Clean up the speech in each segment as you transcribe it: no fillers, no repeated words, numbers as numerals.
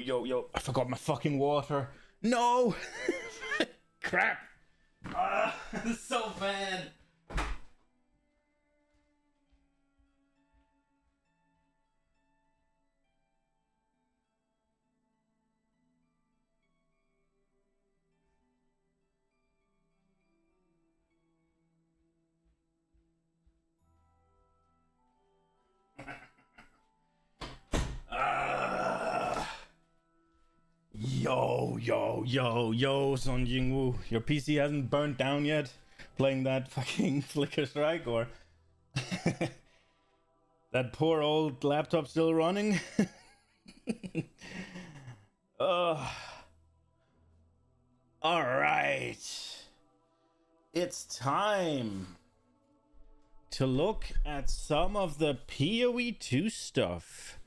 yo. I forgot my fucking water. No! Crap! This is so bad. Yo, Son Jingwoo. Your PC hasn't burnt down yet? Playing that fucking Flicker Strike, or that poor old laptop still running? Alright. It's time to look at some of the PoE2 stuff.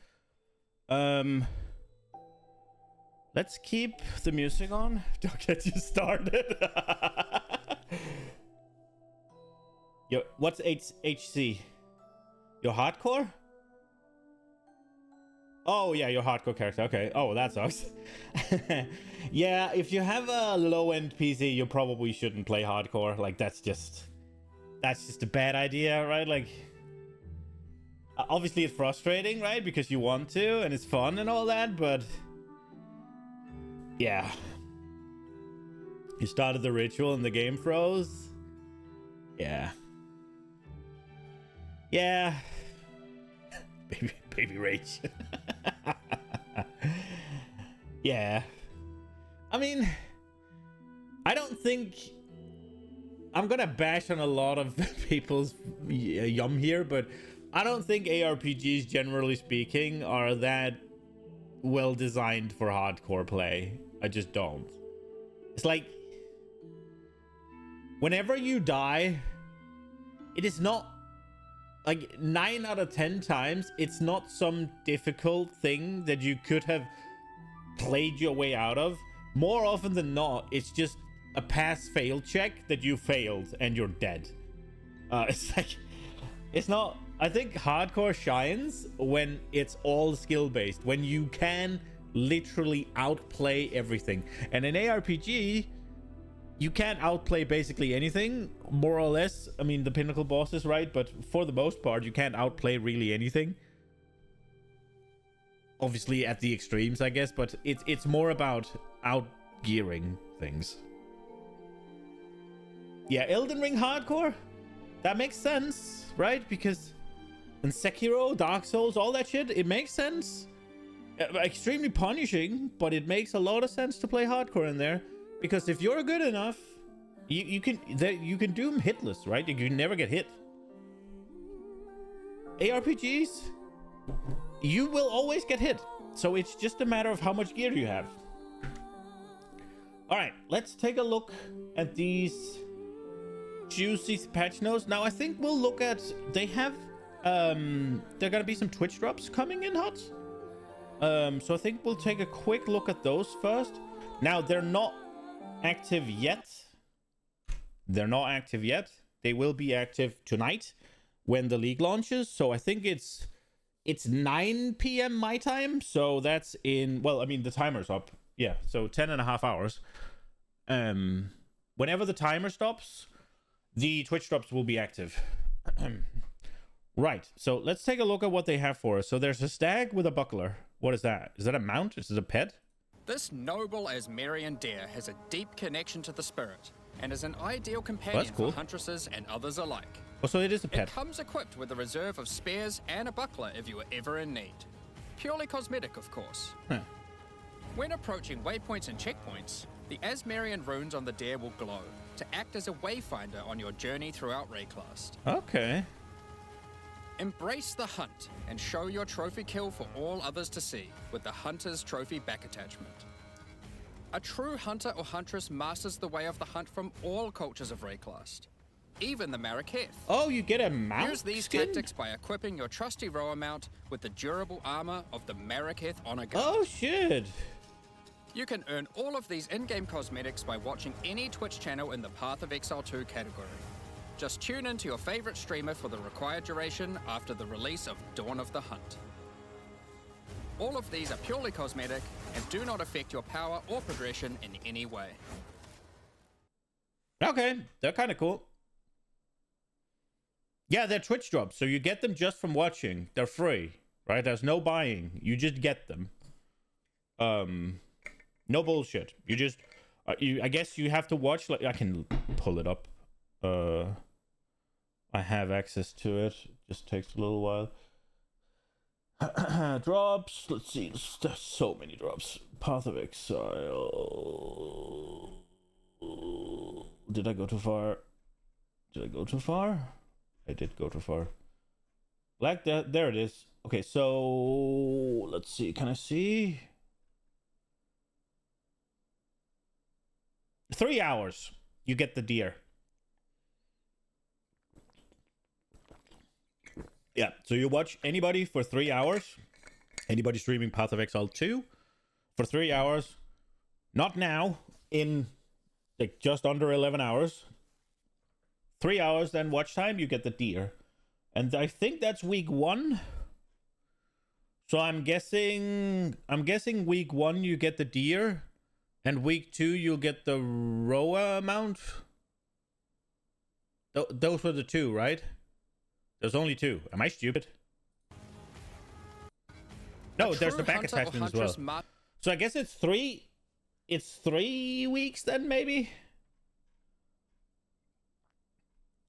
Let's keep the music on. Don't get you started. Yo, what's HC? Your hardcore? Oh, yeah, your hardcore character. Okay. Oh, that sucks. Yeah, if you have a low-end PC, you probably shouldn't play hardcore. Like, that's just a bad idea, right? Like, obviously it's frustrating, right? Because you want to, and it's fun and all that, but yeah. You started the ritual and the game froze. Yeah. Yeah. Baby rage. Yeah. I mean, I don't think I'm gonna bash on a lot of people's yum here, but I don't think ARPGs, generally speaking, are that well designed for hardcore play. I just don't. It's like, whenever you die, it is not like 9 out of 10 times, it's not some difficult thing that you could have played your way out of. More often than not, it's just a pass-fail check that you failed and you're dead. It's like, it's not. I think hardcore shines when it's all skill-based, when you can literally outplay everything. And in ARPG, you can't outplay basically anything, more or less. I mean, the pinnacle bosses, right? But for the most part, you can't outplay really anything. Obviously at the extremes, I guess, but it's more about outgearing things. Yeah, Elden Ring hardcore, that makes sense, right? Because in Sekiro, Dark Souls, all that shit, it makes sense. Extremely punishing, but it makes a lot of sense to play hardcore in there. Because if you're good enough, you can doom hitless, right? You can never get hit. ARPGs, you will always get hit. So it's just a matter of how much gear you have. All right, let's take a look at these juicy patch notes. Now, I think we'll look at, they have, there are gonna be some Twitch drops coming in hot. So I think we'll take a quick look at those first. Now, they're not active yet. They're not active yet. They will be active tonight when the league launches. So I think it's 9 p.m. my time. So that's in, well, I mean, the timer's up. Yeah, so 10.5 hours. Whenever the timer stops, the Twitch drops will be active. Right, so let's take a look at what they have for us. So there's a stag with a buckler. What is that? Is that a mount? Is it a pet? This noble Asmerian deer has a deep connection to the spirit and is an ideal companion for huntresses and others alike. Oh, so it is a pet. It comes equipped with a reserve of spears and a buckler if you are ever in need. Purely cosmetic, of course. Huh. When approaching waypoints and checkpoints, the Asmerian runes on the deer will glow to act as a wayfinder on your journey throughout Rayclast. Okay. Embrace the hunt and show your trophy kill for all others to see with the Hunter's Trophy back attachment. A true hunter or huntress masters the way of the hunt from all cultures of Rayclast, even the Maraketh. Oh, you get a mount Use these skin? tactics by equipping your trusty rower mount with the durable armor of the Maraketh Honor Guard. Oh, shit. You can earn all of these in-game cosmetics by watching any Twitch channel in the Path of Exile 2 category. Just tune in to your favorite streamer for the required duration after the release of Dawn of the Hunt. All of these are purely cosmetic and do not affect your power or progression in any way. Okay, they're kind of cool. Yeah, they're Twitch drops, so you get them just from watching. They're free, right? There's no buying. You just get them. No bullshit. You just, I guess you have to watch. Like, I can pull it up. I have access to it. Just takes a little while. Drops. Let's see. There's so many drops. Path of Exile. Did I go too far? Did I go too far? I did go too far. Like that. There it is. Okay, so let's see. Can I see? 3 hours. You get the deer. Yeah, so you watch anybody for 3 hours. Anybody streaming Path of Exile 2 for 3 hours. Not now, in like just under 11 hours. 3 hours, then watch time, you get the deer. And I think that's week 1. So I'm guessing week 1 you get the deer, and week 2 you'll get the Roa mount. Those were the 2, right? There's only 2. Am I stupid? No, there's the back attachment as well. So I guess it's 3. It's 3 weeks then, maybe?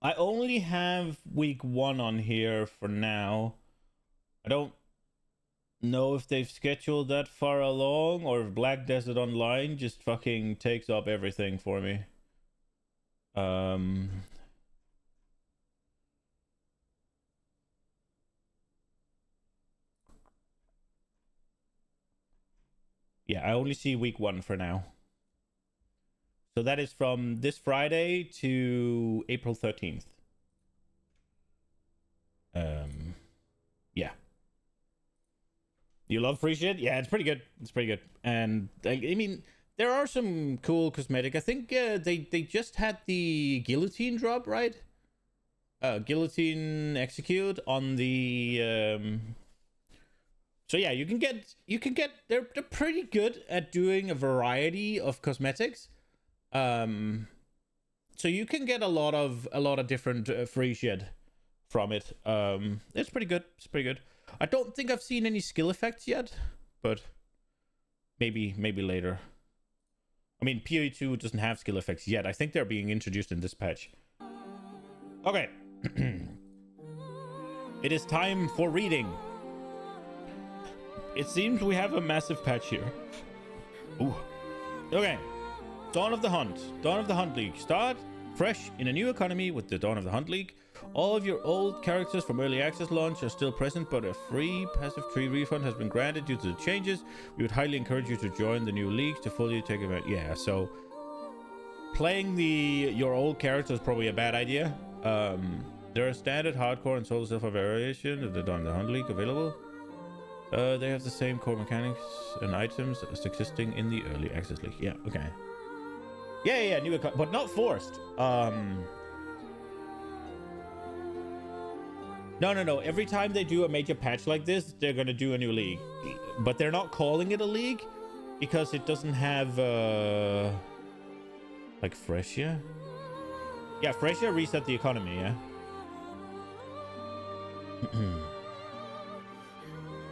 I only have week 1 on here for now. I don't know if they've scheduled that far along, or if Black Desert Online just fucking takes up everything for me. Yeah, I only see week 1 for now. So that is from this Friday to April 13th. Yeah. You love free shit? Yeah, it's pretty good. It's pretty good. And I mean, there are some cool cosmetic. I think they just had the guillotine drop, right? Guillotine execute on the So yeah, you can get they're pretty good at doing a variety of cosmetics. So you can get a lot of different free shit from it. It's pretty good. It's pretty good. I don't think I've seen any skill effects yet, but maybe later. I mean, PoE 2 doesn't have skill effects yet. I think they're being introduced in this patch. Okay. It is time for reading. It seems we have a massive patch here. Ooh. Okay. Dawn of the Hunt. Dawn of the Hunt League. Start fresh in a new economy with the Dawn of the Hunt League. All of your old characters from early access launch are still present, but a free passive tree refund has been granted due to the changes. We would highly encourage you to join the new league to fully take advantage. Yeah, so playing your old character is probably a bad idea. There are standard, hardcore, and solo silver variation of the Dawn of the Hunt League available. They have the same core mechanics and items as existing in the early access league. Yeah, okay. Yeah, new account, but not forced. No. Every time they do a major patch like this, they're gonna do a new league, but they're not calling it a league because it doesn't have like Freshia. Yeah, Freshia reset the economy. Yeah.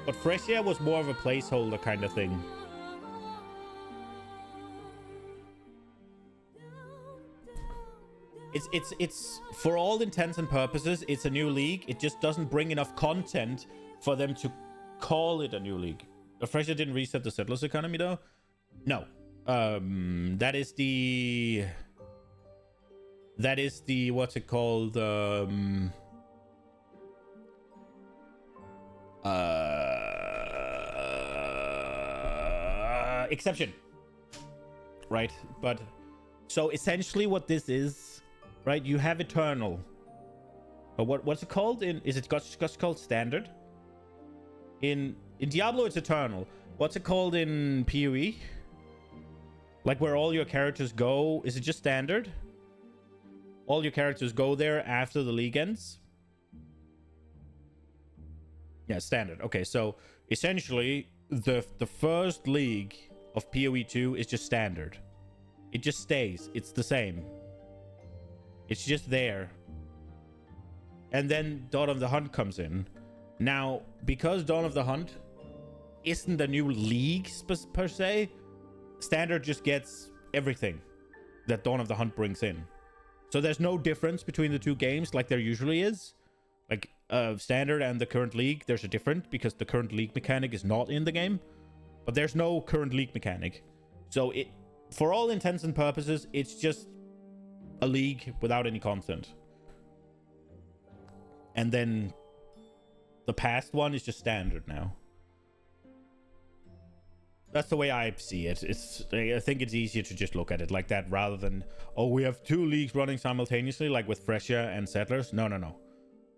But Freshia was more of a placeholder kind of thing. It's for all intents and purposes, it's a new league. It just doesn't bring enough content for them to call it a new league. Freshia didn't reset the settlers economy though. No. That is the what's it called? Exception. Right? But so essentially what this is, right? You have Eternal. But what's it called? Is it just called Standard? In Diablo it's Eternal. What's it called in PoE? Like where all your characters go, is it just Standard? All your characters go there after the league ends? Yeah, Standard. Okay, so essentially the first league of PoE 2 is just standard. It just stays. It's the same. It's just there. And then Dawn of the Hunt comes in. Now, because Dawn of the Hunt isn't a new league per se, standard just gets everything that Dawn of the Hunt brings in. So there's no difference between the two games like there usually is. Like standard and the current league, there's a difference because the current league mechanic is not in the game. But there's no current league mechanic. So it, for all intents and purposes, it's just a league without any content. And then the past one is just standard now. That's the way I see it. I think it's easier to just look at it like that rather than, oh, we have two leagues running simultaneously, like with Fresher and Settlers. No.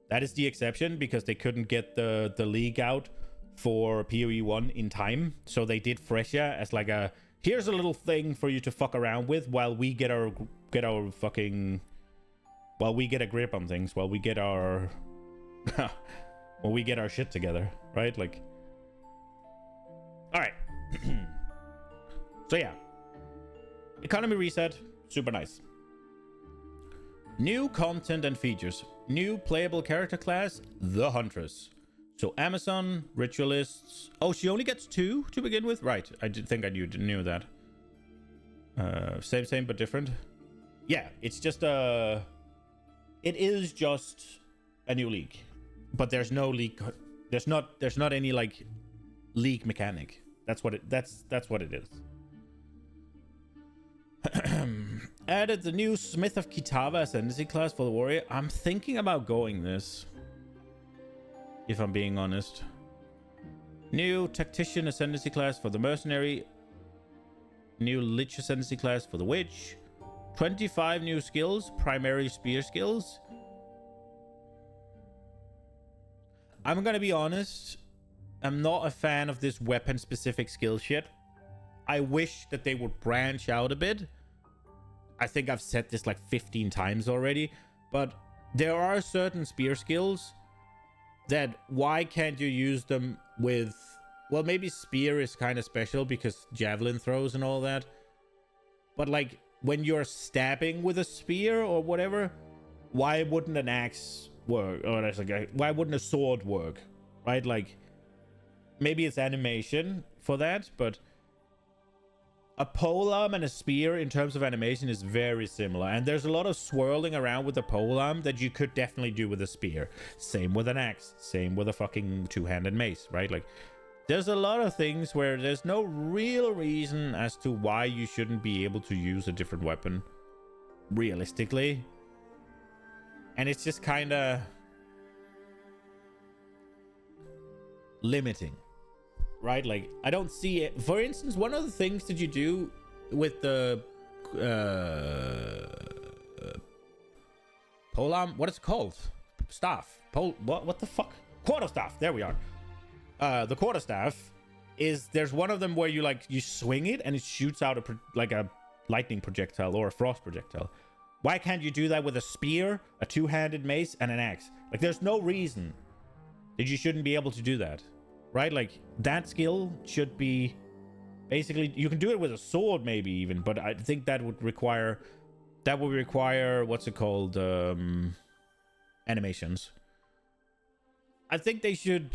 That is the exception because they couldn't get the league out for PoE 1 in time. So they did Fresher as like a, here's a little thing for you to fuck around with while we get our fucking, while we get a grip on things, while we get our, while we get our shit together, right? Like, all right. So yeah, economy reset, super nice. New content and features. New playable character class, the Huntress. So Amazon, Ritualists. Oh, she only gets 2 to begin with? Right, I did think I knew that. Same but different. Yeah, it's just it is just a new league. But there's no league, there's not any like league mechanic. That's what it is. Added the new Smith of Kitava Ascendancy class for the warrior. I'm thinking about going this, if I'm being honest. New Tactician Ascendancy class for the mercenary. New Lich Ascendancy class for the witch. 25 new skills, primary spear skills. I'm gonna be honest, I'm not a fan of this weapon-specific skill shit. I wish that they would branch out a bit. I think I've said this like 15 times already, but there are certain spear skills that why can't you use them with... Well, maybe spear is kind of special because javelin throws and all that. But like when you're stabbing with a spear or whatever, why wouldn't an axe work? Or like, why wouldn't a sword work? Right? Like... Maybe it's animation for that, but a polearm and a spear in terms of animation is very similar. And there's a lot of swirling around with the polearm that you could definitely do with a spear. Same with an axe. Same with a fucking two-handed mace, right? Like, there's a lot of things where there's no real reason as to why you shouldn't be able to use a different weapon realistically. And it's just kind of limiting. Right, like I don't see it. For instance, one of the things that you do with the polearm, what is it called? Staff. What the fuck? Quarterstaff. There we are. The quarterstaff is, there's one of them where you swing it and it shoots out like a lightning projectile or a frost projectile. Why can't you do that with a spear, a two-handed mace, and an axe? Like, there's no reason that you shouldn't be able to do that. Right, like that skill should be basically, you can do it with a sword maybe even, but I think that would require what's it called, animations. I think they should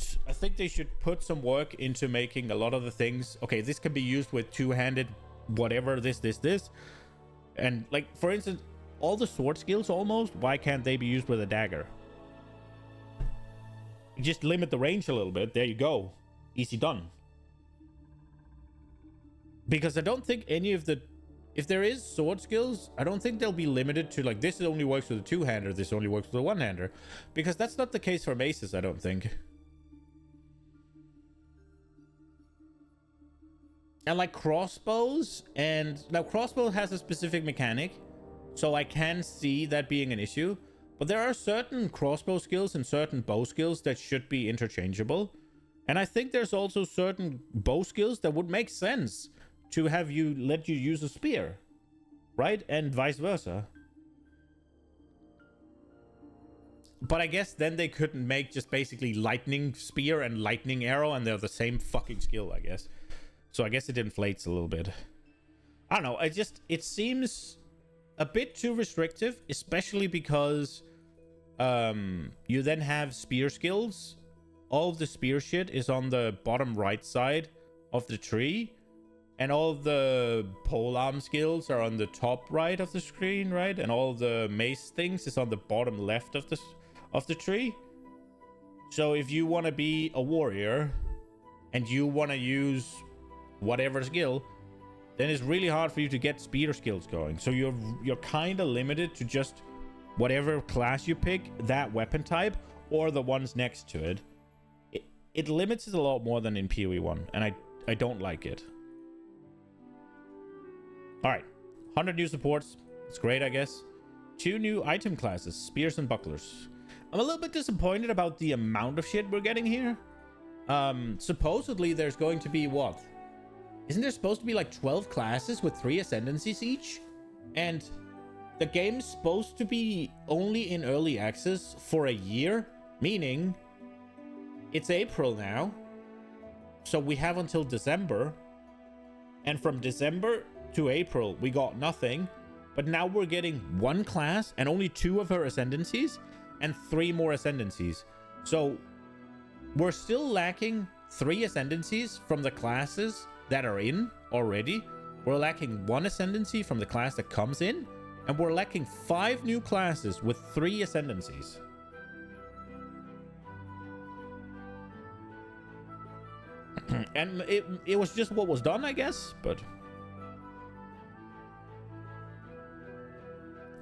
put some work into making a lot of the things. Okay, this can be used with two-handed whatever, this, and like for instance, all the sword skills almost, why can't they be used with a dagger? Just limit the range a little bit. There you go. Easy done. Because I don't think any of the... If there is sword skills, I don't think they'll be limited to like, this only works with a two-hander, this only works with a one-hander. Because that's not the case for maces, I don't think. And like crossbows, and... Now crossbow has a specific mechanic, so I can see that being an issue. But there are certain crossbow skills and certain bow skills that should be interchangeable. And I think there's also certain bow skills that would make sense to have you let you use a spear, right? And vice versa. But I guess then they couldn't make just basically lightning spear and lightning arrow, and they're the same fucking skill, I guess. So I guess it inflates a little bit. I don't know. It seems a bit too restrictive, especially because you then have spear skills. All of the spear shit is on the bottom right side of the tree, and all of the polearm skills are on the top right of the screen, right? And all the mace things is on the bottom left of the tree. So if you want to be a warrior and you want to use whatever skill, then it's really hard for you to get spear skills going. So you're kind of limited to just whatever class you pick, that weapon type, or the ones next to it. It limits it a lot more than in PoE 1, and I don't like it. Alright, 100 new supports. It's great, I guess. 2 new item classes, spears and bucklers. I'm a little bit disappointed about the amount of shit we're getting here. Supposedly there's going to be what? Isn't there supposed to be like 12 classes with 3 ascendancies each? And the game's supposed to be only in early access for a year, meaning it's April now. So we have until December. And from December to April, we got nothing. But now we're getting 1 class and only 2 of her ascendancies and 3 more ascendancies. So we're still lacking 3 ascendancies from the classes that are in already. We're lacking 1 ascendancy from the class that comes in. And we're lacking 5 new classes with 3 ascendancies. And it was just what was done, I guess. But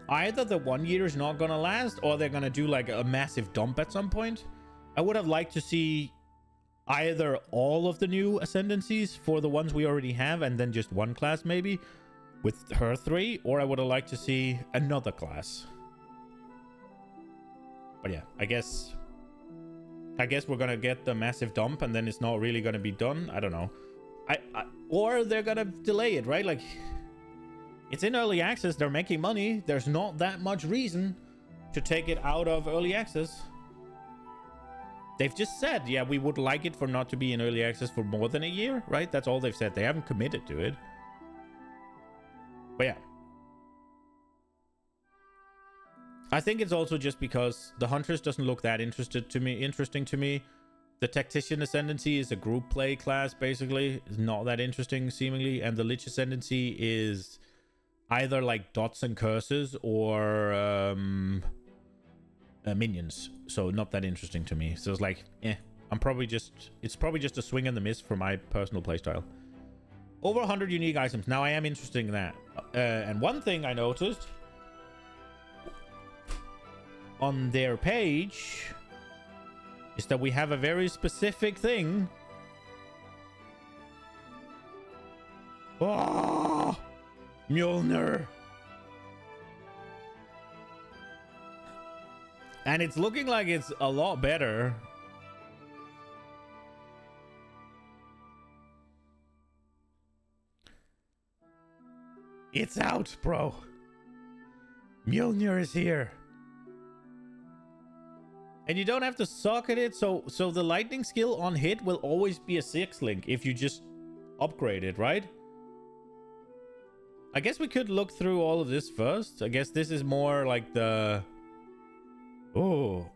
either the 1 year is not gonna last, or they're gonna do like a massive dump at some point. I would have liked to see either all of the new ascendancies for the ones we already have, and then just 1 class maybe with her 3, or I would have liked to see another class. But yeah, I guess we're gonna get the massive dump, and then it's not really gonna be done. I don't know. Or they're gonna delay it, right? Like, it's in early access. They're making money. There's not that much reason to take it out of early access. They've just said, yeah, we would like it for not to be in early access for more than a year, right? That's all they've said. They haven't committed to it. But yeah. I think it's also just because the Huntress doesn't look that interesting to me. The Tactician Ascendancy is a group play class, basically. It's not that interesting, seemingly. And the Lich Ascendancy is either like dots and curses or minions. So not that interesting to me. So it's like, it's probably just a swing and the miss for my personal playstyle. Over 100 unique items. Now I am interested in that. And one thing I noticed on their page is that we have a very specific thing. Oh, Mjolnir. And it's looking like it's a lot better. It's out, bro. Mjolnir is here. And you don't have to socket it, so the lightning skill on hit will always be a 6 link if you just upgrade it, right? I guess we could look through all of this first. I guess this is more like the... Oh.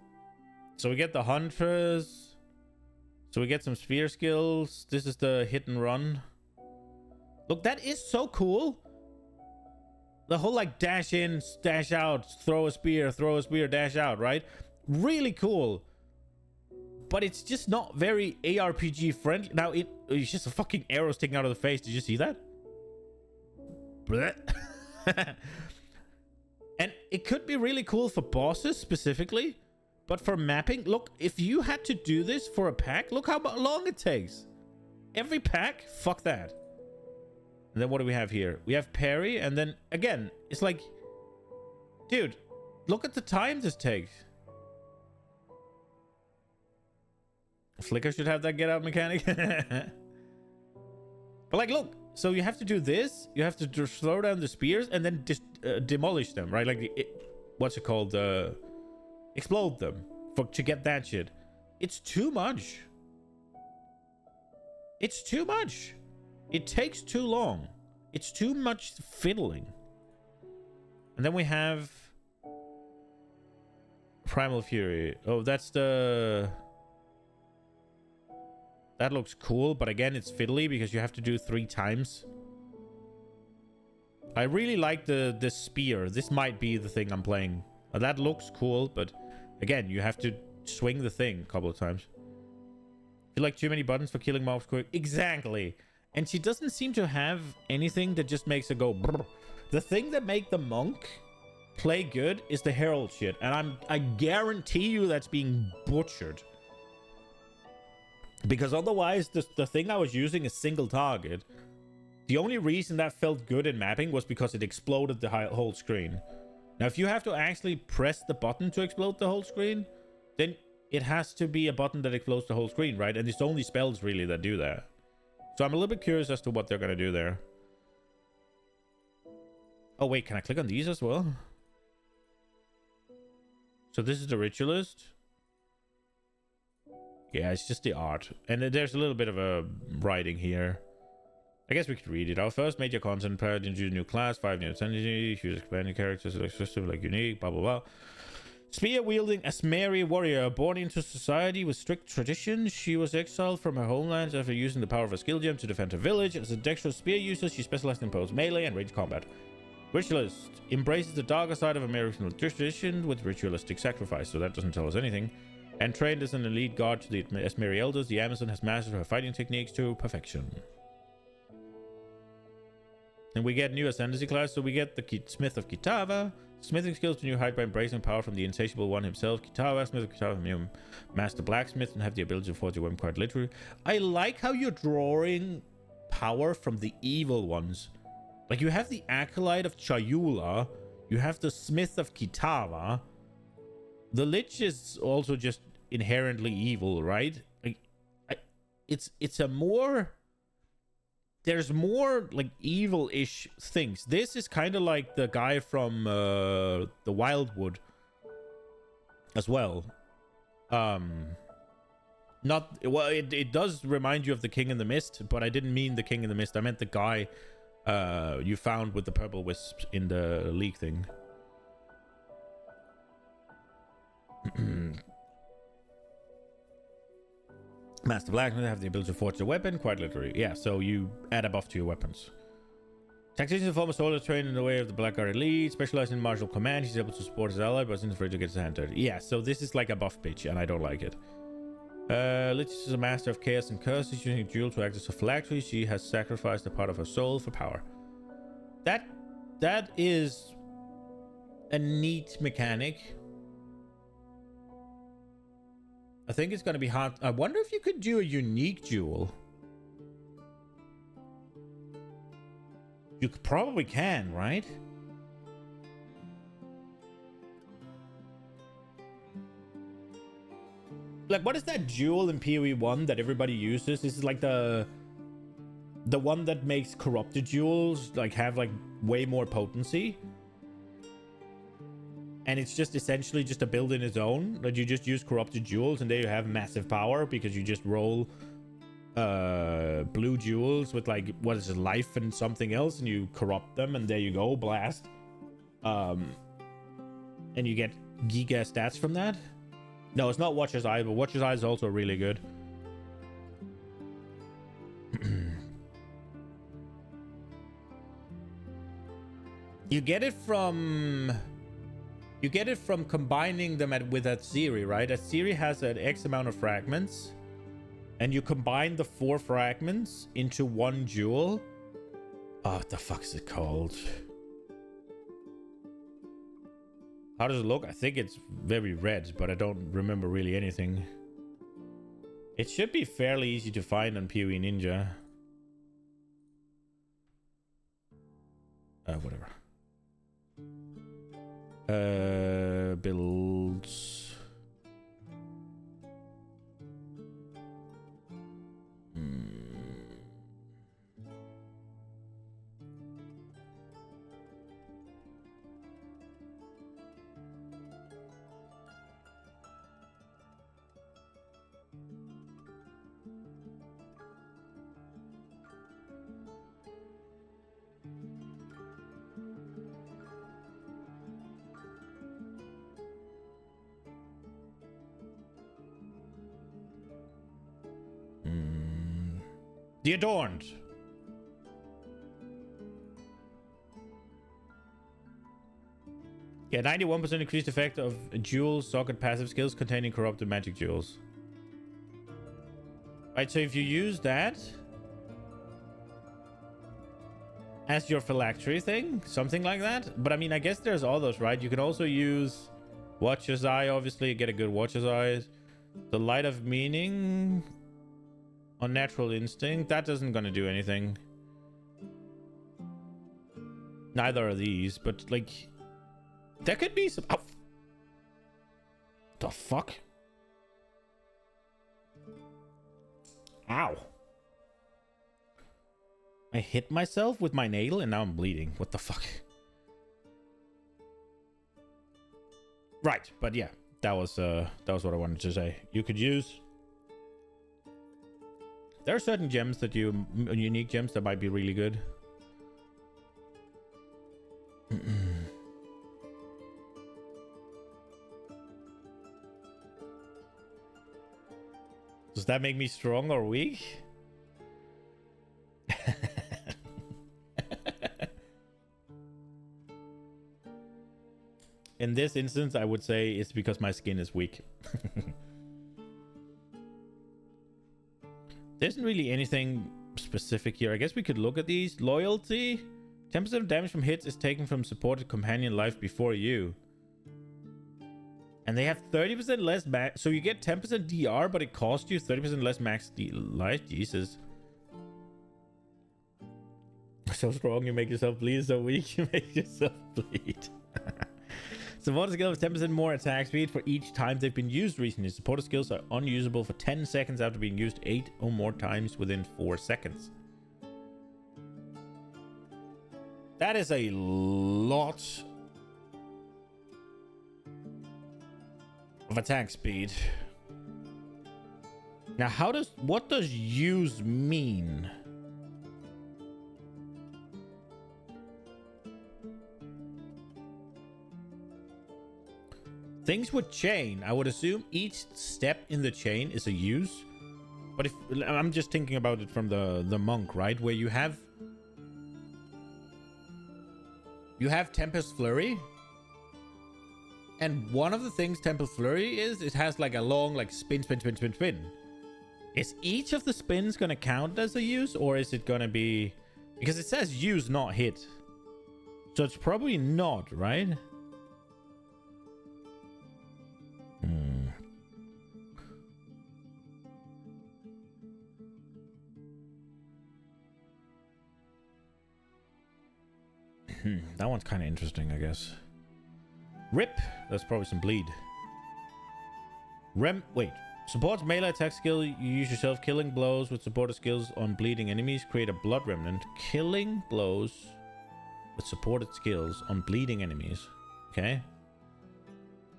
So we get the Huntress. So we get some spear skills. This is the hit and run. Look, that is so cool. The whole like dash in, dash out, throw a spear, dash out, right? Really cool. But it's just not very ARPG friendly. Now it's just a fucking arrow sticking out of the face. Did you see that? And it could be really cool for bosses specifically. But for mapping, look, if you had to do this for a pack, look how long it takes. Every pack, fuck that. And then what do we have here? We have parry, and then again, it's like, dude, look at the time this takes. Flicker should have that get out mechanic. But like, look, so you have to do this, you have to just throw down the spears and then just demolish them, right? Like, what's it called? explode them to get that shit. It's too much. It's too much. It takes too long. It's too much fiddling. And then we have Primal Fury. Oh, that's the... That looks cool, but again, it's fiddly because you have to do 3 times. I really like the spear. This might be the thing I'm playing. That looks cool, but again, you have to swing the thing a couple of times. Feel like too many buttons for killing mobs quick. Exactly. And she doesn't seem to have anything that just makes her go brr. The thing that make the monk play good is the herald shit, and I guarantee you that's being butchered. Because otherwise, the thing I was using is single target. The only reason that felt good in mapping was because it exploded the whole screen. Now, if you have to actually press the button to explode the whole screen, then it has to be a button that explodes the whole screen, right? And it's only spells really that do that. So I'm a little bit curious as to what they're going to do there. Oh, wait, can I click on these as well? So this is the ritualist. Yeah, it's just the art. And there's a little bit of a writing here. I guess we could read it. Our first major content paired into a new class, 5 new identity, use expanding characters, like system, like unique, blah, blah, blah. Spear-wielding Asmeri warrior, born into society with strict traditions. She was exiled from her homeland after using the power of a skill gem to defend her village. As a dexterous spear user, she specialized in both melee and ranged combat. Ritualist embraces the darker side of American tradition with ritualistic sacrifice, so that doesn't tell us anything. And trained as an elite guard to the Asmeri elders, the Amazon has mastered her fighting techniques to perfection. And we get new ascendancy class, so we get the Smith of Kitava. Smithing skills to new height by embracing power from the insatiable one himself. Kitava, Smith of Kitava, new master blacksmith, and have the ability to forge a weapon quite literally. I like how you're drawing power from the evil ones. Like, you have the Acolyte of Chayula, you have the Smith of Kitava. The Lich is also just inherently evil, right? Like, it's a more... There's more, like, evil-ish things. This is kind of like the guy from the Wildwood as well. Not... Well, it does remind you of the King in the Mist, but I didn't mean the King in the Mist. I meant the guy you found with the purple wisps in the league thing. Master Blacksmith have the ability to forge a weapon, quite literally. Yeah, so you add a buff to your weapons. Taxation former soldier trained in the way of the Blackguard Elite, specialized in martial command. He's able to support his ally, but isn't afraid to get his hand dirty. Yeah, so this is like a buff bitch, and I don't like it. Lich is a master of chaos and curses, using a jewel to act as a phylactery. She has sacrificed a part of her soul for power. That is a neat mechanic. I think it's going to be hard. I wonder if you could do a unique jewel. You probably can, right? Like, what is that jewel in PoE 1 that everybody uses? This is like the one that makes corrupted jewels like have like way more potency. And it's just essentially just a build in its own, that you just use corrupted jewels and there you have massive power because you just roll blue jewels with like, what is it, life and something else, and you corrupt them and there you go, blast. And you get giga stats from that. No, it's not Watcher's Eye, but Watcher's Eye is also really good. You get it from combining them with Atziri, right? Atziri has an X amount of fragments, and you combine the 4 fragments into one jewel. Oh, what the fuck is it called? How does it look? I think it's very red, but I don't remember really anything. It should be fairly easy to find on PoE Ninja. Whatever. Builds. The Adorned. Yeah, 91% increased effect of jewel socket passive skills containing corrupted magic jewels. Right, so if you use that as your phylactery thing, something like that. But I mean, I guess there's others, right? You can also use Watcher's Eye, obviously, get a good Watcher's Eyes. The Light of Meaning, Unnatural Instinct, that isn't gonna do anything. Neither are these, but like, there could be some. Oh. The fuck? Ow. I hit myself with my nail and now I'm bleeding. What the fuck? Right, but yeah, that was what I wanted to say. You could use. There are certain gems that unique gems that might be really good. Does that make me strong or weak? In this instance, I would say it's because my skin is weak. There isn't really anything specific here. I guess we could look at these. Loyalty. 10% of damage from hits is taken from supported companion life before you. And they have 30% less max. So you get 10% DR, but it costs you 30% less max life. Jesus. So strong, you make yourself bleed. So weak, you make yourself bleed. Supporter skills have 10% more attack speed for each time they've been used recently. Supporter skills are unusable for 10 seconds after being used 8 or more times within 4 seconds. That is a lot of attack speed. Now, what does use mean? Things with chain, I would assume each step in the chain is a use. But if I'm just thinking about it from the monk, right? Where you have Tempest Flurry. And one of the things Tempest Flurry is, it has like a long like spin. Is each of the spins gonna count as a use, or is it gonna be, because it says use, not hit. So it's probably not, right? That one's kind of interesting, I guess. Rip. That's probably some bleed. Wait. Supports melee attack skill. You use yourself. Killing blows with supported skills on bleeding enemies create a blood remnant. Killing blows with supported skills on bleeding enemies. Okay.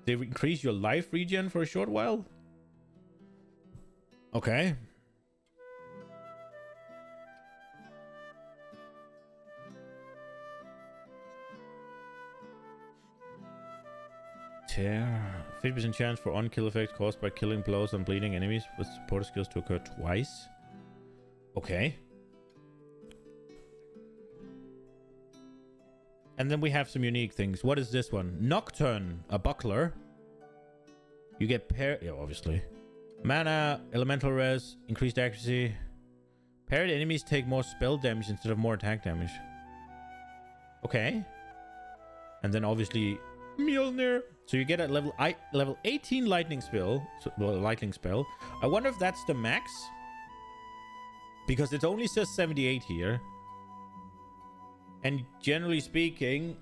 They increase your life regen for a short while. Okay. Tear. 50% chance for on-kill effect caused by killing blows on bleeding enemies with supporter skills to occur twice. Okay. And then we have some unique things. What is this one? Nocturne, a buckler. You get yeah, obviously. Mana, elemental res, increased accuracy. Parried enemies take more spell damage instead of more attack damage. Okay. And then obviously Mjolnir. So you get a level 18 lightning spell. Lightning spell. I wonder if that's the max. Because it only says 78 here. And generally speaking,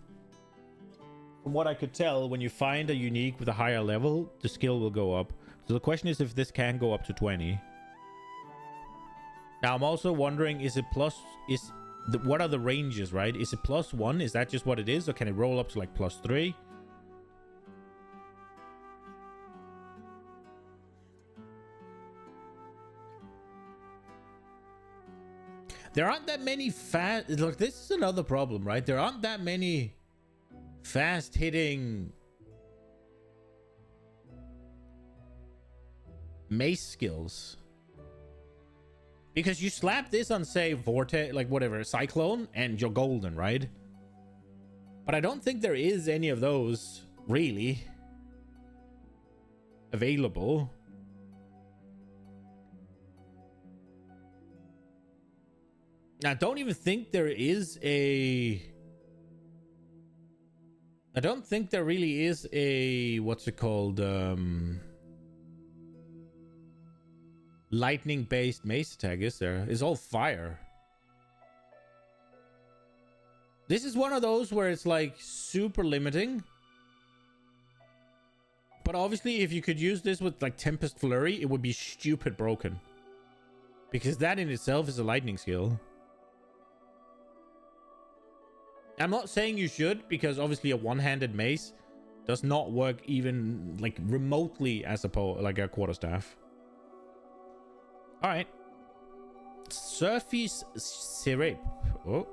from what I could tell, when you find a unique with a higher level, the skill will go up. So the question is if this can go up to 20. Now I'm also wondering, is it plus, what are the ranges, right? Is it +1? Is that just what it is? Or can it roll up to like +3? There aren't that many fast... Look, this is another problem, right? There aren't that many fast-hitting mace skills. Because you slap this on, say, Vortex, like whatever, Cyclone, and you're golden, right? But I don't think there is any of those, really, available. I don't even think there is a... I don't think there really is a... What's it called? Lightning-based mace attack, is there? It's all fire. This is one of those where it's like super limiting. But obviously, if you could use this with like Tempest Flurry, it would be stupid broken. Because that in itself is a lightning skill. I'm not saying you should, because obviously a one-handed mace does not work even like remotely as like a quarterstaff. All right. Surface Syrup. Oh.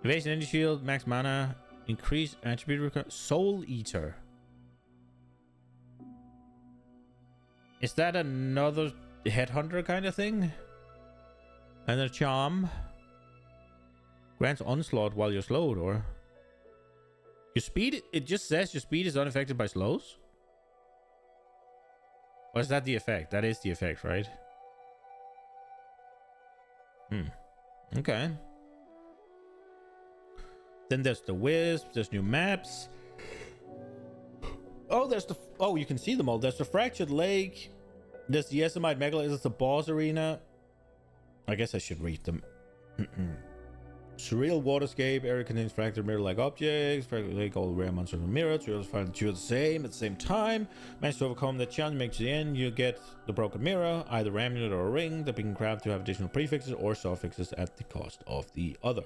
Evasion energy shield, max mana, increase attribute Soul Eater. Is that another headhunter kind of thing? And a charm. Grants onslaught while you're slowed, or your speed, it just says your speed is unaffected by slows? Or is that the effect? That is the effect, right? Okay. Then there's the Wisp, there's new maps. Oh, there's the... Oh, you can see them all. There's the Fractured Lake. There's the Yesemite Megalith. There's the Boss Arena. I guess I should read them. Surreal Waterscape. Area contains fractured mirror-like objects. Fractured Lake, all rare monsters in the mirror. Two others find two of the same at the same time. Manage to overcome that challenge. Make to the end. You get the broken mirror, either an amulet or a ring that we can craft to have additional prefixes or suffixes at the cost of the other.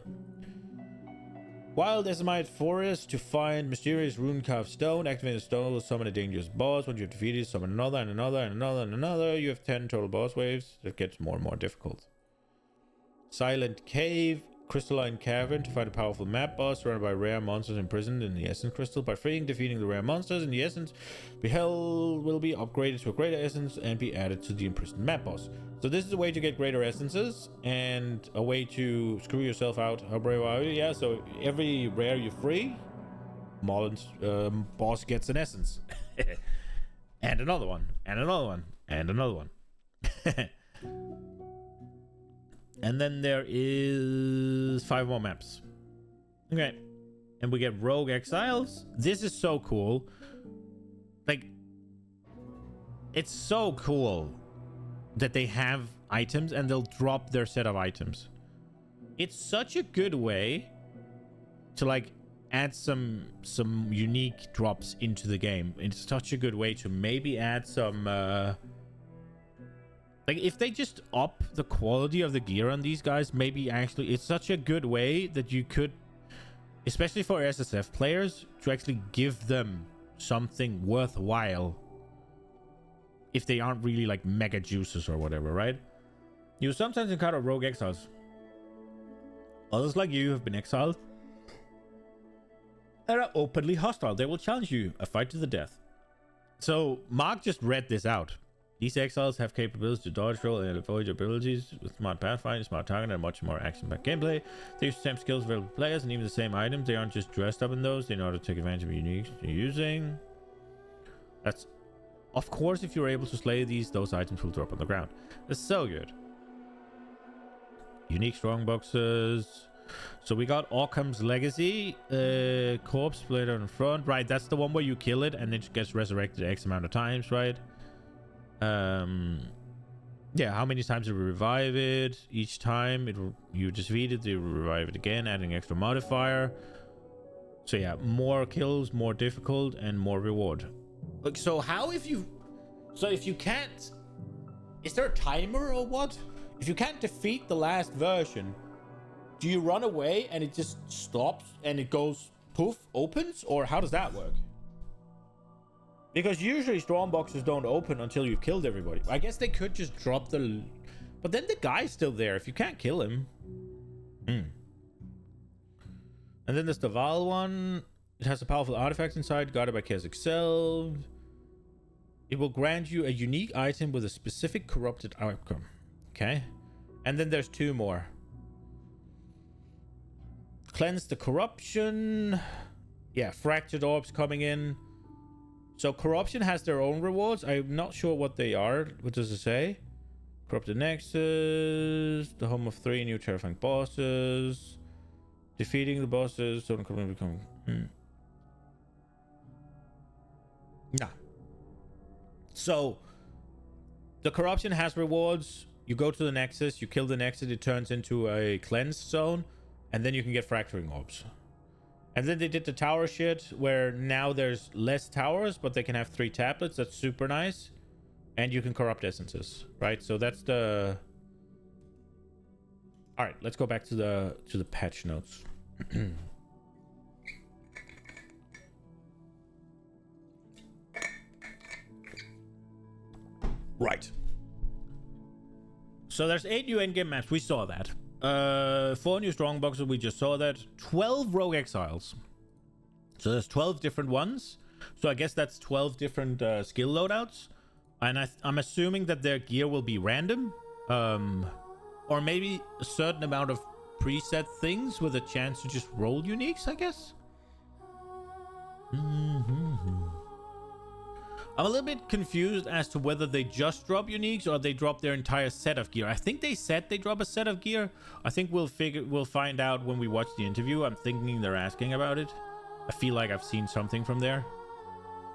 Wild Yesemite Forest to find mysterious rune-carved stone. Activate the stone will summon a dangerous boss. Once you have defeated, summon another and another and another and another. You have 10 total boss waves. That gets more and more difficult. Silent Cave. Crystalline Cavern to find a powerful map boss surrounded by rare monsters imprisoned in the Essence Crystal. By defeating the rare monsters in the Essence, Behel will be upgraded to a greater Essence and be added to the imprisoned map boss. So this is a way to get greater Essences and a way to screw yourself out. How brave are you? Yeah, so every rare you free, Mullen's boss gets an Essence. And another one, and another one, and another one. And then there is 5 more maps. Okay. And we get Rogue Exiles. This is so cool. Like, it's so cool that they have items and they'll drop their set of items. It's such a good way to like add some unique drops into the game. It's such a good way to maybe add some like, if they just up the quality of the gear on these guys, maybe actually... It's such a good way that you could, especially for SSF players, to actually give them something worthwhile. If they aren't really, like, mega juices or whatever, right? You sometimes encounter rogue exiles. Others like you have been exiled and are openly hostile. They will challenge you, a fight to the death. So, Mark just read this out. These exiles have capabilities to dodge, roll, and avoid your abilities with smart pathfinding, smart target, and much more action-packed gameplay. They use the same skills available to players and even the same items. They aren't just dressed up in those. They know how to take advantage of unique you're using. That's... Of course, if you're able to slay those items will drop on the ground. That's so good. Unique strong boxes. So we got Occam's Legacy. Corpse split on the front. Right, that's the one where you kill it and it gets resurrected X amount of times, right? Yeah, how many times you revive it? Each time you defeat it, you revive it again, adding extra modifier. So yeah, more kills, more difficult, and more reward. Like, so how if you can't, is there a timer or what? If you can't defeat the last version, do you run away and it just stops and it goes poof, opens, or how does that work? Because usually strong boxes don't open until you've killed everybody. I guess they could just drop the... But then the guy's still there if you can't kill him. And then there's the Val one. It has a powerful artifact inside, guarded by Chaos Exile. It will grant you a unique item with a specific corrupted outcome. Okay. And then there's 2 more. Cleanse the corruption. Yeah, fractured orbs coming in. So corruption has their own rewards. I'm not sure what they are. What does it say? Corrupted Nexus. The home of 3 new terrifying bosses. Defeating the bosses. So become. Nah. So the corruption has rewards. You go to the Nexus. You kill the Nexus. It turns into a cleansed zone. And then you can get fracturing orbs. And then they did the tower shit where now there's less towers, but they can have 3 tablets. That's super nice. And you can corrupt essences, right? So that's the... All right, let's go back to the patch notes. Right. So there's 8 new endgame maps. We saw that. 4 new strongboxes, we just saw that. 12 rogue exiles. So there's 12 different ones. So I guess that's 12 different skill loadouts. And I'm assuming that their gear will be random. Or maybe a certain amount of preset things with a chance to just roll uniques, I guess. I'm a little bit confused as to whether they just drop uniques or they drop their entire set of gear. I think they said they drop a set of gear. I think we'll find out when we watch the interview. I'm thinking they're asking about it. I feel like I've seen something from there.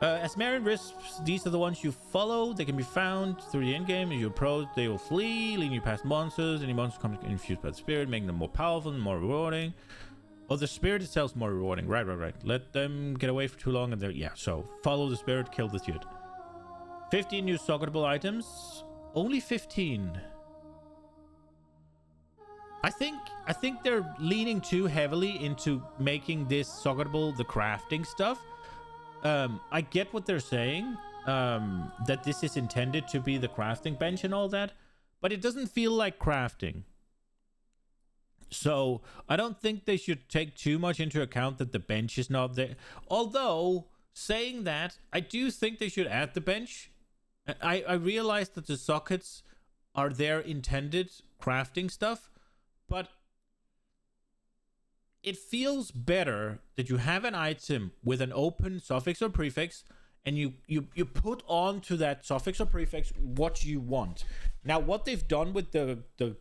As Marin Wisps, these are the ones you follow. They can be found through the endgame. As you approach, they will flee, leading you past monsters. Any monster comes infused by the spirit, making them more powerful and more rewarding. Oh, the spirit itself is more rewarding. Right. Let them get away for too long and they're... Yeah, so follow the spirit, kill the shit. 15 new socketable items. Only 15. I think they're leaning too heavily into making this socketable the crafting stuff. I get what they're saying. That this is intended to be the crafting bench and all that. But it doesn't feel like crafting. So I don't think they should take too much into account that the bench is not there. Although, saying that, I do think they should add the bench. I realize that the sockets are their intended crafting stuff, but it feels better that you have an item with an open suffix or prefix and you put onto that suffix or prefix what you want. Now, what they've done with the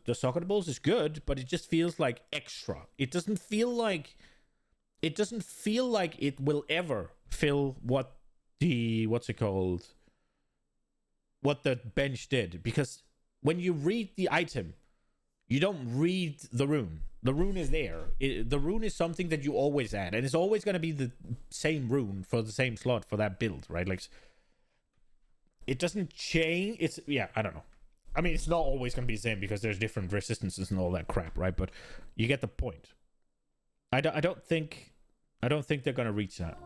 socketables is good, but it just feels like extra. It doesn't feel like it will ever fill what the what the bench did, because when you read the item, you don't read the rune. The rune is there. The rune is something that you always add, and it's always going to be the same rune for the same slot for that build, right? Like, it doesn't change. It's, yeah, I don't know. I mean, it's not always going to be the same because there's different resistances and all that crap, right? But you get the point. I don't think they're going to reach that.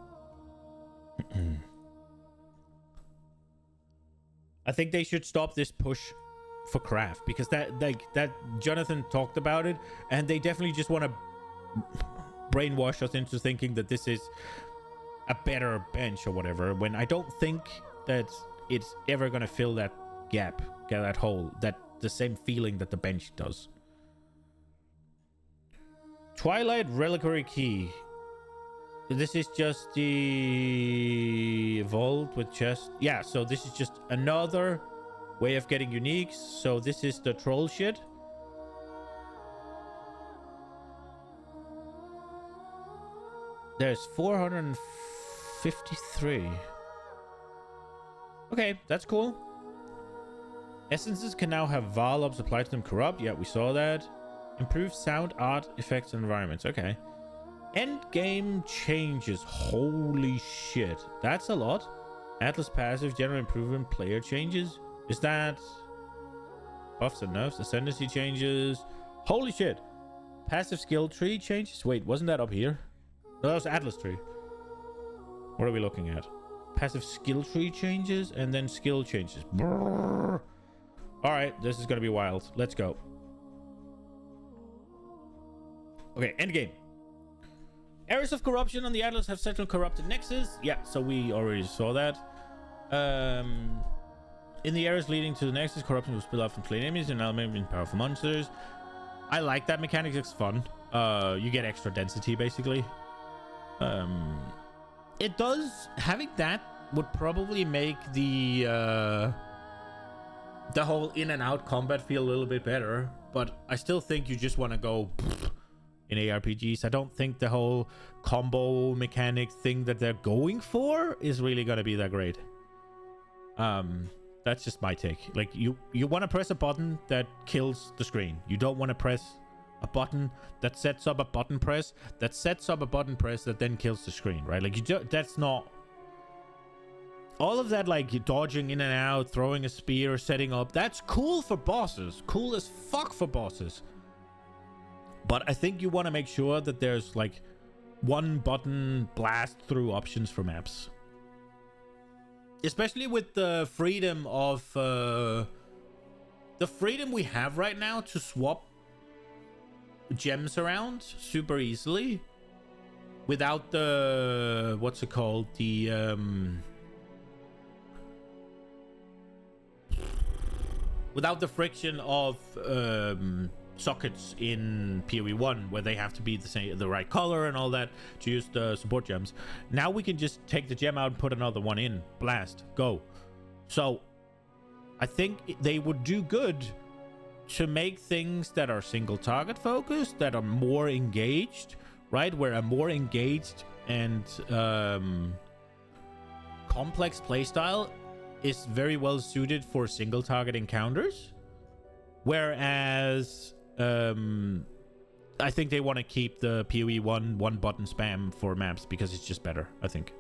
I think they should stop this push for craft, because that Jonathan talked about it, and they definitely just want to brainwash us into thinking that this is a better bench or whatever, when I don't think that it's ever going to fill that gap, get that hole, that the same feeling that the bench does. Twilight Reliquary Key. This is just the vault with chest. Yeah, so this is just another way of getting uniques. So this is the troll shit. There's 453. Okay, that's cool. Essences can now have Varlobs applied to them corrupt. Yeah, we saw that. Improve sound, art, effects, and environments. Okay. End game changes. Holy shit. That's a lot. Atlas passive, general improvement, player changes. Is that buffs and nerfs? Ascendancy changes. Holy shit. Passive skill tree changes. Wait, wasn't that up here? No, that was Atlas tree. What are we looking at? Passive skill tree changes and then skill changes. Brrr. All right, this is gonna be wild. Let's go. Okay, end game. Areas of corruption on the Atlas have settled corrupted nexus. Yeah, so we already saw that. In the areas leading to the Nexus, corruption will spill out from slain enemies and maybe powerful monsters. I like that mechanic. It's fun. You get extra density, basically. It does... Having that would probably make the whole in and out combat feel a little bit better. But I still think you just want to go in ARPGs. I don't think the whole combo mechanic thing that they're going for is really going to be that great. That's just my take. Like, you want to press a button that kills the screen. You don't want to press a button that sets up a button press that then kills the screen, right? Like, that's not... All of that, like, dodging in and out, throwing a spear, setting up, that's cool for bosses. Cool as fuck for bosses. But I think you want to make sure that there's, like, one button blast through options for maps. Especially with the freedom of... the freedom we have right now to swap gems around super easily. Without the... What's it called? The... without the friction of sockets in PoE 1 where they have to be the right color and all that to use the support gems. Now we can just take the gem out and put another one in. Blast. Go. So I think they would do good to make things that are single target focused, that are more engaged, right? Where a more engaged and complex playstyle is very well suited for single target encounters, whereas I think they want to keep the PoE one button spam for maps because it's just better, I think.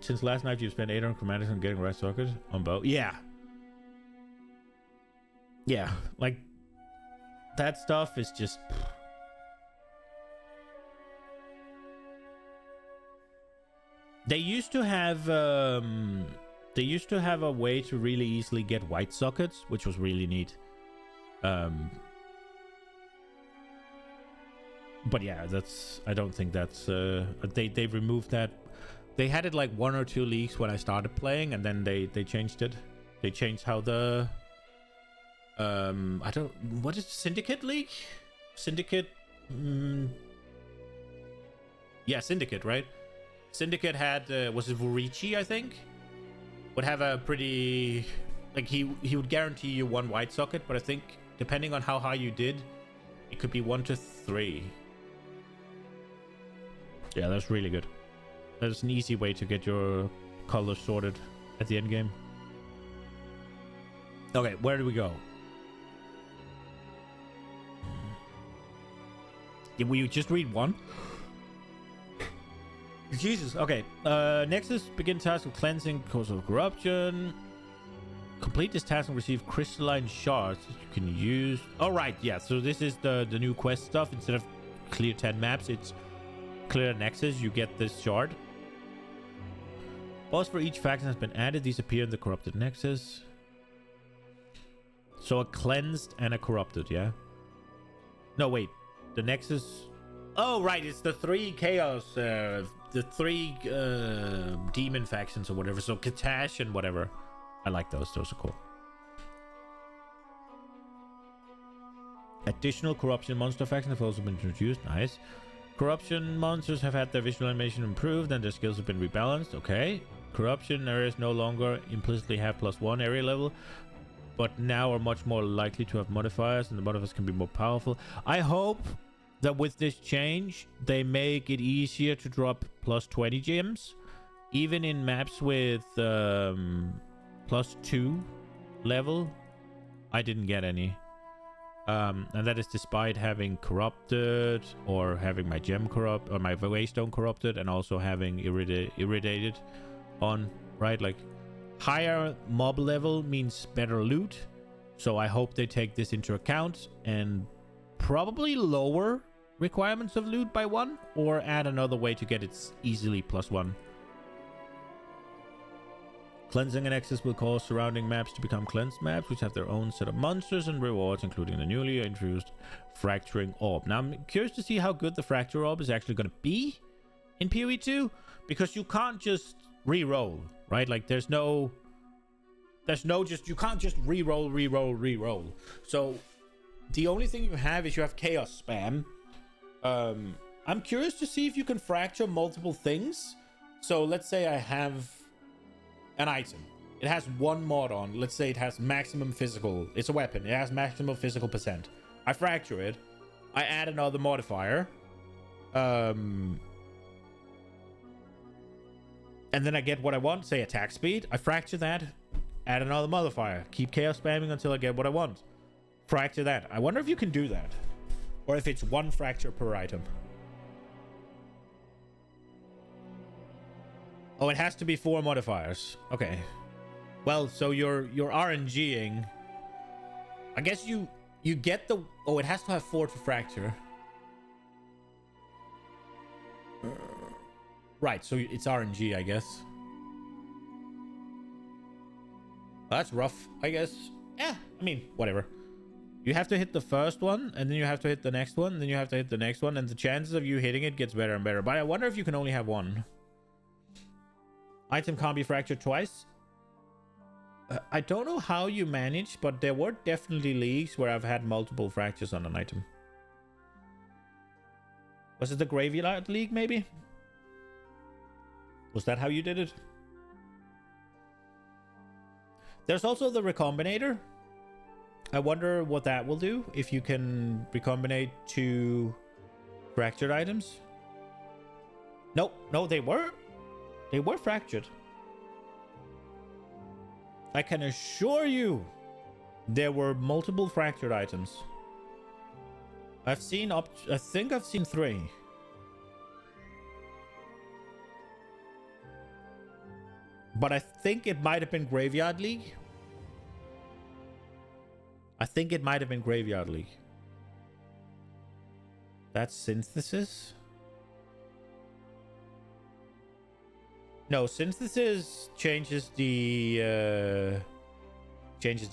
Since last night you've spent 800 chromatics on getting right socket on both. Yeah, like that stuff is just... They used to have a way to really easily get white sockets, which was really neat. But yeah, I don't think that's they removed that. They had it like 1 or 2 leagues when I started playing, and then they changed it. They changed how the what is Syndicate League? Syndicate yeah, Syndicate, right? Syndicate had was it Vorici, I think, would have a pretty, like, he would guarantee you 1 white socket, but I think depending on how high you did, it could be 1 to 3. Yeah, that's really good. That's an easy way to get your colors sorted at the end game. Okay, where do we go? Did we just read 1? Jesus. Okay. Nexus, begin task of cleansing cause of corruption. Complete this task and receive crystalline shards that you can use. Oh, right. Yeah. So this is the new quest stuff. Instead of clear 10 maps, it's clear Nexus. You get this shard. Boss for each faction has been added. These appear in the corrupted Nexus. So a cleansed and a corrupted, yeah? No, wait. The Nexus... Oh, right. It's the 3 chaos... the 3 demon factions or whatever. So Katash and whatever. I like those. Those are cool. Additional corruption monster factions have also been introduced. Nice. Corruption monsters have had their visual animation improved and their skills have been rebalanced. Okay. Corruption areas no longer implicitly have +1 area level, but now are much more likely to have modifiers, and the modifiers can be more powerful. I hope that with this change, they make it easier to drop +20 gems, even in maps with +2 level. I didn't get any. And that is despite having corrupted, or having my gem corrupt, or my waystone corrupted, and also having irradiated on, right? Like, higher mob level means better loot, so I hope they take this into account and probably lower requirements of loot by 1, or add another way to get it easily +1. Cleansing and Nexus will cause surrounding maps to become cleansed maps, which have their own set of monsters and rewards, including the newly introduced Fracturing Orb. Now, I'm curious to see how good the Fracture Orb is actually going to be in PoE 2, because you can't just re-roll, right? Like, there's no There's no you can't just re-roll. So the only thing you have is you have chaos spam. I'm curious to see if you can fracture multiple things. So let's say I have an item. It has one mod on. Let's say it has maximum physical. It's a weapon. It has maximum physical percent. I fracture it. I add another modifier. And then I get what I want. Say attack speed. I fracture that. Add another modifier. Keep chaos spamming until I get what I want. Fracture that. I wonder if you can do that. Or if it's one fracture per item. Oh, it has to be 4 modifiers. Okay. Well, so you're RNGing. I guess you get the... Oh, it has to have 4 to fracture. Right, so it's RNG, I guess. Well, that's rough, I guess. Yeah, I mean, whatever. You have to hit the first one, and then you have to hit the next one, and then you have to hit the next one, and the chances of you hitting it gets better and better. But I wonder if you can only have one. Item can't be fractured twice. I don't know how you manage, but there were definitely leagues where I've had multiple fractures on an item. Was it the Graveyard League, maybe? Was that how you did it? There's also the Recombinator. I wonder what that will do, if you can recombinate 2 fractured items. Nope, no, they were fractured. I can assure you there were multiple fractured items. I think I've seen 3. But I think it might have been Graveyard League. That's synthesis? No, synthesis changes the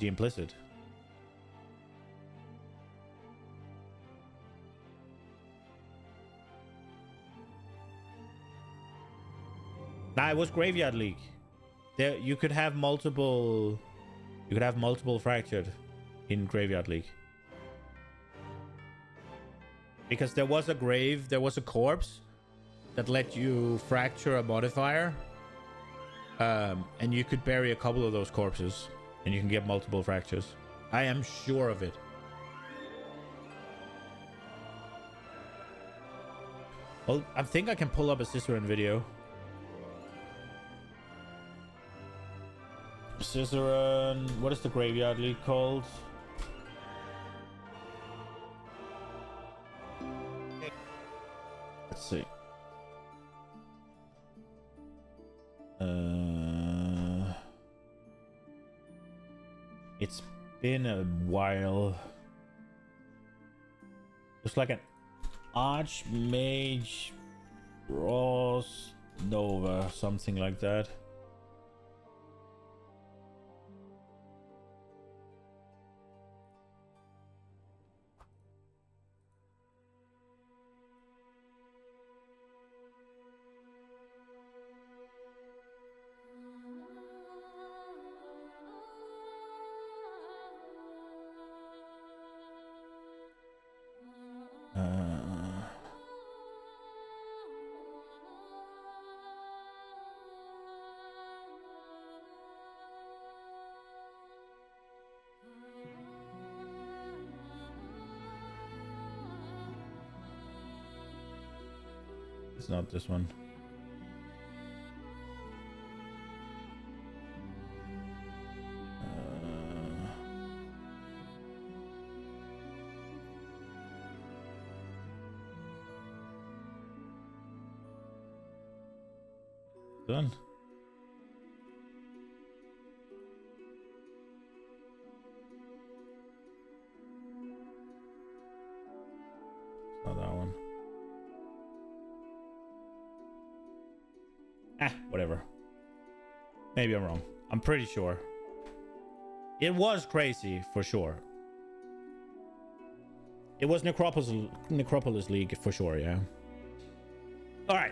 implicit. Nah, it was Graveyard League. There you could have multiple fractured in Graveyard League. Because there was a corpse that let you fracture a modifier. And you could bury a couple of those corpses and you can get multiple fractures. I am sure of it. Well, I think I can pull up a Cicerone video. Cicerone, what is the Graveyard League called? Let's see. It's been a while. It's like an Archmage Ross Nova, something like that. It's not this one. Done. It's not that one. Whatever. Maybe I'm wrong. I'm pretty sure. It was crazy, for sure. It was Necropolis League, for sure, yeah. Alright.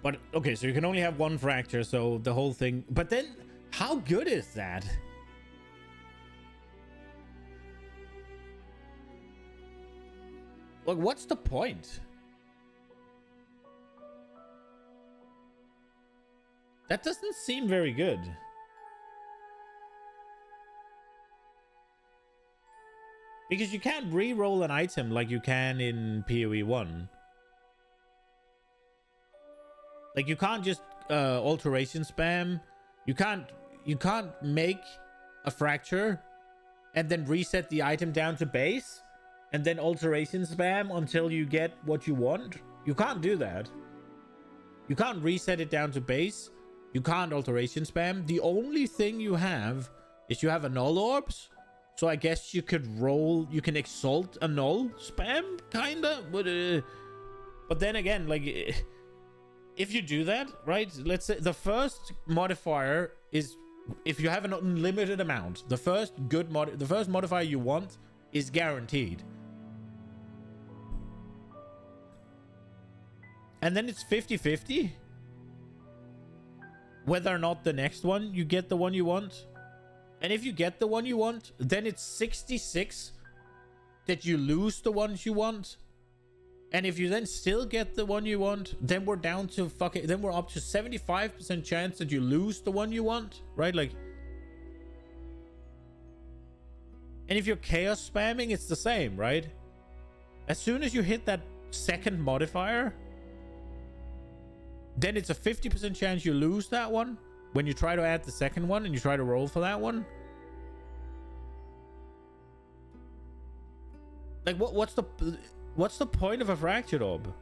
But okay, so you can only have one fracture, so the whole thing. But then, how good is that? Like, what's the point? That doesn't seem very good. Because you can't re-roll an item like you can in PoE 1. Like, you can't just alteration spam. You can't make a fracture and then reset the item down to base and then alteration spam until you get what you want. You can't do that. You can't reset it down to base. You can't alteration spam. The only thing you have is you have a null orbs. So I guess you could roll, you can exalt a null spam, kinda. But then again, like, if you do that, right? Let's say the first modifier is, if you have an unlimited amount, the first modifier you want is guaranteed. And then it's 50-50. Whether or not the next one, you get the one you want. And if you get the one you want, then it's 66 that you lose the ones you want. And if you then still get the one you want, then we're down to then we're up to 75% chance that you lose the one you want, right? Like, and if you're chaos spamming, it's the same, right? As soon as you hit that second modifier, then it's a 50% chance you lose that one when you try to add the second one and you try to roll for that one. Like, what's the point of a fractured orb?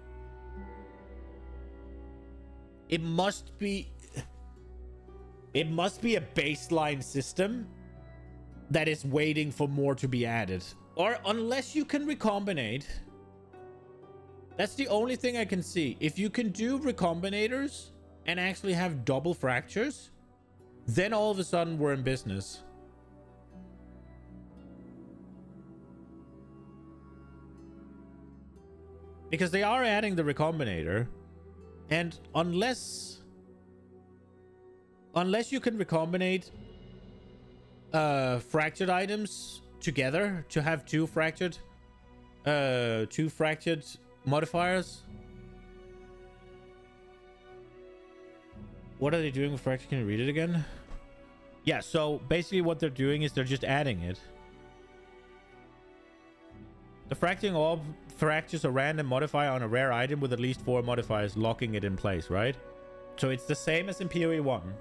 It must be a baseline system that is waiting for more to be added. Or unless you can recombinate. That's the only thing I can see. If you can do recombinators and actually have double fractures, then all of a sudden we're in business. Because they are adding the recombinator, and unless you can recombinate fractured items together to have two fractured modifiers. What are they doing with fracture? Can you read it again? Yeah, so basically what they're doing is they're just adding it. The fracturing orb fractures a random modifier on a rare item with at least 4 modifiers, locking it in place, right? So it's the same as in PoE 1.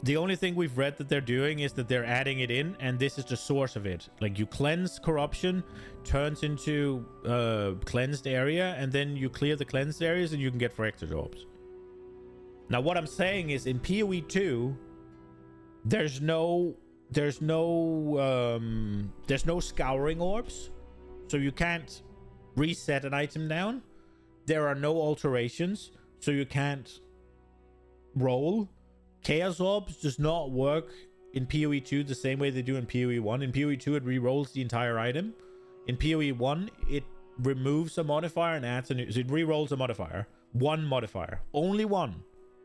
The only thing we've read that they're doing is that they're adding it in, and this is the source of it. Like, you cleanse corruption, turns into cleansed area, and then you clear the cleansed areas and you can get fractured orbs. Now, what I'm saying is in PoE 2, there's no scouring orbs, so you can't reset an item down. There are no alterations, so you can't roll. Chaos orbs does not work in PoE 2 the same way they do in PoE 1. In PoE 2, it re-rolls the entire item. In PoE 1, it removes a modifier and adds a new. So it re-rolls a modifier. One modifier. Only one.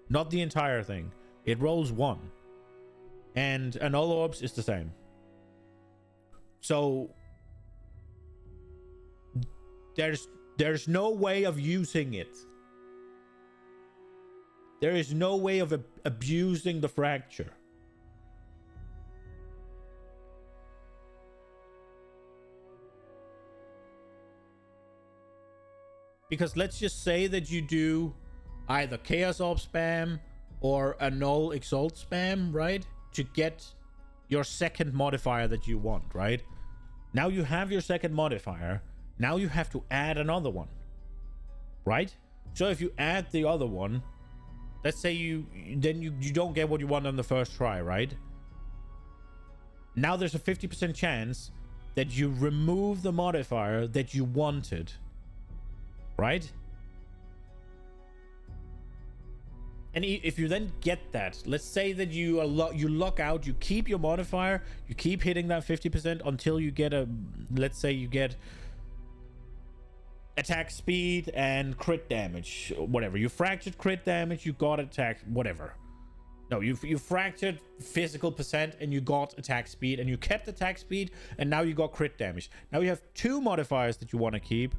Not the entire thing. It rolls one. And an all orbs is the same. So there's no way of using it. There is no way of abusing the fracture. Because let's just say that you do either Chaos Orb spam or a Null Exalt spam, right? To get your second modifier that you want, right? Now you have your second modifier. Now you have to add another one, right? So if you add the other one, let's say you don't get what you want on the first try, right? Now there's a 50% chance that you remove the modifier that you wanted, right? And if you then get that, let's say that you lock out, you keep your modifier, you keep hitting that 50% until you get let's say you get attack speed and crit damage, whatever. You fractured crit damage, you got attack, whatever. No, you fractured physical percent and you got attack speed, and you kept attack speed, and now you got crit damage. Now you have 2 modifiers that you want to keep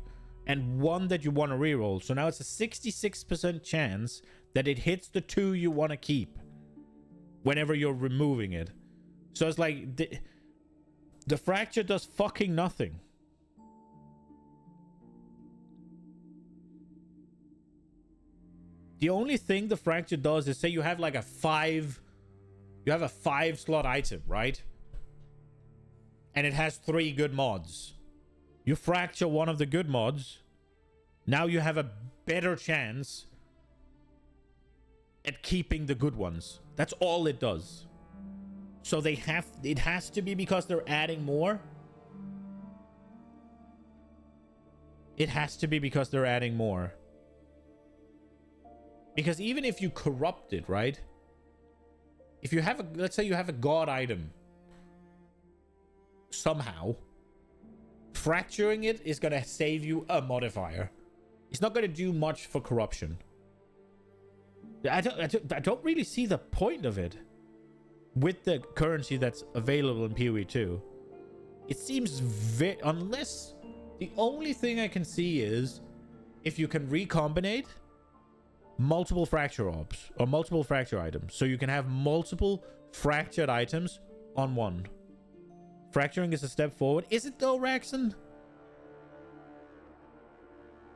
and 1 that you want to reroll. So now it's a 66% chance that it hits the 2 you want to keep whenever you're removing it. So it's like the fracture does fucking nothing. The only thing the fracture does is, say you have like a 5 slot item, right? And it has 3 good mods. You fracture one of the good mods. Now you have a better chance at keeping the good ones. That's all it does. So it has to be because they're adding more. It has to be because they're adding more. Because even if you corrupt it, right? If you have let's say you have a god item, somehow, fracturing it is going to save you a modifier. It's not going to do much for corruption. I don't really see the point of it with the currency that's available in PoE 2. It seems unless the only thing I can see is if you can recombinate multiple fracture orbs or multiple fracture items, so you can have multiple fractured items on one. Fracturing is a step forward. Is it though, Raxon?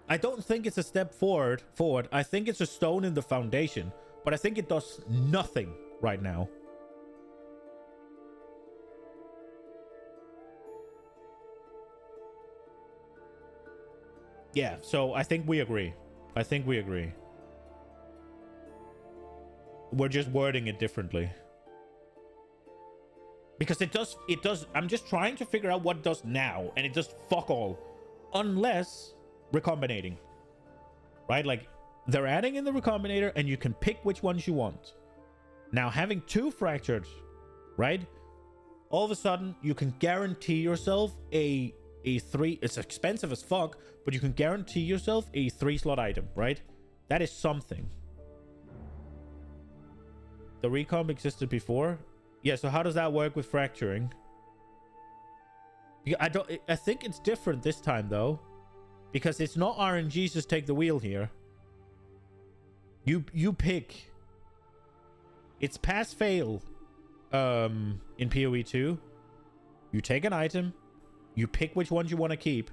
I don't think it's a step forward. I think it's a stone in the foundation, but I think it does nothing right now. Yeah, so I think we agree. We're just wording it differently. Because it does, I'm just trying to figure out what it does now, and it does fuck all. Unless recombinating. Right? Like, they're adding in the recombinator, and you can pick which ones you want. Now, having 2 fractured, right? All of a sudden, you can guarantee yourself a 3, it's expensive as fuck, but you can guarantee yourself a 3-slot item, right? That is something. The recomp existed before. Yeah, so how does that work with fracturing? I think it's different this time though, because it's not RNGs just take the wheel here. You pick. It's pass fail in PoE 2. You take an item, you pick which ones you want to keep.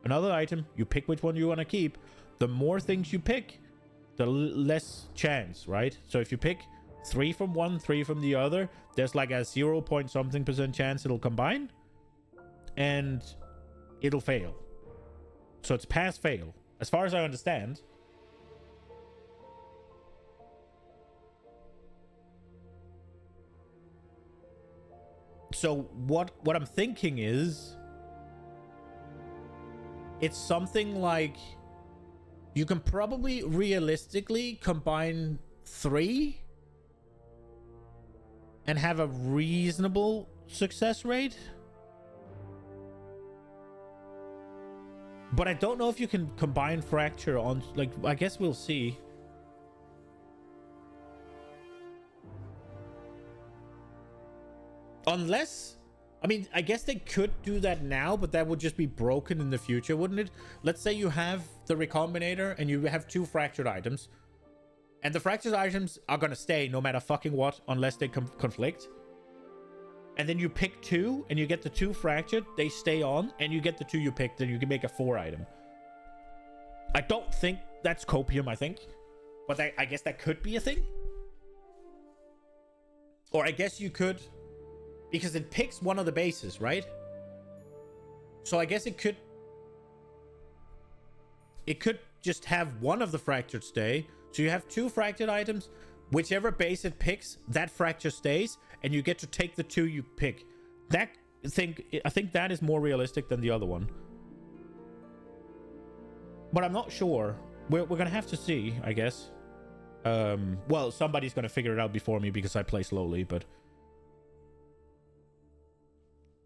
Another item, you pick which one you want to keep. The more things you pick, the less chance, right? So if you pick 3 from one, 3 from the other, there's like a 0 point something % chance it'll combine, and it'll fail. So it's pass fail, as far as I understand. So what I'm thinking is, it's something like you can probably realistically combine 3 and have a reasonable success rate. But I don't know if you can combine fracture on, like, I guess we'll see. Unless, I mean, I guess they could do that now, but that would just be broken in the future, wouldn't it? Let's say you have the recombinator and you have 2 fractured items. And the fractured items are going to stay no matter fucking what, unless they conflict. And then you pick 2 and you get the 2 fractured, they stay on, and you get the 2 you picked, and you can make a 4 item. I don't think that's copium, I think. But I guess that could be a thing. Or I guess you could, because it picks one of the bases, right? So I guess it could just have one of the fractured stay. So you have 2 fractured items. Whichever base it picks, that fracture stays, and you get to take the 2 you pick. I think that is more realistic than the other one. But I'm not sure. We're gonna have to see, I guess. Well, somebody's gonna figure it out before me because I play slowly, but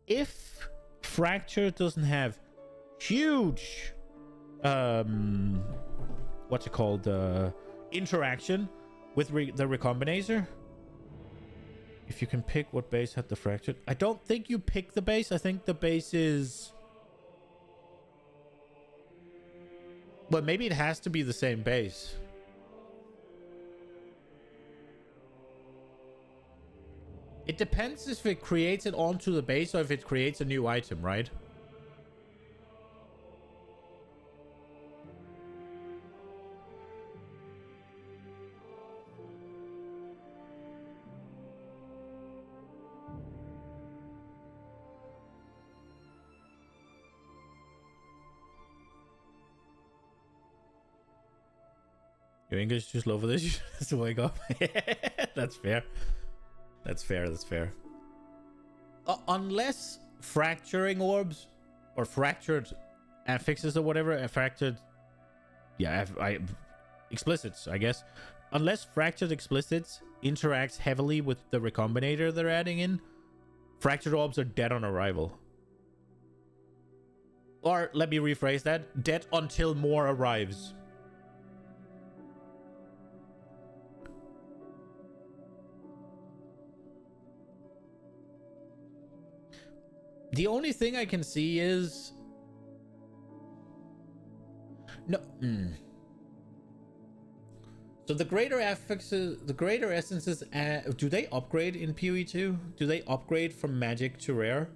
if fracture doesn't have huge what's it called? Interaction with the recombinator. If you can pick what base had the fractured. I don't think you pick the base. I think the base is... Well, maybe it has to be the same base. It depends if it creates it onto the base or if it creates a new item, right? Your English is too slow for this. You just wake up. That's fair. That's fair. That's fair. Unless fracturing orbs or fractured affixes or whatever, fractured, yeah, explicits, I guess. Unless fractured explicits interacts heavily with the recombinator they're adding in, fractured orbs are dead on arrival. Or let me rephrase that: dead until more arrives. The only thing I can see is no. So the greater affixes, the greater essences, do they upgrade in PoE 2? Do they upgrade from magic to rare?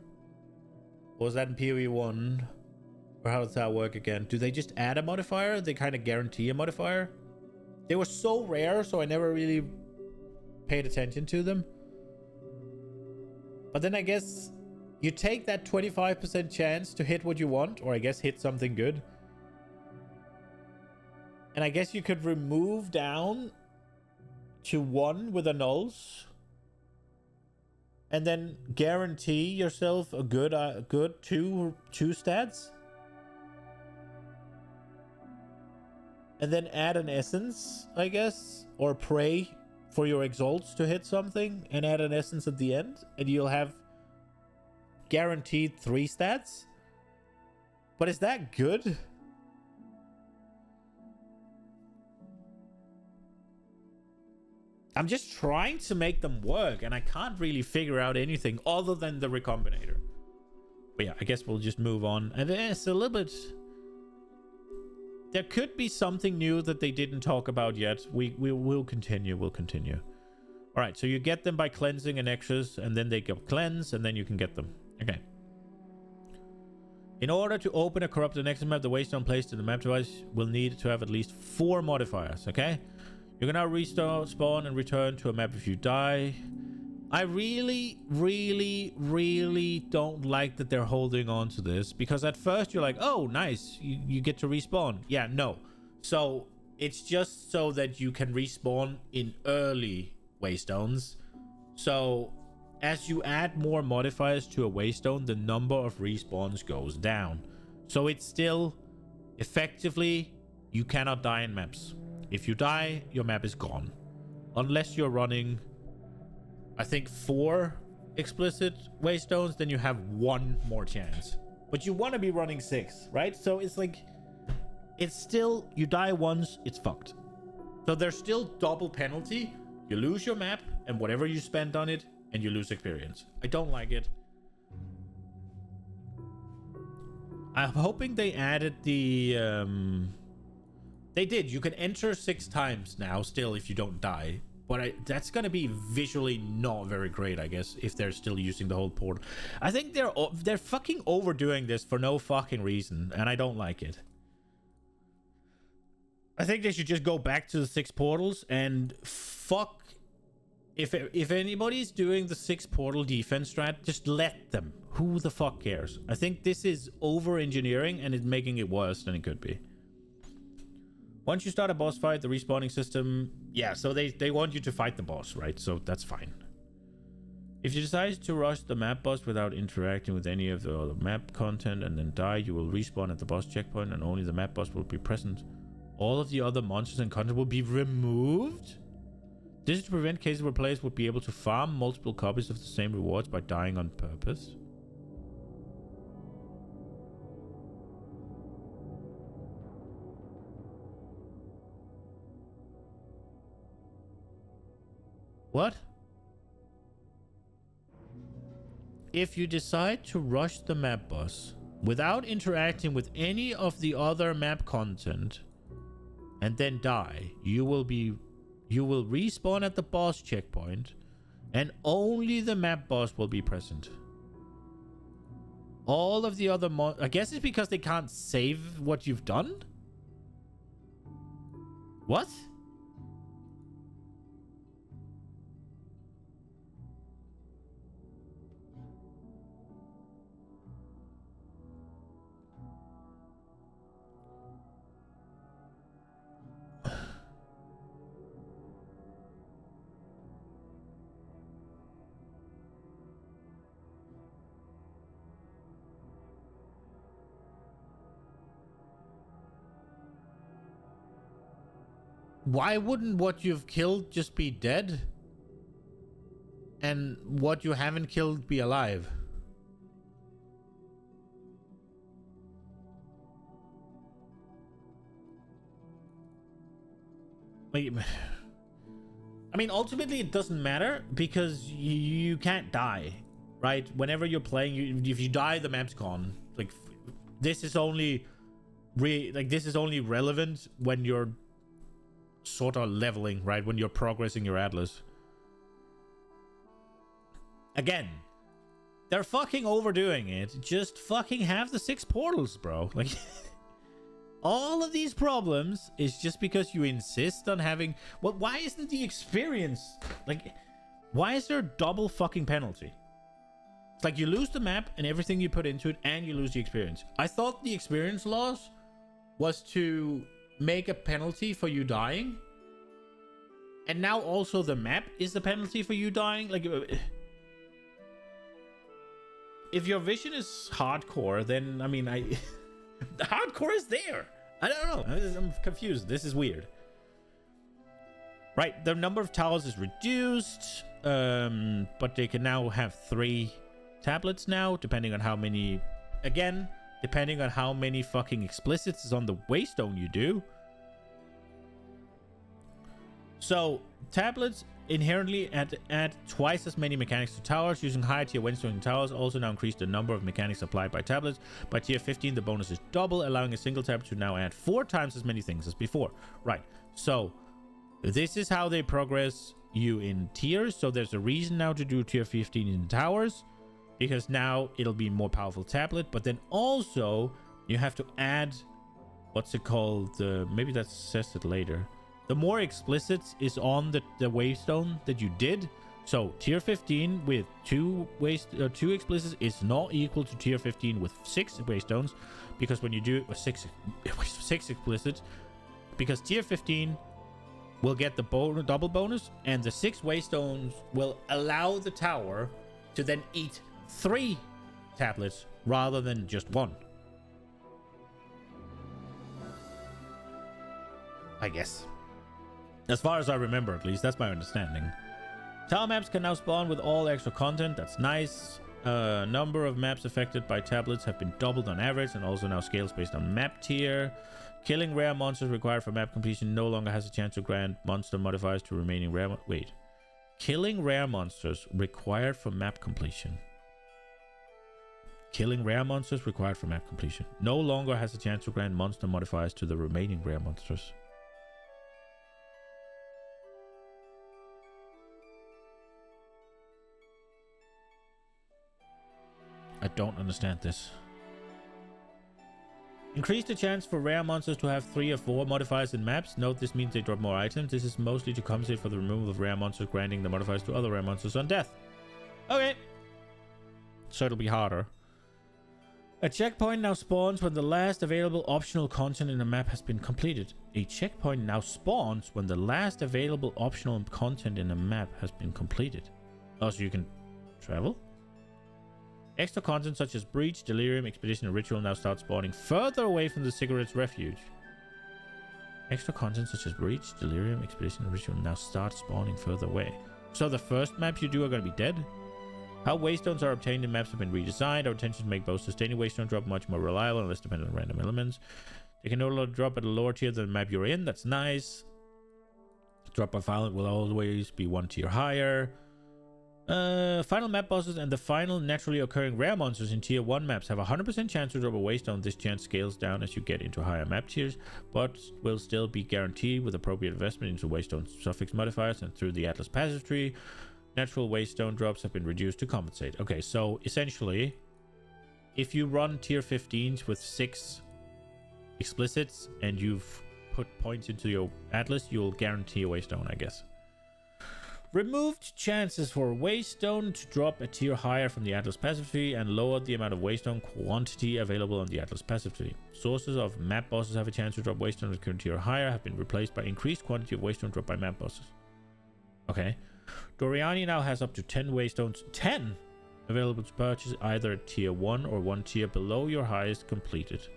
Or was that in PoE 1? Or how does that work again? Do they just add a modifier? They kind of guarantee a modifier? They were so rare, so I never really paid attention to them. But then I guess you take that 25% chance to hit what you want, or I guess hit something good. And I guess you could remove down to 1 with a nulls. And then guarantee yourself a good two stats. And then add an essence, I guess. Or pray for your exalts to hit something and add an essence at the end. And you'll have guaranteed 3 stats. But is that good? I'm just trying to make them work, and I can't really figure out anything other than the recombinator. But yeah, I guess we'll just move on. And it's a little bit... There could be something new that they didn't talk about yet. We'll continue. We'll continue. All right, so you get them by cleansing an extras, and then they get cleansed, and then you can get them. Okay. In order to open a corrupted nexus map, the waystone placed in the map device will need to have at least 4 modifiers, okay? You can now respawn and return to a map if you die. I really don't like that they're holding on to this, because at first you're like, oh, nice, you get to respawn. Yeah, no. So it's just so that you can respawn in early waystones. So as you add more modifiers to a waystone, the number of respawns goes down. So it's still effectively, you cannot die in maps. If you die, your map is gone. Unless you're running, I think, 4 explicit waystones, then you have 1 more chance. But you want to be running 6, right? So it's like, it's still, you die once, it's fucked. So there's still double penalty. You lose your map and whatever you spend on it, and you lose experience. I don't like it. I'm hoping they added the... They did. You can enter 6 times now still if you don't die. But that's going to be visually not very great, I guess, if they're still using the whole portal. I think they're fucking overdoing this for no fucking reason, and I don't like it. I think they should just go back to the 6 portals and fuck. If anybody's doing the 6 portal defense strat, just let them. Who the fuck cares? I think this is over-engineering and it's making it worse than it could be. Once you start a boss fight, the respawning system... Yeah, so they want you to fight the boss, right? So that's fine. If you decide to rush the map boss without interacting with any of the other map content and then die, you will respawn at the boss checkpoint and only the map boss will be present. All of the other monsters and content will be removed? This is to prevent cases where players would be able to farm multiple copies of the same rewards by dying on purpose. What? If you decide to rush the map boss without interacting with any of the other map content and then die, you will respawn at the boss checkpoint and only the map boss will be present. All of the other I guess it's because they can't save what you've done? What? Why wouldn't what you've killed just be dead? And what you haven't killed be alive? Wait. I mean, ultimately it doesn't matter because you can't die, right? Whenever you're playing, if you die, the map's gone. Like, this is only this is only relevant when you're sort of leveling, right? When you're progressing your atlas. Again, they're fucking overdoing it. Just fucking have the 6 portals, bro. Like, all of these problems is just because you insist on having... Well, why isn't the experience... Like, why is there a double fucking penalty? It's like you lose the map and everything you put into it, and you lose the experience. I thought the experience loss was to make a penalty for you dying, and now also the map is the penalty for you dying. Like, if your vision is hardcore, then I mean, the hardcore is there. I don't know, I'm confused. This is weird. Right, the number of towers is reduced, but they can now have 3 tablets now, depending on how many, again, depending on how many fucking explicits is on the waystone you do. So, tablets inherently add twice as many mechanics to towers. Using higher tier waystone towers also now increase the number of mechanics applied by tablets. By tier 15, the bonus is double, allowing a single tablet to now add 4 times as many things as before. Right, so this is how they progress you in tiers. So there's a reason now to do tier 15 in towers, because now it'll be more powerful tablet. But then also you have to add, what's it called? Maybe that says it later. The more explicits is on the waystone that you did. So tier 15 with 2 explicits is not equal to tier 15 with 6 waystones, because when you do it with 6 explicits, because tier 15 will get the double bonus, and the 6 waystones will allow the tower to then eat 3 tablets rather than just 1. I guess. As far as I remember, at least. That's my understanding. Tower maps can now spawn with all extra content. That's nice. Number of maps affected by tablets have been doubled on average, and also now scales based on map tier. Killing rare monsters required for map completion no longer has a chance to grant monster modifiers to remaining rare... Wait. Killing rare monsters required for map completion. Killing rare monsters required for map completion no longer has a chance to grant monster modifiers to the remaining rare monsters. I don't understand this. Increase the chance for rare monsters to have 3 or 4 modifiers in maps. Note this means they drop more items. This is mostly to compensate for the removal of rare monsters, granting the modifiers to other rare monsters on death. Okay. So it'll be harder. A checkpoint now spawns when the last available optional content in a map has been completed. A checkpoint now spawns when the last available optional content in a map has been completed. Oh, so you can travel? Extra content such as Breach, Delirium, Expedition, and Ritual now start spawning further away from the Cigarette's refuge. Extra content such as Breach, Delirium, Expedition, and Ritual now start spawning further away. So the first maps you do are going to be dead? How waystones are obtained in maps have been redesigned. Our intention to make both sustaining waystone drop much more reliable and less dependent on random elements. They can no longer drop at a lower tier than the map you're in. That's nice. Drop by Violent will always be 1 tier higher. Final map bosses and the final naturally occurring rare monsters in tier 1 maps have a 100% chance to drop a waystone. This chance scales down as you get into higher map tiers, but will still be guaranteed with appropriate investment into waystone suffix modifiers and through the Atlas passive tree. Natural waystone drops have been reduced to compensate. Okay, so essentially, if you run tier 15s with 6 explicits and you've put points into your Atlas, you'll guarantee a waystone, I guess. Removed chances for waystone to drop a tier higher from the Atlas passive tree and lowered the amount of waystone quantity available on the Atlas passive tree. Sources of map bosses have a chance to drop waystone at current tier higher have been replaced by increased quantity of waystone dropped by map bosses. Okay. Doriani now has up to 10 waystones, 10 available to purchase either at tier 1 or 1 tier below your highest completed.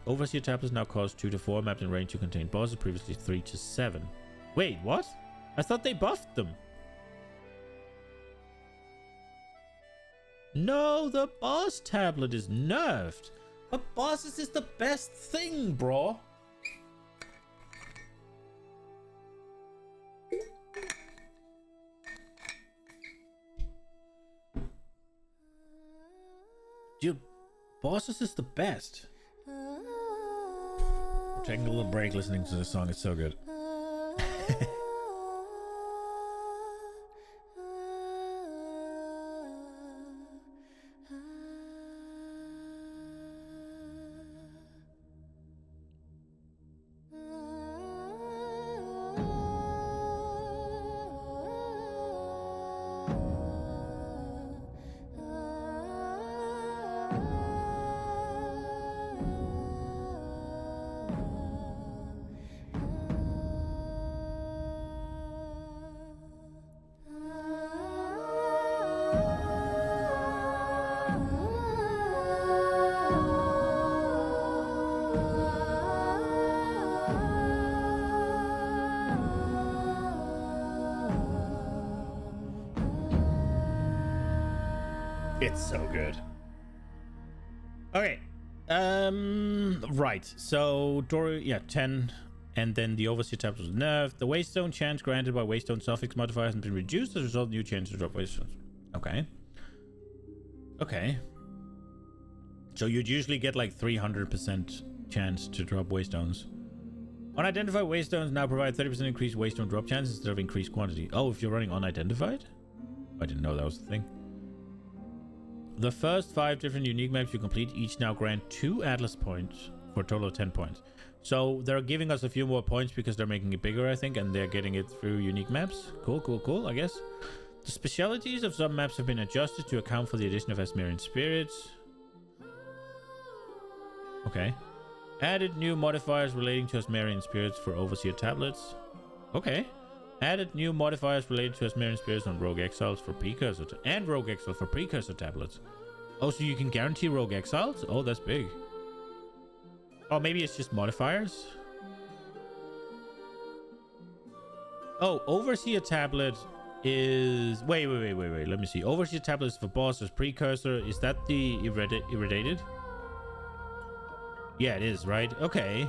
Overseer tablets now cost 2 to 4 maps in range to contain bosses, previously 3 to 7. Wait, what? I thought they buffed them. No, the boss tablet is nerfed. But bosses is the best thing, bro. Dude, bosses is the best. We're taking a little break listening to this song. It's so good. It's so good. Okay. Right. So, 10. And then the Overseer tab was nerfed. The Waystone chance granted by Waystone suffix modifiers has been reduced as a result of new changes to drop Waystones. Okay. Okay. So you'd usually get like 300% chance to drop Waystones. Unidentified Waystones now provide 30% increased Waystone drop chance instead of increased quantity. Oh, if you're running unidentified? I didn't know that was the thing. The first 5 different unique maps you complete each now grant 2 Atlas points for a total of 10 points. So they're giving us a few more points because they're making it bigger, I think, and they're getting it through unique maps. Cool, cool, cool, I guess. The specialities of some maps have been adjusted to account for the addition of Asmerian spirits. Okay. Added new modifiers relating to Asmerian spirits for Overseer tablets. Okay. Added new modifiers related to Asmerian spirits on Rogue Exiles for Precursor and Rogue Exile for Precursor tablets. Oh, so you can guarantee Rogue Exiles? Oh, that's big. Oh, maybe it's just modifiers? Oh, Overseer tablet is... Wait. Let me see. Overseer tablet is for bosses. Precursor, is that the irradiated? Yeah, it is, right? Okay.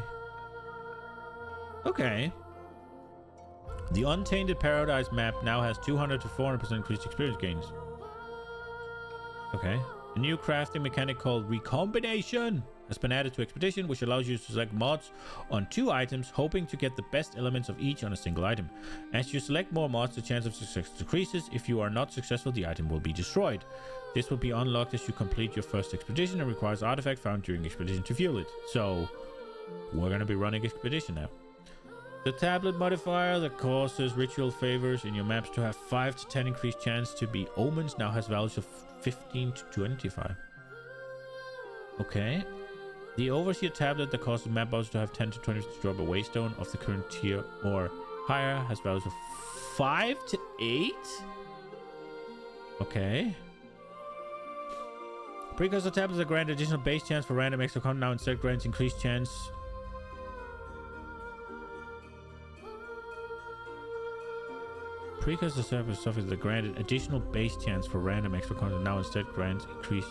Okay. The Untainted Paradise map now has 200 to 400% increased experience gains. Okay. A new crafting mechanic called Recombination has been added to Expedition, which allows you to select mods on 2 items, hoping to get the best elements of each on a single item. As you select more mods, the chance of success decreases. If you are not successful, the item will be destroyed. This will be unlocked as you complete your first expedition and requires artifact found during expedition to fuel it. So, we're going to be running Expedition now. The tablet modifier that causes ritual favors in your maps to have 5 to 10 increased chance to be omens now has values of 15 to 25. Okay. The Overseer tablet that causes map bosses to have 10 to 20 to drop a waystone of the current tier or higher has values of 5 to 8. Okay. Precursor tablets that grant additional base chance for random extra content now instead grants increased chance. Precursor service suffers that granted additional base chance for random extra content now instead grants increased.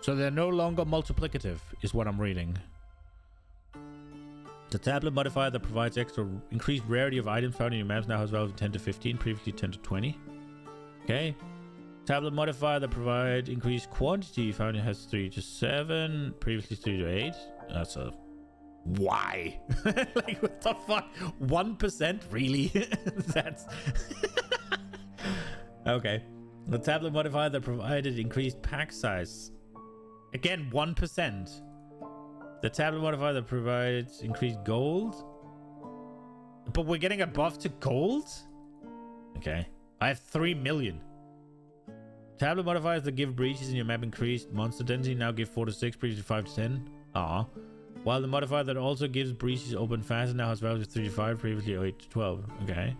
So they're no longer multiplicative, is what I'm reading. The tablet modifier that provides extra increased rarity of items found in your maps now has value of 10 to 15, previously 10 to 20. Okay. Tablet modifier that provides increased quantity found it has 3 to 7, previously 3 to 8. That's a... Why? Like, what the fuck? 1%? Really? That's... Okay. The tablet modifier that provided increased pack size. Again, 1%. The tablet modifier that provides increased gold. But we're getting a buff to gold? Okay. I have 3 million. Tablet modifiers that give breaches in your map increased monster density now give 4 to 6, previously 5 to 10. Ah. While the modifier that also gives breaches open faster now has values of 3 to 5, previously 8 to 12. Okay.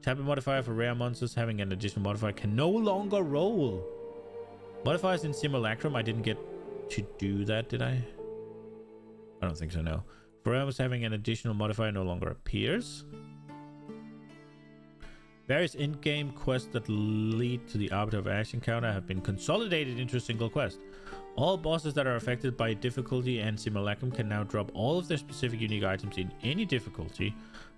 Tablet modifier for rare monsters having an additional modifier can no longer roll. Modifiers in Simulacrum, I didn't get to do that, did I? I don't think so, no. For rare monsters having an additional modifier no longer appears. Various in-game quests that lead to the Arbiter of Ash encounter have been consolidated into a single quest. All bosses that are affected by difficulty and Simulacrum can now drop all of their specific unique items in any difficulty.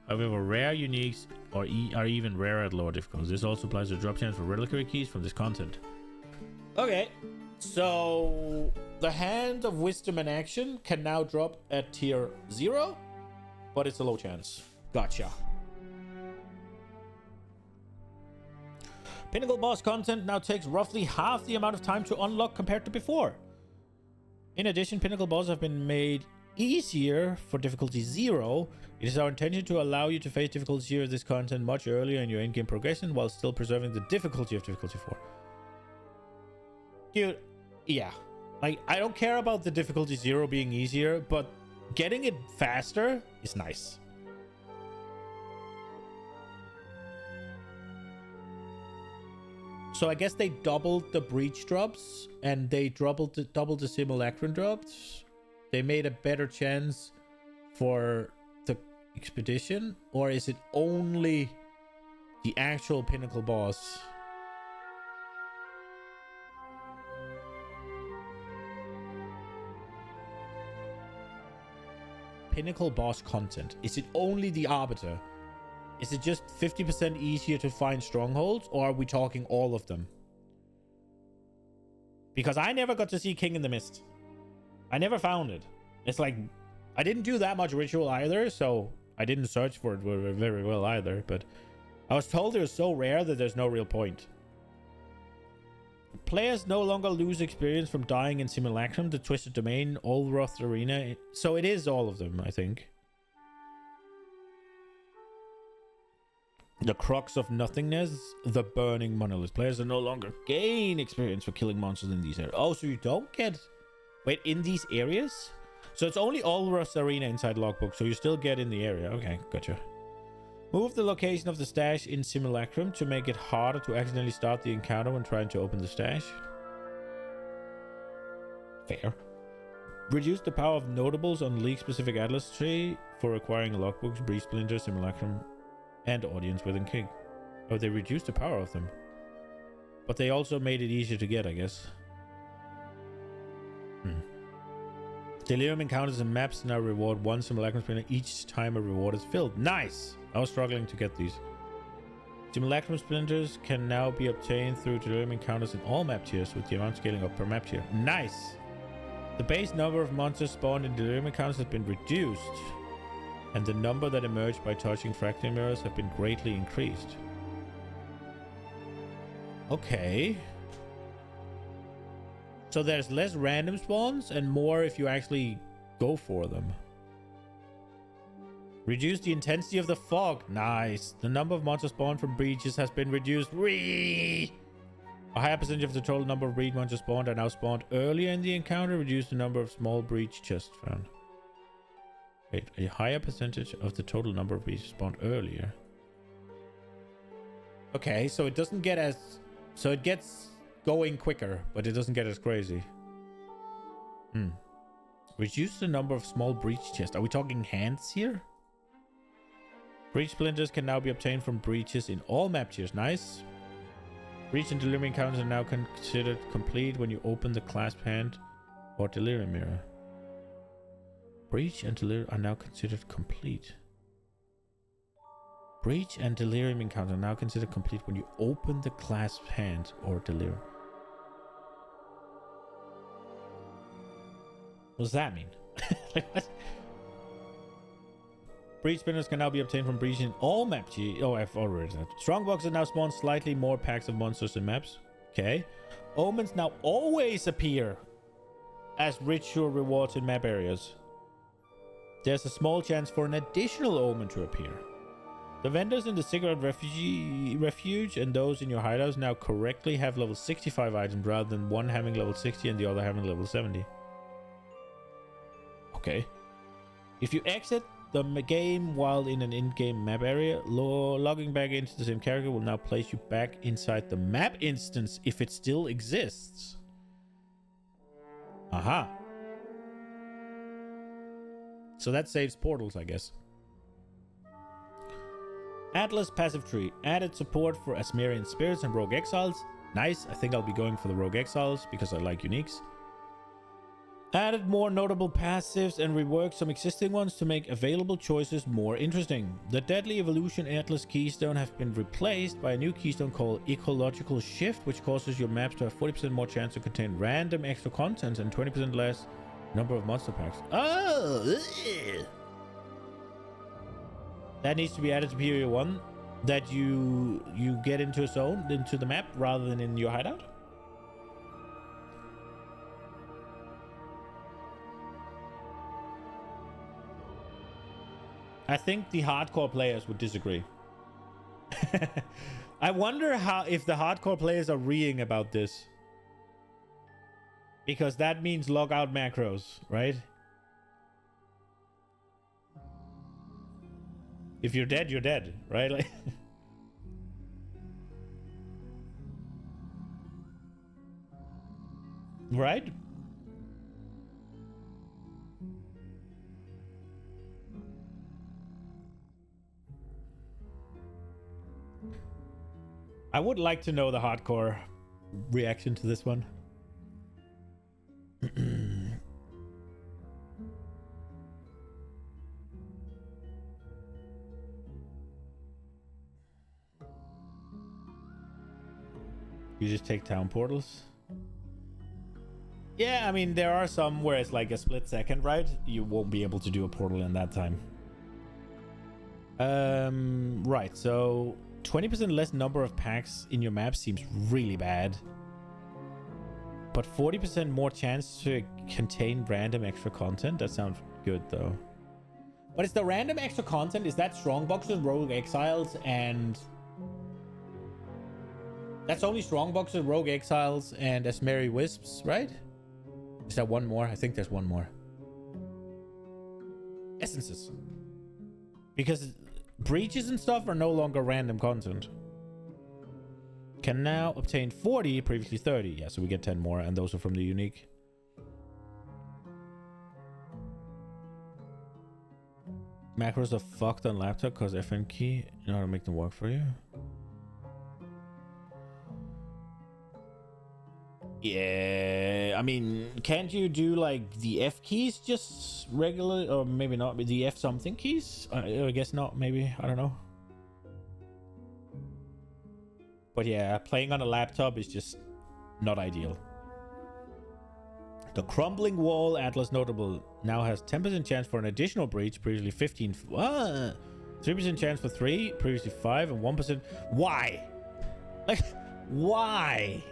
However, rare uniques are even rarer at lower difficulties. This also applies to drop chance for reliquary keys from this content. Okay, so the Hand of Wisdom and Action can now drop at tier 0, but it's a low chance. Gotcha. Pinnacle boss content now takes roughly half the amount of time to unlock compared to before. In addition, Pinnacle bosses have been made easier for difficulty 0. It is our intention to allow you to face difficulty 0 of this content much earlier in your in-game progression while still preserving the difficulty of difficulty 4. Dude, yeah. Like, I don't care about the difficulty 0 being easier, but getting it faster is nice. So I guess they doubled the breach drops and they doubled the Simulacrum drops. They made a better chance for the expedition, or is it only the actual Pinnacle boss? Pinnacle boss content. Is it only the Arbiter? Is it just 50% easier to find strongholds, or are we talking all of them? Because I never got to see King in the Mist. I never found it. It's like, I didn't do that much ritual either, so I didn't search for it very well either, but I was told it was so rare that there's no real point. Players no longer lose experience from dying in Simulacrum, the Twisted Domain, Olroth Arena, so it is all of them, I think. The Crux of Nothingness, the Burning Monolith. Players are no longer gain experience for killing monsters in these areas. Oh, so you don't get... Wait, in these areas? So it's only Olroth Arena inside Logbook, so you still get in the area. Okay, gotcha. Move the location of the stash in Simulacrum to make it harder to accidentally start the encounter when trying to open the stash. Fair. Reduce the power of notables on League-specific Atlas tree for acquiring logbooks, breach splinter, Simulacrum, and audience within King. Oh, they reduced the power of them. But they also made it easier to get, I guess. Delirium encounters and maps now reward 1 Simulacrum splinter each time a reward is filled. Nice! I was struggling to get these. Simulacrum splinters can now be obtained through Delirium encounters in all map tiers, with the amount scaling up per map tier. Nice! The base number of monsters spawned in Delirium encounters has been reduced, and the number that emerged by touching fractal mirrors have been greatly increased. Okay. So there's less random spawns and more if you actually go for them. Reduce the intensity of the fog. Nice. The number of monsters spawned from breaches has been reduced. Whee! A higher percentage of the total number of breach monsters spawned are now spawned earlier in the encounter. Reduce the number of small breach chests found. Wait, a higher percentage of the total number of breaches spawned earlier. Okay, so it doesn't get as... So it gets going quicker, but it doesn't get as crazy. Reduce the number of small breach chests. Are we talking hands here? Breach splinters can now be obtained from breaches in all map tiers. Nice. Breach and Delirium encounters are now considered complete when you open the clasp hand or Delirium mirror. Breach and Delirium are now considered complete. Breach and Delirium encounter are now considered complete when you open the clasped hand or Delirium. What does that mean? Like, what? Breach spinners can now be obtained from Breach in all maps. Oh, I've already read that. Strongboxes now spawn slightly more packs of monsters in maps. Okay. Omens now always appear as ritual rewards in map areas. There's a small chance for an additional omen to appear. The vendors in the cigarette refuge and those in your hideouts now correctly have level 65 items rather than one having level 60 and the other having level 70. Okay. If you exit the game while in an in-game map area, logging back into the same character will now place you back inside the map instance if it still exists. Aha. So that saves portals, I guess. Atlas passive tree. Added support for Asmerian spirits and rogue exiles. Nice. I think I'll be going for the rogue exiles because I like uniques. Added more notable passives and reworked some existing ones to make available choices more interesting. The Deadly Evolution Atlas keystone has been replaced by a new keystone called Ecological Shift, which causes your maps to have 40% more chance to contain random extra content and 20% less number of monster packs. Oh! Ugh. That needs to be added to PoE 1, that you get into a zone, into the map, rather than in your hideout. I think the hardcore players would disagree. I wonder if the hardcore players are reeing about this. Because that means log out macros, right? If you're dead, you're dead, right? Like right? I would like to know the hardcore reaction to this one. You just take town portals? Yeah, I mean, there are some where it's like a split second, right? You won't be able to do a portal in that time. Right, so 20% less number of packs in your map seems really bad. But 40% more chance to contain random extra content? That sounds good, though. But it's the random extra content, is that Strongboxes, Rogue Exiles, and... That's only Strongboxes, Rogue Exiles, and Asmeri Wisps, right? Is that one more? I think there's one more. Essences. Because breaches and stuff are no longer random content. Can now obtain 40, previously 30. Yeah, so we get 10 more, and those are from the unique. Macros are fucked on laptop because FN key in order to make them work for you. Yeah, I mean, can't you do like the F keys just regular, or maybe not, but the F something keys? I guess not, maybe, I don't know. But yeah, playing on a laptop is just not ideal. The Crumbling Wall Atlas Notable now has 10% chance for an additional breach, previously 15. 3% chance for 3, previously 5, and 1%. Why? Like, why?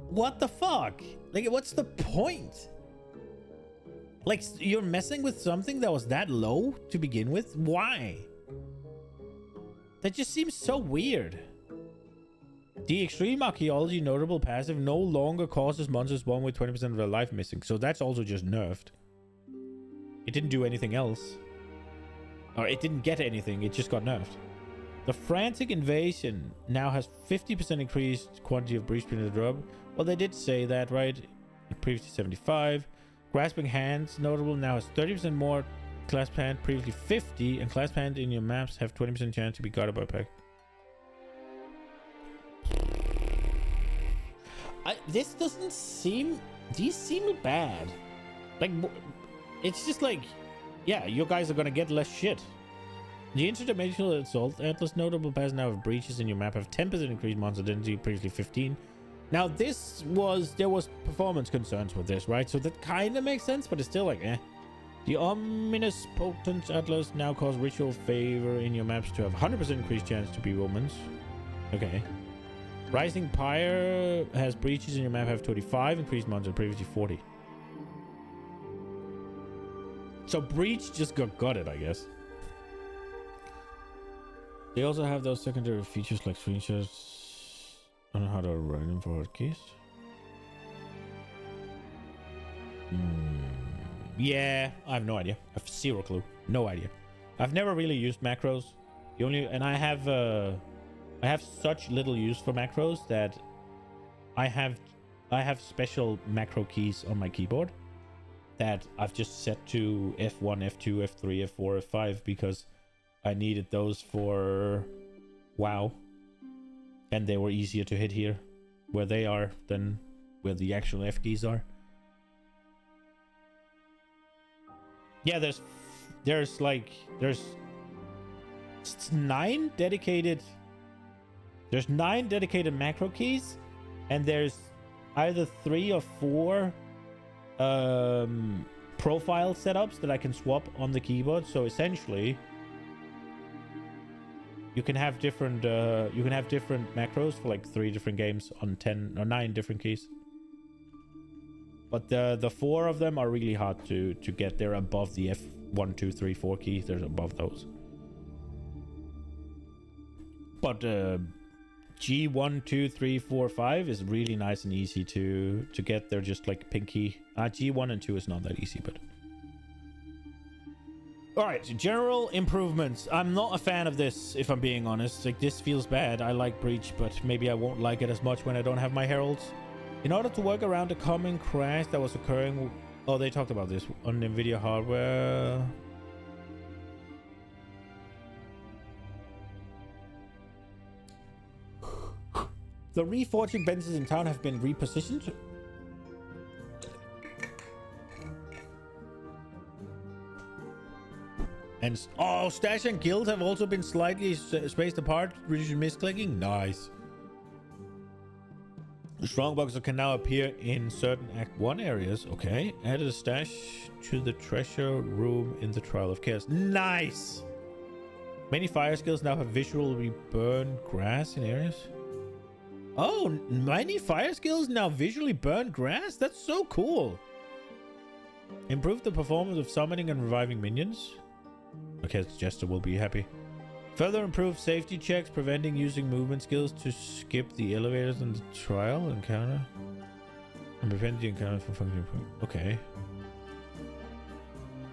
What the fuck? Like, what's the point? Like, you're messing with something that was that low to begin with? Why? That just seems so weird. The Extreme Archaeology Notable passive no longer causes monsters spawn with 20% of their life missing. So that's also just nerfed. It didn't do anything else. Or it didn't get anything, it just got nerfed. The Frantic Invasion now has 50% increased quantity of breach printed drop. Well, they did say that, right? Previously 75. Grasping Hands Notable now has 30% more clasp hand, previously 50. And clasp hand in your maps have 20% chance to be guarded by a pack. This doesn't seem... These seem bad. Like, it's just like, yeah, you guys are gonna get less shit. The interdimensional assault atlas notable pass now have breaches in your map have 10% increased monster density, previously 15. Now there was performance concerns with this, right? So that kind of makes sense, but it's still like, eh. The ominous potent atlas now cause ritual favor in your maps to have 100% increased chance to be Romans. Okay. Rising Pyre has breaches in your map have 25 increased monster, previously 40. So breach just got gutted, I guess. They also have those secondary features like screenshots. I don't know how to run them for hotkeys. Yeah, I have no idea. I have zero clue. No idea. I've never really used macros. I have such little use for macros that I have special macro keys on my keyboard that I've just set to F1, F2, F3, F4, F5 because I needed those for WoW. And they were easier to hit here where they are than where the actual F keys are. Yeah, there's 9 dedicated macro keys, and there's either 3 or 4 profile setups that I can swap on the keyboard. So essentially you can have different macros for like 3 different games on 10 or 9 different keys. But the 4 of them are really hard to get. They're above the F1, 2, 3, 4 keys. They're above those. But G1, 2, 3, 4, 5 is really nice and easy to get. They're just like pinky. G1 and 2 is not that easy, but... Alright, general improvements. I'm not a fan of this, if I'm being honest. Like, this feels bad. I like Breach, but maybe I won't like it as much when I don't have my heralds. In order to work around the common crash that was occurring... Oh, they talked about this on NVIDIA hardware. The reforging benches in town have been repositioned. And Stash and Guild have also been slightly spaced apart, reducing misclicking. Nice. The strongboxer can now appear in certain Act 1 areas. Okay. Added a stash to the treasure room in the Trial of Chaos. Nice! Many fire skills now have visually burn grass in areas. Oh, many fire skills now visually burn grass? That's so cool. Improve the performance of summoning and reviving minions. Okay, Jester will be happy. Further improve safety checks, preventing using movement skills to skip the elevators in the trial encounter. And prevent the encounter from functioning. Okay.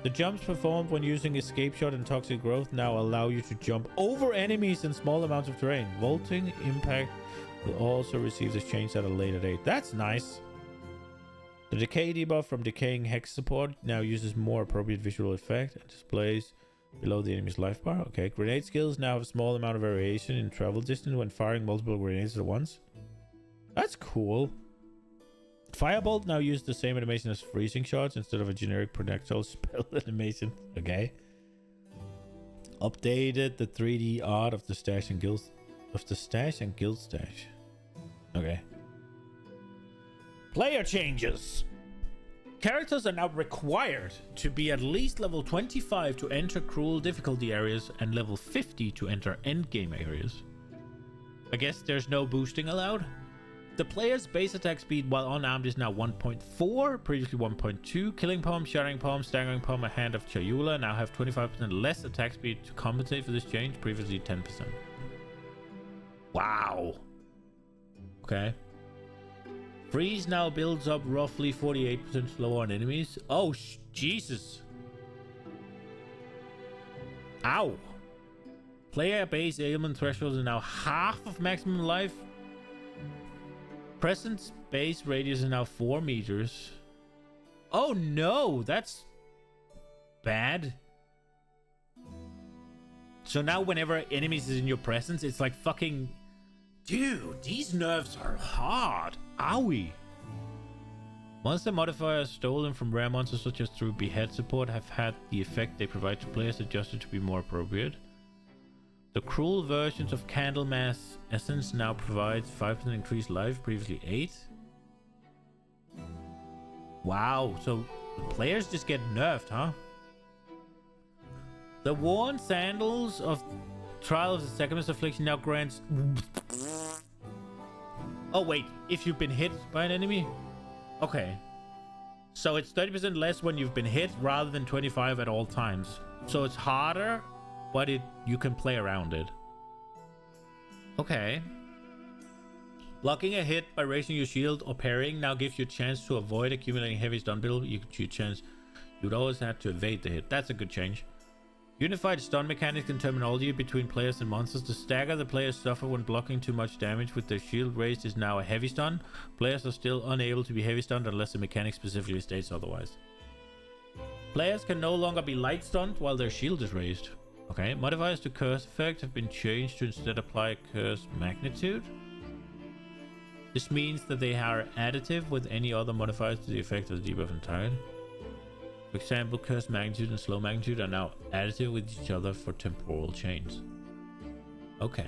The jumps performed when using escape shot and toxic growth now allow you to jump over enemies in small amounts of terrain. Vaulting impact will also receive this change at a later date. That's nice. The decay debuff from decaying hex support now uses more appropriate visual effect and displays below the enemy's life bar. Okay, grenade skills now have a small amount of variation in travel distance when firing multiple grenades at once. That's cool. Firebolt now uses the same animation as freezing shots instead of a generic projectile spell animation. Okay. Updated the 3D art of the stash and guild stash. Okay. Player changes. Characters are now required to be at least level 25 to enter cruel difficulty areas and level 50 to enter endgame areas. I guess there's no boosting allowed. The player's base attack speed while unarmed is now 1.4, previously 1.2. Killing Palm, Shattering Palm, Staggering Palm, and Hand of Chayula now have 25% less attack speed to compensate for this change, previously 10%. Wow. Okay. Freeze now builds up roughly 48% slower on enemies. Oh, Jesus. Ow. Player base ailment threshold is now half of maximum life. Present base radius is now 4 meters. Oh no, that's bad. So now whenever enemies is in your presence, it's like fucking... Dude, these nerfs are hard. Owie. Monster modifiers stolen from rare monsters such as through behead support have had the effect they provide to players adjusted to be more appropriate. The cruel versions of Candlemass Essence now provides 5% increased life, previously 8. Wow, so the players just get nerfed, huh? The worn sandals of Trial of the Second's Affliction now grants... Oh wait, if you've been hit by an enemy? Okay. So it's 30% less when you've been hit rather than 25 at all times. So it's harder, but you can play around it. Okay. Blocking a hit by raising your shield or parrying now gives you a chance to avoid accumulating heavy stun build. You could choose chance. You'd always have to evade the hit. That's a good change. Unified stun mechanics and terminology between players and monsters. The stagger the players suffer when blocking too much damage with their shield raised is now a heavy stun. Players are still unable to be heavy stunned unless the mechanic specifically states otherwise. Players can no longer be light stunned while their shield is raised. Okay, modifiers to curse effect have been changed to instead apply curse magnitude. This means that they are additive with any other modifiers to the effect of the debuff and target. For example, curse magnitude and slow magnitude are now additive with each other for temporal chains. Okay.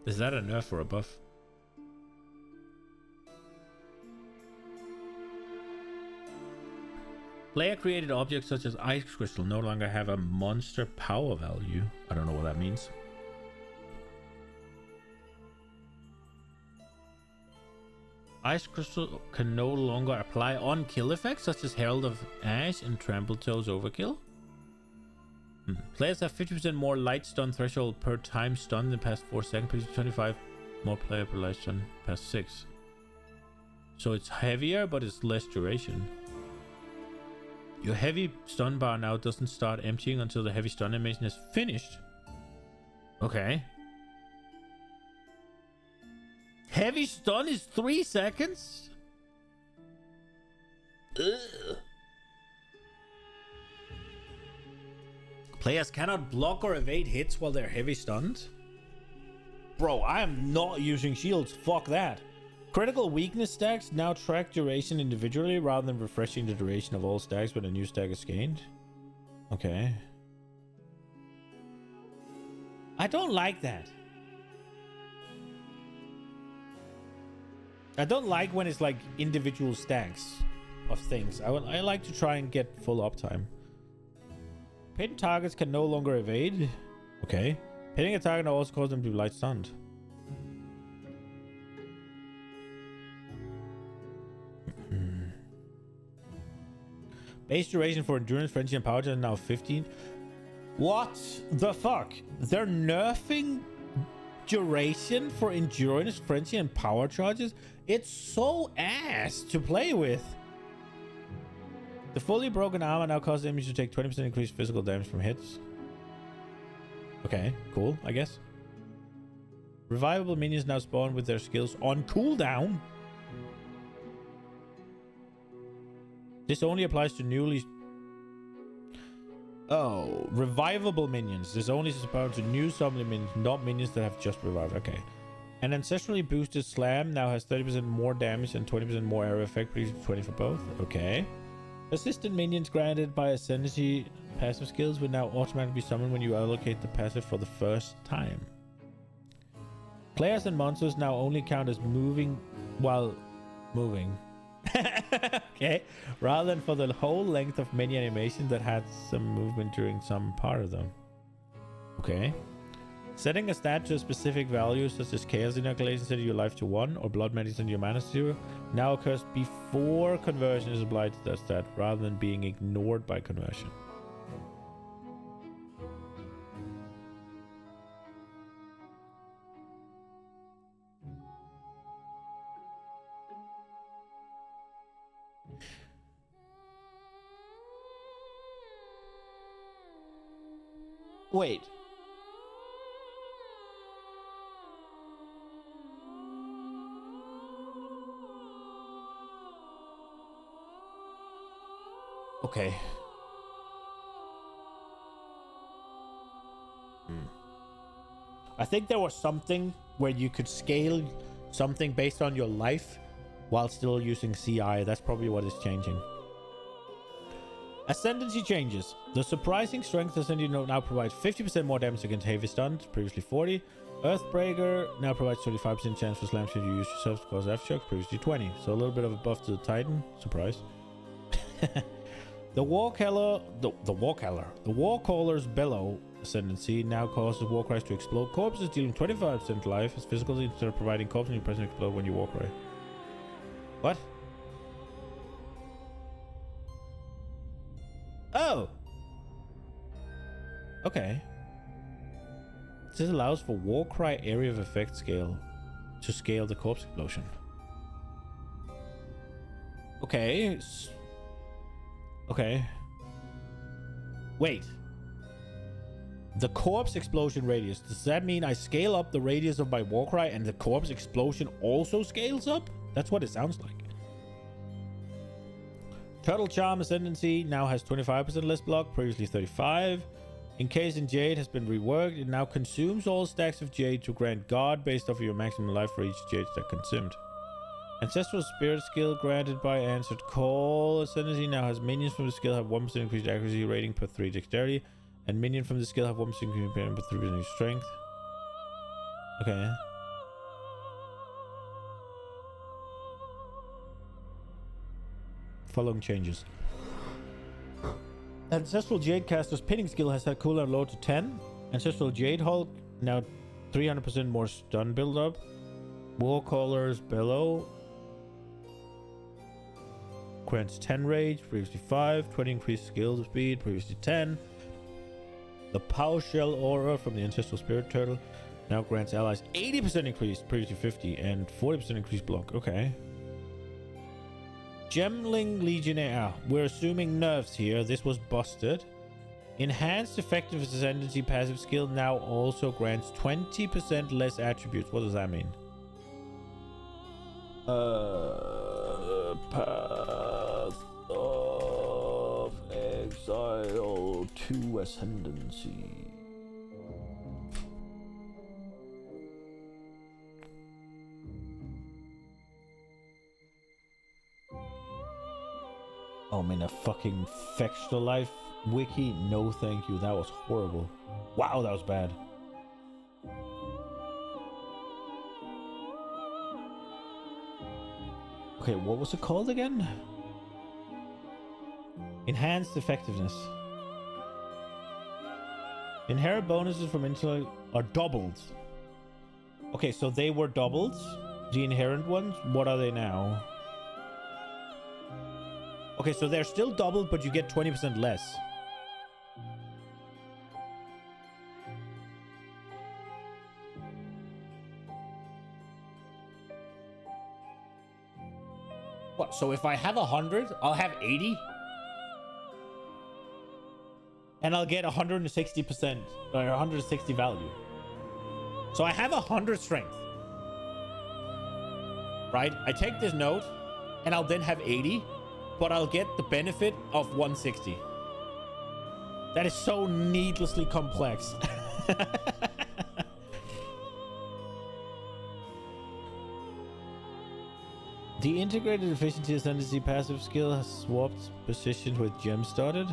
Is that a nerf or a buff? Player created objects such as ice crystal no longer have a monster power value. I don't know what that means. Ice crystal can no longer apply on kill effects such as Herald of Ash and Trample Toes Overkill. Players have 50% more light stun threshold per time stunned in the past 4 seconds. 25 more player per light stun past 6. So it's heavier, but it's less duration. Your heavy stun bar now doesn't start emptying until the heavy stun animation is finished. Okay. Heavy stun is 3 seconds? Ugh. Players cannot block or evade hits while they're heavy stunned? Bro, I am not using shields. Fuck that. Critical weakness stacks now track duration individually rather than refreshing the duration of all stacks when a new stack is gained. Okay. I don't like that. I don't like when it's like individual stacks of things. I like to try and get full uptime. Pinned targets can no longer evade. Okay. Pinning a target now also causes them to be light stunned. Base duration for endurance, frenzy, and power is now 15. What the fuck? They're nerfing duration for endurance, frenzy, and power charges? It's so ass to play with. The fully broken armor now causes enemies to take 20% increased physical damage from hits. Okay, cool, I guess. Revivable minions now spawn with their skills on cooldown. This only applies to newly... Oh, revivable minions. This only applies to new summon minions, not minions that have just revived. Okay. An ancestrally boosted slam now has 30% more damage and 20% more area effect, previously 20 for both. Okay. Assistant minions granted by Ascendancy passive skills will now automatically be summoned when you allocate the passive for the first time. Players and monsters now only count as moving while moving. Okay. Rather than for the whole length of many animations that had some movement during some part of them. Okay. Setting a stat to a specific value, such as Chaos Inoculation, setting your life to 1 or Blood Magic and your mana to 0, now occurs before conversion is applied to that stat, rather than being ignored by conversion. Wait. Okay. I think there was something where you could scale something based on your life while still using CI. That's probably what is changing. Ascendancy changes. The surprising strength ascendancy now provides 50% more damage against heavy stuns, previously 40. Earthbreaker now provides 25% chance for slams if you use yourself to cause aftershock, previously 20. So a little bit of a buff to the Titan. Surprise. The Warcaller's Bellow ascendancy now causes war cries to explode corpses, dealing 25% life as physical instead of providing corpses and your presence explode when you war cry. What? Oh! Okay. This allows for Warcry area of effect scale to scale the corpse explosion. Okay. Okay. Wait. The corpse explosion radius. Does that mean I scale up the radius of my Warcry and the corpse explosion also scales up? That's what it sounds like. Turtle Charm Ascendancy now has 25% less block, previously 35. Encased Jade has been reworked. It now consumes all stacks of Jade to grant guard based off of your maximum life for each Jade stack consumed. Ancestral Spirit skill granted by Answered Call Ascendancy now has minions from the skill have 1% increased accuracy rating per 3 dexterity, and minion from the skill have 1% increased per 3% strength. Okay. Following changes. Ancestral Jade Caster's pinning skill has had cooldown low to 10. Ancestral Jade Hulk now 300% more stun build up. Warcaller's Bellow grants 10 rage, previously 5. 20 increased skill speed, previously 10. The Power Shell Aura from the Ancestral Spirit Turtle now grants allies 80% increased, previously 50, and 40% increased block. Okay. Gemling Legionnaire. We're assuming nerfs here. This was busted. Enhanced Effectiveness Ascendancy passive skill now also grants 20% less attributes. What does that mean? Path of Exile 2 Ascendancy. Oh, I'm in a fucking Fextra Life wiki. No, thank you. That was horrible. Wow, that was bad. Okay, what was it called again? Enhanced Effectiveness. Inherent bonuses from intellect are doubled. Okay, so they were doubled. The inherent ones. What are they now? Okay, so they're still doubled, but you get 20% less. What? So if I have 100, I'll have 80? And I'll get 160%, or 160 value. So I have 100 strength. Right? I take this note, and I'll then have 80. But I'll get the benefit of 160. That is so needlessly complex. The integrated efficiency ascendancy passive skill has swapped positions with gem started.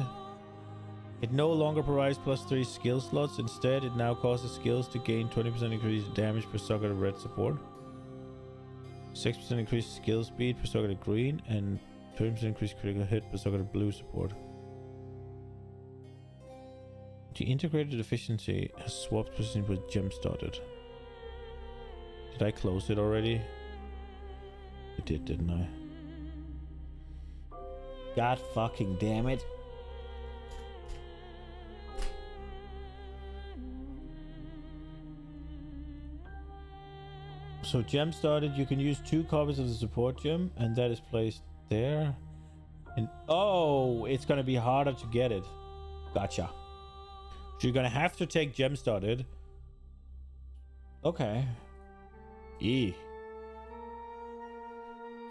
It no longer provides +3 skill slots. Instead, it now causes skills to gain 20% increased damage per socket of red support, 6% increased skill speed per socket of green, and 20% increased critical hit per socket of blue support. The integrated efficiency has swapped position with gem started. Did I close it already? I did, didn't I? God fucking damn it. So gem started, you can use 2 copies of the support gem, and that is placed there. And oh, it's gonna be harder to get it. Gotcha. So you're gonna have to take gem started. Okay. The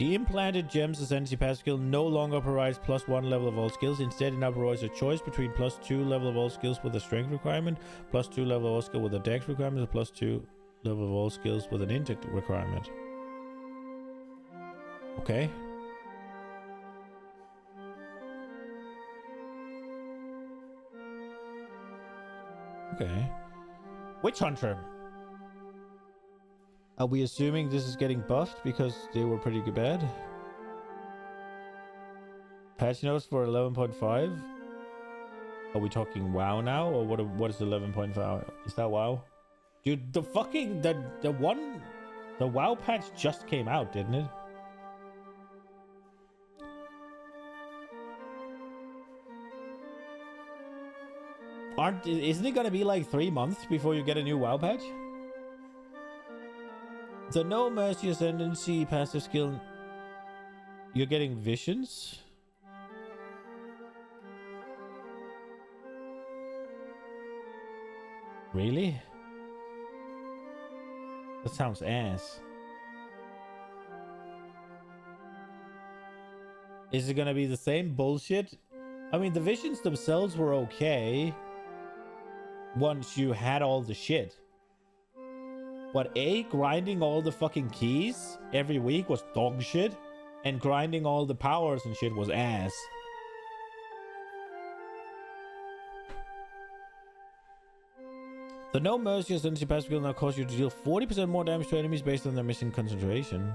implanted gems ascendancy pass skill no longer provides +1 level of all skills. Instead, it now provides a choice between +2 level of all skills with a strength requirement, +2 level of all skill with a dex requirement, and +2 level of all skills with an intellect requirement. Okay. Okay. Witch Hunter. Are we assuming this is getting buffed because they were pretty bad? Patch notes for 11.5? Are we talking WoW now, or what is 11.5? Is that WoW? Dude, the fucking the WoW patch just came out, didn't it? Isn't it gonna be like 3 months before you get a new WoW patch? The No Mercy Ascendancy passive skill. You're getting visions? Really? That sounds ass. Is it gonna be the same bullshit? I mean, the visions themselves were okay once you had all the shit. But grinding all the fucking keys every week was dog shit, and grinding all the powers and shit was ass. The No Mercy Ascendancy passive skill now causes you to deal 40% more damage to enemies based on their missing concentration.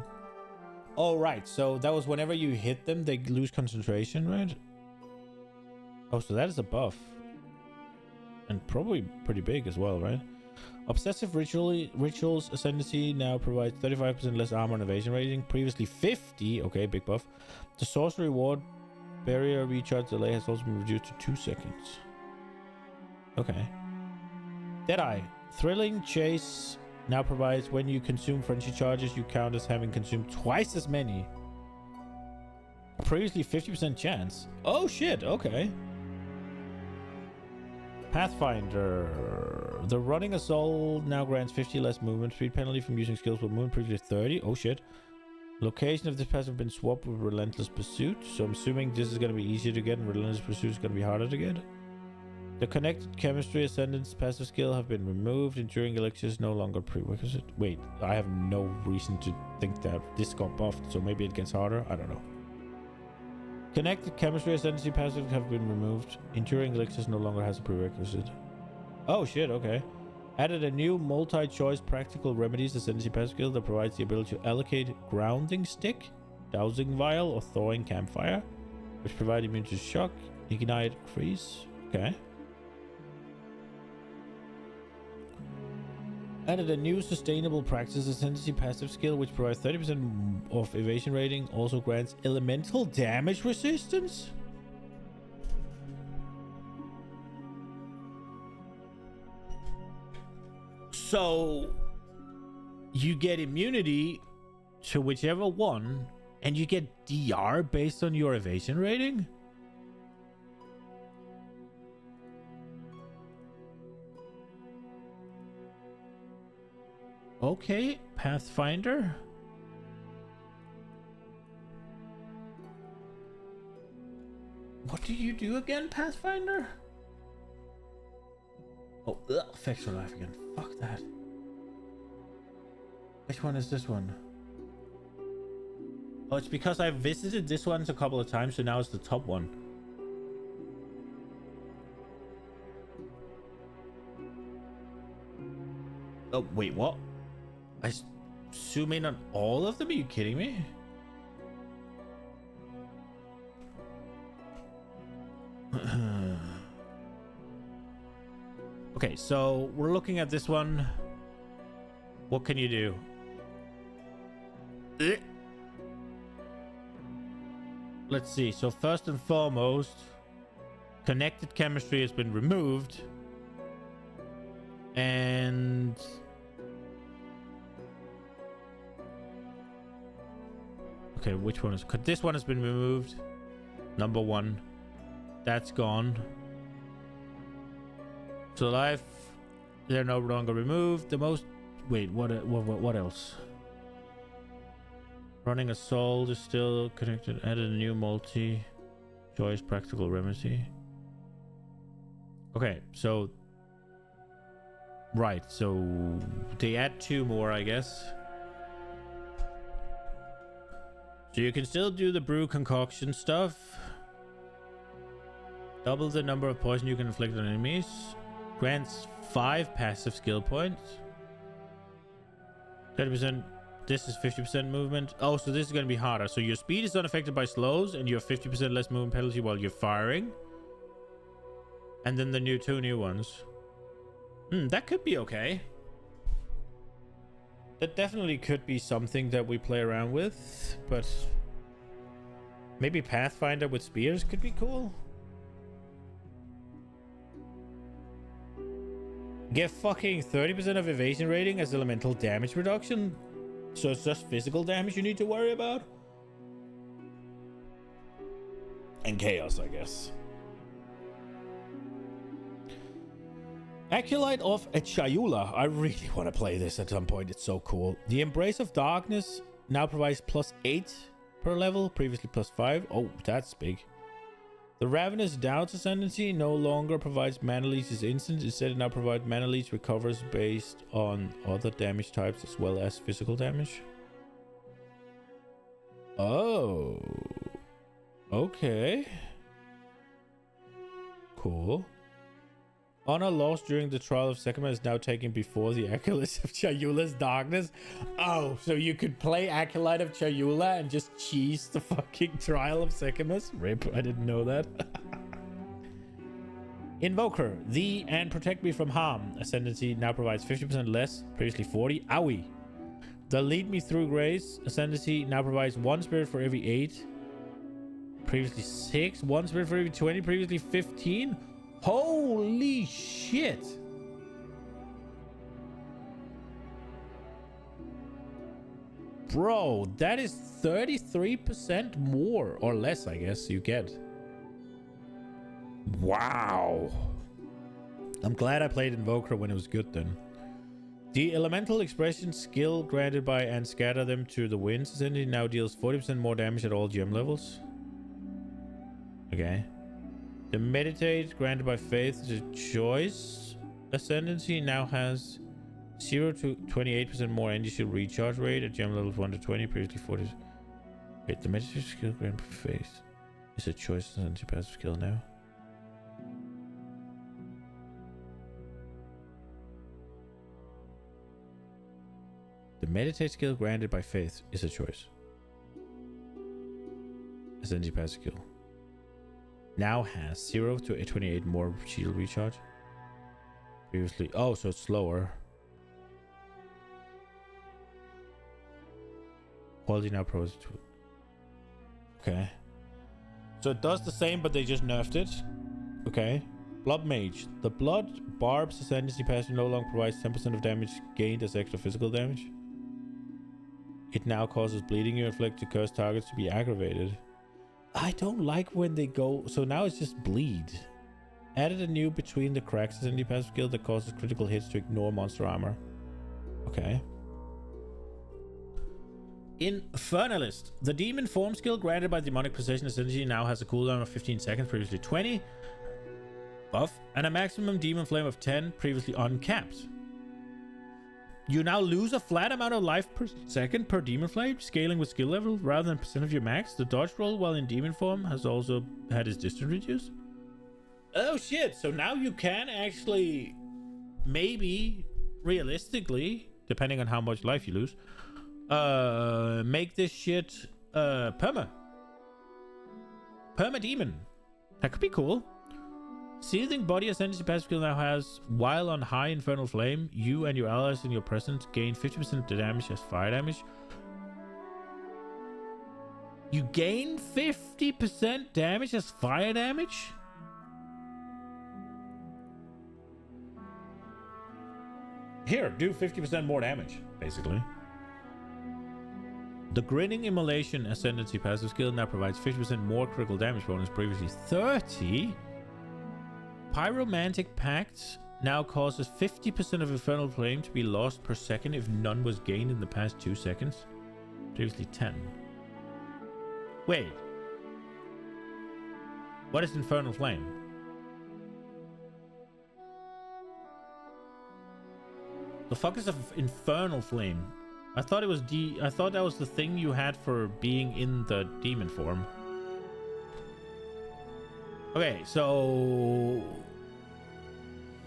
Oh, right. So that was whenever you hit them, they lose concentration, right? Oh, so that is a buff. And probably pretty big as well, right? Obsessive Rituals Ascendancy now provides 35% less armor and evasion rating. Previously 50. Okay, big buff. The Sorcery Ward Barrier Recharge Delay has also been reduced to 2 seconds. Okay. Deadeye. Thrilling Chase now provides when you consume frenzy charges, you count as having consumed twice as many. Previously 50% chance. Oh shit, okay. Pathfinder. The Running Assault now grants 50 less movement speed penalty from using skills with movement, previously 30. Oh shit. Location of this passive has been swapped with Relentless Pursuit, so I'm assuming this is going to be easier to get and Relentless Pursuit is going to be harder to get. The Connected Chemistry Ascendant's passive skill have been removed. Enduring Elixir is no longer prerequisite. Wait, I have no reason to think that this got buffed, so maybe it gets harder. I don't know. Connected Chemistry Ascendancy passive have been removed. Enduring Elixirs no longer has a prerequisite. Oh shit, okay. Added a new multi-choice Practical Remedies Ascendancy passive skill that provides the ability to allocate Grounding Stick, Dowsing Vial, or Thawing Campfire, which provide immunity to shock, ignite, freeze. Okay. Added a new Sustainable Practice Ascendancy passive skill which provides 30% of evasion rating, also grants elemental damage resistance? So you get immunity to whichever one and you get DR based on your evasion rating? Okay, Pathfinder. What do you do again, Pathfinder? Oh, effects for life again. Fuck that. Which one is this one? Oh, it's because I've visited this one a couple of times, so now it's the top one. Oh, wait, what? I zoom in on all of them? Are you kidding me? Okay, so we're looking at this one. What can you do? Let's see. So first and foremost, Connected Chemistry has been removed. And okay, which one is this one has been removed? Number 1. That's gone. So life, they're no longer removed. The most wait, what else? Running Assault is still connected. Added a new multi-choice Practical Remedy. Okay, so right, so they add 2 more, I guess. So you can still do the brew concoction stuff. Double the number of poison you can inflict on enemies. Grants 5 passive skill points. 30%. This is 50% movement. Oh, so this is going to be harder. So your speed is unaffected by slows, and you have 50% less movement penalty while you're firing. And then the two new ones. That could be okay. That definitely could be something that we play around with, but maybe Pathfinder with spears could be cool. Get fucking 30% of evasion rating as elemental damage reduction. So it's just physical damage you need to worry about. And chaos, I guess. Acolyte of Chayula. I really want to play this at some point. It's so cool. The Embrace of Darkness now provides +8 per level, previously +5. Oh, that's big. The Ravenous Doubts Ascendancy no longer provides mana leech as instant. Instead, it now provides mana leech recovers based on other damage types as well as physical damage. Oh. Okay. Cool. Honor lost during the trial of Sekhmet is now taken before the Acolyte of Chayula's Darkness. Oh, so you could play Acolyte of Chayula and just cheese the fucking trial of Sekhmet? Rip, I didn't know that. Invoker, the and protect me from harm ascendancy now provides 50% less, previously 40. Owie. The lead me through grace ascendancy now provides 1 spirit for every 8, previously 6. 1 spirit for every 20, previously 15. Holy shit. Bro, that is 33% more or less, I guess you get. Wow. I'm glad I played Invoker when it was good then. The elemental expression skill granted by and scatter them to the winds ascendancy now deals 40% more damage at all gem levels. Okay. The meditate granted by faith is a choice ascendancy now has 0 to 28% more energy shield recharge rate at gem levels 1 to 20, previously 40. Wait, the meditate skill granted by faith is a choice ascendancy passive skill now. The meditate skill granted by faith is a choice ascendancy passive skill. Now has 0 to 28 more shield recharge. Previously, oh, so it's slower. Quality now pros. Okay. So it does the same, but they just nerfed it. Okay. Blood Mage. The Blood Barb's ascendancy passive no longer provides 10% of damage gained as extra physical damage. It now causes bleeding you inflict to cursed targets to be aggravated. I don't like when they go... So now it's just bleed. Added a new between the cracks ascendancy passive skill that causes critical hits to ignore monster armor. Okay. Infernalist. The demon form skill granted by demonic possession ascendancy now has a cooldown of 15 seconds, previously 20. Buff. And a maximum demon flame of 10, previously uncapped. You now lose a flat amount of life per second per demon flame, scaling with skill level rather than percent of your max. The dodge roll while in demon form has also had its distance reduced. Oh shit, so now you can actually, maybe, realistically, depending on how much life you lose, make this shit perma demon. That could be cool. Seething Body Ascendancy passive skill now has, while on high Infernal Flame, you and your allies in your presence gain 50% damage as fire damage. You gain 50% damage as fire damage? Here, do 50% more damage, basically. The Grinning Immolation Ascendancy passive skill now provides 50% more critical damage bonus, previously 30. Pyromantic Pact now causes 50% of Infernal Flame to be lost per second if none was gained in the past 2 seconds. Previously 10. Wait. What is Infernal Flame? The fuck is an Infernal Flame? I thought it was I thought that was the thing you had for being in the demon form. Okay, so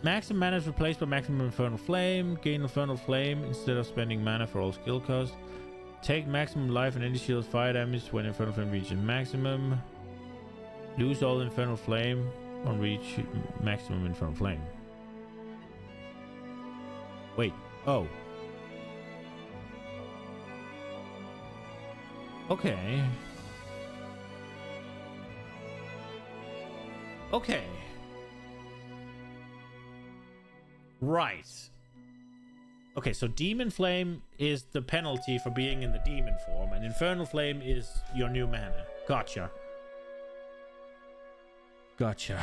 maximum mana is replaced by maximum infernal flame. Gain infernal flame instead of spending mana for all skill costs. Take maximum life and any shield fire damage when infernal flame reaches maximum. Lose all infernal flame on reach maximum infernal flame. Wait. Oh. Okay. Okay. Right. Okay, so Demon Flame is the penalty for being in the demon form, and Infernal Flame is your new mana. Gotcha. Gotcha.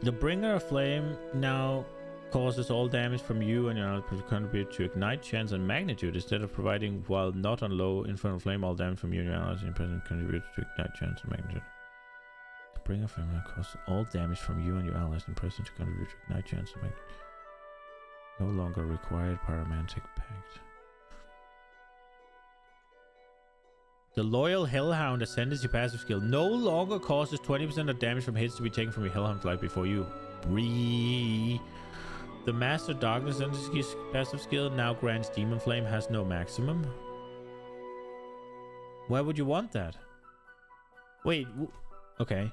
The Bringer of Flame now causes all damage from you and your ally to contribute to Ignite, Chance, and Magnitude instead of providing, while not on low Infernal Flame, all damage from you and your allies in present contributes to Ignite, Chance, and Magnitude. The Bringer of Flame now causes all damage from you and your allies in present to contribute to Ignite, Chance, and Magnitude. No longer required Pyromantic Pact. The Loyal Hellhound Ascendancy passive skill no longer causes 20% of damage from hits to be taken from your Hellhound life before you. Bree. The Master Darkness Ascendancy passive skill now grants Demon Flame has no maximum. Why would you want that? Wait, okay.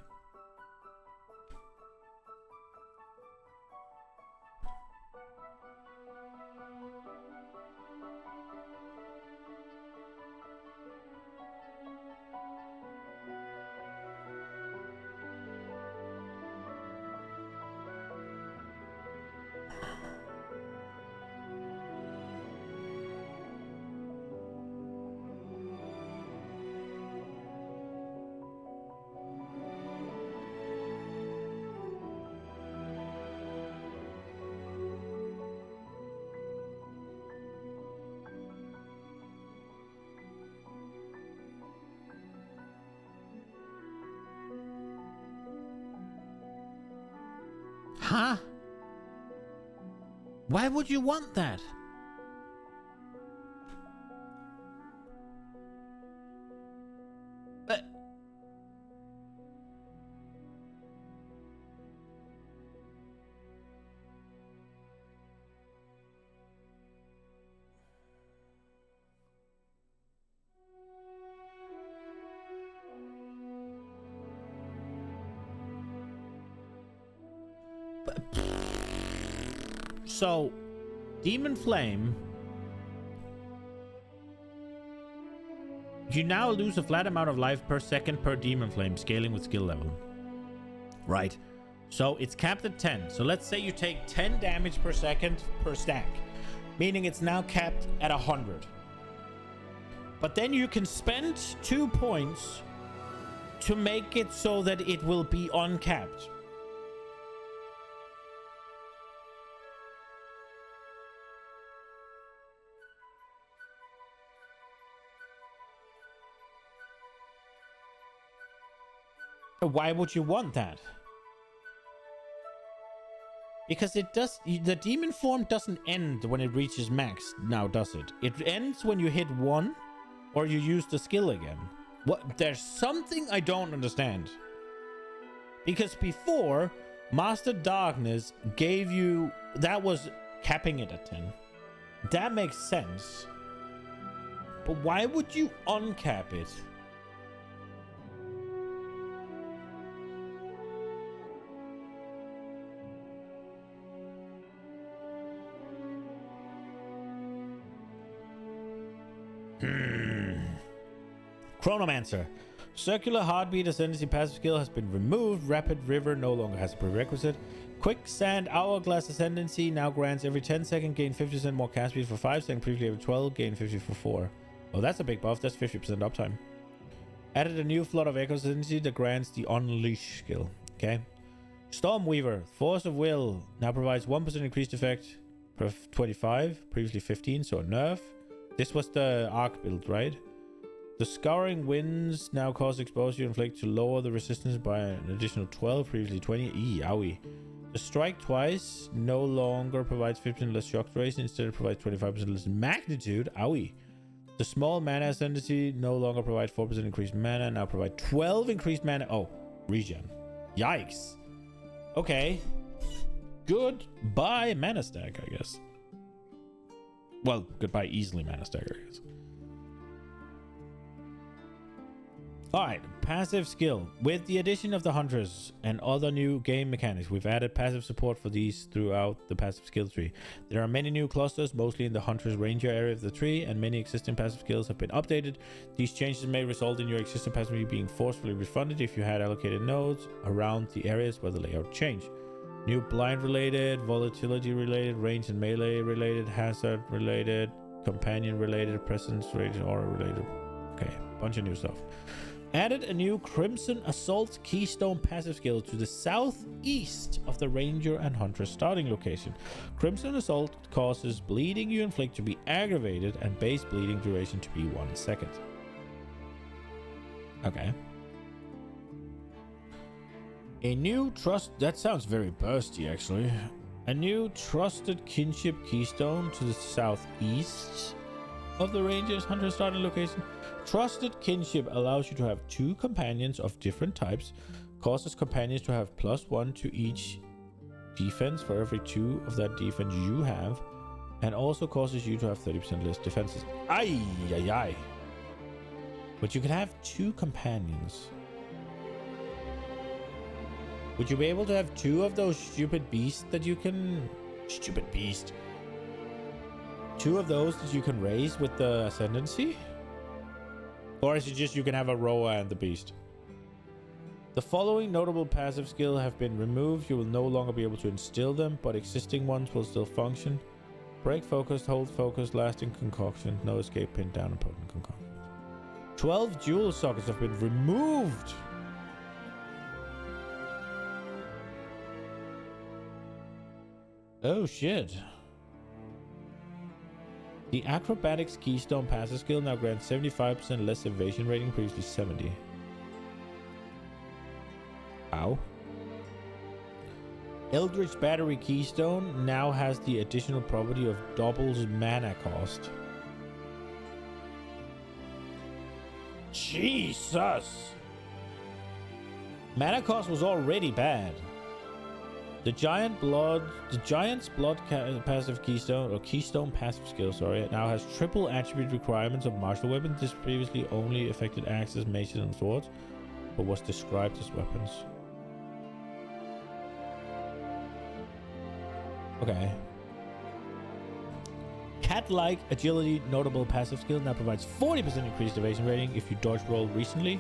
Huh? Why would you want that? So, Demon Flame, you now lose a flat amount of life per second per Demon Flame, scaling with skill level. Right. So it's capped at 10. So let's say you take 10 damage per second per stack, meaning it's now capped at 100. But then you can spend 2 points to make it so that it will be uncapped. Why would you want that? Because it does. The demon form doesn't end when it reaches max now, does it? It ends when you hit 1 or you use the skill again. What? There's something I don't understand. Because before, Master Darkness gave you, that was capping it at 10. That makes sense. But why would you uncap it? Chronomancer. Circular Heartbeat Ascendancy passive skill has been removed. Rapid River no longer has a prerequisite. Quicksand Hourglass Ascendancy now grants every 10 seconds gain 50% more cast speed for 5 seconds. Previously every 12 gain 50 for 4. Oh, that's a big buff. That's 50% uptime. Added a new Flood of Echo Ascendancy that grants the Unleash skill. Okay. Stormweaver. Force of Will now provides 1% increased effect per 25. Previously 15, so a nerf. This was the arc build, right? The Scouring Winds now cause exposure inflict to lower the resistance by an additional 12, previously 20. Owie. The strike twice no longer provides 15% less shock duration. Instead, it provides 25% less magnitude. Owie. The small mana ascendancy no longer provide 4% increased mana. Now provide 12 increased mana. Oh, regen. Yikes. Okay. Goodbye mana stack, I guess. Well, goodbye easily mana stack, I guess. Alright, passive skill. With the addition of the hunters and other new game mechanics, we've added passive support for these throughout the passive skill tree. There are many new clusters, mostly in the hunters ranger area of the tree, and many existing passive skills have been updated. These changes may result in your existing passive being forcefully refunded if you had allocated nodes around the areas where the layout changed. New blind related, volatility related, range and melee related, hazard related, companion related, presence related, aura related. Okay, bunch of new stuff. Added a new Crimson Assault Keystone passive skill to the southeast of the Ranger and Hunter starting location. Crimson Assault causes bleeding you inflict to be aggravated and base bleeding duration to be 1 second. Okay. A new trust... That sounds very bursty, actually. A new Trusted Kinship Keystone to the southeast of the Rangers Hunter starting location. Trusted Kinship allows you to have 2 companions of different types, causes companions to have +1 to each defense for every 2 of that defense you have, and also causes you to have 30% less defenses. Ay, ay, ay. But you can have 2 companions. Would you be able to have 2 of those stupid beasts that you can... Stupid beast. 2 of those that you can raise with the ascendancy? Or is it just you can have a Roa and the beast? The following notable passive skill have been removed. You will no longer be able to instill them, but existing ones will still function. Break focused, hold focused, lasting concoction, no escape, pin down, and potent concoction. 12 jewel sockets have been removed. Oh shit. The Acrobatics Keystone passive skill now grants 75% less evasion rating, previously 70. Ow. Eldritch Battery Keystone now has the additional property of doubles mana cost. Jesus! Mana cost was already bad. The Giant's Blood passive keystone, or Keystone passive skill, sorry, now has triple attribute requirements of martial weapons. This previously only affected axes, maces, and swords, but was described as weapons. Okay. Cat-like agility notable passive skill now provides 40% increased evasion rating if you dodge roll recently.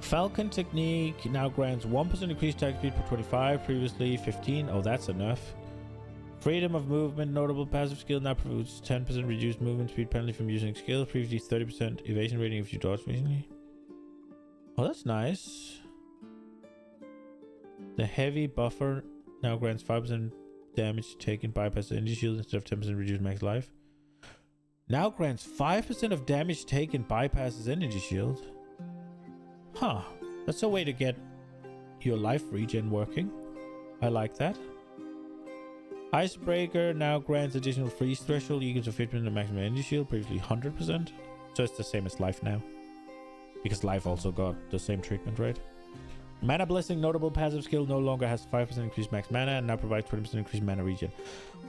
Falcon technique now grants 1% increased attack speed per 25, previously 15. Oh, that's enough. Freedom of movement notable passive skill now provides 10% reduced movement speed penalty from using skills, previously 30% evasion rating if you dodge recently. Oh, that's nice. The heavy buffer now grants 5% damage taken bypass the energy shield instead of 10% reduced max life. Now grants 5% of damage taken bypasses energy shield. Huh, that's a way to get your life regen working. I like that. Icebreaker now grants additional freeze threshold equal to 50% of maximum energy shield, previously 100%. So it's the same as life now. Because life also got the same treatment, right? Mana Blessing notable passive skill no longer has 5% increased max mana and now provides 20% increased mana regen.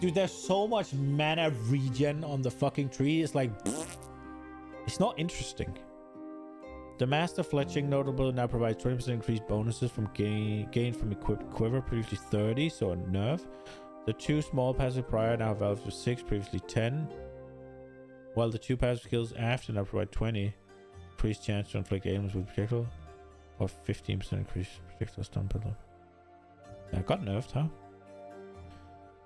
Dude, there's so much mana regen on the fucking tree. It's like... It's not interesting. The Master Fletching notable now provides 20% increased bonuses from gain from equipped quiver, previously 30, so a nerf. The 2 small passive prior now have values of 6, previously 10. While the 2 passive skills after now provide 20 increased chance to inflict ailments with projectile, or 15% increased projectile stun penalty. That got nerfed, huh?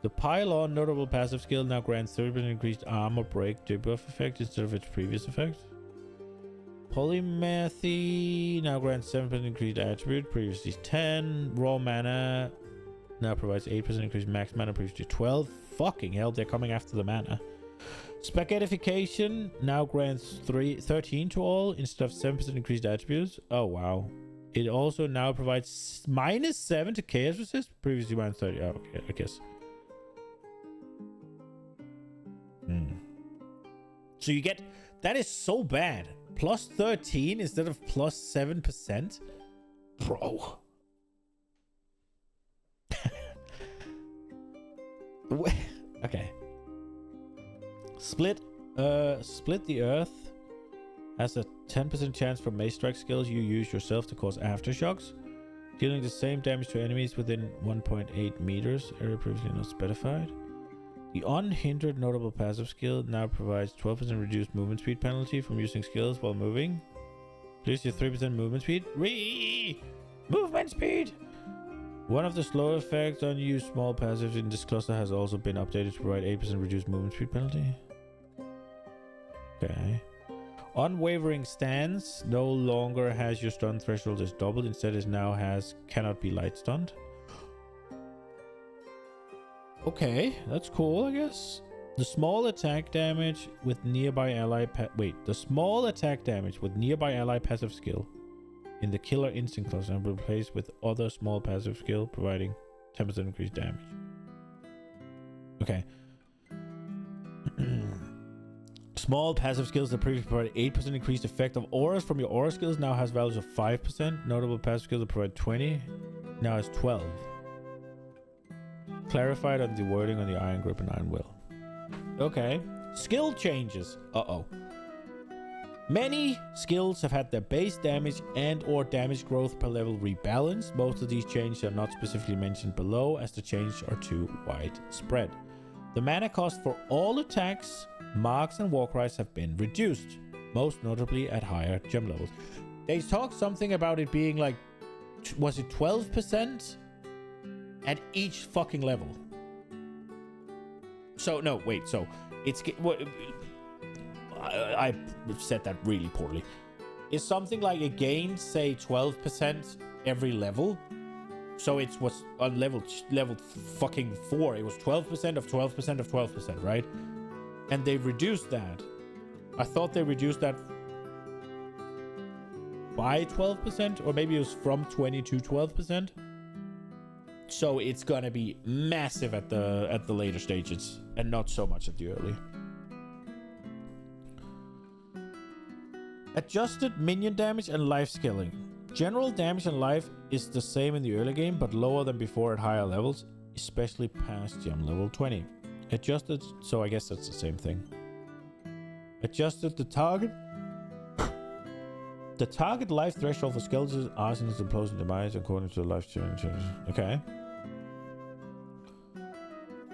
The Pylon notable passive skill now grants 30% increased armor break debuff effect instead of its previous effect. Polymathy now grants 7% increased attribute, previously 10. Raw mana now provides 8% increased max mana, previously 12. Fucking hell, they're coming after the mana. Spaghettification now grants 13 to all instead of 7% increased attributes. Oh wow. It also now provides -7 to chaos resist. Previously -30. Oh, okay, I guess. So you get... That is so bad. +13 instead of +7%. Bro. Okay. Split the earth has a 10% chance for mace strike skills you use yourself to cause aftershocks, dealing the same damage to enemies within 1.8 meters, area previously not specified. The unhindered notable passive skill now provides 12% reduced movement speed penalty from using skills while moving. Reduce your 3% movement speed. Movement speed! One of the slow effects on you small passives in this cluster has also been updated to provide 8% reduced movement speed penalty. Okay. Unwavering stance no longer has your stun threshold is doubled. Instead, it now has cannot be light stunned. Okay, that's cool, I guess. The small attack damage with nearby ally the small attack damage with nearby ally passive skill in the killer instinct cluster and replaced with other small passive skill providing 10% increased damage. Okay. Small passive skills that previously provided 8% increased effect of auras from your aura skills now has values of 5%. Notable passive skills that provide 20 now has 12. Clarified on the wording on the Iron Grip and Iron Will. Okay. Skill changes. Uh-oh. Many skills have had their base damage and or damage growth per level rebalanced. Most of these changes are not specifically mentioned below as the changes are too widespread. The mana cost for all attacks, marks, and war cries have been reduced, most notably at higher gem levels. They talked something about it being like, was it 12%? At each fucking level. So, no, wait, so it's... I said that really poorly. It's something like it gains, say, 12% every level. So it was on level fucking 4. It was 12% of 12% of 12%, right? And they reduced that. I thought they reduced that by 12%, or maybe it was from 20 to 12%. So it's gonna be massive at the later stages, and not so much at the early. Adjusted minion damage and life scaling. General damage and life is the same in the early game, but lower than before at higher levels, especially past gem level 20. Adjusted, so I guess that's the same thing. Adjusted the target. The target life threshold for skeletons, arsonists, and opposing demise according to the life challenge. Okay.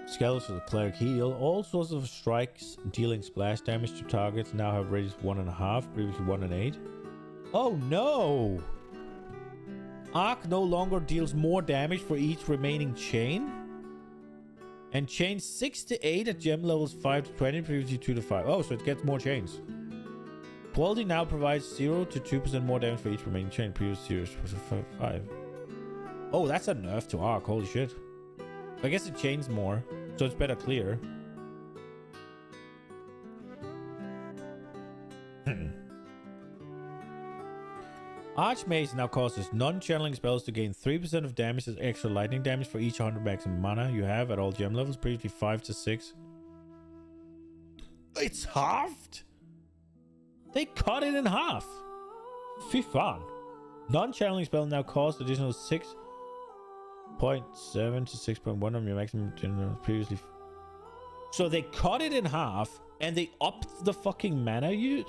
Skeleton cleric heal. All sorts of strikes dealing splash damage to targets now have radius 1.5, previously 1 and 8. Oh no! Arc no longer deals more damage for each remaining chain. And chains 6 to 8 at gem levels 5 to 20, previously 2 to 5. Oh, so it gets more chains. Quality now provides 0 to 2% more damage for each remaining chain, previously 0 to 5. Oh, that's a nerf to Arc, holy shit. I guess it chains more, so it's better clear. Archmaze now causes non-channeling spells to gain 3% of damage as extra lightning damage for each 100 maximum mana you have at all gem levels, previously 5 to 6. It's halved? They cut it in half. Fy fan. Non-channeling spell now costs additional 6.7 to 6.1 on your maximum general previously. So they cut it in half and they upped the fucking mana use.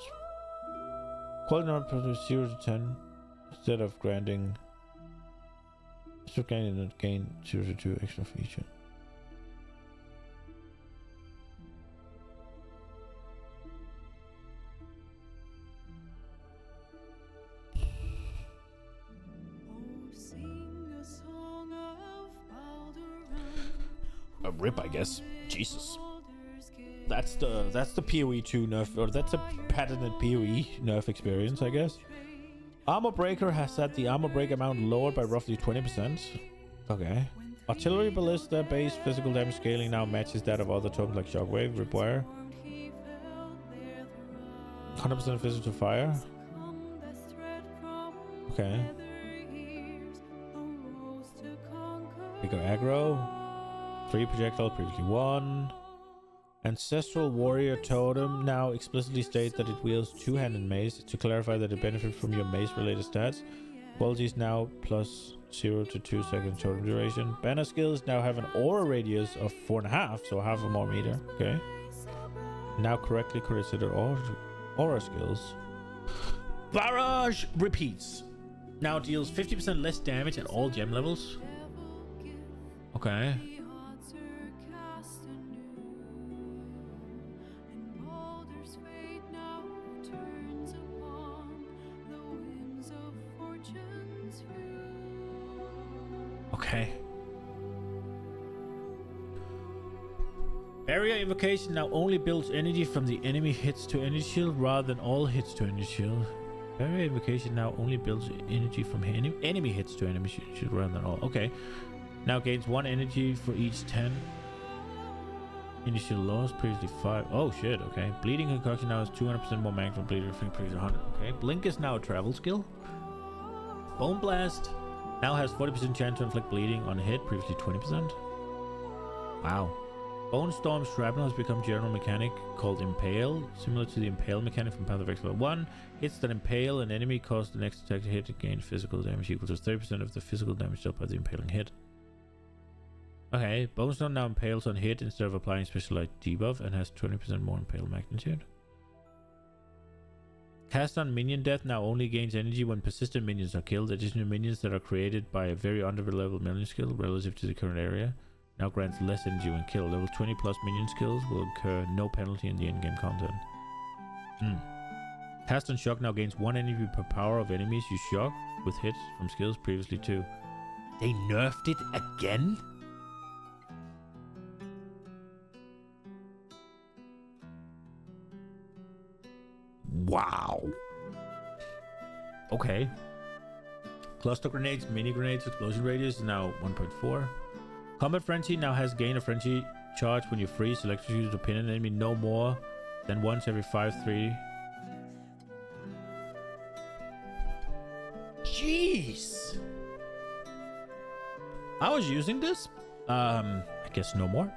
Quality number 0 to 10 instead of granting. So gain 0 to 2 extra for each. A rip, I guess. Jesus. That's the PoE 2 nerf, or that's a patented PoE nerf experience, I guess. Armor Breaker has had the armor break amount lowered by roughly 20%. Okay. Artillery Ballista base physical damage scaling now matches that of other tokens like Shockwave, Ripwire. 100% physical to fire. Okay. Bigger aggro. 3 projectile, previously 1. Ancestral Warrior Totem now explicitly states that it wields two-handed mace. To clarify that it benefits from your mace-related stats. Qualities now plus 0 to 2 seconds totem duration. Banner skills now have an aura radius of 4.5, so half a more meter. Okay. Now correctly considered aura skills. Barrage repeats. Now deals 50% less damage at all gem levels. Okay. Okay. Barrier Invocation now only builds energy from the enemy hits to energy shield rather than all hits to energy shield. Barrier Invocation now only builds energy from enemy hits to enemy shield rather than all. Okay. Now gains 1 energy for each 10 energy shield loss, previously 5. Oh shit, okay. Bleeding Concoction now has 200% more mag from Bleeding, previously 100. Okay. Blink is now a travel skill. Bone Blast now has 40% chance to inflict bleeding on a hit, previously 20%. Wow. Bone Storm Shrapnel has become general mechanic called Impale, similar to the Impale mechanic from Path of Exile 1. Hits that impale an enemy cause the next attack hit to gain physical damage equal to 30% of the physical damage dealt by the impaling hit. Okay, Bone Storm now impales on hit instead of applying specialized debuff and has 20% more impale magnitude. Cast on Minion Death now only gains energy when persistent minions are killed. Additional minions that are created by a very under-leveled minion skill relative to the current area now grants less energy when killed. Level 20 plus minion skills will incur no penalty in the in-game content. Cast on Shock now gains 1 energy per power of enemies you shock with hits from skills, previously 2. They nerfed it again? Wow. Okay. Cluster grenades, mini grenades, explosion radius is now 1.4. Combat Frenzy now has gain a frenzy charge when you freeze, electrocute, or pin an enemy no more than once every 5-3. Jeez. I was using this. I guess no more.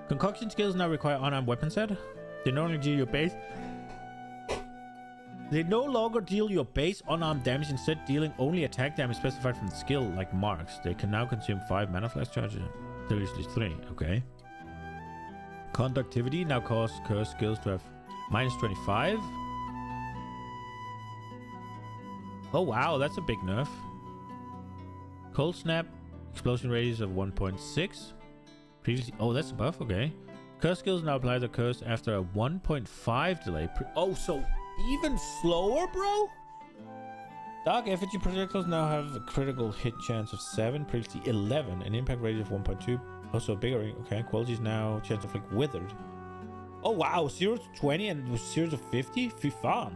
Concoction skills now require unarmed weapon set. They no longer deal your base. They no longer deal your base unarmed damage, instead dealing only attack damage specified from the skill, like marks. They can now consume 5 mana flash charges. There is 3. Okay. Conductivity now causes curse skills to have minus 25. Oh wow, that's a big nerf. Cold Snap, explosion radius of 1.6. Previously, oh that's a buff, okay. Curse skills now apply the curse after a 1.5 delay. Oh, so even slower, bro? Dark Effigy projectiles now have a critical hit chance of 7, previously 11, an impact radius of 1.2. Also bigger, okay. Qualities now chance of like withered. Oh wow, 0 to 20 and 0 to 50? Fifan.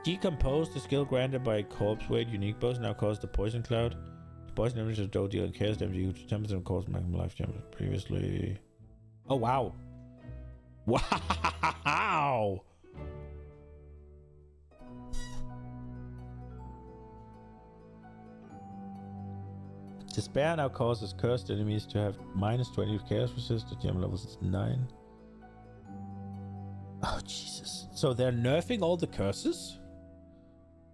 Decompose, the skill granted by corpse weight unique boss now causes the poison cloud. The poison damage is don't deal and chaos damage equal to 10% cause maximum life damage. Previously. Oh wow. Wow. Despair now causes cursed enemies to have minus 20 chaos resist at gem levels 9. Oh Jesus. So they're nerfing all the curses?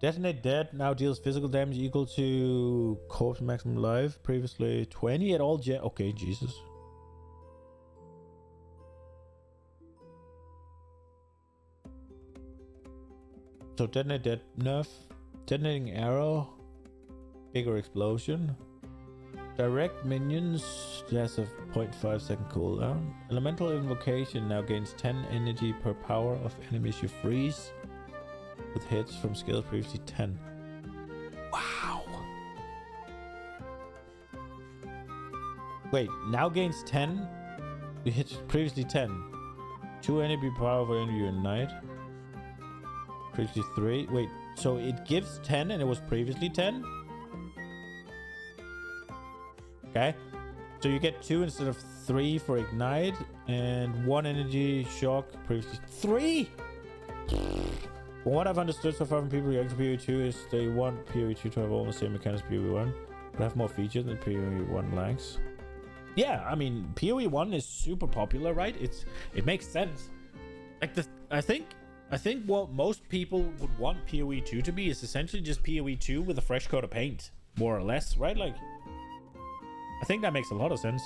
Detonate Dead now deals physical damage equal to corpse maximum life. Previously 20 at all gem. Okay, Jesus. So Detonate Dead nerf. Detonating Arrow. Bigger explosion. Direct minions has a 0.5 second cooldown. Elemental Invocation now gains 10 energy per power of enemies you freeze with hits from skills, previously 10. Wow. Wait, now gains 10? You hit previously 10. 2 energy per power of enemy you ignite. Previously 3. Wait, so it gives 10 and it was previously 10? Okay, so you get 2 instead of 3 for ignite, and 1 energy shock, previously 3. From what I've understood so far from people reacting to PoE2 is they want PoE2 to have all the same mechanics as PoE1. But have more features than PoE 1 lacks. Yeah, I mean, PoE 1 is super popular, right? It makes sense. Like I think what most people would want PoE 2 to be is essentially just PoE 2 with a fresh coat of paint, more or less, right? Like, I think that makes a lot of sense.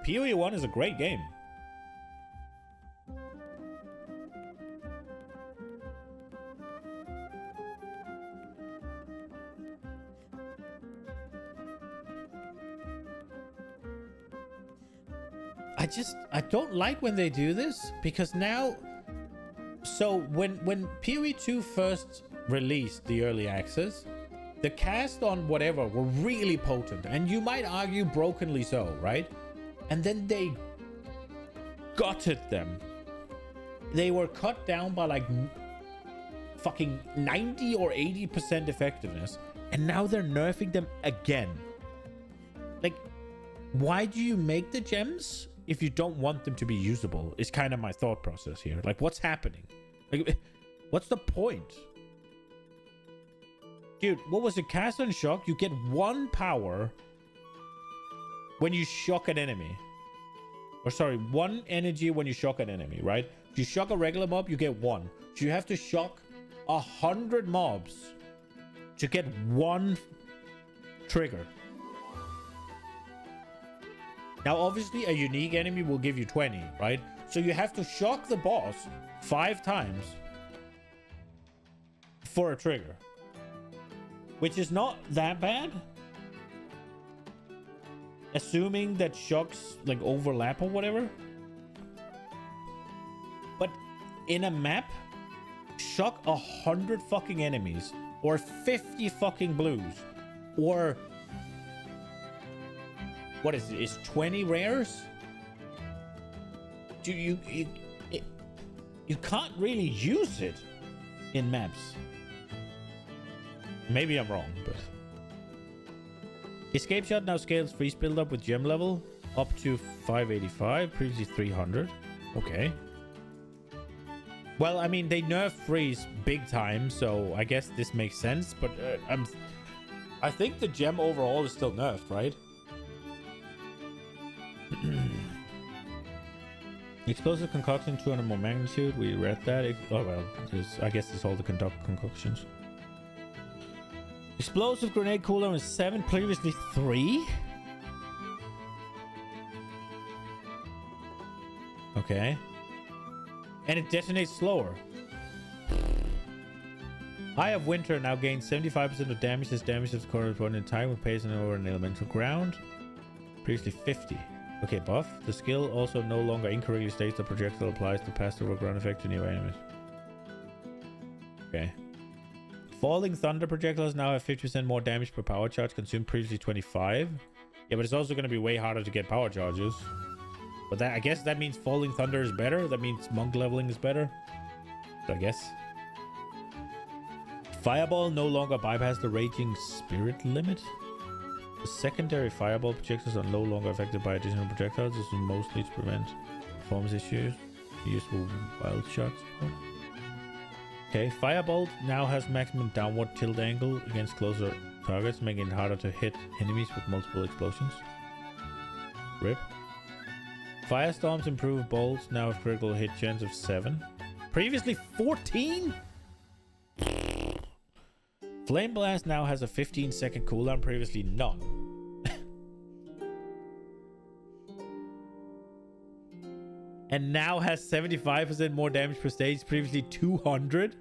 PoE 1 is a great game. I don't like when they do this, because now, so when PoE 2 first released the early access, the cast on whatever were really potent, and you might argue brokenly so, right? And then they gutted them. They were cut down by like fucking 90 or 80% effectiveness, and now they're nerfing them again. Like, why do you make the gems if you don't want them to be usable? Is kind of my thought process here. Like, what's happening? Like, what's the point? Dude, what was it? Cast on shock, you get 1 power when you shock an enemy. Or sorry, 1 energy when you shock an enemy, right? If you shock a regular mob, you get 1. So you have to shock 100 mobs to get 1 trigger. Now, obviously, a unique enemy will give you 20, right? So you have to shock the boss 5 times for a trigger, which is not that bad, assuming that shocks like overlap or whatever. But in a map, shock 100 fucking enemies, or 50 fucking blues, or what is it? Is 20 rares? Do you can't really use it in maps. Maybe I'm wrong, but escape shot now scales freeze build up with gem level up to 585, previously 300. Okay. Well, I mean, they nerf freeze big time, so I guess this makes sense. But I think the gem overall is still nerfed, right? Explosive concoction 200 more magnitude. We read that. Oh well, I guess it's all the concoctions. Explosive grenade cooldown is 7, previously 3. Okay. And it detonates slower. Eye of Winter now gains 75% of damage as damage is corresponding in time with pace and over an elemental ground. Previously 50. Okay, buff. The skill also no longer incorrectly states the projectile applies the pass-over ground effect to nearby enemies. Okay. Falling Thunder projectiles now have 50% more damage per power charge consumed, previously 25. Yeah, but it's also going to be way harder to get power charges. But that, I guess that means Falling Thunder is better. That means monk leveling is better. So I guess. Fireball no longer bypass the Raging Spirit limit. The secondary fireball projectiles are no longer affected by additional projectiles. This is mostly to prevent performance issues. Useful wild shots. Okay, Firebolt now has maximum downward tilt angle against closer targets, making it harder to hit enemies with multiple explosions. RIP. Firestorms improve bolts, now have critical hit chance of 7. Previously 14? Flame Blast now has a 15-second cooldown, previously none. And now has 75% more damage per stage, previously 200.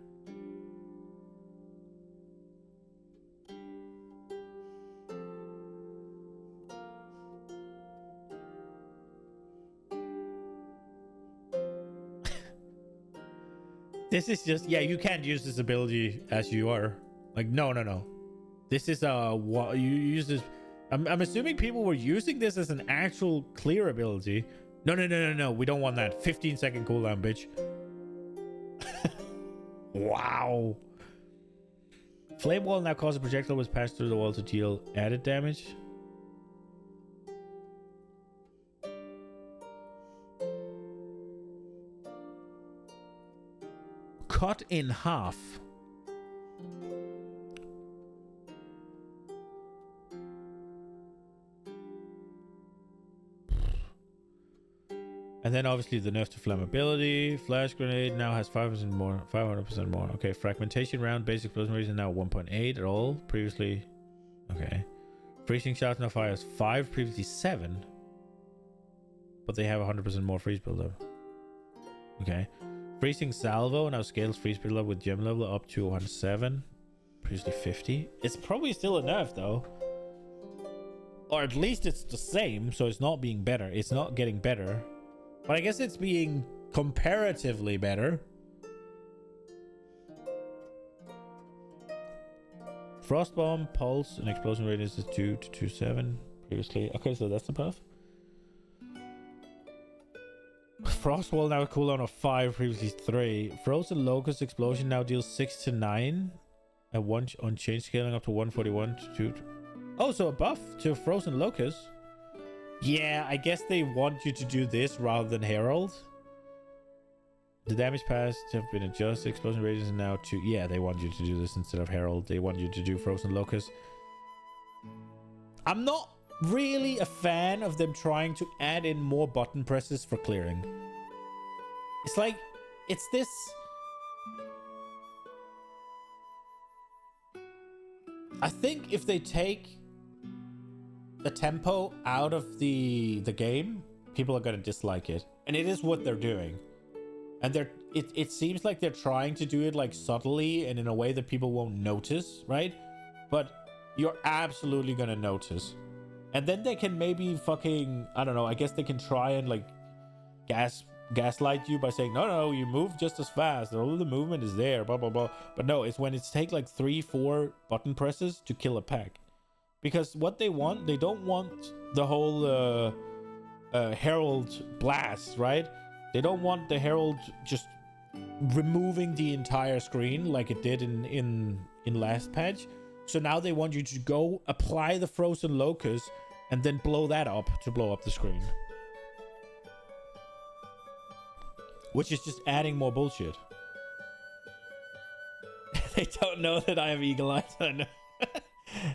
This is just, yeah, you can't use this ability as you are. Like, no. This is what you use this. I'm assuming people were using this as an actual clear ability. No. We don't want that. 15-second cooldown, bitch. Wow. Flame Wall now causes a projectile was passed through the wall to deal added damage. Cut in half. And then obviously the nerf to flammability. Flash grenade now has 5% more, 500% more. Okay, fragmentation round, basic explosion rate is now 1.8 at all. Previously, okay. Freezing shots now fires 5, previously 7. But they have 100% more freeze buildup. Okay. Freezing salvo now scales freeze buildup with gem level up to 107. Previously 50. It's probably still a nerf though. Or at least it's the same, so it's not being better. It's not getting better. But I guess it's being comparatively better. Frostbomb, pulse, and explosion radius is 2 to 27 previously. Okay, so that's the buff. Frost wall now a cooldown of 5, previously 3. Frozen locust explosion now deals 6 to 9. At one on change scaling up to 141 to 2. Oh, so a buff to frozen locust. Yeah, I guess they want you to do this rather than Herald. The damage pass have been adjusted. Explosion radius is now 2. Yeah, they want you to do this instead of Herald. They want you to do Frozen Locust. I'm not really a fan of them trying to add in more button presses for clearing. It's like, it's this... I think if they take the tempo out of the game, people are going to dislike it. And it is what they're doing. And it seems like they're trying to do it like subtly and in a way that people won't notice, right? But you're absolutely going to notice. And then they can maybe fucking, I don't know, I guess they can try and like gaslight you by saying, no, you move just as fast. All of the movement is there, blah, blah, blah. But no, it's when it's take like 3-4 button presses to kill a pack. Because what they want, they don't want the whole Herald blast, right? They don't want the Herald just removing the entire screen like it did in last patch. So now they want you to go apply the Frozen Locust and then blow that up to blow up the screen. Which is just adding more bullshit. They don't know that I have eagle eyes. I know.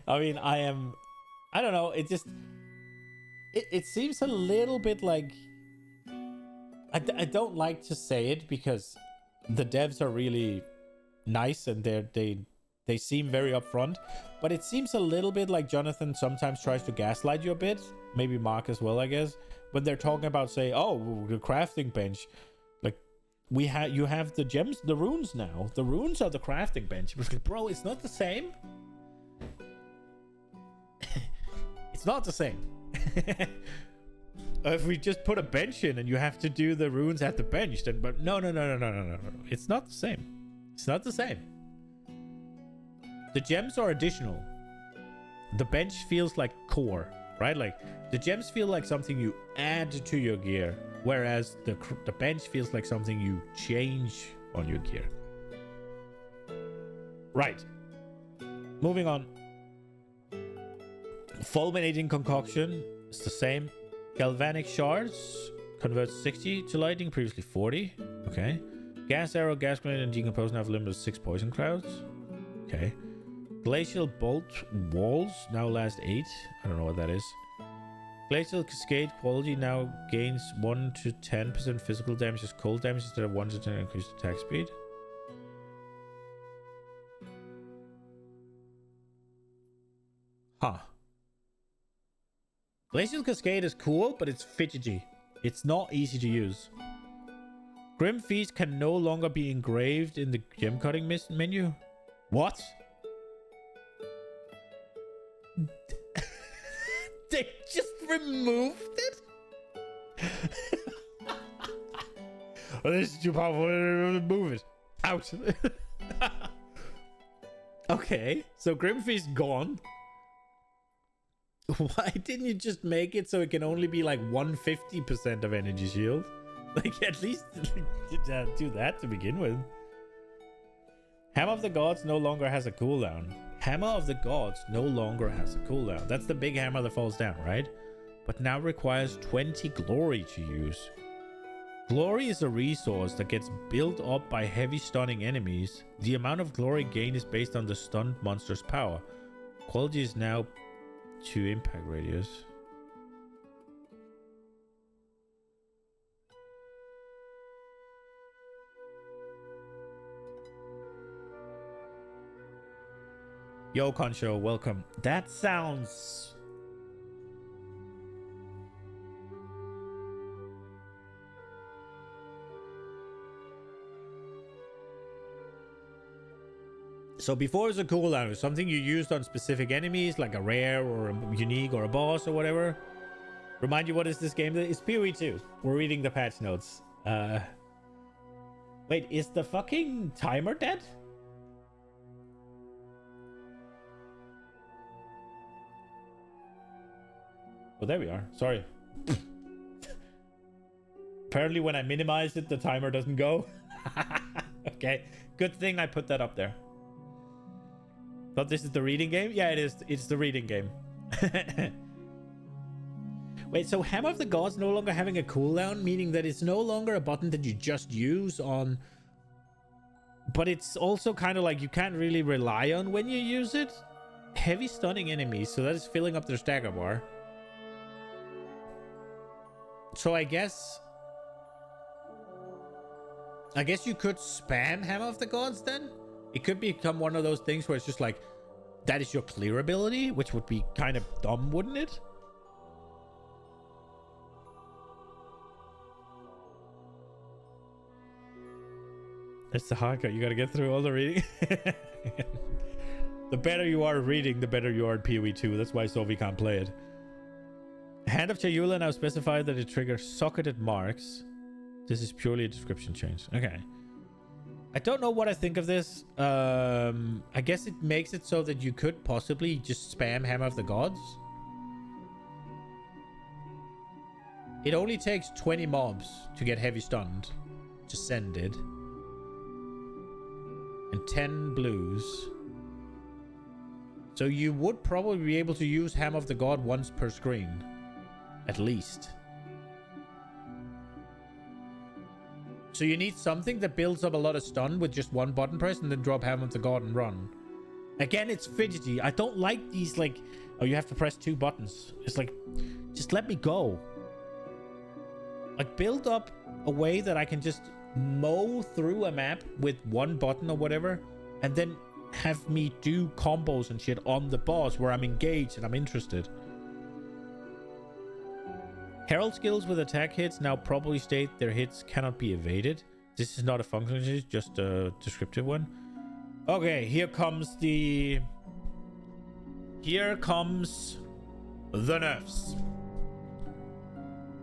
I mean, I don't know. It just... It seems a little bit like... I don't like to say it because the devs are really nice and they seem very upfront. But it seems a little bit like Jonathan sometimes tries to gaslight you a bit. Maybe Mark as well, I guess. When they're talking about, say, oh, the crafting bench. Like, you have the gems, the runes now. The runes are the crafting bench. But like, bro, it's not the same. It's not the same. If we just put a bench in and you have to do the runes at the bench, then but no. It's not the same. It's not the same. The gems are additional. The bench feels like core, right? Like the gems feel like something you add to your gear, whereas the bench feels like something you change on your gear. Right. Moving on. Fulminating concoction is the same. Galvanic shards converts 60 to lightning, previously 40. Okay. Gas arrow, gas grenade, and decompose now have a limit of 6 poison clouds. Okay. Glacial bolt walls now last 8. I don't know what that is. Glacial cascade quality now gains 1 to 10% physical damage as cold damage instead of 1 to 10 increased attack speed. Huh. Glacial Cascade is cool, but it's fidgety. It's not easy to use. Grim Feast can no longer be engraved in the gem cutting menu. What? They just removed it? Oh, this is too powerful. Move it. Out. Okay, so Grim Feast gone. Why didn't you just make it so it can only be like 150% of energy shield? Like, at least do that to begin with. Hammer of the Gods no longer has a cooldown. Hammer of the Gods no longer has a cooldown. That's the big hammer that falls down, right? But now requires 20 glory to use. Glory is a resource that gets built up by heavy stunning enemies. The amount of glory gained is based on the stunned monster's power. Quality is now to impact radius. Yo, Concho, welcome. That sounds... So before it's a cooldown, it was something you used on specific enemies, like a rare or a unique or a boss or whatever. Remind you, what is this game? It's PoE 2. We're reading the patch notes. Wait, is the fucking timer dead? Oh, there we are. Sorry. Apparently when I minimize it, the timer doesn't go. Okay. Good thing I put that up there. Thought this is the reading game? Yeah, it is. It's the reading game. Wait, so Hammer of the Gods no longer having a cooldown, meaning that it's no longer a button that you just use on... But it's also kind of like you can't really rely on when you use it. Heavy stunning enemies, so that is filling up their stagger bar. So I guess you could spam Hammer of the Gods then? It could become one of those things where it's just like, that is your clear ability, which would be kind of dumb, wouldn't it? It's the hardcore. You gotta get through all the reading. The better you are at reading, the better you are at PoE 2. That's why Sophie can't play it. Hand of Chayula now specified that it triggers socketed marks. This is purely a description change. Okay. I don't know what I think of this. I guess it makes it so that you could possibly just spam Hammer of the Gods. It only takes 20 mobs to get heavy stunned. Just send it. And 10 blues. So you would probably be able to use Hammer of the God once per screen. At least. So you need something that builds up a lot of stun with just one button press and then drop Hammer of the God and run. Again, it's fidgety. I don't like these like, oh, you have to press 2 buttons. It's like, just let me go. Like, build up a way that I can just mow through a map with 1 button or whatever, and then have me do combos and shit on the boss where I'm engaged and I'm interested. Herald skills with attack hits now probably state their hits cannot be evaded. This is not a function, it's just a descriptive one. Okay, here comes the nerfs.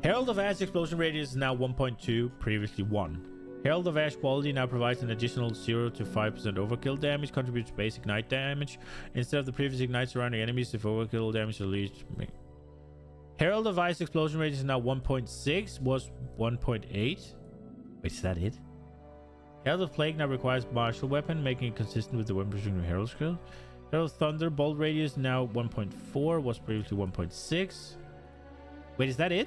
Herald of Ash explosion radius is now 1.2, previously 1. Herald of Ash quality now provides an additional 0 to 5% overkill damage, contributes basic ignite damage instead of the previous ignite surrounding enemies if overkill damage at least. Herald of Ice explosion radius is now 1.6, was 1.8. Wait, is that it? Herald of Plague now requires martial weapon, making it consistent with the weapon restricting Herald skill. Herald of Thunder bolt radius now 1.4, was previously 1.6. Wait, is that it?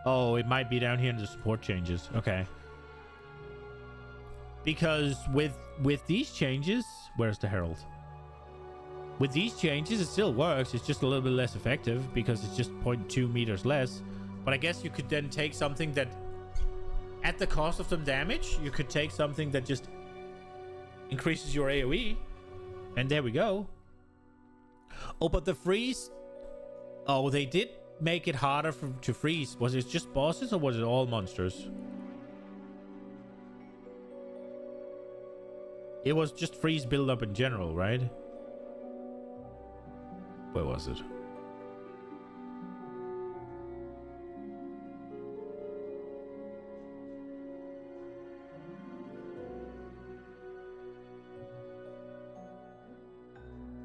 Oh, it might be down here in the support changes. Okay. Because with these changes, where's the Herald? With these changes, it still works. It's just a little bit less effective because it's just 0.2 meters less. But I guess you could then take something that, at the cost of some damage, you could take something that just increases your AoE. And there we go. Oh, but the freeze... Oh, they did make it harder to freeze. Was it just bosses or was it all monsters? It was just freeze build up in general, right? Where was it?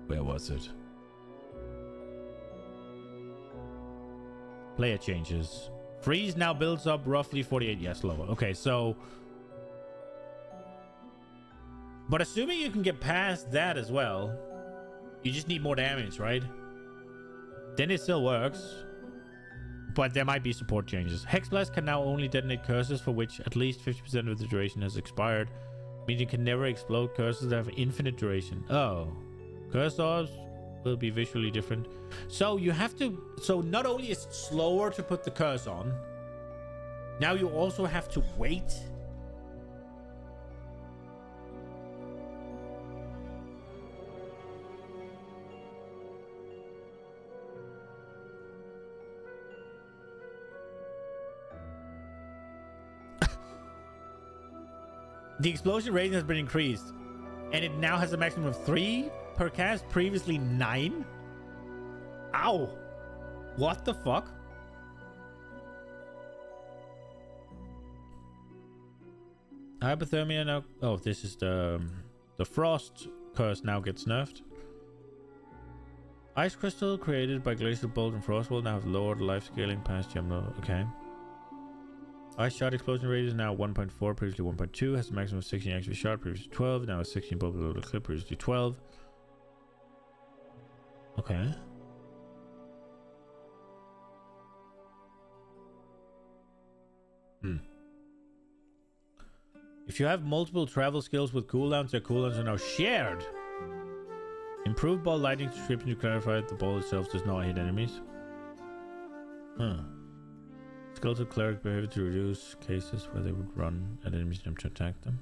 Where was it? Player changes. Freeze now builds up roughly 48. Yes, lower. Okay, so... But assuming you can get past that as well, you just need more damage, right? Then it still works. But there might be support changes. Hex Blast can now only detonate curses for which at least 50% of the duration has expired. Meaning you can never explode curses that have infinite duration. Oh. Curse orbs will be visually different. So you have to... So not only is it slower to put the curse on, now you also have to wait The explosion rating has been increased, and it now has a maximum of 3 per cast, previously 9. Ow! What the fuck? Hypothermia now. Oh, this is the frost curse now gets nerfed. Ice crystal created by glacial bolt and frost will now have lowered life scaling past Gemlo. Okay. Ice shot explosion rate is now 1.4, previously 1.2. Has a maximum of 16 XP shot, previously 12. Now a 16 bolt below the clip, previously 12. Okay. If you have multiple travel skills with cooldowns, their cooldowns are now shared. Improved ball lightning description to clarify the ball itself does not hit enemies. Skeletal cleric behavior to reduce cases where they would run at enemies attempt to attack them.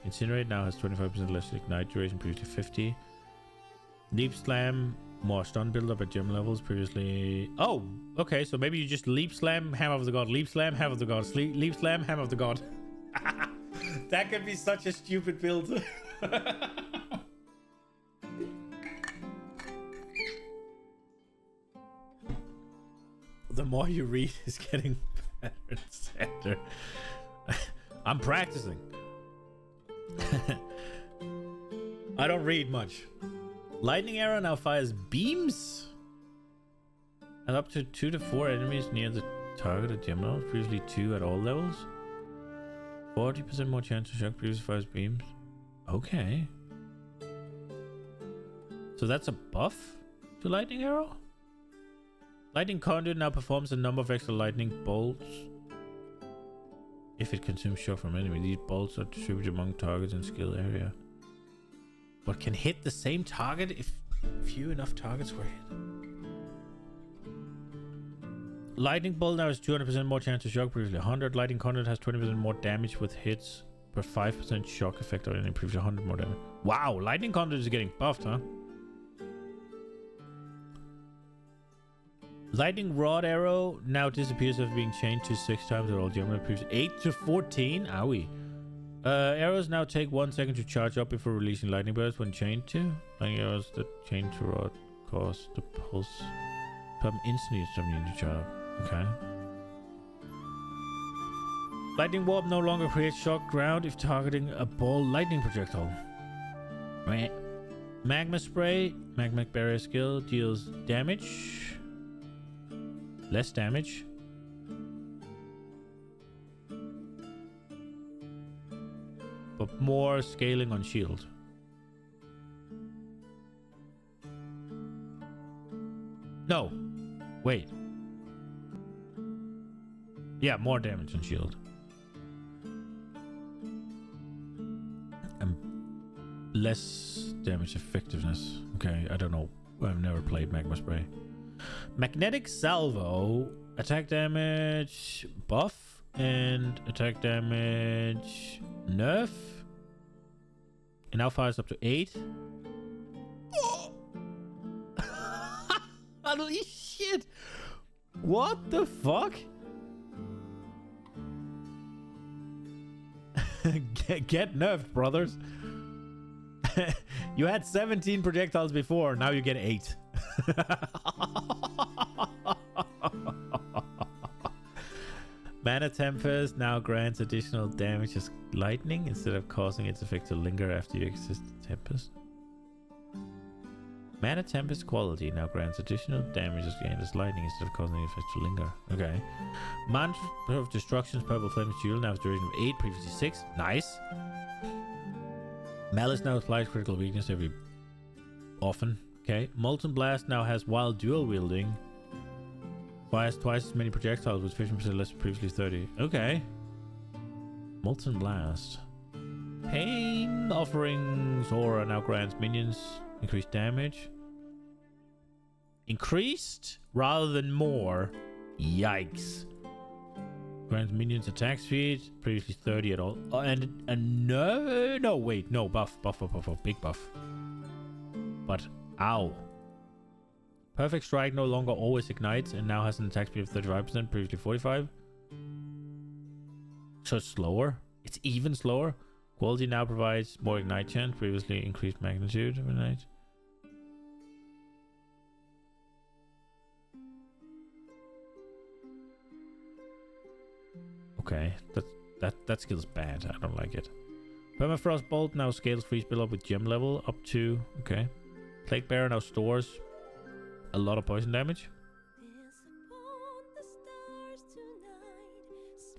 Incinerate now has 25% less ignite duration, previously 50. Leap slam, more stun build up at gem levels, previously... Oh, okay, so maybe you just leap slam, hammer of the god, leap slam, hammer of the god, leap slam, hammer of the god. That could be such a stupid build. The more you read is getting better and sadder. I'm practicing. I don't read much. Lightning arrow now fires beams at up to 2 to 4 enemies near the target at gem levels, previously 2 at all levels. 40% more chance to shock, previously fires beams. Okay. So that's a buff to lightning arrow? Lightning conduit now performs a number of extra lightning bolts if it consumes shock from enemy. These bolts are distributed among targets in skill area, but can hit the same target if few enough targets were hit. Lightning bolt now has 200% more chance to shock, previously 100. Lightning conduit has 20% more damage with hits per 5% shock effect on enemy, previously 100 more damage. Wow, lightning conduit is getting buffed, huh? Lightning rod arrow now disappears after being chained to 6 times at all gem levels. 8 to 14. Owie. Arrows now take 1 second to charge up before releasing lightning bursts when chained to. Lightning arrows that chain to rod cause the pulse come instantly as something you need to charge up. Okay. Lightning warp no longer creates shock ground if targeting a ball lightning projectile. Right. Magma spray. Magma barrier skill deals damage. Less damage. But more scaling on shield. No. Wait. Yeah, more damage on shield. And less damage effectiveness. Okay, I don't know. I've never played Magma Spray. Magnetic Salvo, attack damage buff and attack damage nerf. It now fires up to 8. Oh. Holy shit! What the fuck? Get nerfed, brothers. You had 17 projectiles before, now you get 8. Mana Tempest now grants additional damage as lightning instead of causing its effect to linger after you exist Tempest. Mana Tempest quality now grants additional damage as gained as lightning instead of causing the effect to linger. Okay. Mantra of Destruction's Purple Flame Shield now has duration of 8, previously 6. Nice. Malice now applies critical weakness every often. Okay. Molten Blast now has wild dual wielding. Fires twice as many projectiles with 15% less, previously 30. Okay. Molten Blast. Pain Offerings Aura now grants minions increased damage. Increased rather than more. Yikes. Grants minions attack speed, previously 30 at all. And no, wait, no, buff, big buff. But, ow. Perfect Strike no longer always ignites and now has an attack speed of 35%, previously 45. So it's slower. It's even slower. Quality now provides more ignite chance. Previously increased magnitude of ignite. Okay, that skill's bad. I don't like it. Permafrost Bolt now scales freeze build up with gem level up to... Okay. Plague Bearer now stores a lot of poison damage.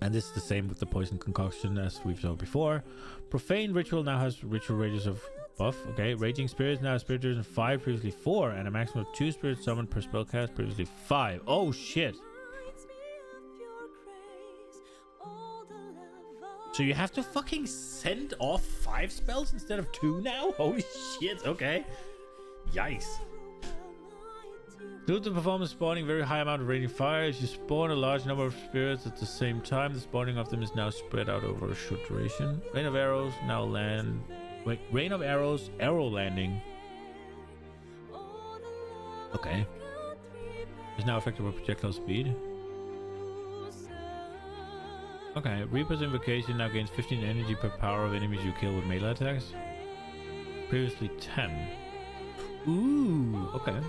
And this is the same with the poison concoction as we've done before. Profane Ritual now has ritual radius of buff. Okay. Raging Spirits now has spirit duration 5, previously 4, and a maximum of 2 spirits summoned per spellcast, previously 5. Oh shit. So you have to fucking send off 5 spells instead of 2 now? Holy shit, okay. Yikes. Due to performance spawning very high amount of raging fire, if you spawn a large number of spirits at the same time, the spawning of them is now spread out over a short duration. Rain of Arrows now land... Wait, Rain of Arrows, arrow landing. Okay. Is now affected by projectile speed. Okay, Reaper's Invocation now gains 15 energy per power of enemies you kill with melee attacks. Previously 10. Ooh, okay.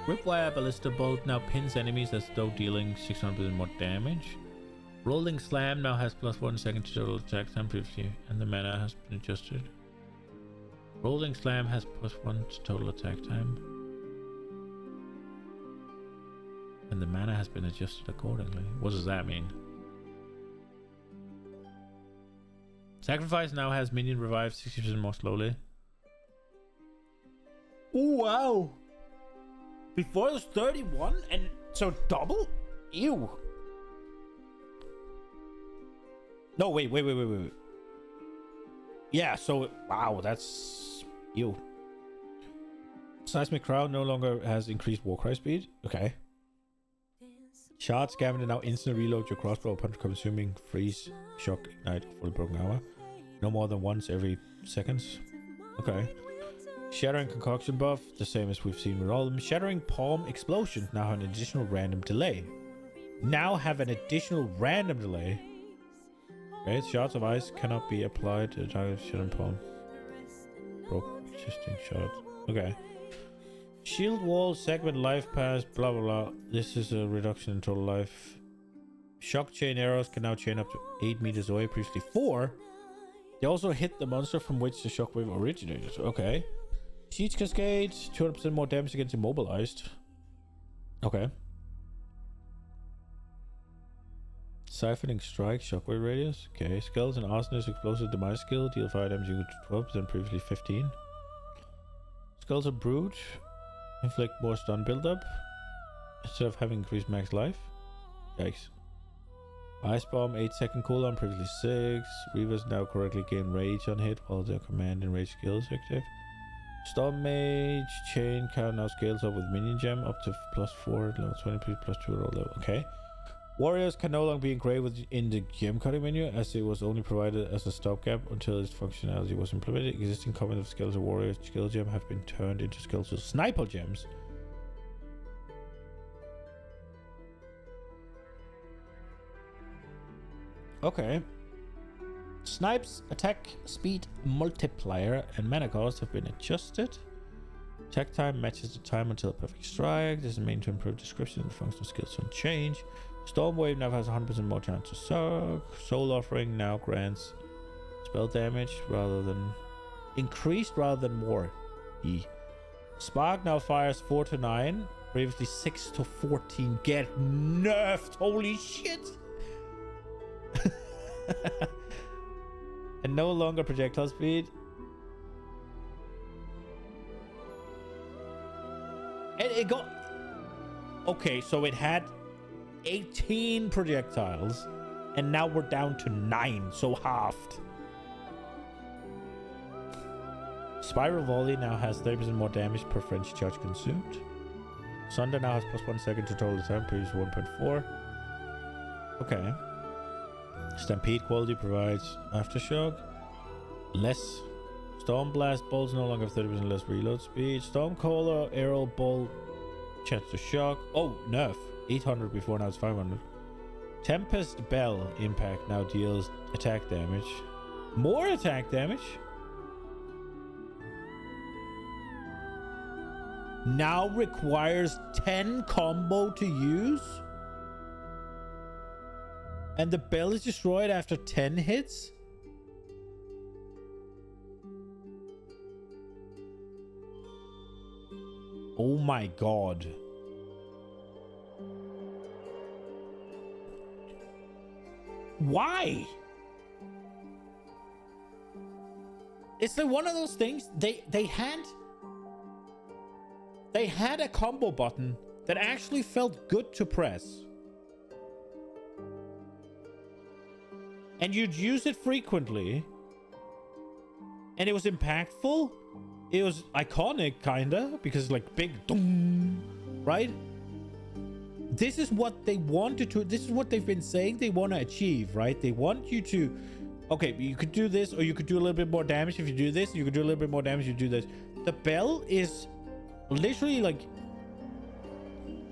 Ripwire Ballista Bolt now pins enemies as though dealing 600% more damage. Rolling Slam now has plus 1 second to total attack time previously, and the mana has been adjusted. Rolling Slam has plus 1 to total attack time. And the mana has been adjusted accordingly. What does that mean? Sacrifice now has minion revive 60% more slowly. Oh, wow. Before it was 31 and so double? Ew. No, wait. Yeah, so wow, that's ew. Seismic Crowd no longer has increased Warcry speed. Okay. Shard Scavenger now instantly reload your crossbow upon consuming freeze, shock, ignite, fully broken armor. No more than once every seconds. Okay. Shattering Concoction buff, the same as we've seen with all of them. Shattering Palm Explosion now have an additional random delay. Okay, Shards of Ice cannot be applied to the target Shattering Palm. Broke existing shards. Okay. Shield Wall, Segment Life Pass, blah blah blah. This is a reduction in total life. Shock Chain Arrows can now chain up to 8 meters away, previously 4. They also hit the monster from which the shockwave originated. Okay. Siege Cascade, 200% more damage against immobilized. Okay. Siphoning Strike, Shockwave Radius. Okay. Skeleton Arsonist, Explosive Demise Skill, deal fire damage equal to 12%, previously 15. Skeleton Brute, inflict more stun buildup instead of having increased max life. Yikes. Ice Bomb, 8-second cooldown, previously 6. Reavers now correctly gain rage on hit while their command and rage skill is active. Storm Mage, chain count now scales up with minion gem up to +4 at level 20, plus 2 at all level. Okay. Warriors can no longer be engraved in the gem cutting menu as it was only provided as a stopgap until its functionality was implemented. Existing command of skeletal warriors skill gem have been turned into skeletal sniper gems. Okay. Snipes attack speed multiplier and mana cost have been adjusted. Attack time matches the time until a perfect strike. This is made to improve description and functional skills unchanged. Stormwave now has 100% more chance to suck. Soul Offering now grants spell damage rather than increased rather than more. Spark now fires 4 to 9, previously 6 to 14. Get nerfed! Holy shit! And no longer projectile speed. And it got... Okay, so it had 18 projectiles, and now we're down to 9, so halved. Spiral Volley now has 30% more damage per French charge consumed. Sunder now has +1 second to total attack, previous 1.4. Okay. Stampede quality provides aftershock. Less. Storm Blast bolts no longer have 30% less reload speed. Stormcaller arrow bolt chance to shock. Oh, nerf. 800 before, now it's 500. Tempest Bell impact now deals attack damage. More attack damage? Now requires 10 combo to use? And the bell is destroyed after 10 hits? Oh my god. Why? It's like one of those things they had a combo button that actually felt good to press. And you'd use it frequently. And it was impactful. It was iconic, kinda, because like big doom, right? This is what they wanted to, this is what they've been saying they want to achieve, right? They want you to, okay, you could do this, or you could do a little bit more damage if you do this. You could do a little bit more damage if you do this. The bell is literally like,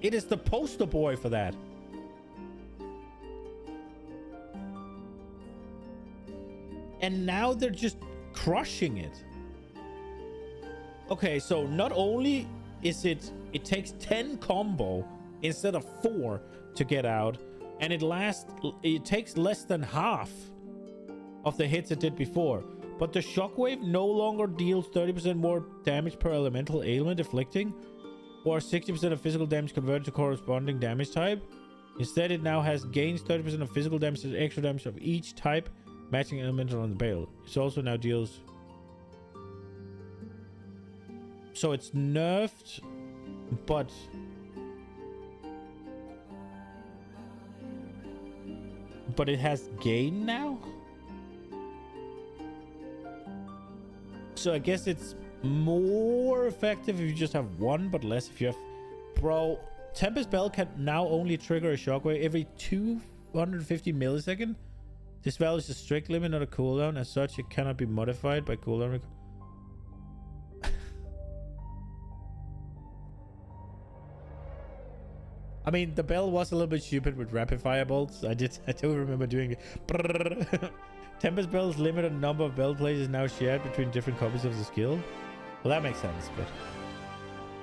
it is the poster boy for that. And now they're just crushing it. Okay, so not only is it takes 10 combo instead of 4 to get out, and it takes less than half of the hits it did before, but the shockwave no longer deals 30% more damage per elemental ailment afflicting, or 60% of physical damage converted to corresponding damage type. Instead, it now has gains 30% of physical damage and extra damage of each type matching elemental on the bale. It also now deals, so it's nerfed, but it has gain now. So I guess it's more effective if you just have one, but less if you have... Bro, Tempest Bell can now only trigger a shockwave every 250 millisecond. This spell is a strict limit, not a cooldown. As such, it cannot be modified by cooldown. I mean, the bell was a little bit stupid with rapid fire bolts. I do remember doing it. Tempest Bell's limited number of bell plays is now shared between different copies of the skill. Well, that makes sense, but...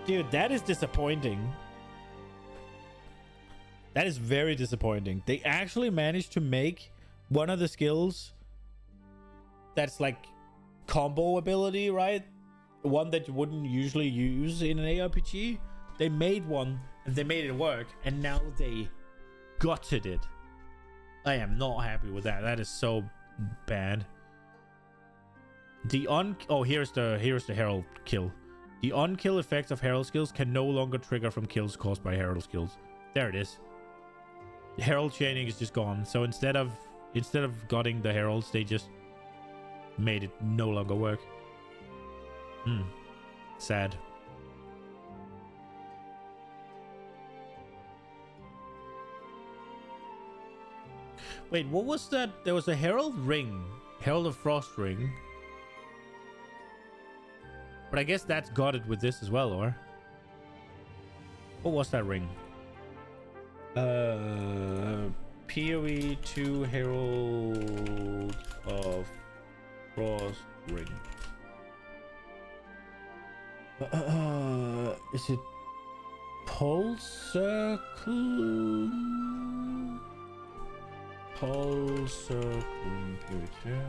Dude, that is disappointing. That is very disappointing. They actually managed to make one of the skills that's like combo ability, right? One that you wouldn't usually use in an ARPG. They made one and they made it work, and now they gutted it. I am not happy with that. That is so bad. Here's the Herald kill. The on-kill effects of Herald skills can no longer trigger from kills caused by Herald skills. There it is. The Herald chaining is just gone. So instead of gutting the Heralds, they just made it no longer work. Sad. Wait, what was that? There was a Herald ring. Herald of Frost ring. But I guess that's gutted with this as well, or? What was that ring? PoE 2 Herald of Frost ring. Is it Pulse Circle? Pulse Circle Computer.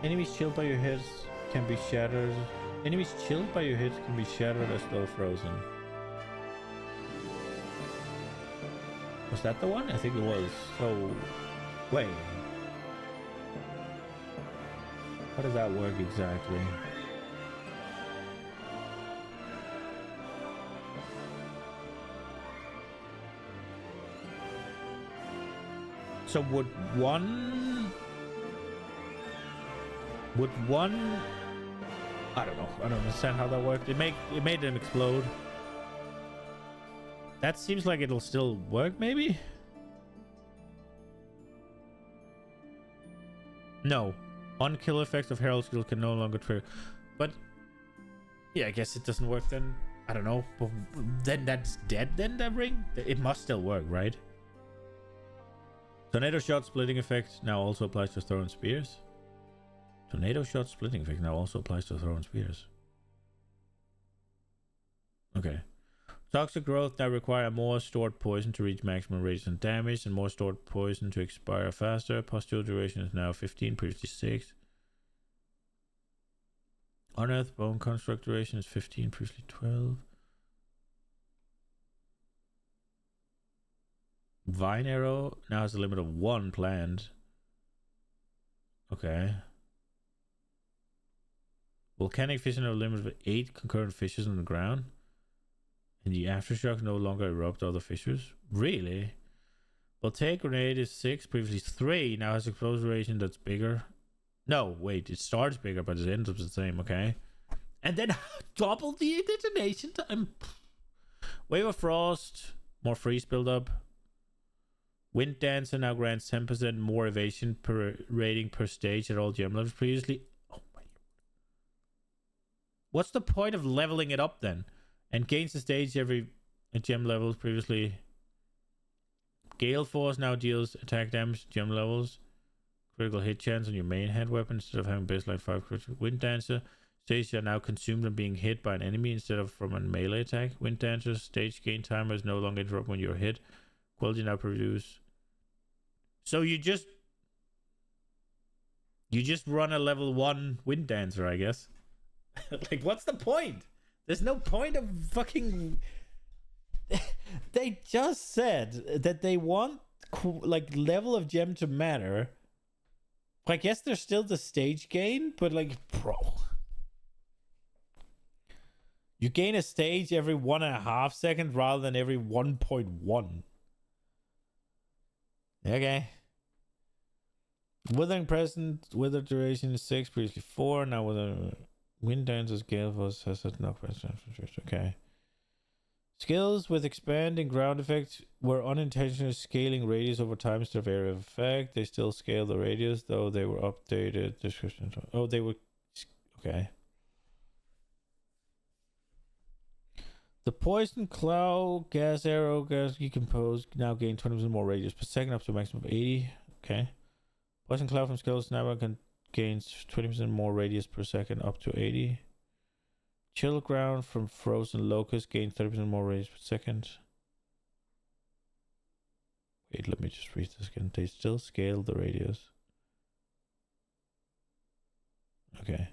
Enemies chilled by your hits can be shattered. Enemies chilled by your hits can be shattered as though frozen. Was that the one? I think it was. So, wait. How does that work exactly? So would one... I don't know. I don't understand how that worked. It made them explode. That seems like it'll still work, maybe? No. On-kill effects of Herald skills can no longer trigger. But yeah, I guess it doesn't work then. I don't know. But then that's dead then, that ring? It must still work, right? Tornado shot splitting effect now also applies to thrown spears. Tornado shot splitting effect now also applies to thrown spears. Okay. Toxic growth now require more stored poison to reach maximum radius and damage, and more stored poison to expire faster. Pustule duration is now 15, previously 6. Unearthed bone construct duration is 15, previously 12. Vine arrow now has a limit of 1 planned. Okay. Volcanic fissure has a limit of 8 concurrent fissures on the ground. And the aftershocks no longer erupt other fissures. Really? Voltaic grenade is 6, previously 3. Now has explosive duration that's bigger. No, wait, it starts bigger, but it ends up the same, okay? And then double the detonation time. Wave of Frost, more freeze buildup. Wind Dancer now grants 10% more evasion per rating per stage at all gem levels previously. Oh my lord. What's the point of leveling it up then? And gains the stage every gem levels previously. Gale Force now deals attack damage gem levels. Critical hit chance on your main head weapon instead of having baseline 5 critical. Wind Dancer. Stages are now consumed when being hit by an enemy instead of from a melee attack. Wind Dancer. Stage gain timer is no longer interrupted when you're hit. Quality now produce. So you just run a level 1 Wind Dancer, I guess. Like, what's the point? There's no point of fucking... They just said that they want, like, level of gem to matter. I guess there's still the stage gain, but, like, bro. You gain a stage every 1.5 seconds rather than every 1.1. Okay. Withering present, wither duration is 6, previously 4. Now wither Wind Dancer's Gale Force has a knockback. Okay. Skills with expanding ground effect were unintentionally scaling radius over time instead of area of effect. They still scale the radius, though they were updated. Description. Oh, they were... Okay. The Poison Cloud gas arrow gas decompose now gain 20% more radius per second up to a maximum of 80. Okay. Poison Cloud from Skill Sniper gains 20% more radius per second up to 80. Chill Ground from Frozen Locust gains 30% more radius per second. Wait, let me just read this again. They still scale the radius. Okay.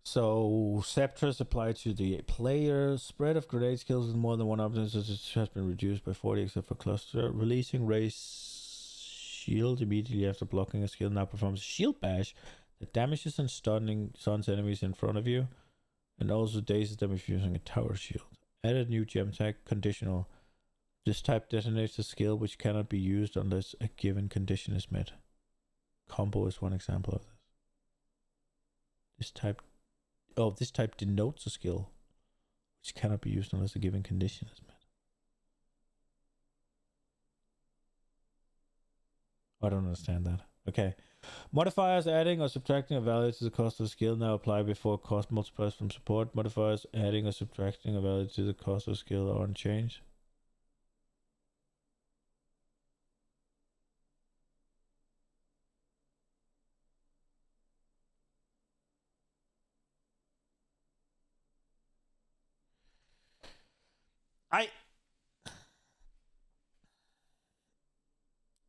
So, Scepters apply to the player. Spread of grenade skills with more than one option has been reduced by 40 except for cluster. Releasing Race Shield immediately after blocking a skill now performs a shield bash that damages and stuns enemies in front of you, and also dazes them if using a tower shield. Added new gem tag conditional. This type detonates a skill which cannot be used unless a given condition is met. Combo is one example of this. This type denotes a skill which cannot be used unless a given condition is met. I don't understand that. Okay. Modifiers adding or subtracting a value to the cost of a skill now apply before cost multipliers from support. Modifiers adding or subtracting a value to the cost of a skill are unchanged.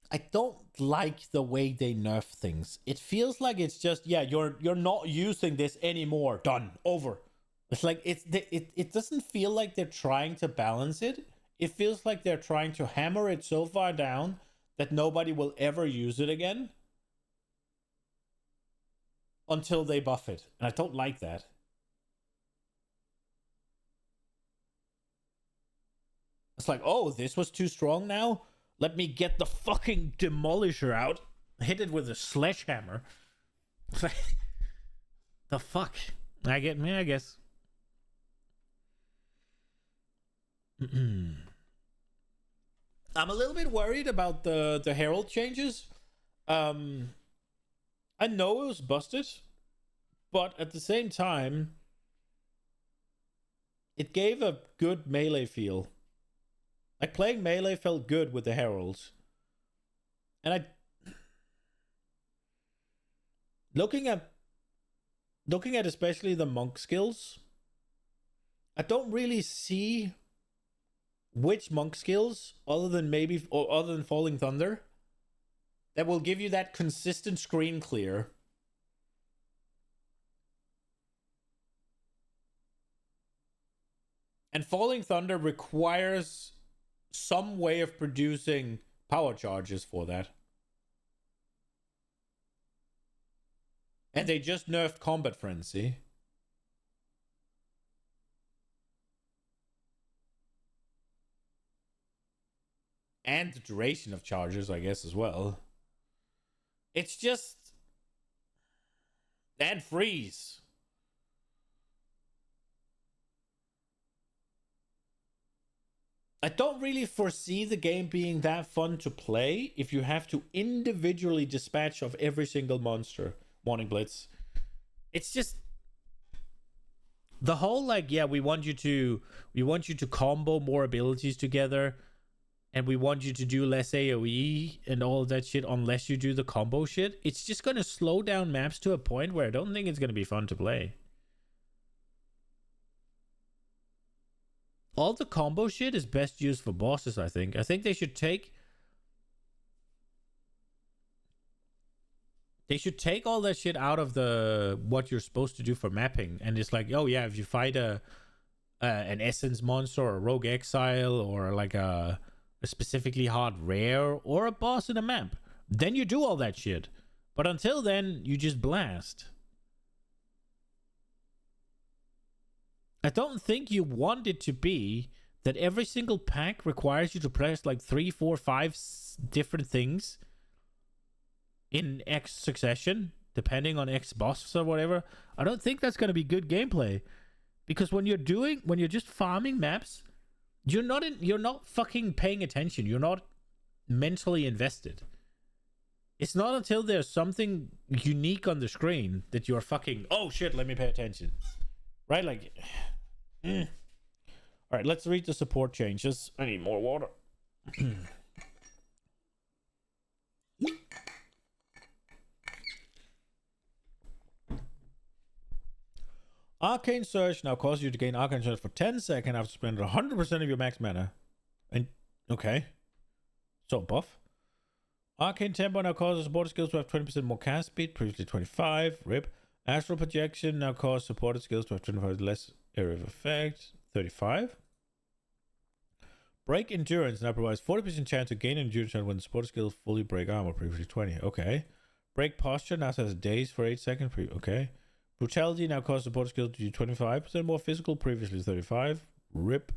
I don't like the way they nerf things. It feels like it's just, yeah, you're not using this anymore. Done. Over. It's like it doesn't feel like they're trying to balance it. It feels like they're trying to hammer it so far down that nobody will ever use it again until they buff it. And I don't like that. It's like, oh, this was too strong now? Let me get the fucking demolisher out. Hit it with a sledgehammer. The fuck? I guess. I'm a little bit worried about the herald changes. I know it was busted, but at the same time, it gave a good melee feel. Like playing melee felt good with the heralds, and looking at especially the monk skills, I don't really see which monk skills other than Falling Thunder that will give you that consistent screen clear. And Falling Thunder requires some way of producing power charges for that. And they just nerfed Combat Frenzy. And the duration of charges, I guess, as well. It's just... And freeze. I don't really foresee the game being that fun to play if you have to individually dispatch of every single monster. Morning Blitz. It's just the whole like, yeah, we want you to combo more abilities together, and we want you to do less AoE and all of that shit unless you do the combo shit. It's just gonna slow down maps to a point where I don't think it's gonna be fun to play. All the combo shit is best used for bosses, I think. I think they should take all that shit out of the what you're supposed to do for mapping, and it's like, oh yeah, if you fight an essence monster or a rogue exile or like a specifically hard rare or a boss in a map, then you do all that shit. But until then, you just blast. I don't think you want it to be that every single pack requires you to press like 3, 4, 5 different things in X succession, depending on X boss or whatever. I don't think that's going to be good gameplay, because when you're just farming maps, you're not fucking paying attention. You're not mentally invested. It's not until there's something unique on the screen that you're fucking, oh shit, let me pay attention. Right? Like, all right, let's read the support changes. I need more water. Arcane Surge now causes you to gain Arcane Surge for 10 seconds after spending 100% of your max mana. And, okay. So, buff. Arcane Tempo now causes supported skills to have 20% more cast speed, previously 25. RIP. Astral Projection now causes supported skills to have 25 less area of effect, 35. Break Endurance now provides 40% chance to gain endurance when the supported skills fully break armor, previously 20. Okay. Break Posture now has daze for 8 seconds. Okay. Brutality now causes supported skills to do 25% more physical, previously 35. RIP.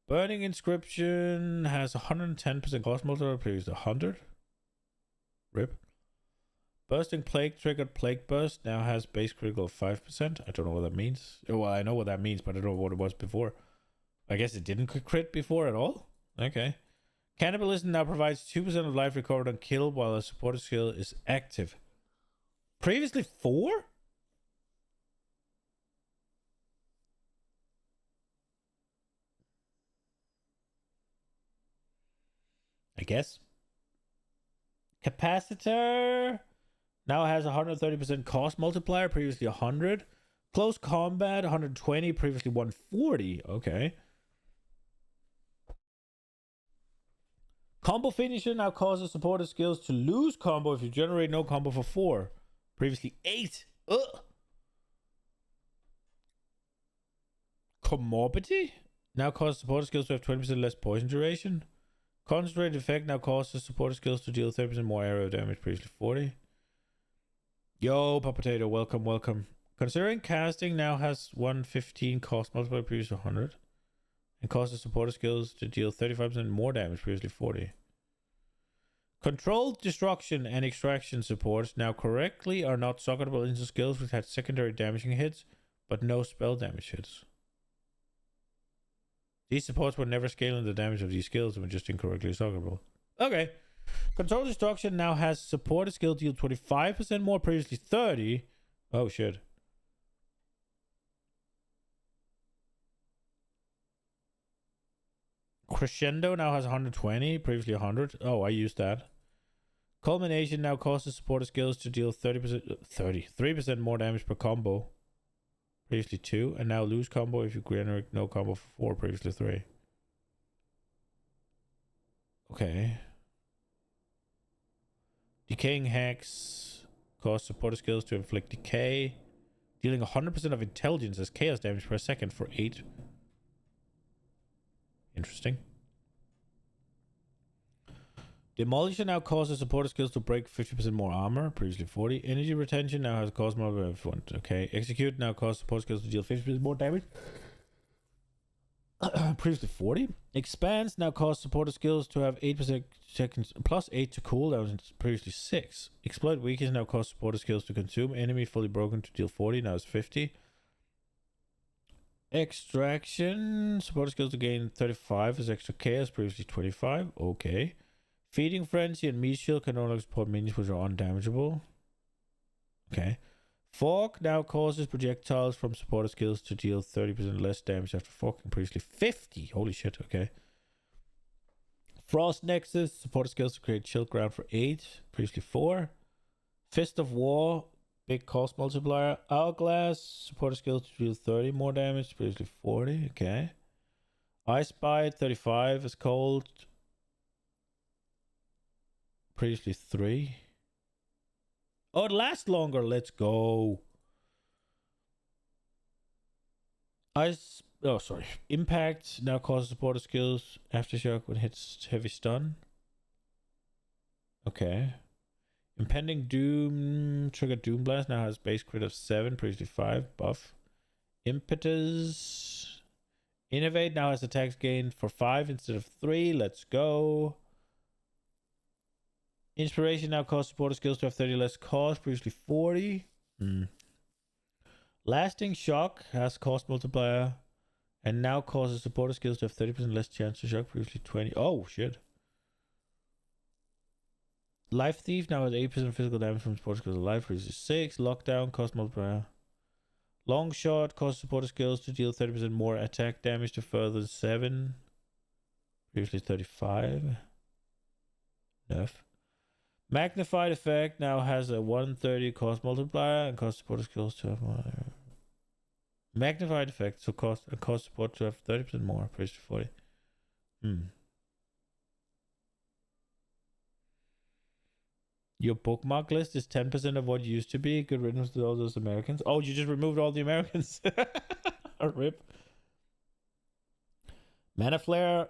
Burning Inscription has 110% cost multiplier, previously 100. RIP. Bursting Plague triggered Plague Burst now has base critical of 5%. I don't know what that means. Well, I know what that means, but I don't know what it was before. I guess it didn't crit before at all? Okay. Cannibalism now provides 2% of life recovered on kill while a supported skill is active. Previously 4? I guess. Capacitor now has 130% cost multiplier, previously 100. Close combat, 120, previously 140. Okay. Combo finisher now causes supported skills to lose combo if you generate no combo for 4. Previously 8. Ugh. Comorbidity now causes supported skills to have 20% less poison duration. Concentrated effect now causes supported skills to deal 30% more area damage, previously 40. Yo, Potato, welcome, welcome. Considering casting now has 115 cost multiplier, previously 100. And causes supported skills to deal 35% more damage, previously 40. Controlled destruction and extraction supports now correctly are not socketable into skills which had secondary damaging hits, but no spell damage hits. These supports were never scaling the damage of these skills and were just incorrectly assignable. Okay. Control Destruction now has supported skill deal 25% more, previously 30. Oh shit. Crescendo now has 120, previously 100. Oh, I used that. Culmination now causes supported skills to deal 33% more damage per combo. Previously 2, and now lose combo if you generate no combo for 4, previously 3. Okay. Decaying Hex causes supported skills to inflict decay, dealing 100% of intelligence as chaos damage per second for 8. Interesting. Demolition now causes supported skills to break 50% more armor, previously 40. Energy retention now has a cost more of 1. Okay. Execute now causes support skills to deal 50% more damage, previously 40. Expanse now causes supported skills to have 8% seconds plus 8 to cooldown, previously 6. Exploit weakness now causes supported skills to consume enemy fully broken to deal 40, now it's 50. Extraction supported skills to gain 35 as extra chaos, previously 25. Okay. Feeding Frenzy and Meat Shield can no longer support minions which are undamageable. Okay. Fork now causes projectiles from supported skills to deal 30% less damage after forking, previously 50. Holy shit, okay. Frost Nexus, supported skills to create chill ground for 8, previously 4. Fist of War, big cost multiplier. Hourglass, supported skills to deal 30 more damage, previously 40, okay. Ice Bite, 35 is cold. Previously 3. Oh, it lasts longer. Let's go. Impact now causes supported skills. Aftershock when hits heavy stun. Okay. Impending Doom. Trigger Doom Blast now has base crit of 7. Previously 5. Buff. Impetus. Innovate now has attacks gained for 5 instead of 3. Let's go. Inspiration now causes supported skills to have 30 less cost, previously 40. Lasting Shock has cost multiplier and now causes supported skills to have 30% less chance to shock, previously 20. Oh, shit. Life Thief now has 8% physical damage from supported skills of life, previously 6. Lockdown, cost multiplier. Long Shot causes supported skills to deal 30% more attack damage to further 7. Previously 35. Nerf. Magnified Effect now has a 130 cost multiplier and cost supported skills to have more. Magnified Effect, so cost support to have 30% more, previously 40. Your bookmark list is 10% of what it used to be. Good riddance to all those Americans. Oh, you just removed all the Americans. Rip. Mana Flare.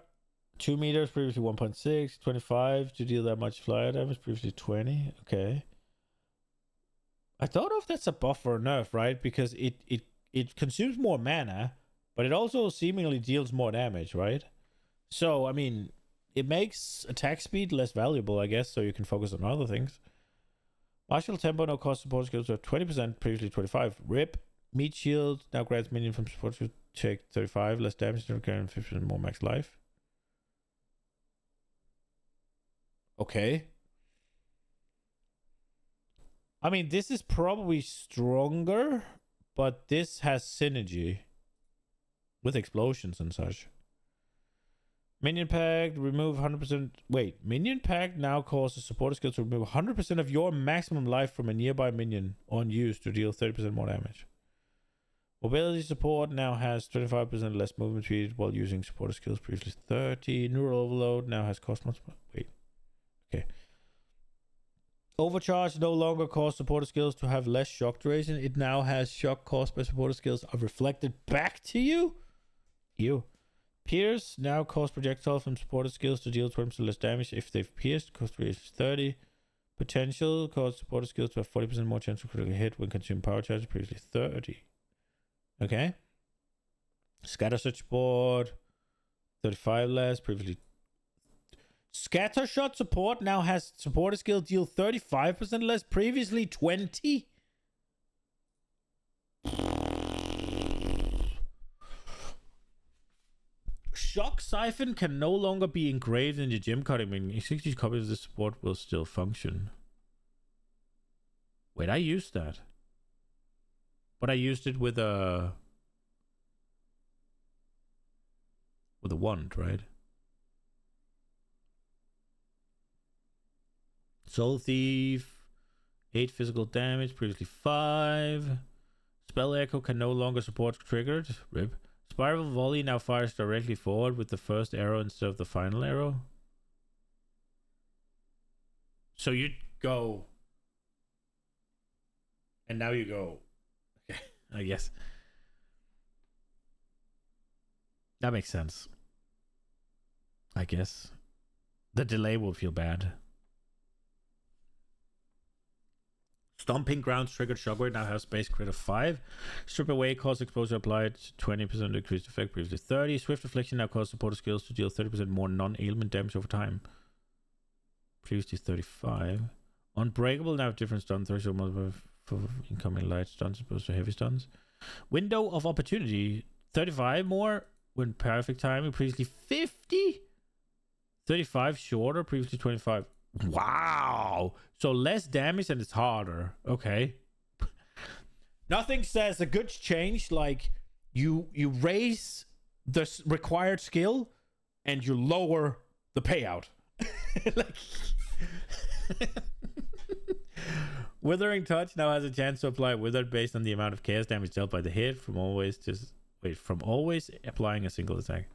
2 meters, previously 1.6, 25 to deal that much flyer damage, previously 20. Okay. I don't know if that's a buff or a nerf, right? Because it consumes more mana, but it also seemingly deals more damage, right? So, I mean, it makes attack speed less valuable, I guess, so you can focus on other things. Martial Tempo now costs support skills to have 20%, previously 25. Rip. Meat Shield now grants minion from support to take 35 less damage and regain 50% more max life. Okay. I mean, this is probably stronger, but this has synergy with explosions and such. Minion Pact, remove 100%. Wait, Minion Pact now causes supporter skills to remove 100% of your maximum life from a nearby minion on use to deal 30% more damage. Mobility Support now has 25% less movement speed while using supporter skills, previously 30. Neural Overload now has cost multiplier. Wait. Okay. Overcharge no longer causes supporter skills to have less shock duration. It now has shock caused by supporter skills are reflected back to you. Pierce now cause projectile from supported skills to deal 20% less damage if they've pierced. Cost duration is 30. Potential cause supported skills to have 40% more chance of critical hit when consuming power charge, previously 30. Okay. Scatter Search Board 35 less, previously. Scatter Shot support now has supported skill deal 35% less, previously 20. shock siphon can no longer be engraved in the gem cutting, meaning 60 copies of this support will still function. Wait, I used that. But I used it with a wand, right? Soul Thief, 8 physical damage, previously 5. Spell Echo can no longer support triggered. RIP. Spiral Volley now fires directly forward with the first arrow instead of the final arrow. So you go. And now you go. Okay, I guess. That makes sense. I guess. The delay will feel bad. Stomping Grounds triggered Shockwave now has base crit of 5. Strip Away cause exposure applied 20% increased effect, previously 30. Swift Affliction now causes supporter skills to deal 30% more non-ailment damage over time. Previously 35. Unbreakable now have different stun threshold multiplier for incoming light stuns as opposed to heavy stuns. Window of Opportunity 35 more when perfect timing, previously 50. 35 shorter, previously 25. Wow. So less damage and it's harder. Okay. Nothing says a good change like you raise the required skill and you lower the payout. Like Withering Touch now has a chance to apply Withered based on the amount of chaos damage dealt by the hit from always applying a single attack.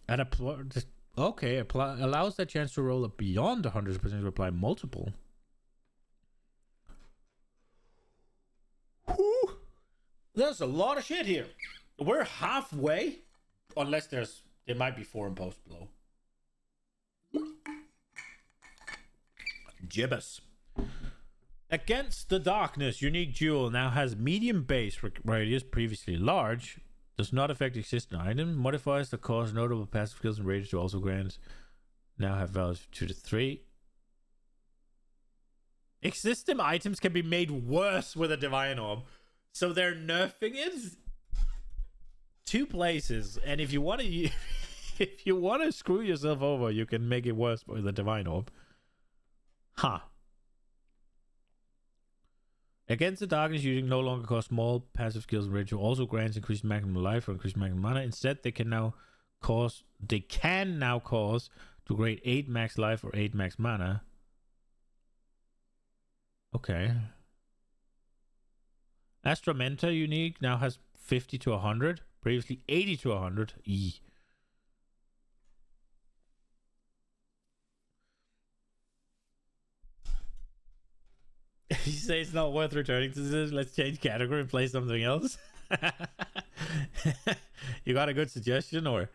And allows that chance to roll beyond 100% to apply multiple. Whew. There's a lot of shit here. We're halfway, unless there might be 4 imposed below. Gibbous. Against the Darkness, unique jewel now has medium base radius, previously large. Does not affect existing item. Modifiers that cause notable passive skills and radius to also grant. Now have values 2 to 3. Existing items can be made worse with a Divine Orb. So they're nerfing it 2 places. And if you want to if you want to screw yourself over, you can make it worse with a Divine Orb. Huh. Against the Darkness, using no longer cost small passive skills and ritual also grants increased maximum life or increased maximum mana. Instead, they can now cause to create 8 max life or 8 max mana. Okay. Astramenta unique now has 50 to 100. Previously 80 to 100. E. You say it's not worth returning to this. Let's change category and play something else. You got a good suggestion? Or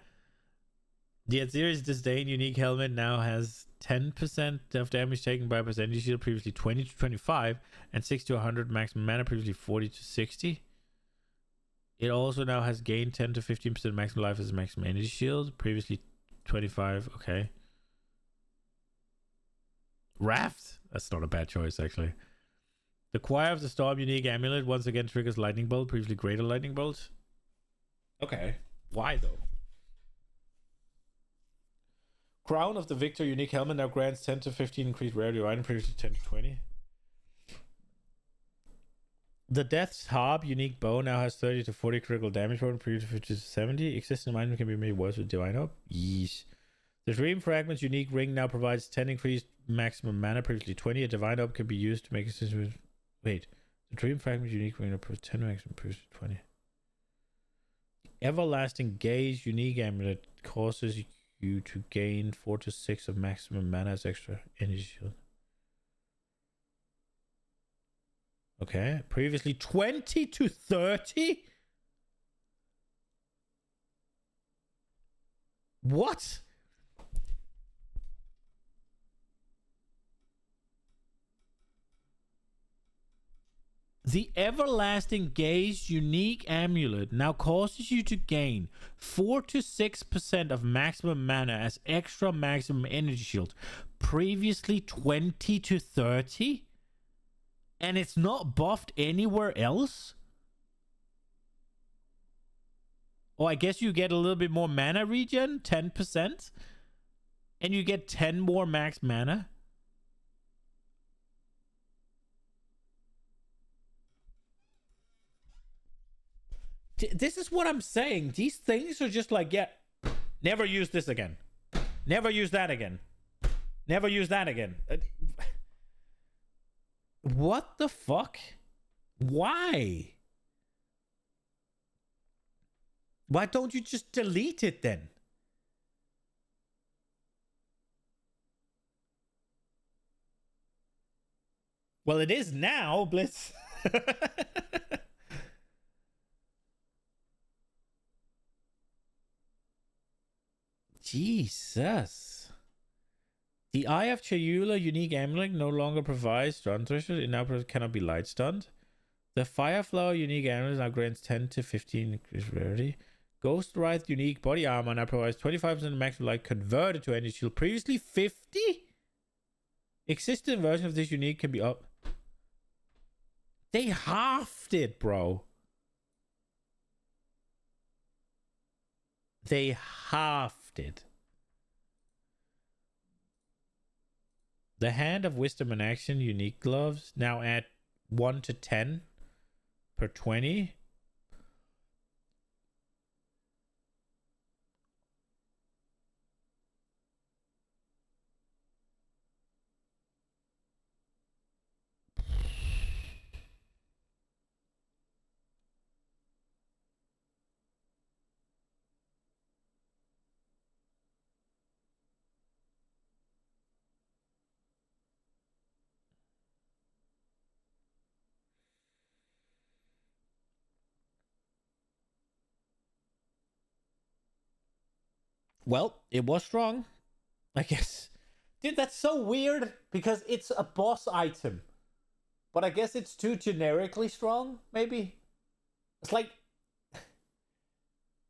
the Aetherius Disdain unique helmet now has 10% of damage taken by a percentage shield, previously 20 to 25, and 6 to 100 maximum mana, previously 40 to 60. It also now has gained 10 to 15% maximum life as a maximum energy shield, previously 25. Okay. Raft? That's not a bad choice, actually. The Choir of the Storm unique amulet once again triggers Lightning Bolt, previously Greater Lightning Bolt. Okay. Why, though? Crown of the Victor unique helmet now grants 10 to 15 increased rarity of item, previously 10 to 20. The Death's Harp unique bow now has 30 to 40 critical damage, previously 50 to 70. Existing item can be made worse with Divine Orb. Yeesh. The Dream Fragments unique ring now provides 10 increased maximum mana, previously 20. A Divine Orb can be used to make a system. Wait. The Dream Fragments unique ring now provides 10 maximum, previously 20. Everlasting Gaze unique amulet causes you to gain 4 to 6 of maximum mana as extra energy shield. Okay. Previously 20 to 30? What? The Everlasting Gaze unique amulet now causes you to gain 4 to 6% of maximum mana as extra maximum energy shield. Previously 20 to 30? And it's not buffed anywhere else? Oh, I guess you get a little bit more mana regen, 10%. And you get 10 more max mana. This is what I'm saying. These things are just like, yeah, never use this again. Never use that again. Never use that again. What the fuck? Why? Why don't you just delete it then? Well, it is now, Blitz. Jesus. The Eye of Chayula unique amulet no longer provides stun threshold. It now cannot be light stunned. The Fireflower unique amulet now grants 10 to 15 increased rarity. Ghost Wraith unique body armor now provides 25% maximum light converted to energy shield. Previously 50? Existing version of this unique can be up. They halved it, bro. They halved it. The Hand of Wisdom and Action unique gloves now add 1 to 10 per 20. Well, it was strong, I guess. Dude, that's so weird because it's a boss item. But I guess it's too generically strong, maybe? It's like...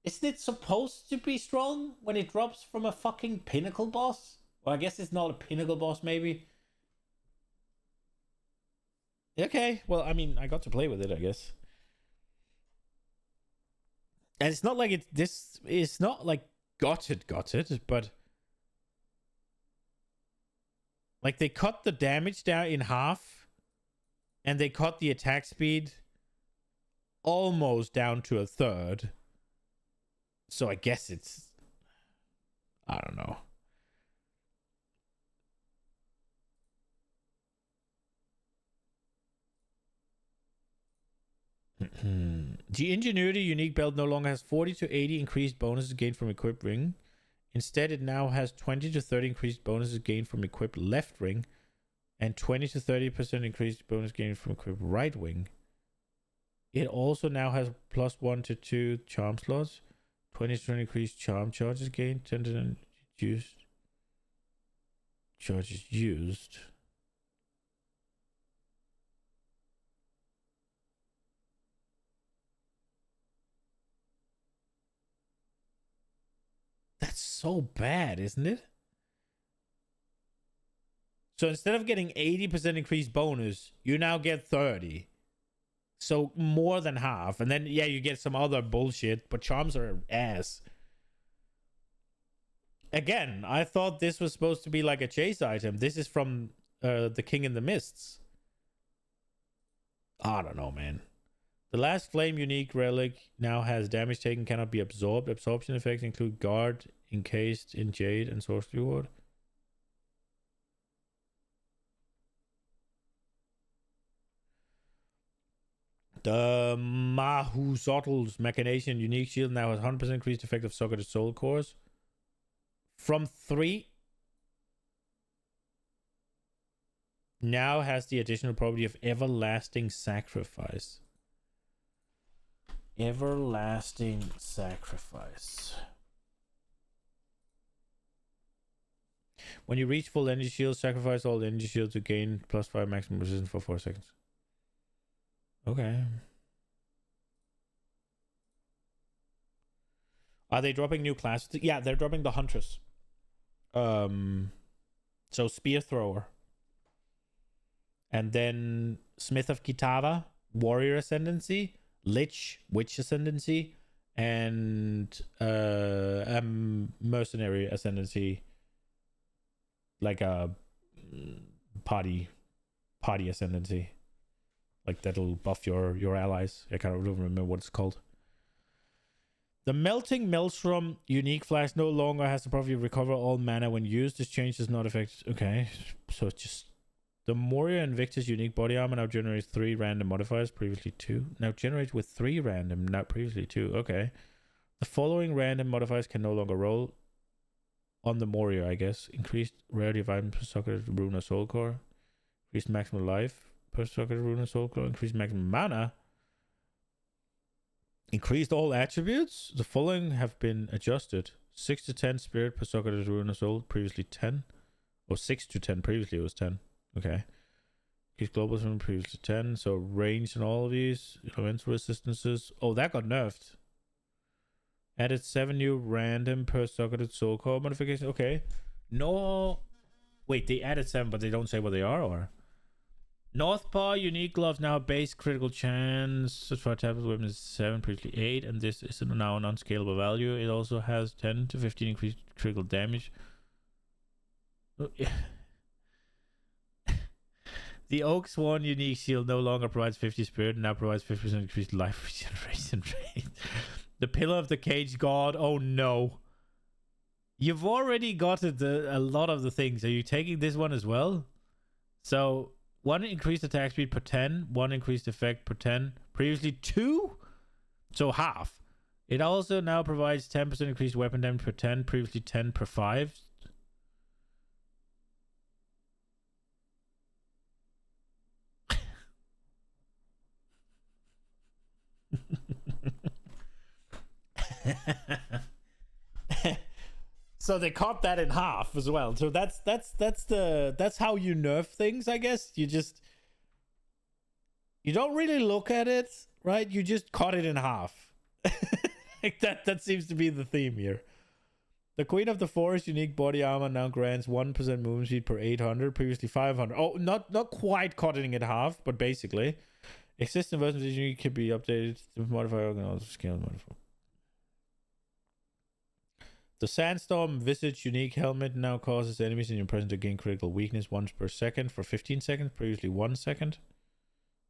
Isn't it supposed to be strong when it drops from a fucking pinnacle boss? Well, I guess it's not a pinnacle boss, maybe. Okay, well, I mean, I got to play with it, I guess. And it's not like it's not like got it, but like they cut the damage down in half and they cut the attack speed almost down to a third. So I guess it's, I don't know. The Ingenuity unique belt no longer has 40 to 80 increased bonuses gained from equipped ring. Instead, it now has 20 to 30 increased bonuses gained from equipped left ring and 20 to 30% increased bonus gained from equipped right wing. It also now has plus 1 to 2 charm slots, 20 to 20 increased charm charges gained, 10 to used. Charges used. That's so bad, isn't it? So instead of getting 80% increased bonus, you now get 30. So more than half. And then, yeah, you get some other bullshit, but charms are ass. Again, I thought this was supposed to be like a chase item. This is from the King in the Mists. I don't know, man. The last flame unique relic now has damage taken cannot be absorbed. Absorption effects include guard, encased in jade, and sorcery ward. The Mahuzottl's Machination unique shield now has 100% increased effect of socketed soul cores. From 3. Now has the additional property of everlasting sacrifice. Everlasting sacrifice. When you reach full energy shield, sacrifice all energy shield to gain plus 5 maximum resistance for 4 seconds. Okay. Are they dropping new classes? Yeah, they're dropping the Huntress. So Spear Thrower. And then Smith of Kitava, Warrior Ascendancy. Lich, Witch Ascendancy. and a mercenary ascendancy, like a party ascendancy, like that'll buff your allies. I can't really remember what it's called. The Melting Maelstrom unique flash no longer has the property of recover all mana when used. This change does not affect... Okay, so it's just... The Moria Invictus unique body armor now generates 3 random modifiers, previously 2. Now generates with 3 random, now previously 2. Okay. The following random modifiers can no longer roll on the Moria, I guess. Increased rarity of items per socket of Rune or Soul Core. Increased maximum life per socket of Rune or Soul Core. Increased maximum mana. Increased all attributes. The following have been adjusted. 6 to 10 spirit per socket of Rune or Soul, previously 10. Or 6 to 10, previously it was 10. Okay. Increased global from previously 10. So range and all of these. Elemental resistances. Oh, that got nerfed. Added 7 new random per socketed soul core modifications. Okay. No. Wait, they added 7, but they don't say what they are, or? Northpaw unique gloves now base critical chance. Such far tablet weapon is 7, previously 8, and this is now an unscalable value. It also has 10 to 15 increased critical damage. The Oak Sworn unique shield no longer provides 50 spirit, and now provides 50% increased life regeneration rate. The Pillar of the Cage God. Oh no. You've already got a lot of the things. Are you taking this one as well? So 1 increased attack speed per 10, 1 increased effect per 10, previously 2, so half. It also now provides 10% increased weapon damage per 10, previously 10 per 5. So they cut that in half as well. So that's how you nerf things, I guess. You don't really look at it, right? You just cut it in half. Like that seems to be the theme here. The Queen of the Forest unique body armor now grants 1% movement speed per 800, previously 500. Oh, not quite cutting it in half, but basically. Existing versions of this unique can be updated to modify organ scale modifier. The Sandstorm Visage unique helmet now causes enemies in your presence to gain critical weakness once per second for 15 seconds, previously 1 second.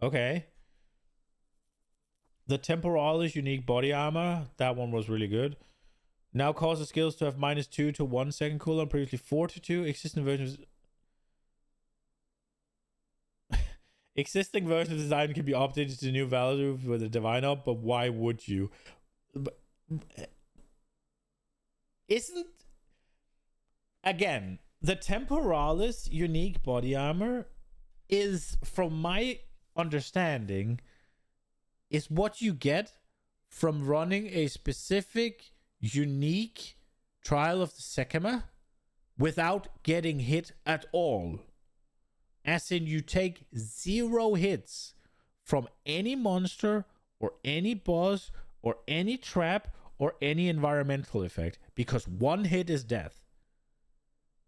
Okay. The Temporalis unique body armor, that one was really good. Now causes skills to have -2 to 1 second cooldown, previously 4 to 2. Existing versions of this item can be updated to the new value with a divine up, but why would you? Isn't... Again, the Temporalis unique body armor is, from my understanding, is what you get from running a specific unique Trial of the Sekima without getting hit at all. As in, you take 0 hits from any monster or any boss or any trap or any environmental effect, because 1 hit is death.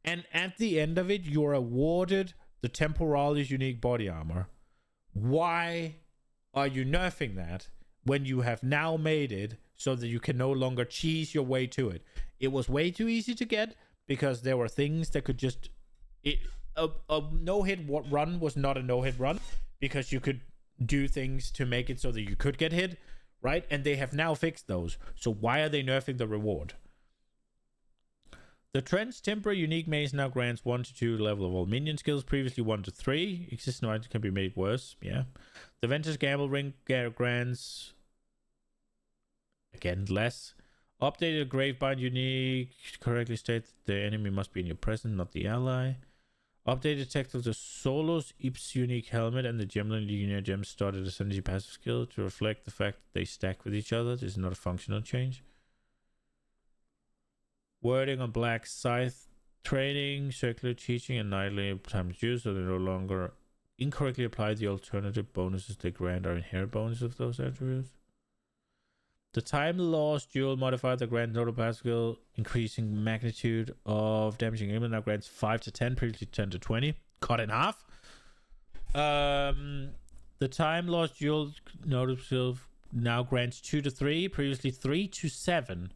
And at the end of it, you're awarded the Temporalis unique body armor. Why are you nerfing that when you have now made it so that you can no longer cheese your way to it? It was way too easy to get because there were things that could just... A no-hit run was not a no-hit run because you could do things to make it so that you could get hit, right? And they have now fixed those. So why are they nerfing the reward? The Trench Timber unique maze now grants 1 to 2 level of all minion skills, previously 1 to 3. Existing items can be made worse, yeah. The Ventus Gamble Ring grants, again, less. Updated Gravebind unique correctly states that the enemy must be in your presence, not the ally. Updated text of the Solos Ips unique helmet and the Gemlin Legionnaire gems started as energy passive skill to reflect the fact that they stack with each other. This is not a functional change. Wording on Black Scythe training, circular teaching, and nightly times used, so they no longer incorrectly apply the alternative bonuses they grant are inherent bonuses of those attributes. The Time Lost dual modifier that grants total passive skill, increasing magnitude of damaging ailment, now grants 5 to 10, previously 10 to 20. Cut in half. The Time Lost dual notice skill now grants 2 to 3, previously 3 to 7.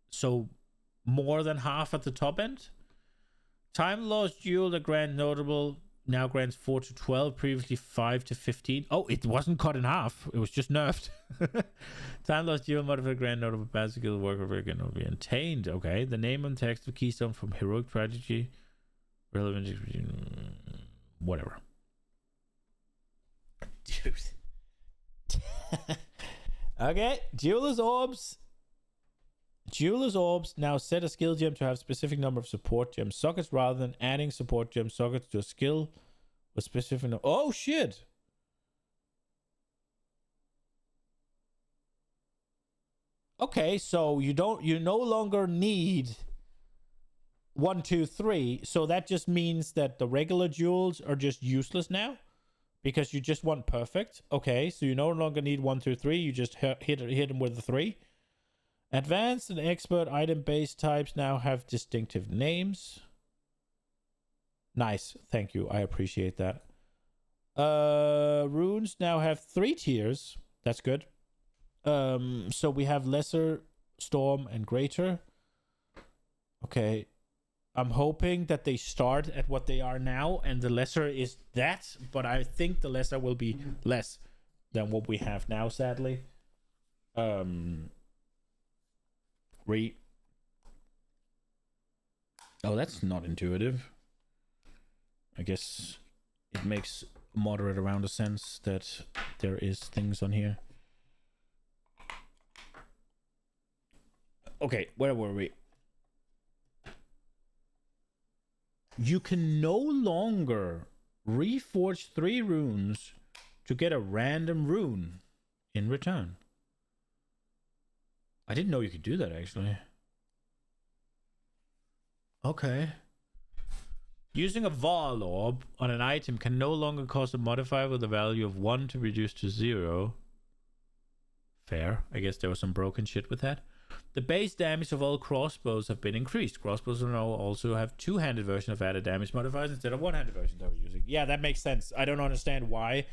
So more than half at the top end. Time Lost Jewel, the Grand Notable, now grants 4 to 12, previously 5 to 15. Oh, it wasn't cut in half. It was just nerfed. Time Lost Jewel, modified Grand Notable, Passive Skill, Worker Vegan will be maintained. Okay. The name and text of Keystone from Heroic Tragedy. Relevant. Whatever. Dude. Okay. Jeweler's Orbs. Jeweler's Orbs now set a skill gem to have specific number of support gem sockets rather than adding support gem sockets to a skill with specific oh shit. Okay, so you no longer need 1, 2, 3. So that just means that the regular jewels are just useless now because you just want perfect. Okay, so you no longer need 1, 2, 3. You just hit them with the 3. Advanced and expert item-based types now have distinctive names. Nice. Thank you. I appreciate that. Runes now have 3 tiers. That's good. So we have Lesser, Storm, and Greater. Okay. I'm hoping that they start at what they are now, and the Lesser is that, but I think the Lesser will be less than what we have now, sadly. Oh, that's not intuitive. I guess it makes moderate around a sense that there is things on here. Okay, where were we? You can no longer reforge 3 runes to get a random rune in return. I didn't know you could do that, actually. Okay. Using a Vol Orb on an item can no longer cause a modifier with a value of 1 to reduce to 0. Fair. I guess there was some broken shit with that. The base damage of all crossbows have been increased. Crossbows now also have 2-handed version of added damage modifiers instead of 1-handed version that we're using. Yeah, that makes sense. I don't understand why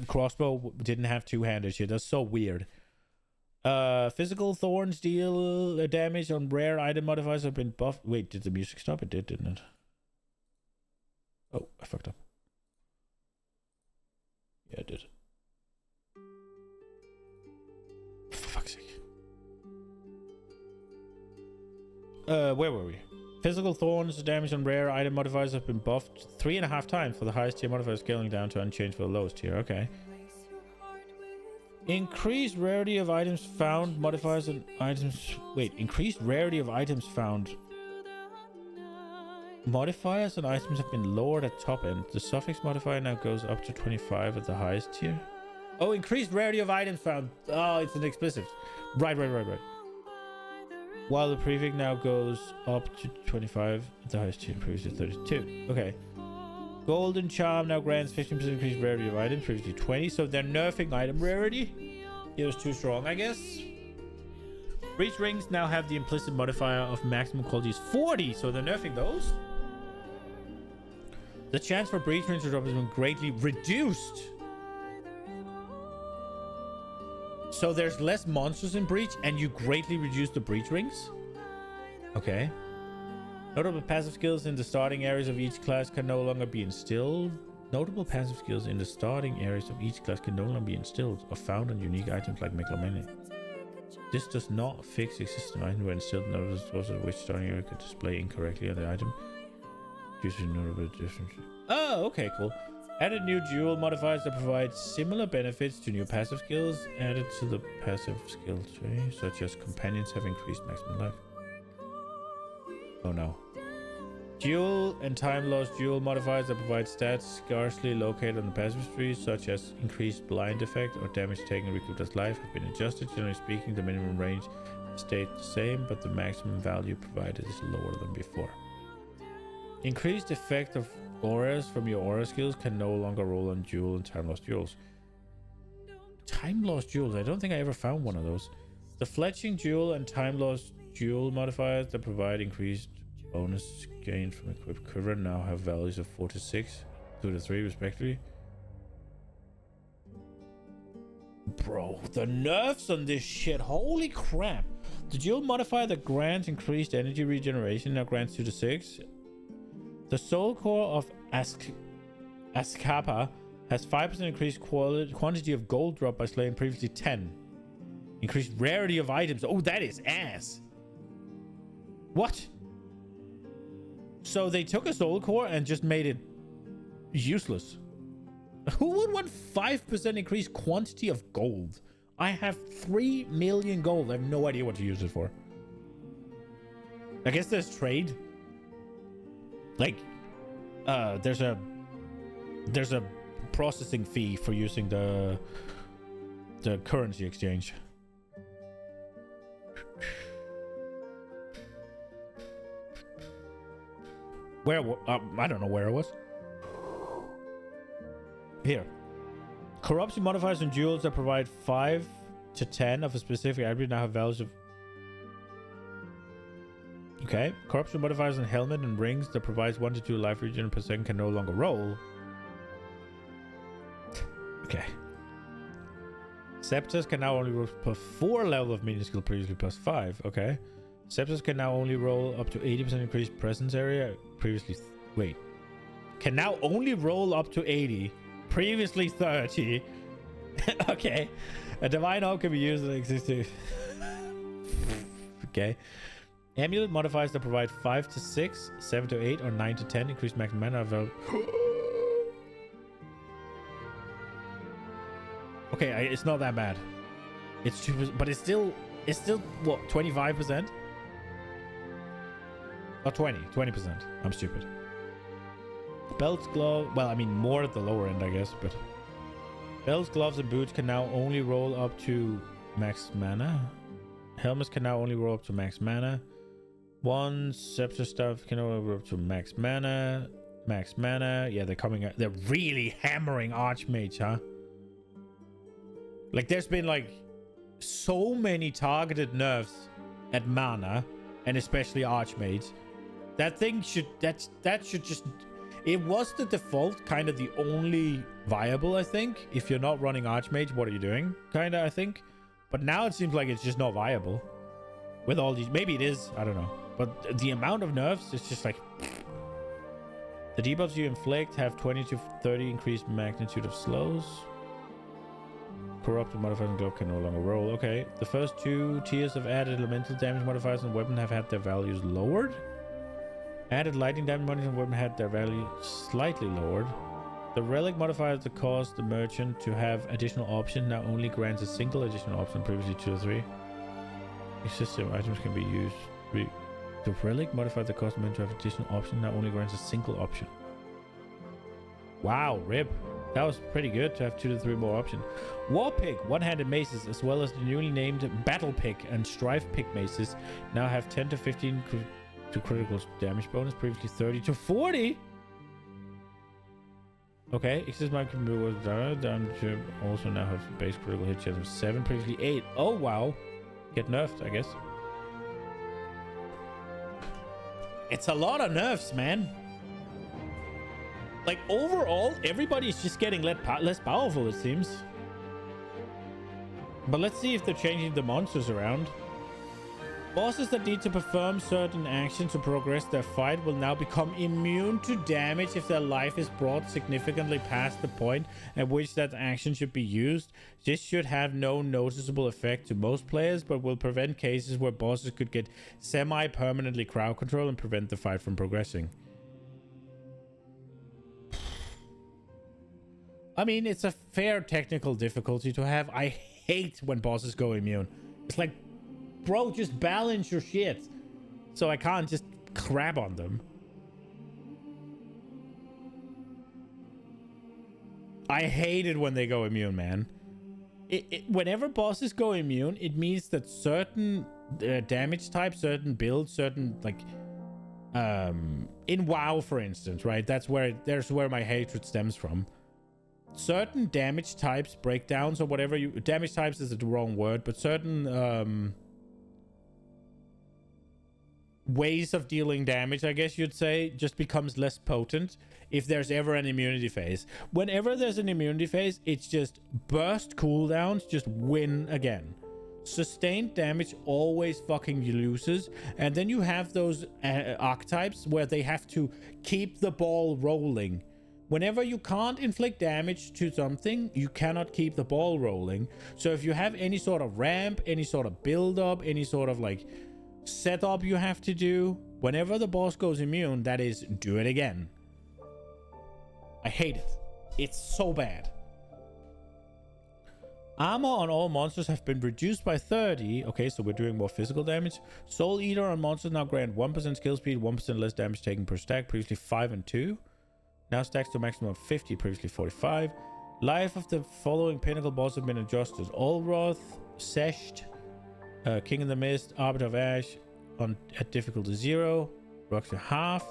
crossbow didn't have 2-handed shit. That's so weird. Physical thorns deal damage on rare item modifiers have been buffed. Wait, did the music stop? It did, didn't it? Oh, I fucked up. Yeah, it did. For fuck's sake. Where were we? Physical thorns damage on rare item modifiers have been buffed 3.5 times for the highest tier modifier, scaling down to unchanged for the lowest tier. Okay. Increased rarity of items found modifiers and items. Wait, increased rarity of items found. Modifiers and items have been lowered at top end. The suffix modifier now goes up to 25 at the highest tier. Oh, increased rarity of items found. Oh, it's an explicit. Right. While the prefix now goes up to 25 at the highest tier, previously 32. Okay. Golden Charm now grants 15% increased rarity of items, previously 20. So they're nerfing item rarity. It was too strong, I guess. Breach rings now have the implicit modifier of maximum quality is 40. So they're nerfing those. The chance for breach rings to drop has been greatly reduced. So there's less monsters in breach and you greatly reduce the breach rings. Okay. Notable passive skills in the starting areas of each class can no longer be instilled. Notable passive skills in the starting areas of each class can no longer be instilled or found on unique items like Megalomania. This does not fix existing items when instilled. Notable sources of which starting area could display incorrectly on the item. Due to notable difference. Oh, okay, cool. Added new jewel modifiers that provide similar benefits to new passive skills added to the passive skill tree, such as companions have increased maximum life. Oh no. Dual and time lost dual modifiers that provide stats scarcely located on the passive tree, such as increased blind effect or damage taken recruiter's life, have been adjusted. Generally speaking, the minimum range stayed the same, but the maximum value provided is lower than before. Increased effect of auras from your aura skills can no longer roll on dual and time lost jewels. Time lost jewels? I don't think I ever found one of those. The fletching jewel and time lost jewel modifiers that provide increased bonus gain from equipped quiver now have values of 4 to 6, 2 to 3 respectively. bro, the nerfs on this shit. Holy crap. The dual modifier that grants increased energy regeneration now grants 2 to 6. The soul core of Askapa has 5% increased quantity of gold drop by slaying previously 10. Increased rarity of items. Oh, that is ass. What? So they took a soul core and just made it useless. Who would want 5% increased quantity of gold? I have 3 million gold. I have no idea what to use it for. I guess there's trade. Like, there's a processing fee for using the currency exchange. Where? I don't know where it was. Here. Corruption modifiers and jewels that provide 5 to 10 of a specific attribute now have values of... Okay. Corruption modifiers on helmet and rings that provides 1 to 2 life regen per second can no longer roll. Okay. Scepters can now only roll plus 4 level of melee skill, previously plus 5. Okay. Scepters can now only roll up to 80% increased presence area, previously... Wait. Can now only roll up to 80. Previously 30. Okay. A divine orb can be used in existing... Okay. Amulet modifiers that provide 5 to 6, 7 to 8, or 9 to 10 increased maximum mana value. Okay, it's not that bad. It's 2%, but it's still what, 25%? Or 20%. I'm stupid. Belts, gloves, well, I mean more at the lower end, I guess, but belts, gloves, and boots can now only roll up to max mana. Helmets can now only roll up to max mana. Wands, scepter stuff can only roll up to max mana. Max mana. Yeah, they're really hammering Archmage, huh? Like, there's been like so many targeted nerfs at mana, and especially Archmage. That thing should that should just... It was the default, kind of the only viable, I think. If you're not running Archmage, what are you doing? Kind of, I think. But now it seems like it's just not viable. With all these... Maybe it is. I don't know. But the amount of nerfs is just like... The debuffs you inflict have 20 to 30 increased magnitude of slows. Corrupted modifiers and glove can no longer roll. Okay. The first 2 tiers of added elemental damage modifiers and weapon have had their values lowered. Added lightning damage modifiers and weapon had their value slightly lowered. The relic modifier that caused the merchant to have additional options now only grants a single additional option, previously 2 or 3. Existing items can be used. The relic modifier that caused the merchant to have additional option now only grants a single option. Wow, rip. That was pretty good to have 2 to 3 more options. War Pick, one-handed maces, as well as the newly named Battle Pick and Strife Pick maces now have 10 to 15 to critical damage bonus, previously 30 to 40. Okay, existing might can be down to also now have base critical hit chance of 7, previously 8. Oh wow, get nerfed, I guess. It's a lot of nerfs, man. Like, overall, everybody's just getting less powerful, it seems. But let's see if they're changing the monsters around. Bosses that need to perform certain actions to progress their fight will now become immune to damage if their life is brought significantly past the point at which that action should be used. This should have no noticeable effect to most players, but will prevent cases where bosses could get semi-permanently crowd control and prevent the fight from progressing. I mean, it's a fair technical difficulty to have. I hate when bosses go immune. It's like, bro, just balance your shit. So I can't just crap on them. I hate it when they go immune, man. Whenever bosses go immune, it means that certain damage types, certain builds, certain, like... in WoW, for instance, right? There's where my hatred stems from. Certain damage types, breakdowns, or whatever you... Damage types is the wrong word, but certain... ways of dealing damage, I guess you'd say, just becomes less potent if there's ever an immunity phase. Whenever there's an immunity phase, it's just burst cooldowns, just win again. Sustained damage always fucking loses, and then you have those archetypes where they have to keep the ball rolling. Whenever you can't inflict damage to something, you cannot keep the ball rolling. So if you have any sort of ramp, any sort of build up, any sort of like setup you have to do, whenever the boss goes immune, that is, do it again. I hate it. It's so bad. Armor on all monsters have been reduced by 30. Okay, so we're doing more physical damage. Soul Eater on monsters now grant 1% skill speed, 1% less damage taken per stack, previously 5 and 2. Now stacks to a maximum of 50, previously 45. Life of the following pinnacle boss have been adjusted. Olroth, Sesht, King of the Mist, Arbiter of Ash at difficulty 0, rocks to half.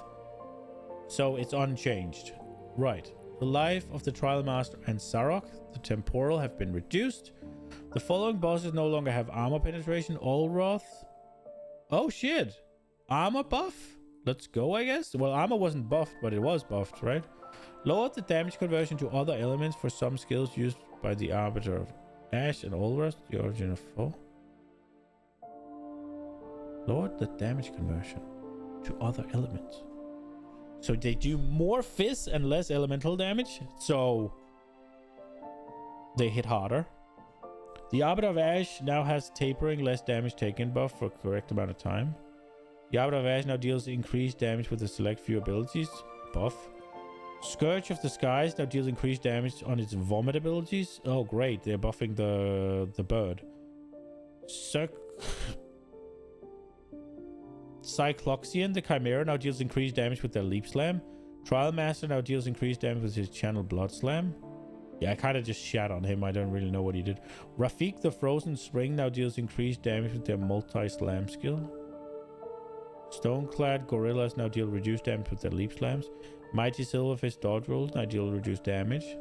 So it's unchanged. Right. The life of the Trial Master and Sarok, the Temporal, have been reduced. The following bosses no longer have armor penetration. Olroth. Oh shit. Armor buff? Let's go, I guess. Well, armor wasn't buffed, but it was buffed, right? Lowered the damage conversion to other elements for some skills used by the Arbiter of Ash and Olroth, the origin of foe. Lowered the damage conversion to other elements. So they do more fizz and less elemental damage, so they hit harder. The Arbiter of Ash now has tapering less damage taken buff for a correct amount of time. The Arbiter of Ash now deals increased damage with a select few abilities buff. Scourge of the Skies now deals increased damage on its vomit abilities. Oh great, they're buffing the bird. Cycloxian, the Chimera, now deals increased damage with their Leap Slam. Trial Master now deals increased damage with his Channel Blood Slam. Yeah, I kind of just shat on him. I don't really know what he did. Rafik, the Frozen Spring, now deals increased damage with their Multi-Slam skill. Stoneclad Gorillas now deal reduced damage with their Leap Slams. Mighty Silverfish Dodge Rolls now deal reduced damage.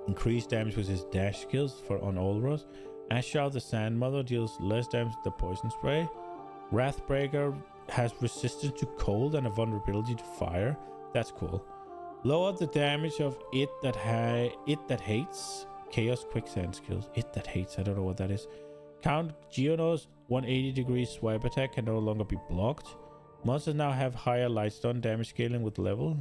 Increased damage with his dash skills on Olroth. Ashau, the Sand Mother, deals less damage with the Poison Spray. Wrathbreaker has resistance to cold and a vulnerability to fire. That's cool. Lower the damage of it that hates. Chaos Quicksand skills. It that hates. I don't know what that is. Count Geonos 180 degrees swipe attack can no longer be blocked. Monsters now have higher light stun damage scaling with level.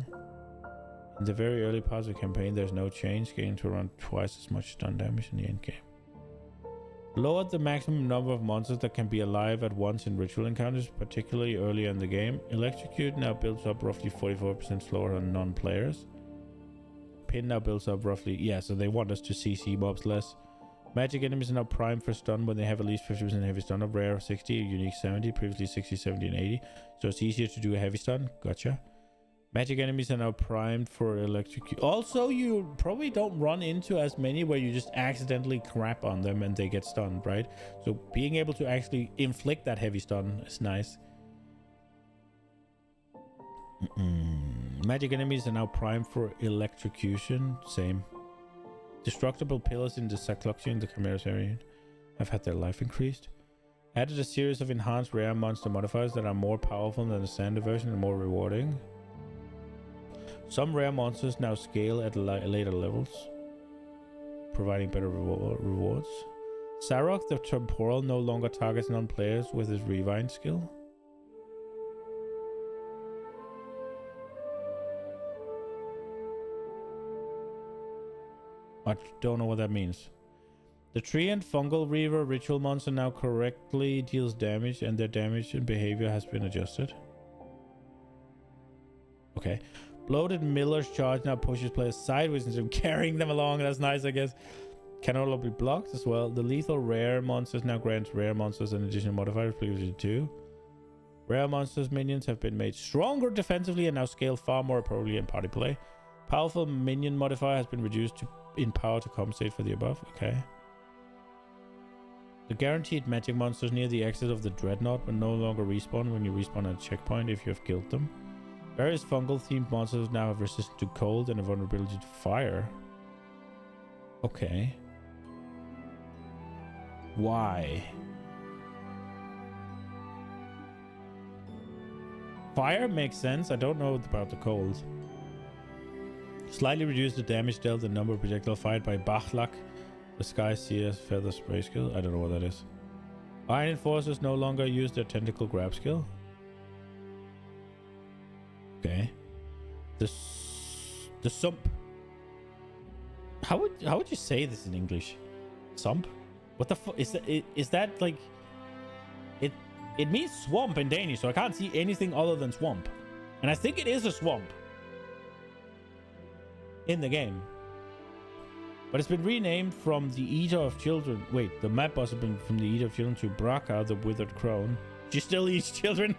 In the very early parts of the campaign, there's no change, scaling to around twice as much stun damage in the end game. Lowered the maximum number of monsters that can be alive at once in ritual encounters, particularly early in the game. Electrocute now builds up roughly 44% slower on non-players. Pin now builds up roughly... Yeah, so they want us to CC mobs less. Magic enemies are now primed for stun when they have at least 50% heavy stun up. Rare 60, unique 70, previously 60, 70, and 80. So it's easier to do a heavy stun. Gotcha. Magic enemies are now primed for electrocute. Also, you probably don't run into as many where you just accidentally crap on them and they get stunned, right? So being able to actually inflict that heavy stun is nice. Magic enemies are now primed for electrocution. Same. Destructible pillars in the Cycloxian and the Chimera's variant have had their life increased. Added a series of enhanced rare monster modifiers that are more powerful than the standard version and more rewarding. Some rare monsters now scale at later levels, providing better rewards. Sarok the Temporal no longer targets non-players with his Rewind skill. I don't know what that means. The Tree and Fungal Reaver ritual monster now correctly deals damage, and their damage and behavior has been adjusted. Okay. Bloated Miller's Charge now pushes players sideways instead of carrying them along. That's nice, I guess. Can also be blocked as well. The Lethal Rare monsters now grants rare monsters an additional modifier, previously 2. Rare monsters minions have been made stronger defensively and now scale far more appropriately in party play. Powerful minion modifier has been reduced in power to compensate for the above. Okay. The guaranteed magic monsters near the exit of the Dreadnought will no longer respawn when you respawn at a checkpoint if you have killed them. Various fungal-themed monsters now have resistance to cold and a vulnerability to fire. Okay. Why? Fire makes sense. I don't know about the cold. Slightly reduce the damage dealt and number of projectiles fired by Bachlak. The Sky Seer's Feather Spray skill. I don't know what that is. Iron Enforcers no longer use their Tentacle Grab skill. Okay. The Sump. How would you say this in English? Sump? What the fuck is that like? It means swamp in Danish, so I can't see anything other than swamp. And I think it is a swamp in the game. But it's been renamed from the Eater of Children. Wait, the map boss has been from the Eater of Children to Braka, the Withered Crone. She still eats children.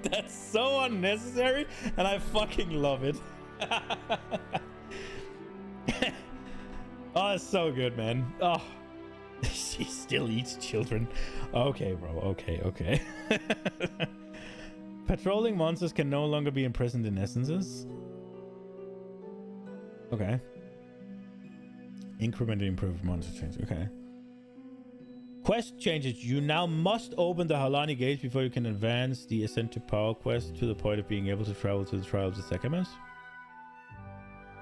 That's so unnecessary, and I fucking love it. Oh, it's so good, man. Oh, she still eats children. Okay, bro. Okay. Patrolling monsters can no longer be imprisoned in essences. Okay. Incrementally improved monster change. Okay. Quest changes. You now must open the Halani gates before you can advance the Ascent to Power quest to the point of being able to travel to the Trial of the Sekemas.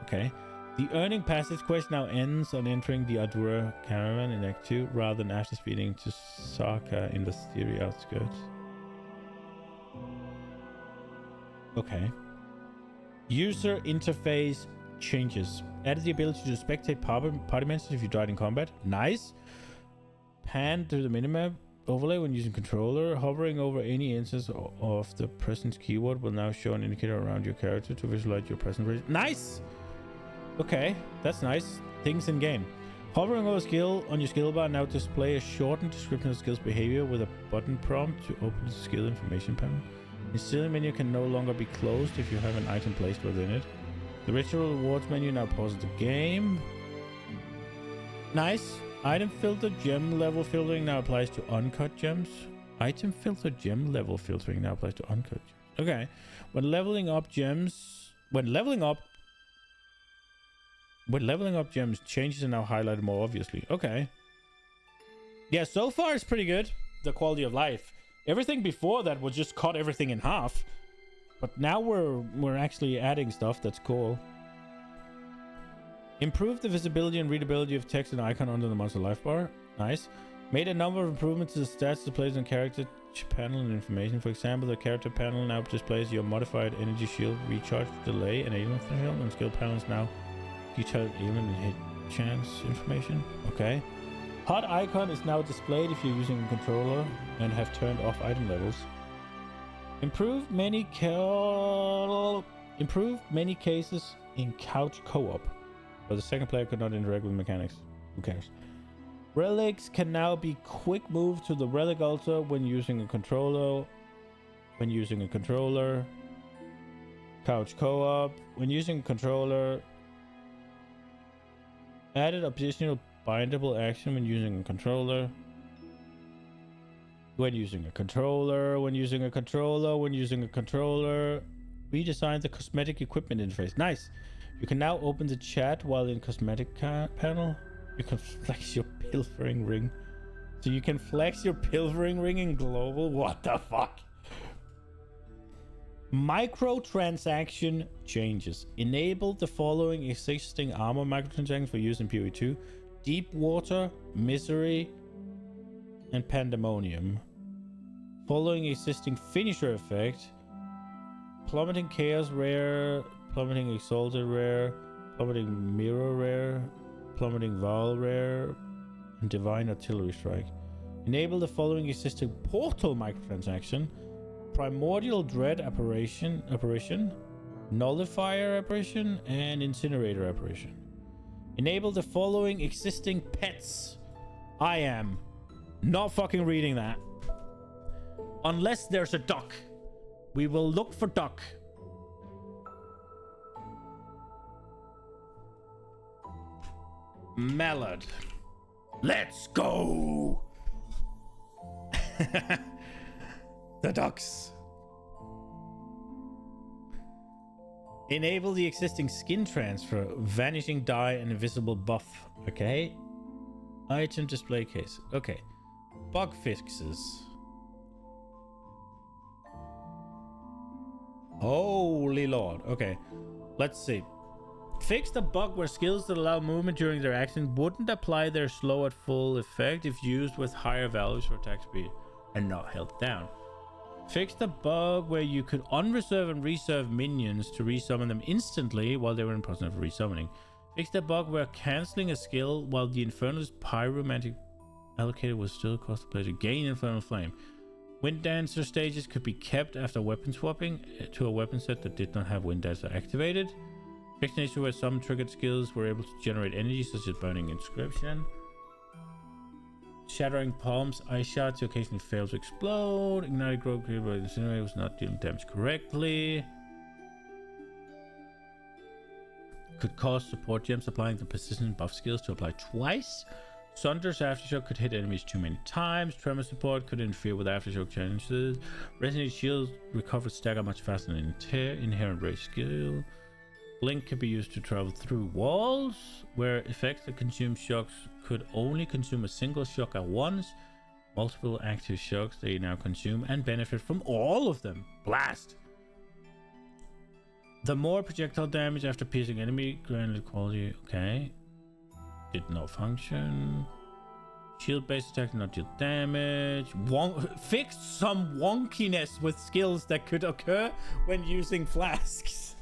Okay. The Earning Passage quest now ends on entering the Adura caravan in Act 2 rather than after speeding to Saka in the Styria outskirts. Okay. User interface changes. Added the ability to spectate party members if you died in combat. Nice. Pan to the minimap overlay when using controller. Hovering over any instance of the presence keyword will now show an indicator around your character to visualize your presence rate. Nice! Okay, that's nice. Things in game. Hovering over skill on your skill bar now display a shortened description of skill's behavior with a button prompt to open the skill information panel. The skill menu can no longer be closed if you have an item placed within it. The ritual rewards menu now pauses the game. Nice. Item filter gem level filtering now applies to uncut gems. Item filter gem level filtering now applies to uncut gems. Okay. When leveling up gems, gems, changes are now highlighted more obviously. Okay. Yeah, so far it's pretty good. The quality of life. Everything before that was just cut everything in half. But now we're actually adding stuff that's cool. Improve the visibility and readability of text and icon under the monster life bar. Nice. Made a number of improvements to the stats displayed on character panel and information. For example, the character panel now displays your modified energy shield, recharge delay, and ailment shield, and skill panels now detailed ailment and hit chance information. Okay. HUD icon is now displayed if you're using a controller and have turned off item levels. Improved many cases in couch co-op, where the second player could not interact with mechanics. Who cares? Relics can now be quick moved to the relic altar when using a controller. Couch co-op. When using a controller. Added optional bindable action when using a controller. Redesigned the cosmetic equipment interface. Nice. You can now open the chat while in cosmetic panel. You can flex your pilfering ring. So you can flex your pilfering ring in global? What the fuck? Microtransaction changes. Enable the following existing armor microtransactions for use in PoE 2. Deep Water, Misery, and Pandemonium. Following existing finisher effect. Plummeting Chaos rare, Plummeting Exalted rare, Plummeting Mirror rare, Plummeting Val rare, and Divine Artillery Strike. Enable the following existing portal microtransaction. Primordial Dread apparition, Nullifier apparition, and Incinerator apparition. Enable the following existing pets. I am not fucking reading that. Unless there's a duck. We will look for duck. Mallard. Let's go. The ducks. Enable the existing skin transfer, vanishing dye, and invisible buff. Okay. Item display case. Okay. Bug fixes. Holy lord. Okay. Let's see. Fix the bug where skills that allow movement during their action wouldn't apply their slow at full effect if used with higher values for attack speed and not held down. Fix the bug where you could unreserve and reserve minions to resummon them instantly while they were in process of resummoning. Fix the bug where cancelling a skill while the Infernal's pyromantic allocated was still cost the player to gain Infernal Flame. Wind Dancer stages could be kept after weapon swapping to a weapon set that did not have Wind Dancer activated. Fix an issue where some triggered skills were able to generate energy, such as Burning Inscription. Shattering Palms Ice Shot to occasionally fail to explode. Ignited Growth created by the Incinerator was not dealing damage correctly. Could cause support gems applying the persistent buff skills to apply twice. Sunder's Aftershock could hit enemies too many times. Tremor support could interfere with Aftershock challenges. Resonate Shield recovers stagger much faster than Inherent Rage skill. Blink can be used to travel through walls, where effects that consume shocks could only consume a single shock at once. Multiple active shocks they now consume and benefit from all of them. Blast! The more projectile damage after piercing enemy, granted quality. Okay. Did not function. Shield-based attack did not deal damage. Fix some wonkiness with skills that could occur when using flasks.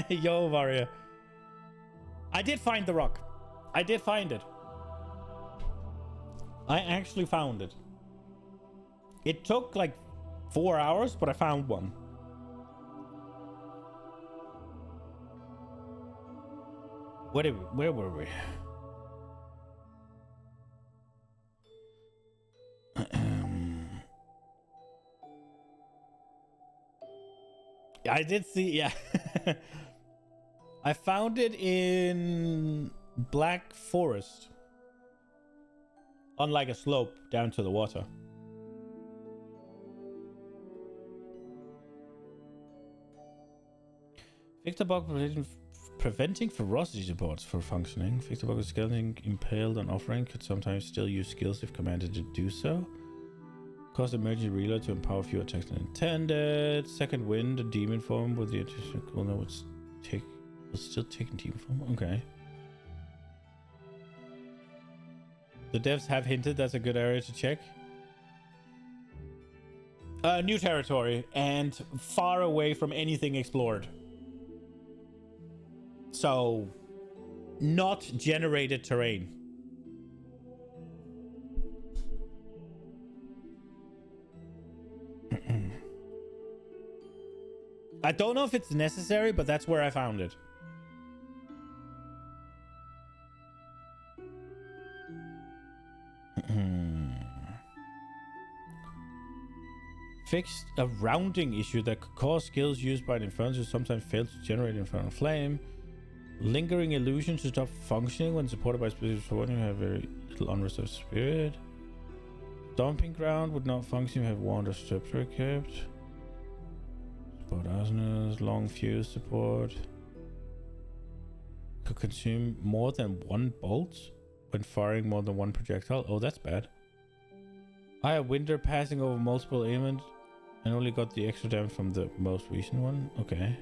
Yo, Warrior. I did find the rock. I did find it. I actually found it. It took like 4 hours, but I found one. Where were we? I did see, yeah. I found it in Black Forest. On like a slope down to the water. Fix the bug preventing ferocity supports for functioning. Fix the bug with skeleton impaled on offering could sometimes still use skills if commanded to do so. Cause emergency reload to empower fewer attacks than intended. Second wind, a demon form with the additional cooldown would still take demon form. Okay. The devs have hinted that's a good area to check. New territory and far away from anything explored. So, not generated terrain. I don't know if it's necessary, but that's where I found it. Fixed a rounding issue that could cause skills used by the Infernals to sometimes fail to generate Infernal Flame. Lingering illusion to stop functioning when supported by specific support. You have very little unreserved spirit. Stomping ground would not function if you have wand or scepter equipped. Support asanas, long fuse support. Could consume more than one bolt when firing more than one projectile. Oh, that's bad. I have winter passing over multiple ailments and only got the extra damage from the most recent one. Okay.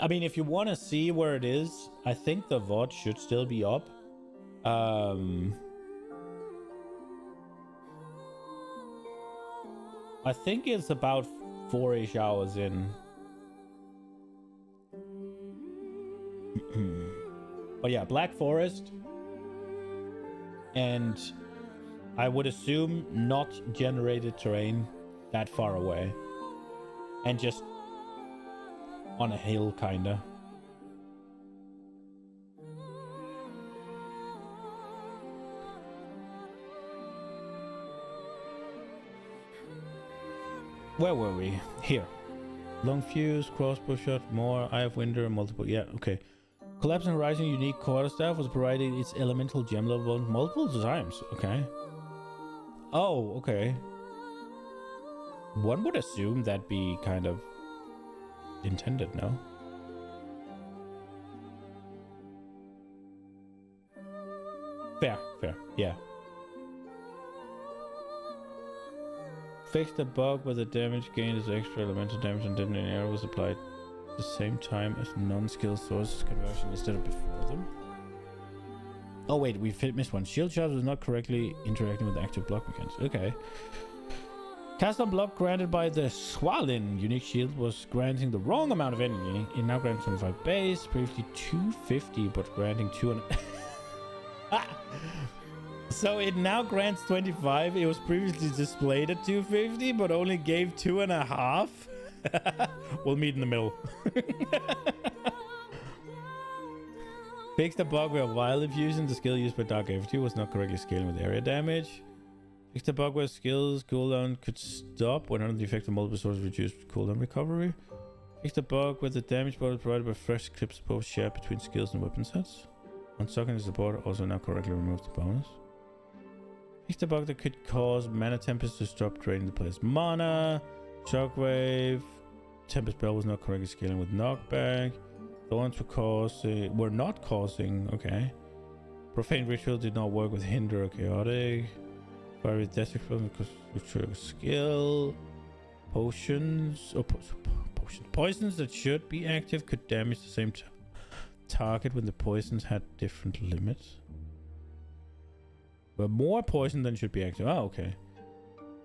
I mean, if you want to see where it is, I think the VOD should still be up. I think it's about 4-ish hours in. But yeah, Black Forest. And I would assume not generated terrain that far away. And just on a hill, kinda. Where were we? Here. Long fuse, crossbow shot, more, Eye of Winter, multiple. Yeah, okay. Collapsing Horizon unique quarterstaff was provided its elemental gem level multiple times. Okay. Oh, okay. One would assume that'd be kind of intended, no? Fair, yeah. Fix the bug where the damage gained is extra elemental damage and then an arrow was applied at the same time as non-skill sources conversion instead of before them. Oh wait, we missed one. Shield charge was not correctly interacting with active block mechanics. Okay. Cast on block granted by the Swalin unique shield was granting the wrong amount of energy. It now grants 25 base, previously 250, but granting 200. So it now grants 25. It was previously displayed at 250, but only gave 2.5. We'll meet in the middle. Fix the bug where while infusion, the skill used by Dark AFT was not correctly scaling with area damage. Fix the bug where skills cooldown could stop when under the effect of multiple sources reduced cooldown recovery. Fix the bug where the damage bonus provided by fresh clip support shared between skills and weapon sets. Unsocking the support also now correctly removed the bonus. Fix the bug that could cause mana tempest to stop draining the player's mana. Shockwave. Tempest spell was not correctly scaling with knockback. Thorns were not causing. Okay. Profane ritual did not work with hinder or chaotic. Fiery death explosion because of trigger skill. Potions. Poisons that should be active could damage the same target when the poisons had different limits. But more poison than should be active. Oh, okay.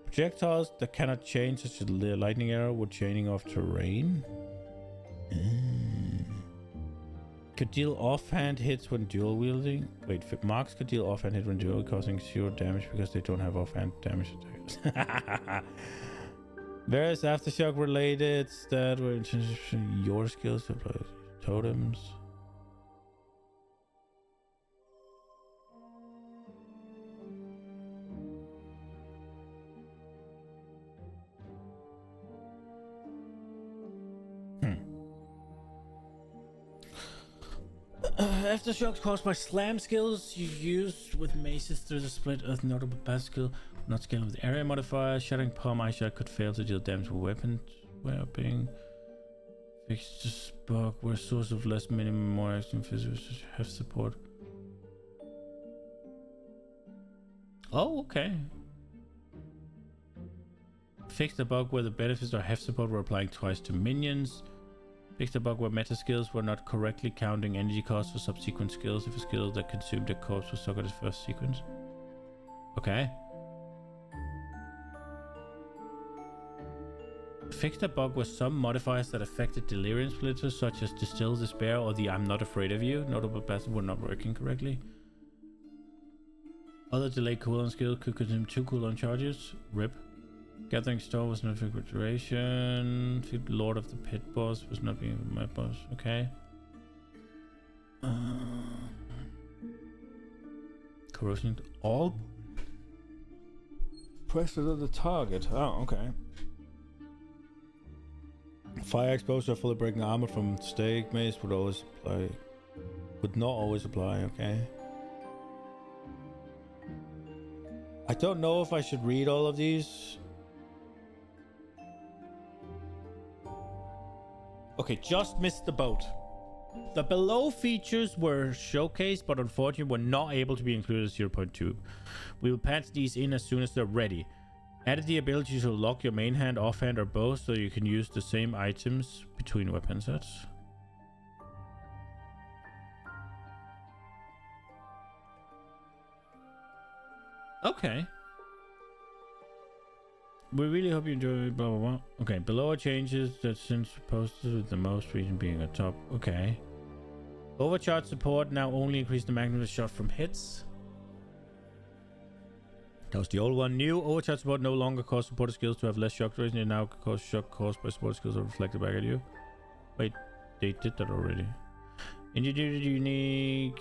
Projectiles that cannot change, such as the lightning arrow, were chaining off terrain. Could deal offhand hits when dual wielding. Wait, marks could deal offhand hit when dual, causing 0 damage because they don't have offhand damage attacks. Various aftershock related that were your skills to apply totems. Aftershocks caused by slam skills you use with maces through the split of notable pass skill, not scaling with area modifier. Shattering palm eye shot could fail to deal damage with weapon webbing. Fix the spark where source of less minimum more action physical have support. Oh, okay. Fix the bug where the benefits or heft support were applying twice to minions. Fix the bug where meta skills were not correctly counting energy costs for subsequent skills if a skill that consumed a corpse was stuck at its first sequence. Okay. Fix the bug where some modifiers that affected delirium splitters, such as Distill Despair or the I'm Not Afraid of You, notable passive, were not working correctly. Other delayed cooldown skills could consume 2 cooldown charges. RIP. Gathering Store was not for duration. Lord of the Pit boss was not being my boss. Okay. Corrosion all pressure of the target. Oh, okay. Fire exposure fully breaking armor from stake mace would not always apply. Okay. I don't know if I should read all of these. Okay, just missed the boat. The below features were showcased, but unfortunately were not able to be included as 0.2. We will patch these in as soon as they're ready. Added the ability to lock your main hand, offhand, or both, so you can use the same items between weapon sets. Okay. We really hope you enjoy blah blah blah. Okay, below are changes that since posted with the most recent being a top. Okay. Overcharge support now only increase the maximum of shot from hits. That was the old one. New overcharge support no longer cause supported skills to have less shock duration. It now cause shock caused by supported skills are reflected back at you. Wait, they did that already. Introduced unique.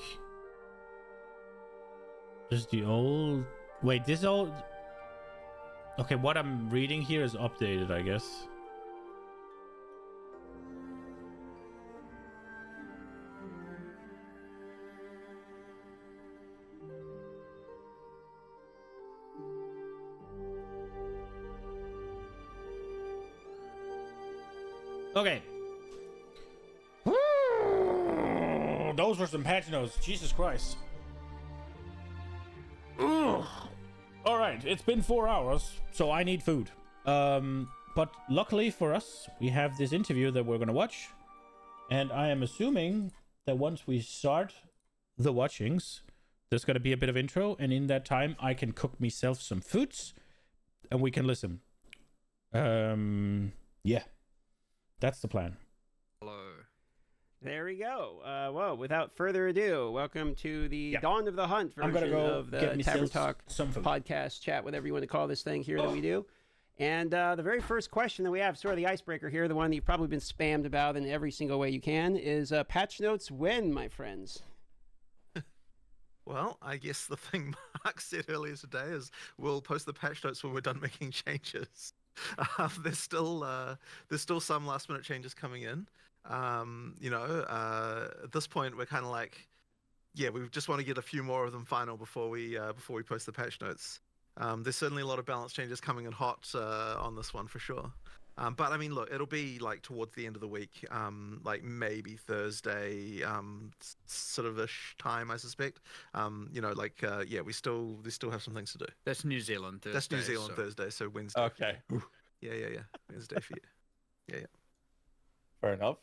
This is the old. Wait, this old. Okay, what I'm reading here is updated, I guess. Okay. Those were some patch notes. Jesus Christ. Ugh. All right, it's been 4 hours, so I need food. But luckily for us, we have this interview that we're gonna watch, and I am assuming that once we start the watchings, there's gonna be a bit of intro, and in that time, I can cook myself some foods, and we can listen. Yeah, that's the plan. Hello. There we go. Well, without further ado, welcome to the Dawn of the Hunt version of the Tavern Talk podcast chat, whatever you want to call this thing here that we do. And the very first question that we have, sort of the icebreaker here, the one that you've probably been spammed about in every single way you can, is patch notes when, my friends? Well, I guess the thing Mark said earlier today is we'll post the patch notes when we're done making changes. There's still some last minute changes coming in. At this point we're kind of like, yeah, we just want to get a few more of them final before we post the patch notes. There's certainly a lot of balance changes coming in hot on this one for sure. But I mean, look, it'll be like towards the end of the week, like maybe Thursday, sort of ish time, I suspect. Yeah, we still have some things to do. That's New Zealand Thursday. That's New Zealand Thursday, so Wednesday. Okay. Yeah. Wednesday for you. Yeah. Fair enough.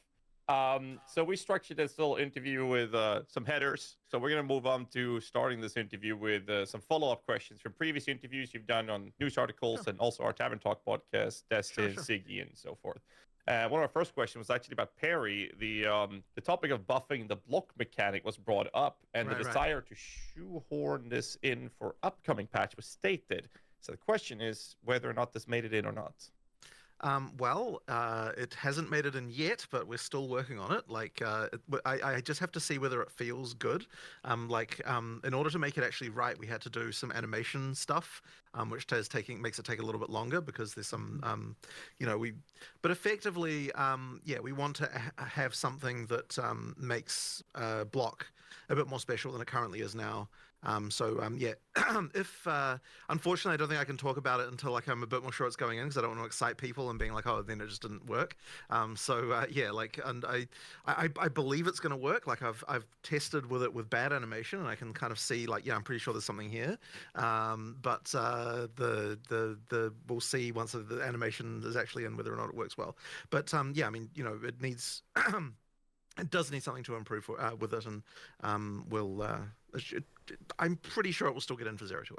So we structured this little interview with some headers. So we're going to move on to starting this interview with some follow-up questions from previous interviews you've done on news articles and also our Tavern Talk podcast, Destin, Siggy, and so forth. One of our first questions was actually about Perry. The topic of buffing the block mechanic was brought up, and the desire to shoehorn this in for upcoming patch was stated. So the question is whether or not this made it in or not. It hasn't made it in yet, but we're still working on it. I just have to see whether it feels good. In order to make it actually right, we had to do some animation stuff, which makes it take a little bit longer because there's some, but effectively, we want to have something that makes block a bit more special than it currently is now. If unfortunately I don't think I can talk about it until I'm a bit more sure it's going in, because I don't want to excite people and being like, oh, then it just didn't work. And I believe it's going to work. I've tested with it with bad animation, and I can kind of see I'm pretty sure there's something here. But we'll see once the animation is actually in whether or not it works well. But it needs. It does need something to improve with it, and I'm pretty sure it will still get in for 0-2.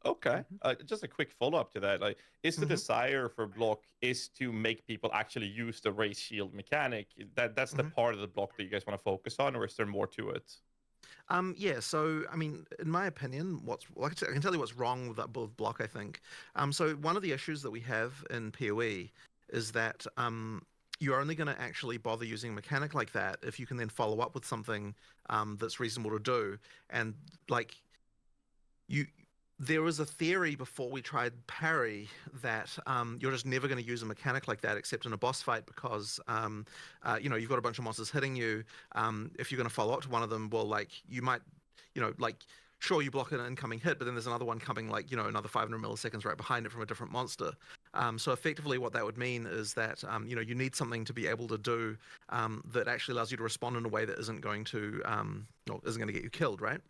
Okay. Just a quick follow-up to that. Is the desire for block is to make people actually use the race shield mechanic? That's the part of the block that you guys want to focus on, or is there more to it? So I mean, in my opinion, I can tell you what's wrong with that block, I think. So one of the issues that we have in PoE is that you're only going to actually bother using a mechanic like that if you can then follow up with something that's reasonable to do. And there was a theory before we tried parry that you're just never going to use a mechanic like that except in a boss fight, because you've got a bunch of monsters hitting you. If you're going to follow up to one of them, well, you might, sure, you block an incoming hit, but then there's another one coming another 500 milliseconds right behind it from a different monster. So effectively what that would mean is that, you need something to be able to do that actually allows you to respond in a way that isn't going to get you killed, right?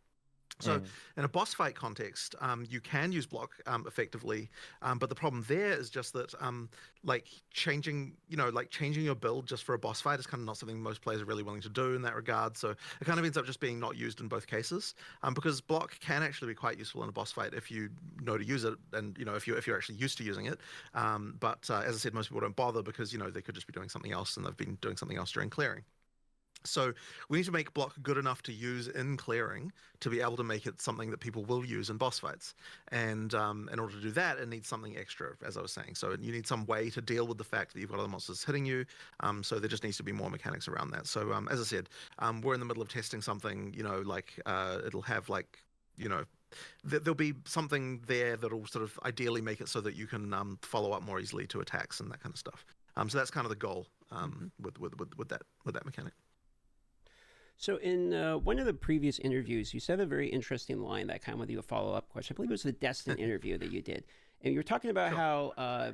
So in a boss fight context, you can use block effectively, but the problem there is just that changing your build just for a boss fight is kind of not something most players are really willing to do in that regard. So it kind of ends up just being not used in both cases, because block can actually be quite useful in a boss fight if you know to use it, and if you're actually used to using it. But as I said, most people don't bother because they could just be doing something else, and they've been doing something else during clearing. So we need to make block good enough to use in clearing to be able to make it something that people will use in boss fights. And in order to do that, it needs something extra, as I was saying. So you need some way to deal with the fact that you've got other monsters hitting you. So there just needs to be more mechanics around that. So as I said, we're in the middle of testing something, it'll have there'll be something there that'll sort of ideally make it so that you can follow up more easily to attacks and that kind of stuff. So that's kind of the goal with that mechanic. So in one of the previous interviews, you said a very interesting line that kind of with you a follow-up question. I believe it was the Destin interview that you did. And you were talking about how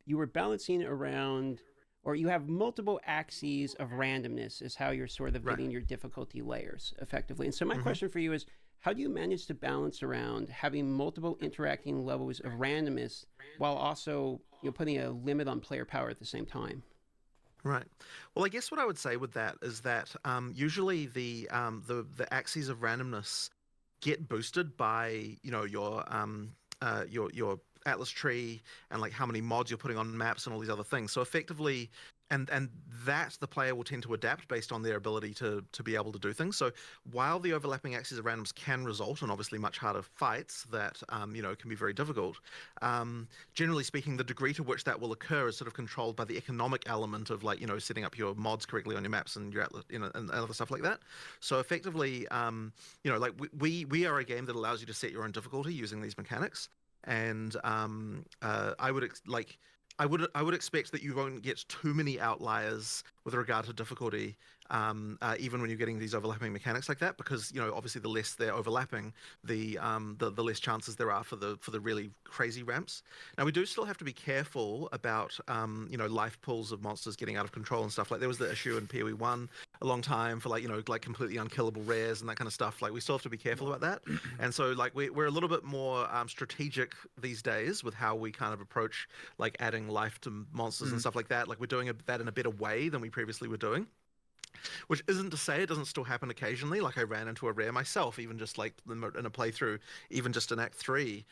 you were balancing around or you have multiple axes of randomness is how you're sort of getting your difficulty layers effectively. And so my question for you is, how do you manage to balance around having multiple interacting levels of randomness while also putting a limit on player power at the same time? Right. Well, I guess what I would say with that is that usually the axes of randomness get boosted by your Atlas tree and like how many mods you're putting on maps and all these other things. So effectively, and that the player will tend to adapt based on their ability to be able to do things. So while the overlapping axes of randoms can result in obviously much harder fights that can be very difficult, generally speaking, the degree to which that will occur is sort of controlled by the economic element of like setting up your mods correctly on your maps and your Atlas, and other stuff like that. So effectively, like we are a game that allows you to set your own difficulty using these mechanics. And I would expect that you won't get too many outliers with regard to difficulty, even when you're getting these overlapping mechanics like that, because obviously the less they're overlapping, the less chances there are for the really crazy ramps. Now we do still have to be careful about life pools of monsters getting out of control and stuff. Like there was the issue in PoE 1 a long time for like completely unkillable rares and that kind of stuff. Like we still have to be careful about that. And so like we're a little bit more strategic these days with how we kind of approach like adding life to monsters and stuff like that. Like we're doing that in a better way than we previously were doing. Which isn't to say it doesn't still happen occasionally. Like I ran into a rare myself, even just like in a playthrough, even just in Act 3,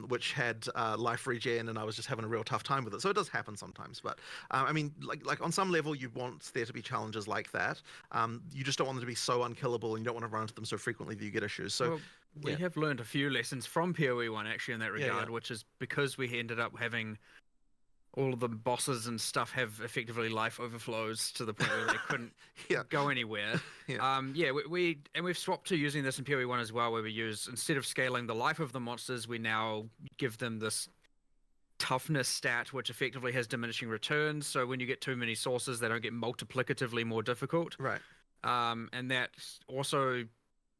which had life regen, and I was just having a real tough time with it. So it does happen sometimes. But I mean, like on some level, you want there to be challenges like that. You just don't want them to be so unkillable, and you don't want to run into them so frequently that you get issues. So we have learned a few lessons from PoE 1 actually in that regard, which is because we ended up having all of the bosses and stuff have effectively life overflows to the point where they couldn't go anywhere. We've swapped to using this in PoE 1 as well, where we use, instead of scaling the life of the monsters, we now give them this toughness stat, which effectively has diminishing returns. So when you get too many sources, they don't get multiplicatively more difficult. Right. And that also,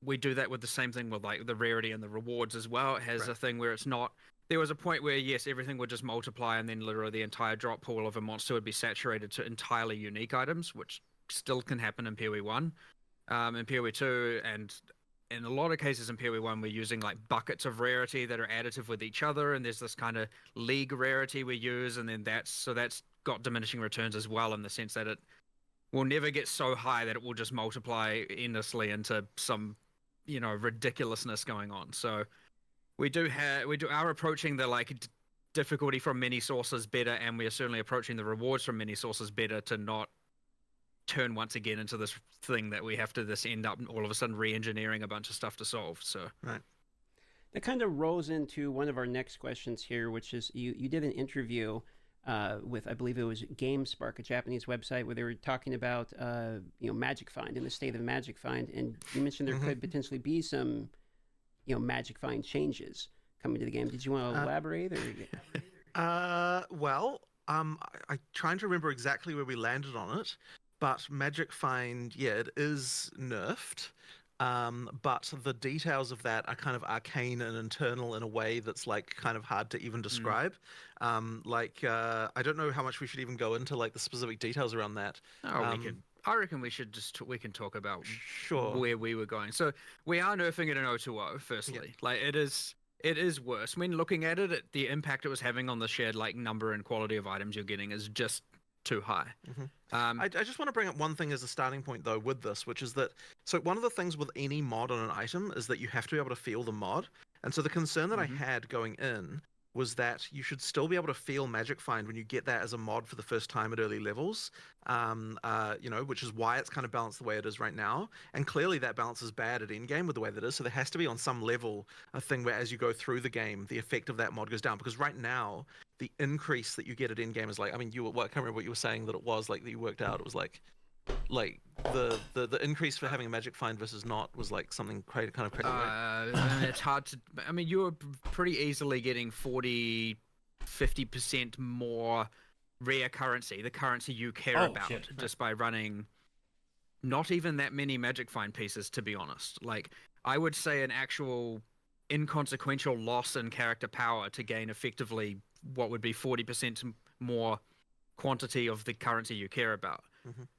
we do that with the same thing with like the rarity and the rewards as well. It has a thing where it's not. There was a point where, yes, everything would just multiply, and then literally the entire drop pool of a monster would be saturated to entirely unique items, which still can happen in PoE 1. In PoE 2, and in a lot of cases in PoE 1, we're using like buckets of rarity that are additive with each other, and there's this kind of league rarity we use, and then that's got diminishing returns as well, in the sense that it will never get so high that it will just multiply endlessly into some, ridiculousness going on. So we are approaching the like difficulty from many sources better, and we are certainly approaching the rewards from many sources better to not turn once again into this thing that we have to end up all of a sudden re-engineering a bunch of stuff to solve. So right. That kind of rolls into one of our next questions here, which is you did an interview with, I believe it was GameSpark, a Japanese website, where they were talking about Magic Find and the state of Magic Find, and you mentioned there could potentially be some Magic Find changes coming to the game. Did you want to elaborate? Well, I'm trying to remember exactly where we landed on it, but Magic Find, it is nerfed. But the details of that are kind of arcane and internal in a way that's like kind of hard to even describe. I don't know how much we should even go into like the specific details around that. I reckon we can talk about where we were going. So we are nerfing it in 020, firstly. Like it is worse. When looking at it, the impact it was having on the shared like number and quality of items you're getting is just too high. I just want to bring up one thing as a starting point though with this, which is that, so one of the things with any mod on an item is that you have to be able to feel the mod. And so the concern that I had going in was that you should still be able to feel Magic Find when you get that as a mod for the first time at early levels, which is why it's kind of balanced the way it is right now. And clearly that balance is bad at endgame with the way that it is. So there has to be on some level a thing where as you go through the game, the effect of that mod goes down. Because right now, the increase that you get at endgame is like, I can't remember what you were saying that it was like that you worked out. It was like the increase for having a Magic Find versus not was like something kind of crazy. It's hard to. I mean, you were pretty easily getting 40-50% more rare currency, the currency you care about, just by running not even that many Magic Find pieces, to be honest. Like, I would say an actual inconsequential loss in character power to gain effectively what would be 40% more quantity of the currency you care about.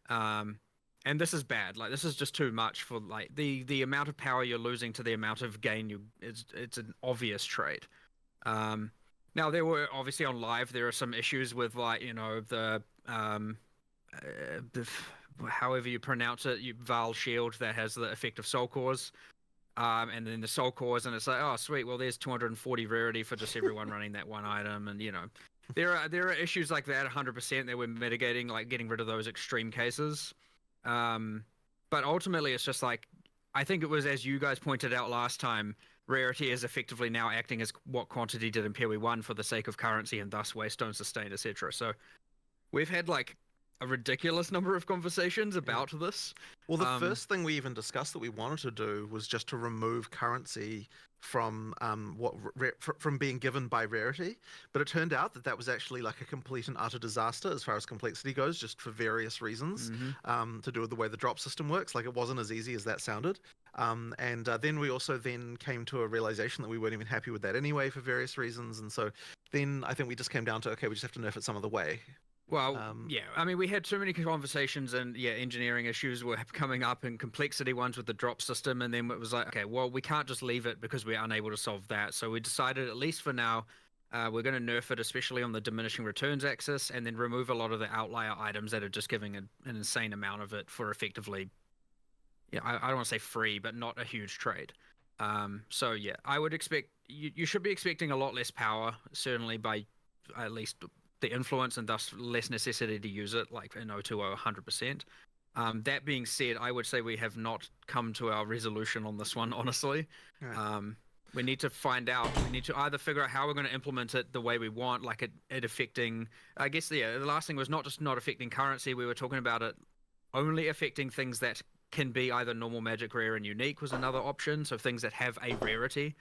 And this is bad. Like, this is just too much for like the amount of power you're losing to the amount of gain it's an obvious trade. Now there were obviously on live there are some issues with like, you know, the however you pronounce it, Val Shield that has the effect of Soul Cores. And then the Soul Cores, and it's like, oh sweet, well there's 240 rarity for just everyone running that one item, and you know, there are issues like that 100% that we're mitigating, like getting rid of those extreme cases. But ultimately, it's just like, I think it was, as you guys pointed out last time, rarity is effectively now acting as what quantity did in PoE 1 for the sake of currency and thus waste, don't sustain, etc. So we've had like a ridiculous number of conversations about this. Well, the first thing we even discussed that we wanted to do was just to remove currency from from being given by rarity, but it turned out that was actually like a complete and utter disaster as far as complexity goes, just for various reasons, to do with the way the drop system works. Like, it wasn't as easy as that sounded. And then we also then came to a realization that we weren't even happy with that anyway for various reasons, and so then I think we just came down to, okay, we just have to nerf it some other way. Well, yeah, I mean, we had too many conversations, and yeah, engineering issues were coming up and complexity ones with the drop system, and then it was like, okay, well, we can't just leave it because we're unable to solve that. So we decided, at least for now, we're going to nerf it, especially on the diminishing returns axis, and then remove a lot of the outlier items that are just giving an insane amount of it for effectively, yeah, I don't want to say free, but not a huge trade. So yeah, I would expect, you should be expecting a lot less power, certainly by at least the influence, and thus less necessity to use it, like in 020 100%. That being said, I would say we have not come to our resolution on this one, honestly. Right. We need to find out. We need to either figure out how we're going to implement it the way we want, like it affecting, I guess, the last thing was not just not affecting currency. We were talking about it only affecting things that can be either normal, magic, rare, and unique was another option. So things that have a rarity.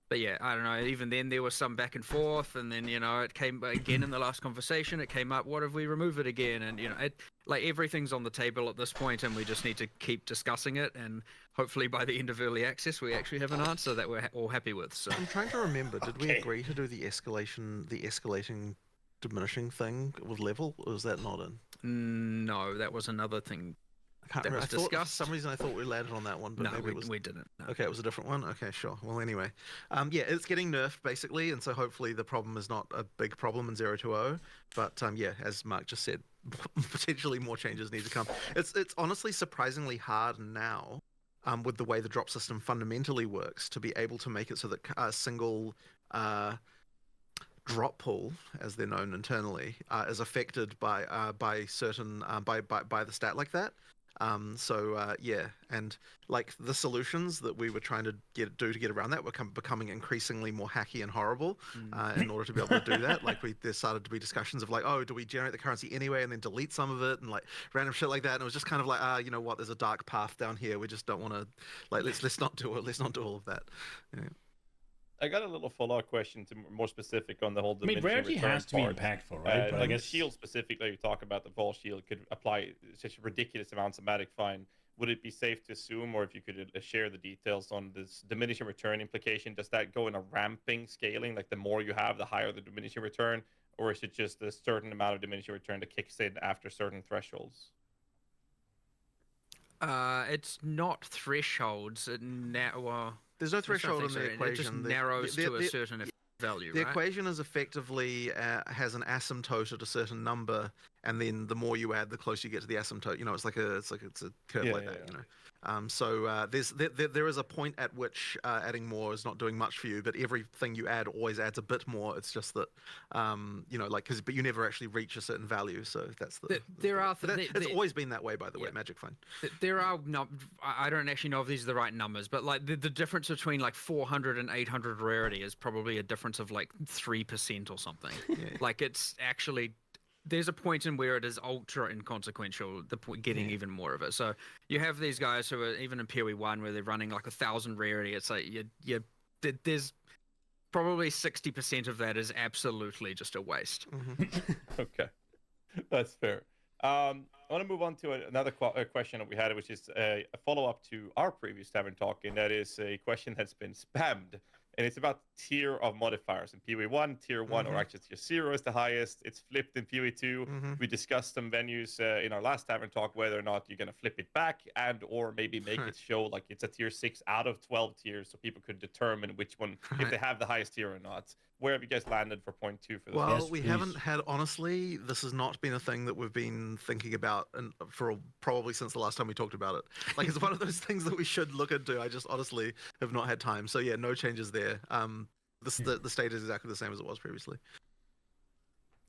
But yeah, I don't know, even then there was some back and forth, and then, you know, it came again in the last conversation, it came up, what if we remove it again? And, you know, like everything's on the table at this point, and we just need to keep discussing it, and hopefully by the end of early access, we actually have an answer that we're all happy with. So I'm trying to remember, did we agree to do the escalating diminishing thing with level, or was that not in? No, that was another thing. I can't remember. For some reason I thought we landed on that one, but no, maybe we didn't. No. Okay, it was a different one. Okay, sure. Well, anyway, yeah, it's getting nerfed basically, and so hopefully the problem is not a big problem in 020. But yeah, as Mark just said, potentially more changes need to come. It's honestly surprisingly hard now, with the way the drop system fundamentally works, to be able to make it so that a single drop pool, as they're known internally, is affected by certain by the stat like that. Yeah, and like the solutions that we were trying to get around that were becoming increasingly more hacky and horrible. In order to be able to do that, like there started to be discussions of like, oh, do we generate the currency anyway and then delete some of it, and like random shit like that. And it was just kind of like, you know what? There's a dark path down here. We just don't want to, like, let's not do it. Let's not do all of that. Yeah. I got a little follow-up question to more specific on the whole diminishing return rarity has to be impactful, right? But like, I guess shield specifically, you talk about the Vol shield could apply such ridiculous amounts of magic fine. Would it be safe to assume, or if you could share the details on this diminishing return implication, does that go in a ramping scaling? Like the more you have, the higher the diminishing return, or is it just a certain amount of diminishing return that kicks in after certain thresholds? It's not thresholds. There's no threshold in the equation. It just narrows to a certain value, The equation is effectively has an asymptote at a certain number, and then the more you add, the closer you get to the asymptote. You know, it's a curve like that. You know. So there is a point at which adding more is not doing much for you, but everything you add always adds a bit more. It's just that, you know, like, but you never actually reach a certain value. So that's it's always been that way, by the way. Magic Fine. There are not. I don't actually know if these are the right numbers, but like the difference between like 400 and 800 rarity is probably a difference of like 3% or something. Like it's actually. There's a point in where it is ultra inconsequential, getting even more of it. So you have these guys who are even in PoE 1 where they're running like 1,000 rarity. It's like there's probably 60% of that is absolutely just a waste. Okay, that's fair. I want to move on to another question that we had, which is a follow-up to our previous Tavern Talk, and that is a question that's been spammed and it's about tier of modifiers. In PoE 1, tier 1, or actually tier 0 is the highest. It's flipped in PoE 2. We discussed some venues in our last Tavern Talk whether or not you're going to flip it back and or maybe make it show like it's a tier 6 out of 12 tiers so people could determine which one, if they have the highest tier or not. Where have you guys landed for point 2 for this? Well, yes, we haven't had, honestly, this has not been a thing that we've been thinking about probably since the last time we talked about it. Like, it's one of those things that we should look into. I just honestly have not had time. So yeah, no changes there. The state is exactly the same as it was previously.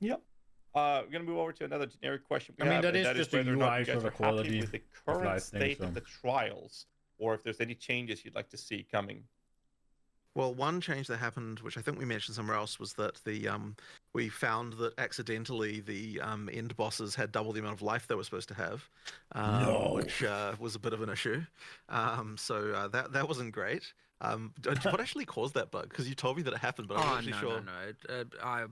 Yep. We're going to move over to another generic question. That is just a UI for the quality with the current state of the trials, or if there's any changes you'd like to see coming. Well, one change that happened, which I think we mentioned somewhere else, was that we found that accidentally the end bosses had double the amount of life they were supposed to have, which was a bit of an issue. So that wasn't great. What actually caused that bug? Because you told me that it happened, but I'm not actually sure. No.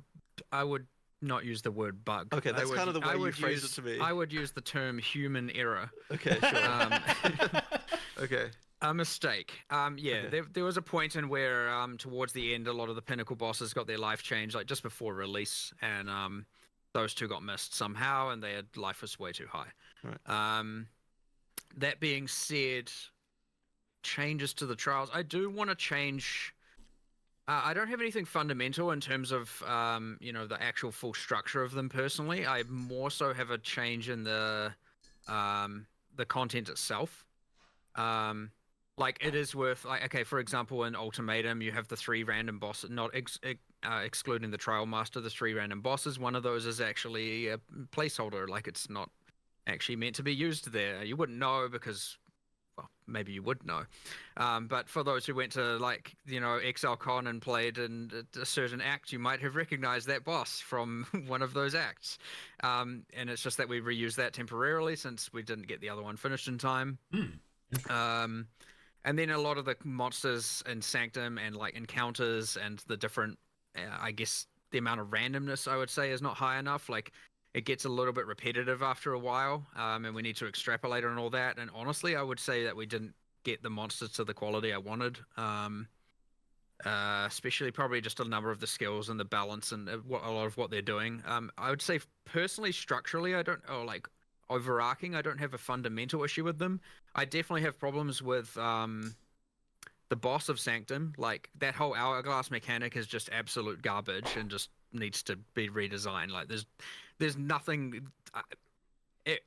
I would not use the word bug. Okay, that's kind of the way you phrased it to me. I would use the term human error. Okay, sure. Okay. A mistake. There was a point in where towards the end, a lot of the pinnacle bosses got their life changed, like just before release, and those two got missed somehow, and their life was way too high. Right. That being said, changes to the trials. I do want to change. I don't have anything fundamental in terms of the actual full structure of them personally. I more so have a change in the content itself. Like, it is worth, like, okay, for example, in Ultimatum, you have the 3 random bosses, not excluding the Trial Master, the 3 random bosses. One of those is actually a placeholder, like it's not actually meant to be used there. You wouldn't know because, well, maybe you would know. But for those who went to, like, Exile Con and played in a certain act, you might have recognized that boss from one of those acts. And it's just that we reused that temporarily since we didn't get the other one finished in time. And then a lot of the monsters in Sanctum and like encounters and the different, I guess the amount of randomness I would say is not high enough. Like, it gets a little bit repetitive after a while, and we need to extrapolate on all that. And honestly, I would say that we didn't get the monsters to the quality I wanted, especially probably just a number of the skills and the balance and a lot of what they're doing. I would say personally, structurally, overarching, I don't have a fundamental issue with them. I definitely have problems with the boss of Sanctum. Like, that whole hourglass mechanic is just absolute garbage and just needs to be redesigned. Like, there's nothing.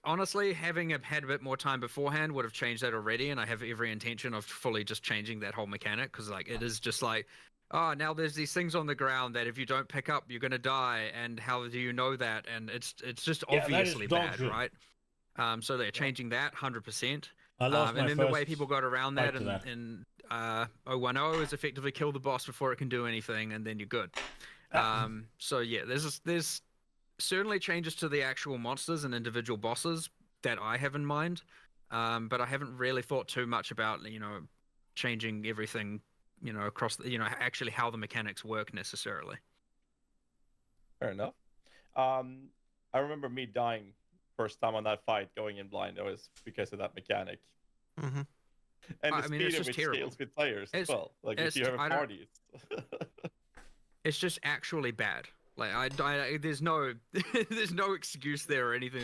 Honestly, having had a bit more time beforehand would have changed that already, and I have every intention of fully just changing that whole mechanic, because like it is just like, oh, now there's these things on the ground that if you don't pick up, you're gonna die, and how do you know that? And it's just obviously bad, right? So they're changing that 100%. And then the way people got around that in 010 is effectively kill the boss before it can do anything, and then you're good. So yeah, there's certainly changes to the actual monsters and individual bosses that I have in mind, but I haven't really thought too much about changing everything across the, actually how the mechanics work necessarily. Fair enough. I remember me dying first time on that fight going in blind. It was because of that mechanic. And the speed of it scales with players as well. Like, if you have a party, it's just actually bad. Like, there's no excuse there or anything.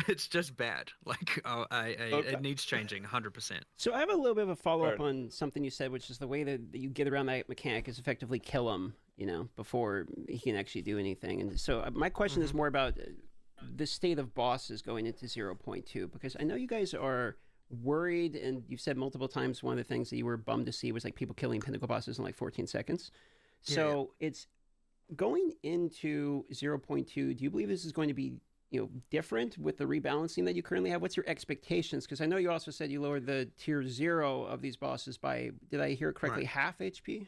It's just bad. Like, it needs changing 100%. So I have a little bit of a follow-up on something you said, which is the way that you get around that mechanic is effectively kill him, before he can actually do anything. And so my question is more about the state of bosses going into 0.2, because I know you guys are worried, and you've said multiple times one of the things that you were bummed to see was like people killing pinnacle bosses in like 14 seconds. So it's going into 0.2. Do you believe this is going to be different with the rebalancing that you currently have? What's your expectations? Because I know you also said you lowered the tier 0 of these bosses by, did I hear correctly, half HP?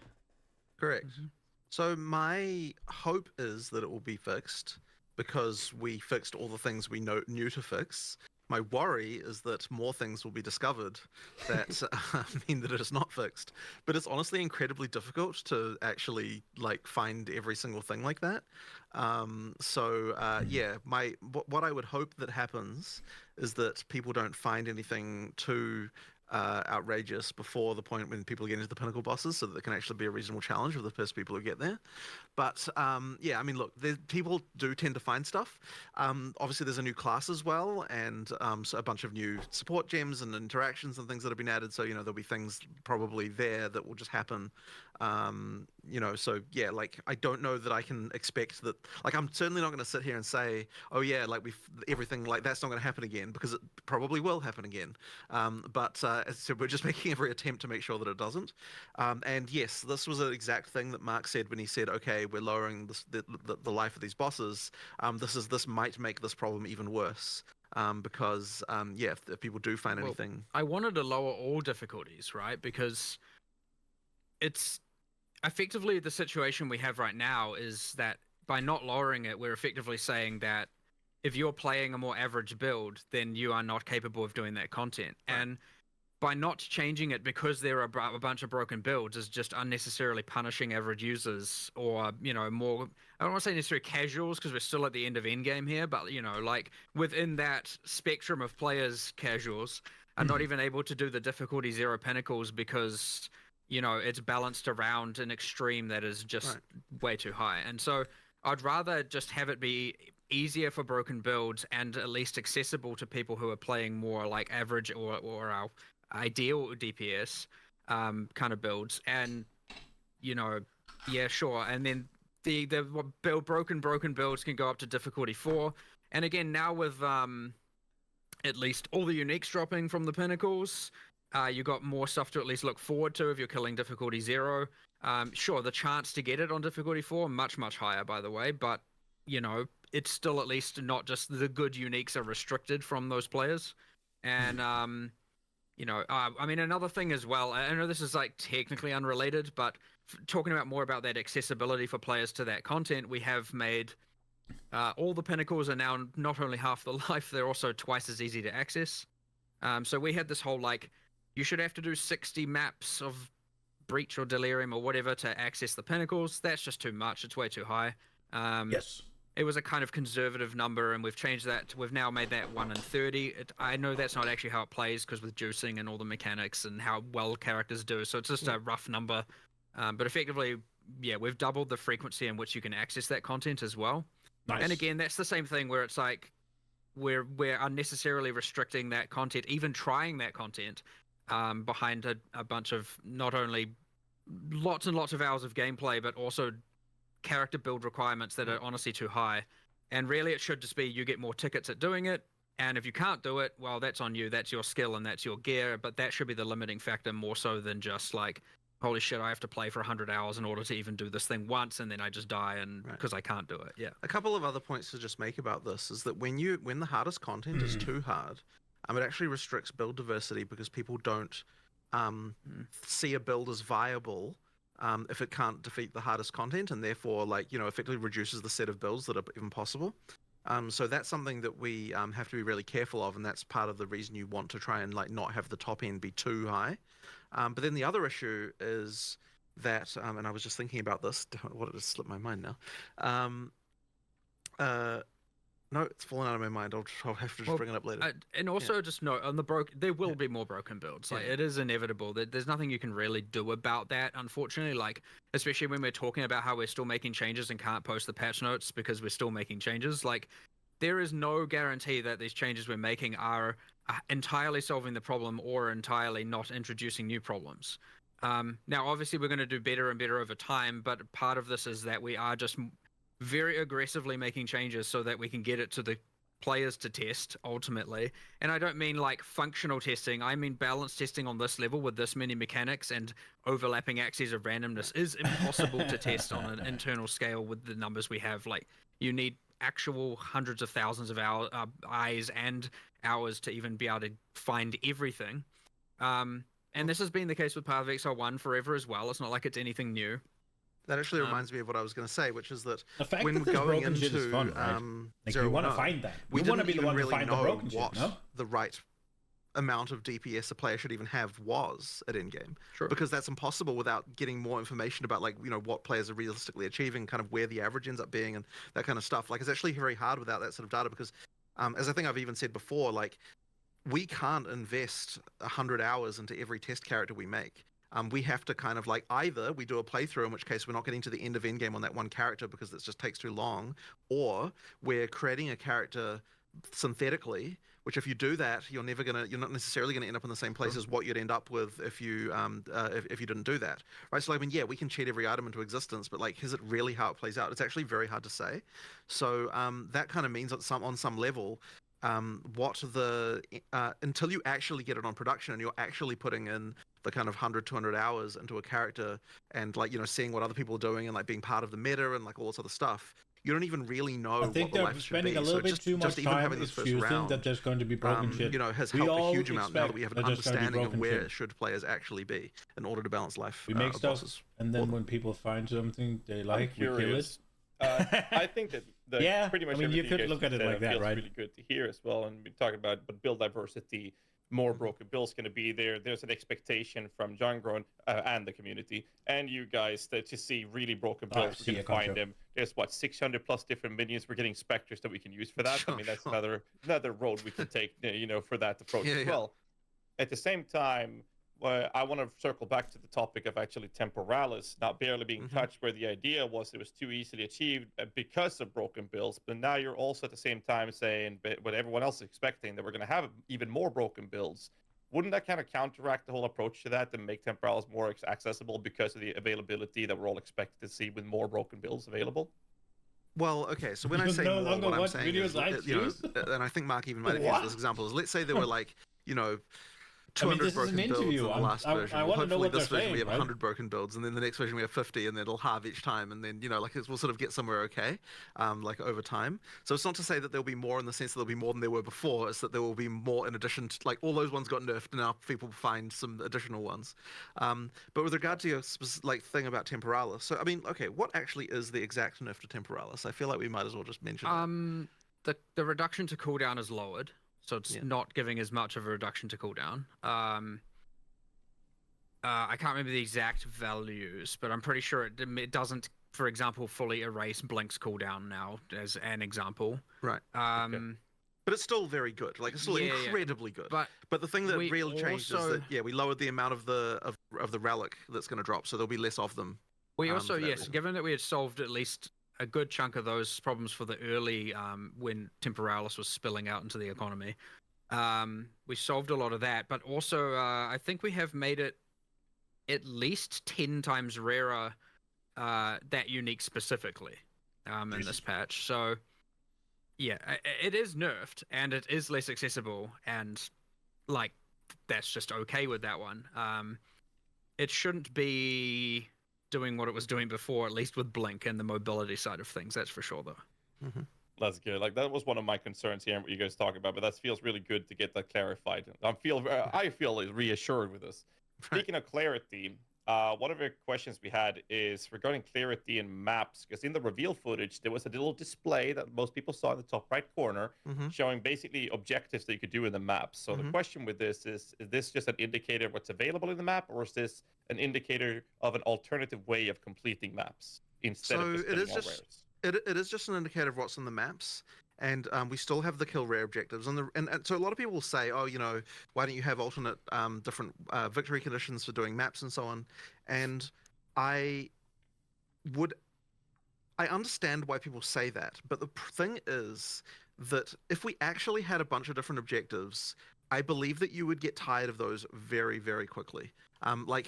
Correct. So my hope is that it will be fixed, because we fixed all the things we knew to fix. My worry is that more things will be discovered that mean that it is not fixed. But it's honestly incredibly difficult to actually find every single thing like that. What I would hope that happens is that people don't find anything too outrageous before the point when people get into the pinnacle bosses, so that it can actually be a reasonable challenge for the first people who get there. But yeah, I mean, look, people do tend to find stuff. Obviously, there's a new class as well, and so a bunch of new support gems and interactions and things that have been added. So there'll be things probably there that will just happen. So yeah, like I don't know that I can expect that. Like I'm certainly not going to sit here and say, oh yeah, like everything like that's not going to happen again, because it probably will happen again. But so we're just making every attempt to make sure that it doesn't. And yes, this was an exact thing that Mark said when he said, okay, we're lowering the life of these bosses. This might make this problem even worse. Because yeah, if people do find anything, I wanted to lower all difficulties, right? Because it's effectively the situation we have right now is that by not lowering it, we're effectively saying that if you're playing a more average build, then you are not capable of doing that content. Right. And by not changing it because there are a bunch of broken builds is just unnecessarily punishing average users, or more, I don't want to say necessarily casuals, because we're still at the end of endgame here, but like within that spectrum of players, casuals are not even able to do the difficulty 0 pinnacles because it's balanced around an extreme that is just way too high. And so I'd rather just have it be easier for broken builds and at least accessible to people who are playing more like average or our ideal DPS kind of builds. And yeah, sure. And then the broken builds can go up to difficulty 4. And again, now with at least all the uniques dropping from the pinnacles, you got more stuff to at least look forward to if you're killing difficulty 0. Sure, the chance to get it on difficulty 4 much higher, by the way, but it's still at least not just the good uniques are restricted from those players. And I mean, another thing as well, I know this is like technically unrelated, but talking more about that accessibility for players to that content, we have made all the pinnacles are now not only half the life, they're also twice as easy to access. So we had this whole like, you should have to do 60 maps of Breach or Delirium or whatever to access the pinnacles. That's just too much. It's way too high. Yes. It was a kind of conservative number, and we've changed that. We've now made that 1 in 30. I know that's not actually how it plays, because with juicing and all the mechanics and how well characters do. So it's just a rough number. But effectively, yeah, we've doubled the frequency in which you can access that content as well. Nice. And again, that's the same thing where it's like we're unnecessarily restricting that content, even trying that content, behind a bunch of not only lots and lots of hours of gameplay, but also character build requirements that are honestly too high. And really, it should just be you get more tickets at doing it. And if you can't do it, well, that's on you. That's your skill and that's your gear. But that should be the limiting factor more so than just like, holy shit, I have to play for 100 hours in order to even do this thing once, and then I just die and because I can't do it. Yeah. A couple of other points to just make about this is that when the hardest content is too hard, it actually restricts build diversity, because people don't see a build as viable if it can't defeat the hardest content, and therefore effectively reduces the set of builds that are even possible. So that's something that we have to be really careful of, and that's part of the reason you want to try and not have the top end be too high. But then the other issue is that, and I was just thinking about this, what it just slipped my mind now. No, it's fallen out of my mind. I'll have to just bring it up later. And also just note, on the there will be more broken builds. Like it is inevitable. There's nothing you can really do about that, unfortunately. Like, especially when we're talking about how we're still making changes and can't post the patch notes because we're still making changes. Like, there is no guarantee that these changes we're making are entirely solving the problem or entirely not introducing new problems. Now, obviously, we're going to do better and better over time, but part of this is that we are just very aggressively making changes so that we can get it to the players to test ultimately. And I don't mean like functional testing, I mean balance testing on this level with this many mechanics and overlapping axes of randomness is impossible to test on an internal scale with the numbers we have. Like, you need actual hundreds of thousands of eyes and hours to even be able to find everything. And this has been the case with Path of Exile 1 forever as well. It's not like it's anything new. That actually reminds me of what I was going to say, which is that the fact when that going into shit is fun, right? Like, you want to find that. You want to be the one to find the broken shit, no? The right amount of DPS a player should even have was at endgame. Sure. Because that's impossible without getting more information about what players are realistically achieving, kind of where the average ends up being and that kind of stuff. Like, it's actually very hard without that sort of data, because as I think I've even said before, like, we can't invest 100 hours into every test character we make. We have to kind of like either we do a playthrough, in which case we're not getting to the end of endgame on that one character because it just takes too long, or we're creating a character synthetically, which if you do that, you're not necessarily gonna end up in the same place as what you'd end up with if you didn't do that, right? So I mean, yeah, we can cheat every item into existence, but like, is it really how it plays out? It's actually very hard to say. So that kind of means that on some level, until you actually get it on production and you're actually putting in the kind of 100, 200 hours into a character and like, seeing what other people are doing and like being part of the meta and like all this other stuff, you don't even really know. I think they're spending a little bit too much time excusing that there's going to be broken shit. Has helped a huge amount now that we have an understanding of where should players actually be in order to balance life. We make stuff, and then when people find something they like, we kill it. I think that pretty much. I mean, you could look at it like that, right? Really good to hear as well. And we're talking about build diversity. More broken builds going to be there. There's an expectation from John Groen and the community and you guys to see really broken builds. We're going to find them. There's 600 plus different minions. We're getting specters that we can use for that. Sure, I mean, that's another road we can take, for that approach as well. At the same time, I want to circle back to the topic of actually temporalis not barely being touched, where the idea was it was too easily achieved because of broken builds. But now you're also at the same time saying, what everyone else is expecting, that we're going to have even more broken builds. Wouldn't that kind of counteract the whole approach to that and make temporalis more accessible because of the availability that we're all expected to see with more broken builds available? Well, okay, so when I say more, what I'm saying is, and I think Mark even might have used this example, is let's say there were 200 broken builds in the last version. Hopefully this version we have 100 broken builds, and then the next version we have 50, and then it'll halve each time, and then we'll sort of get somewhere okay, over time. So it's not to say that there'll be more in the sense that there'll be more than there were before. It's that there will be more in addition to all those ones got nerfed, and now people find some additional ones. But with regard to your thing about temporalis, so I mean, okay, what actually is the exact nerf to temporalis? I feel like we might as well just mention it. The reduction to cooldown is lowered. So it's not giving as much of a reduction to cooldown. I can't remember the exact values, but I'm pretty sure it doesn't, for example, fully erase Blink's cooldown now, as an example. Right. But it's still very good. It's still incredibly good. But the thing that really changed is that we lowered the amount of the relic that's going to drop, so there'll be less of them. We also given that we had solved at least a good chunk of those problems for the early when temporalis was spilling out into the economy. We solved a lot of that, but also I think we have made it at least 10 times rarer, that unique specifically, in this patch. So yeah, it is nerfed and it is less accessible, and that's just okay with that one. It shouldn't be doing what it was doing before, at least with Blink and the mobility side of things. That's for sure, though. That's good. That was one of my concerns here, and what you guys talk about. But that feels really good to get that clarified. I feel reassured with this. Speaking of clarity, one of the questions we had is regarding clarity in maps, because in the reveal footage there was a little display that most people saw in the top right corner, showing basically objectives that you could do in the maps. So the question with this is this just an indicator of what's available in the map, or is this an indicator of an alternative way of completing maps instead of just getting more rares? It is just an indicator of what's in the maps, and we still have the kill rare objectives. And so a lot of people will say, oh, why don't you have alternate different victory conditions for doing maps and so on? And I understand why people say that, but the thing is that if we actually had a bunch of different objectives, I believe that you would get tired of those very, very quickly.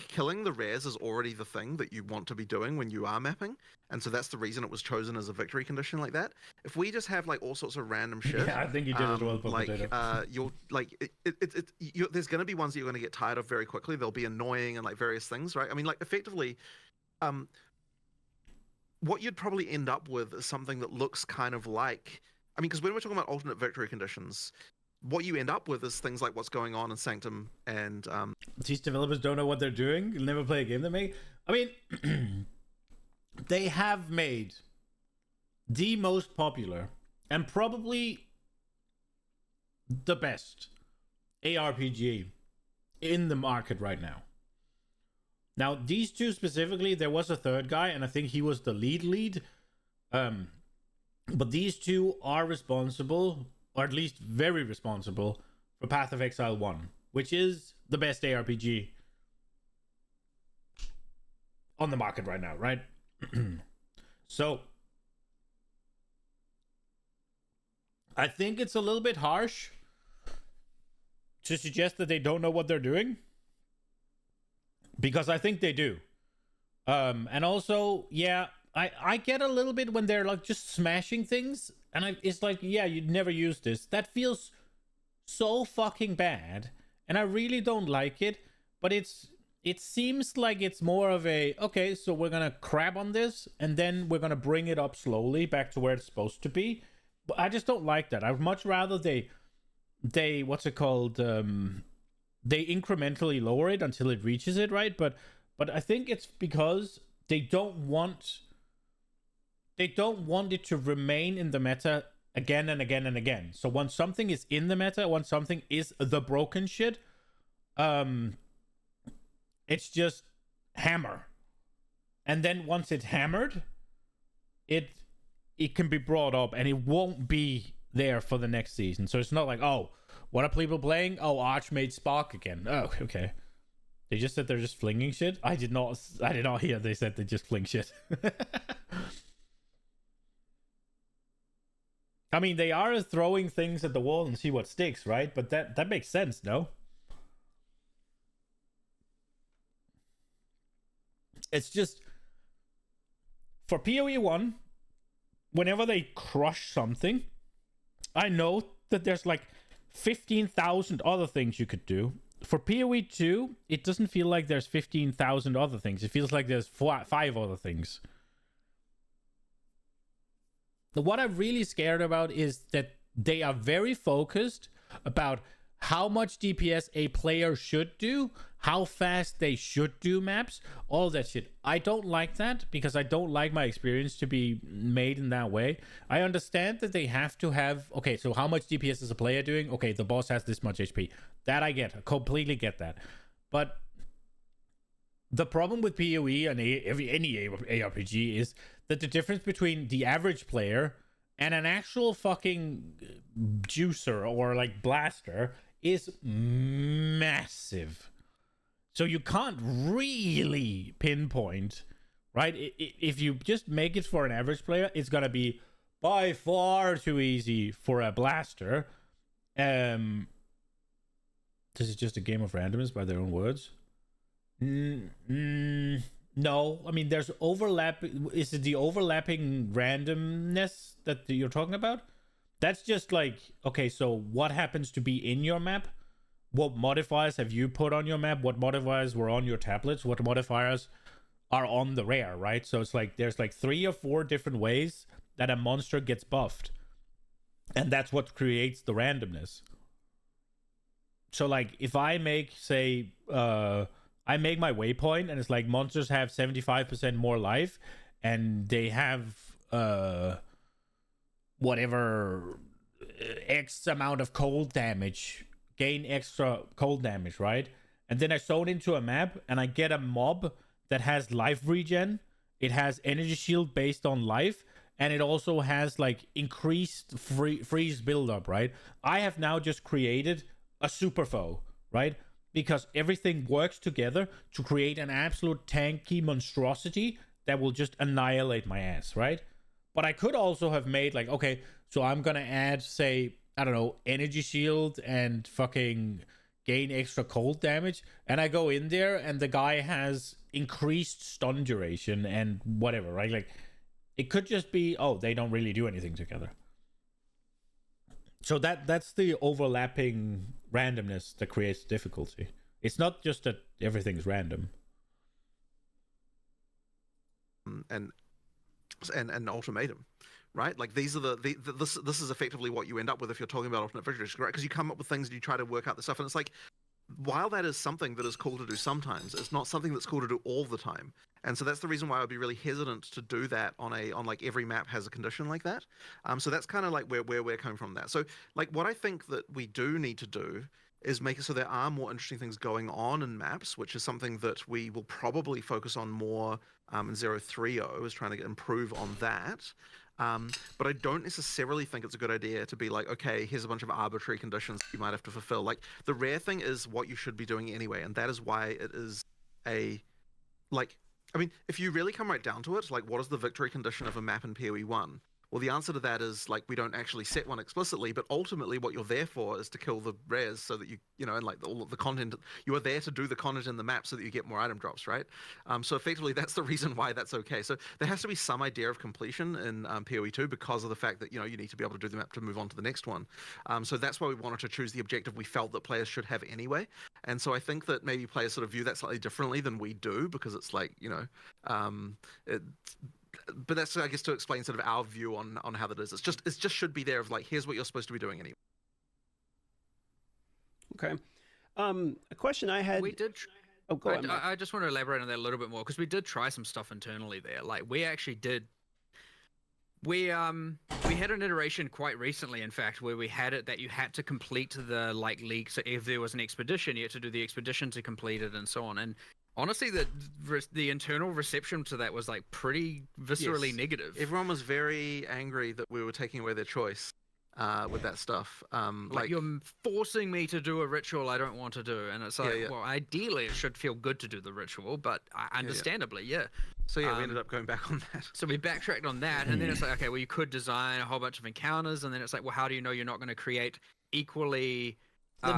Killing the rares is already the thing that you want to be doing when you are mapping, and so that's the reason it was chosen as a victory condition like that. If we just have all sorts of random shit, I think you did as well. There's going to be ones that you're going to get tired of very quickly. They'll be annoying and various things, right? I mean, effectively, what you'd probably end up with is something that looks kind of because when we're talking about alternate victory conditions, what you end up with is things like what's going on in Sanctum and these developers don't know what they're doing. You'll never play a game they make. I mean, they have made the most popular and probably the best ARPG in the market right now. Now, these two specifically, there was a third guy, and I think he was the lead. But these two are responsible, or at least very responsible, for Path of Exile 1, which is the best ARPG on the market right now, right? So I think it's a little bit harsh to suggest that they don't know what they're doing, because I think they do. And also, yeah, I get a little bit when they're like just smashing things, and it's like, yeah, you'd never use this. That feels so fucking bad, and I really don't like it. But it seems like it's more of a, okay, so we're gonna crap on this, and then we're gonna bring it up slowly back to where it's supposed to be. But I just don't like that. I'd much rather they what's it called? They incrementally lower it until it reaches it, right? But I think it's because they don't want it to remain in the meta again and again and again. So once something is in the meta, once something is the broken shit, it's just hammer. And then once it's hammered, it can be brought up, and it won't be there for the next season. So it's not like, oh, what are people playing? Oh, Archmage Spark again. Oh, okay. They just said they're just flinging shit. I did not hear they said they just fling shit. I mean, they are throwing things at the wall and see what sticks, right? But that makes sense, no? It's just, for PoE 1, whenever they crush something, I know that there's like 15,000 other things you could do. For PoE 2, it doesn't feel like there's 15,000 other things. It feels like there's 5 other things. What I'm really scared about is that they are very focused about how much DPS a player should do, how fast they should do maps, all that shit. I don't like that, because I don't like my experience to be made in that way. I understand that they have to have, okay, so how much DPS is a player doing? Okay, the boss has this much HP. That I get. I completely get that. But the problem with PoE and any ARPG is that the difference between the average player and an actual fucking juicer or like blaster is massive. So you can't really pinpoint, right? If you just make it for an average player, it's gonna be by far too easy for a blaster. This is just a game of randomness by their own words. No, I mean, there's overlap. Is it the overlapping randomness that you're talking about? That's just like, okay, so what happens to be in your map? What modifiers have you put on your map? What modifiers were on your tablets? What modifiers are on the rare, right? So it's like there's like 3 or 4 different ways that a monster gets buffed. And that's what creates the randomness. So like if I make, say, I make my waypoint and it's like monsters have 75% more life and they have whatever X amount of cold damage, gain extra cold damage, right? And then I zone into a map and I get a mob that has life regen. It has energy shield based on life, and it also has like increased freeze buildup, right? I have now just created a super foe, right? Because everything works together to create an absolute tanky monstrosity that will just annihilate my ass, right? But I could also have made like, okay, so I'm gonna add, say, I don't know, energy shield and fucking gain extra cold damage, and I go in there and the guy has increased stun duration and whatever, right? Like, it could just be, oh, they don't really do anything together. So that's the overlapping randomness that creates difficulty. It's not just that everything's random. And ultimatum, right? Like these are this is effectively what you end up with if you're talking about alternate victories, right? Because you come up with things and you try to work out the stuff, and it's like, while that is something that is cool to do sometimes, it's not something that's cool to do all the time. And so that's the reason why I'd be really hesitant to do that on like every map has a condition like that. So that's kind of like where we're coming from that. So like what I think that we do need to do is make it so there are more interesting things going on in maps, which is something that we will probably focus on more in 030, is trying to improve on that. But I don't necessarily think it's a good idea to be like, okay, here's a bunch of arbitrary conditions you might have to fulfill. Like the rare thing is what you should be doing anyway, and that is why it is a like. I mean, if you really come right down to it, like, what is the victory condition of a map in PoE 1? Well, the answer to that is, like, we don't actually set one explicitly, but ultimately what you're there for is to kill the rares so that you know, and like all of the content, you are there to do the content in the map so that you get more item drops, right? So effectively, that's the reason why that's okay. So there has to be some idea of completion in PoE 2 because of the fact that, you know, you need to be able to do the map to move on to the next one. So that's why we wanted to choose the objective we felt that players should have anyway. And so I think that maybe players sort of view that slightly differently than we do because it's like, you know, but that's, I guess, to explain sort of our view on how that is. It just should be there of like, here's what you're supposed to be doing anyway. Okay. A question I had. We did. Oh, go on. I just want to elaborate on that a little bit more because we did try some stuff internally there. Like we actually did. We had an iteration quite recently, in fact, where we had it that you had to complete the like league. So if there was an expedition, you had to do the expedition to complete it, and so on. And honestly, the internal reception to that was like pretty viscerally negative. Everyone was very angry that we were taking away their choice with that stuff. Like you're forcing me to do a ritual I don't want to do, and it's like, well, ideally it should feel good to do the ritual, but understandably, So we ended up going back on that. So we backtracked on that, and then it's like, okay, well, you could design a whole bunch of encounters, and then it's like, well, how do you know you're not going to create equally?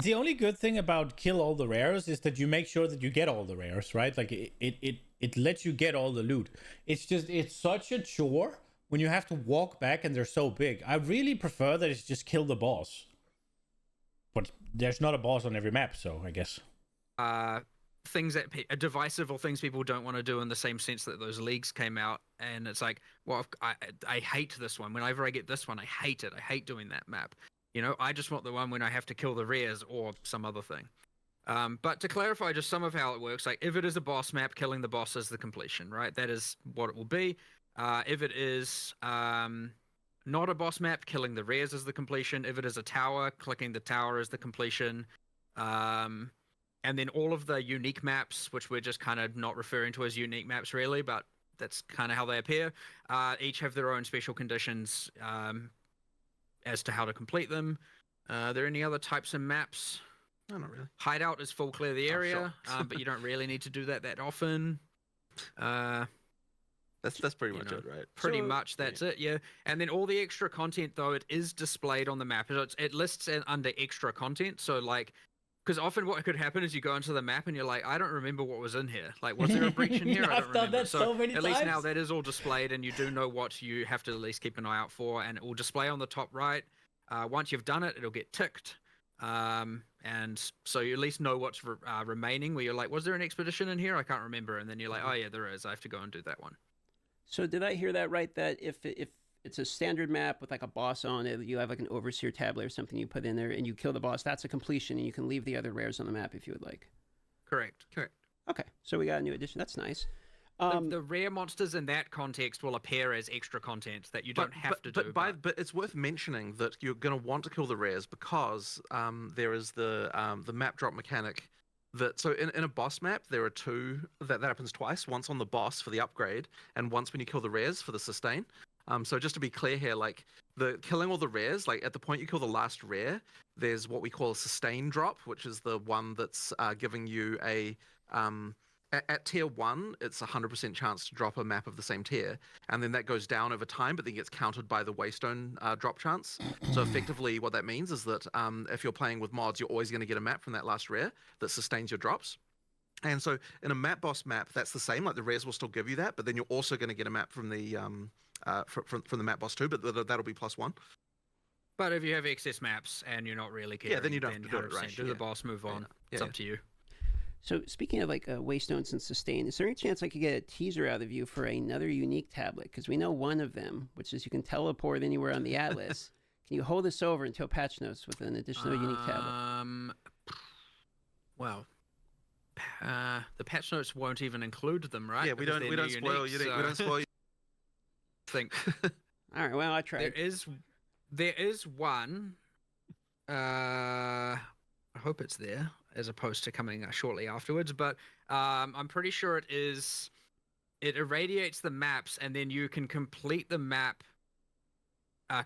The only good thing about kill all the rares is that you make sure that you get all the rares, right? Like it lets you get all the loot. It's such a chore when you have to walk back and they're so big. I really prefer that it's just kill the boss. But there's not a boss on every map, so I guess. Things that are divisive or things people don't want to do in the same sense that those leagues came out, and it's like, well, I hate this one. Whenever I get this one, I hate it. I hate doing that map. You know, I just want the one when I have to kill the rares or some other thing. But to clarify just some of how it works, like if it is a boss map, killing the boss is the completion, right? That is what it will be. If it is not a boss map, killing the rares is the completion. If it is a tower, clicking the tower is the completion. And then all of the unique maps, which we're just kind of not referring to as unique maps really, but that's kind of how they appear, each have their own special conditions as to how to complete them. Are there any other types of maps? No, not really. Hideout is full clear the area, sure. but you don't really need to do that often. That's pretty much it, right? Pretty much that's it, yeah. And then all the extra content, though, it is displayed on the map. It lists it under extra content. So, like, because often what could happen is you go into the map and you're like, I don't remember what was in here. Like, was there a breach in here? I don't I've done remember. that so many at times. least now that is all displayed, and you do know what you have to at least keep an eye out for, and it will display on the top right. Once you've done it, it'll get ticked. And so you at least know what's remaining, where you're like, was there an expedition in here? I can't remember. And then you're like, oh yeah, there is. I have to go and do that one. So did I hear that right? That if it's a standard map with like a boss on it, you have like an overseer tablet or something you put in there and you kill the boss, that's a completion, and you can leave the other rares on the map if you would like. Correct. Okay, so we got a new addition. That's nice. The rare monsters in that context will appear as extra content that you don't have to do. But it's worth mentioning that you're going to want to kill the rares because there is the map drop mechanic. So in a boss map, there are two that happens twice. Once on the boss for the upgrade, and once when you kill the rares for the sustain. So just to be clear here, like the killing all the rares, like at the point you kill the last rare, there's what we call a sustain drop, which is the one that's giving you a at tier 1, it's 100% chance to drop a map of the same tier, and then that goes down over time, but then gets countered by the Waystone drop chance. So effectively what that means is that if you're playing with mods, you're always going to get a map from that last rare that sustains your drops. And so in a map boss map, that's the same, like the rares will still give you that, but then you're also going to get a map from the from the map boss too, but that'll be +1. But if you have excess maps and you're not really caring, then you don't have to do it, right? Do the boss, move on. It's up to you. So speaking of like Waystones and sustain, is there any chance I could get a teaser out of you for another unique tablet? Because we know one of them, which is you can teleport anywhere on the Atlas. Can you hold this over until patch notes with an additional unique tablet? Well, the patch notes won't even include them, right? Yeah, we don't spoil you. We don't spoil you. Think. All right. Well, I tried. There is one. I hope it's there, as opposed to coming shortly afterwards. But I'm pretty sure it is. It irradiates the maps, and then you can complete the map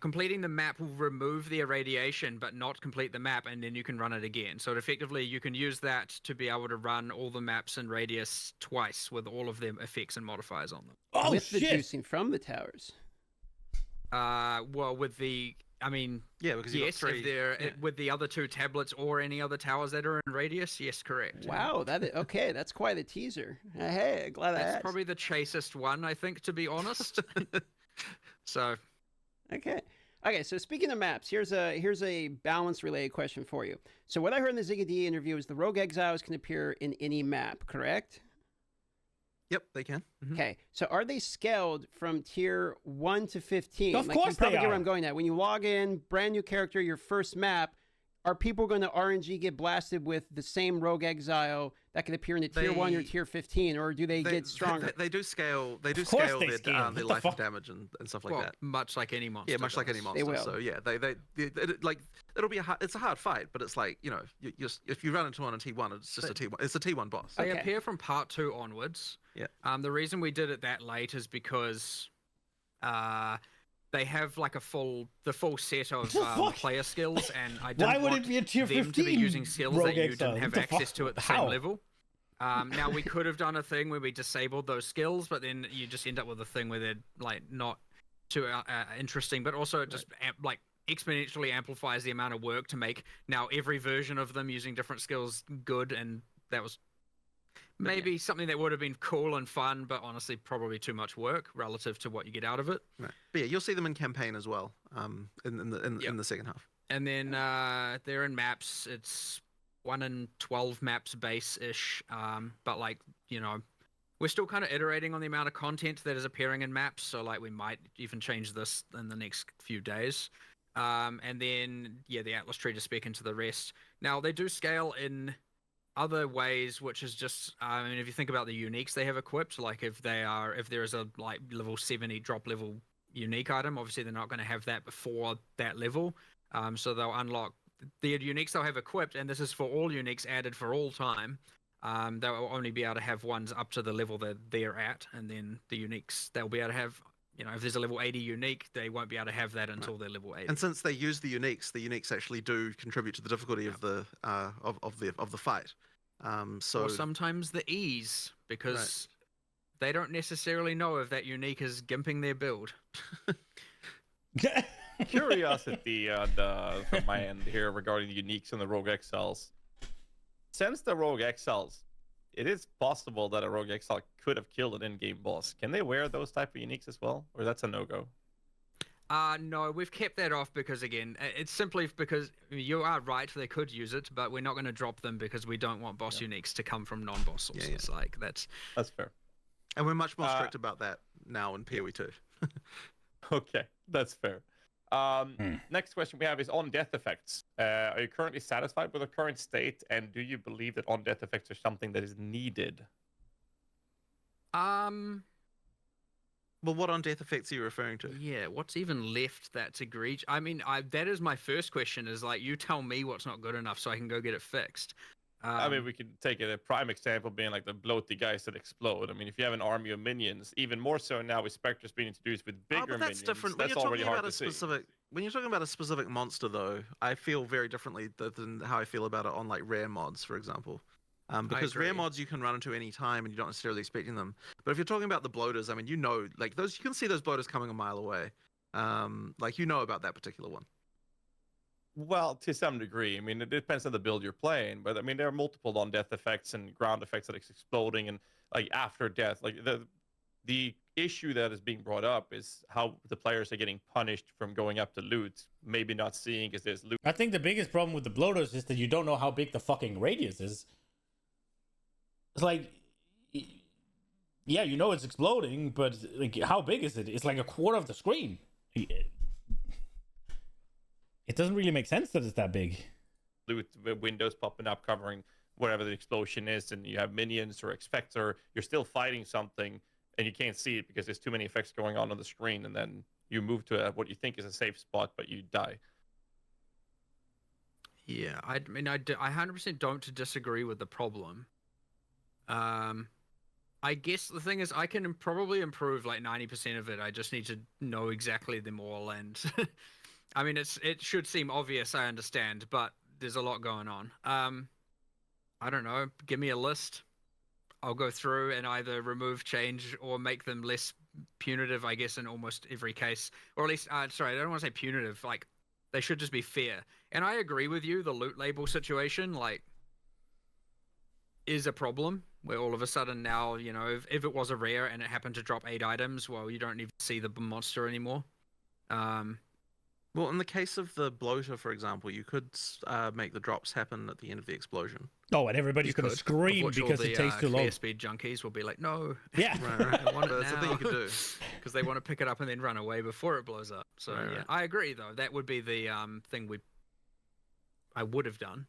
completing the map will remove the irradiation, but not complete the map, and then you can run it again. So effectively, you can use that to be able to run all the maps in Radius twice with all of them effects and modifiers on them. Oh, with shit. the juicing from the towers. Well, with the, I mean, Yeah, because yes, if they're with the other 2 tablets or any other towers that are in Radius, yes, correct. Wow, okay, that's quite a teaser. Hey, glad I asked. That's probably the chasest one, I think, to be honest. So. Okay, so speaking of maps, here's a balance related question for you. So what I heard in the Ziggy D interview is the Rogue Exiles can appear in any map, correct? Yep, they can. Mm-hmm. Okay, so are they scaled from tier 1 to 15? Of course you probably they get where are. I'm going at. When you log in, brand new character, your first map, are people going to RNG get blasted with the same Rogue Exile that can appear in the tier 1 or tier 15, or do they get stronger? They do scale. They do course scale they their, scale. their What the life fuck? and damage and stuff like Well, that. much like any monster. Yeah, much like any does. monster. will. So yeah, they like it'll be it's a hard fight, but it's like, you know, if you run into one on T1, it's just a T1. It's a T1 boss. They Okay. appear from part 2 onwards. Yeah. The reason we did it that late is because they have like the full set of fuck? player skills, and I Why didn't would want it be a tier them to be 15 using skills Rogue that you Exile? didn't have What the access fuck? to at the How? same level. Now we could have done a thing where we disabled those skills, but then you just end up with a thing where they're like not too interesting, but also it just like exponentially amplifies the amount of work to make now every version of them using different skills good, and that was maybe something that would have been cool and fun, but honestly probably too much work relative to what you get out of it. Right. But yeah, you'll see them in campaign as well. In the second half. And then they're in maps. It's 1 in 12 maps base-ish, but like, you know, we're still kind of iterating on the amount of content that is appearing in maps, so like we might even change this in the next few days. And then yeah, the Atlas tree to spec into the rest. Now they do scale in other ways, which is just, I mean, if you think about the uniques they have equipped, like if there is a like level 70 drop level unique item, obviously they're not going to have that before that level. So they'll unlock the uniques they'll have equipped, and this is for all uniques added for all time. They'll only be able to have ones up to the level that they're at, and then the uniques they'll be able to have, you know, if there's a level 80 unique, they won't be able to have that until they're level 80. And since they use the uniques actually do contribute to the difficulty of the fight. So or sometimes the ease, because they don't necessarily know if that unique is gimping their build. Curiosity from my end here regarding the uniques and the Rogue Exiles. Since the Rogue Exiles, it is possible that a Rogue Exile could have killed an in-game boss. Can they wear those type of uniques as well, or that's a no-go? No, we've kept that off because, again, it's simply because you are right, they could use it, but we're not going to drop them because we don't want boss uniques to come from non-boss sources. Yeah. Like that's fair. And we're much more strict about that now in PoE 2. Okay, that's fair. Next question we have is on death effects. Are you currently satisfied with the current state, and do you believe that on death effects are something that is needed? Well, what on death effects are you referring to? Yeah, what's even left that's egregious? I mean, that is my first question, is like, you tell me what's not good enough so I can go get it fixed. I mean, we could take a prime example being like the bloaty guys that explode. I mean, if you have an army of minions, even more so now with Spectres being introduced with bigger but that's minions, different. that's already hard to see. When you're talking about a specific monster, though, I feel very differently than how I feel about it on like rare mods, for example. Because rare mods you can run into any time and you're not necessarily expecting them. But if you're talking about the bloaters, I mean, you know, like those, you can see those bloaters coming a mile away. Like, you know about that particular one. Well, to some degree. I mean, it depends on the build you're playing, but I mean, there are multiple on-death effects and ground effects that it's exploding and like after death. Like the issue that is being brought up is how the players are getting punished from going up to loot, maybe not seeing because there's loot. I think the biggest problem with the bloaters is that you don't know how big the fucking radius is. It's like, yeah, you know it's exploding, but like, how big is it? It's like a quarter of the screen. It doesn't really make sense that it's that big. Loot windows popping up, covering wherever the explosion is, and you have minions or X-Factor. You're still fighting something, and you can't see it because there's too many effects going on the screen, and then you move to what you think is a safe spot, but you die. Yeah, I mean, I 100% don't disagree with the problem. I guess the thing is, I can probably improve like 90% of it. I just need to know exactly them all, and I mean, it should seem obvious. I understand, but there's a lot going on. I don't know. Give me a list. I'll go through and either remove, change, or make them less punitive. I guess in almost every case, or at least, sorry, I don't want to say punitive. Like they should just be fair. And I agree with you. The loot label situation, like, is a problem where all of a sudden now, you know, if it was a rare and it happened to drop 8 items, well, you don't even see the monster anymore. Well, in the case of the bloater, for example, you could make the drops happen at the end of the explosion. Oh, and everybody's going to scream because it takes too long. Speed junkies will be like, no. Yeah. Right. I want it that's something you could do. Because they want to pick it up and then run away before it blows up. So, right, yeah, I agree, though. That would be the thing I would have done.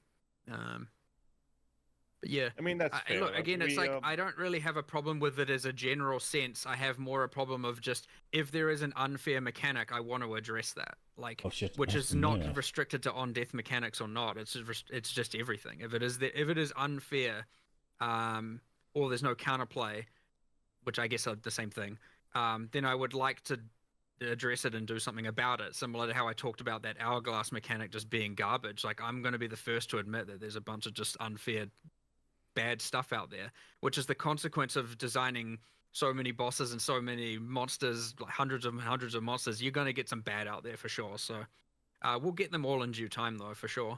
But yeah, I mean, that's fair. Look, again, it's like I don't really have a problem with it as a general sense. I have more a problem of just if there is an unfair mechanic, I want to address that. Like, which is not restricted to on-death mechanics or not. It's just everything. If it is unfair, or there's no counterplay, which I guess are the same thing, then I would like to address it and do something about it. Similar to how I talked about that hourglass mechanic just being garbage. Like, I'm going to be the first to admit that there's a bunch of just unfair bad stuff out there, which is the consequence of designing so many bosses and so many monsters, like hundreds of monsters. You're going to get some bad out there for sure. So we'll get them all in due time, though, for sure.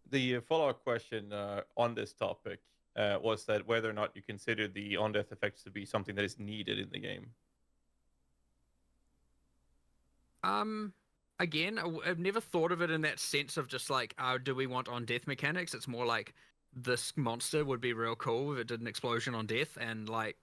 The follow-up question on this topic was that whether or not you consider the on-death effects to be something that is needed in the game. Again, I've never thought of it in that sense of just like, do we want on-death mechanics? It's more like, this monster would be real cool if it did an explosion on death, and like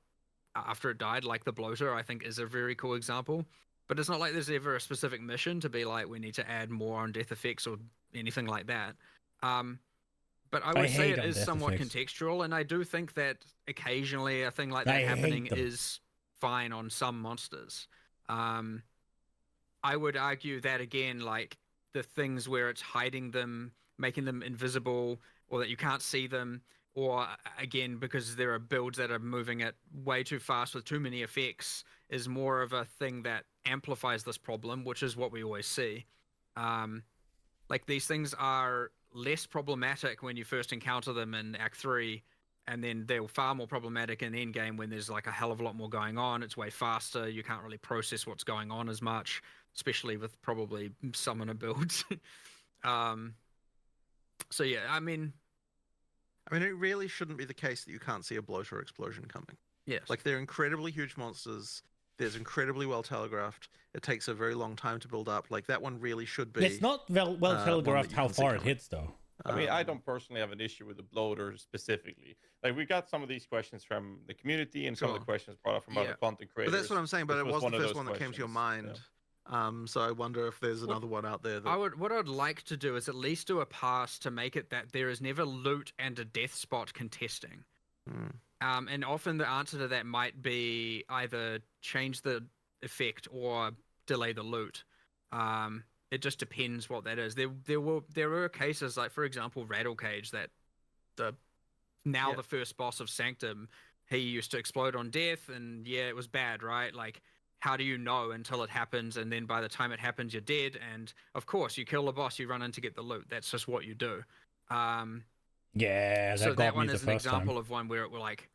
after it died, like the bloater, I think is a very cool example. But it's not like there's ever a specific mission to be like, we need to add more on death effects or anything like that. But I would say it is somewhat contextual, and I do think that occasionally a thing like that happening is fine on some monsters. I would argue that again, like the things where it's hiding them, making them invisible, or that you can't see them, or again, because there are builds that are moving it way too fast with too many effects, is more of a thing that amplifies this problem, which is what we always see. Like these things are less problematic when you first encounter them in Act 3, and then they're far more problematic in Endgame when there's like a hell of a lot more going on. It's way faster. You can't really process what's going on as much, especially with probably summoner builds. So yeah, I mean, it really shouldn't be the case that you can't see a bloater explosion coming. Yes. Like, they're incredibly huge monsters. There's incredibly well telegraphed. It takes a very long time to build up. Like, that one really should be. It's not well telegraphed how far it hits, though. I mean, I don't personally have an issue with the bloater specifically. Like, we got some of these questions from the community and some of the questions brought up from other content creators. But that's what I'm saying. But it was the first one that came to your mind. Yeah. So I wonder if there's another one out there. What I'd like to do is at least do a pass to make it that there is never loot and a death spot contesting. And often the answer to that might be either change the effect or delay the loot. It just depends what that is. There were cases like, for example, Rattlecage, that the first boss of Sanctum, he used to explode on death, and yeah, it was bad, right? Like, how do you know until it happens? And then by the time it happens, you're dead. And of course, you kill the boss, you run in to get the loot. That's just what you do. So that one is an example of one where it were like,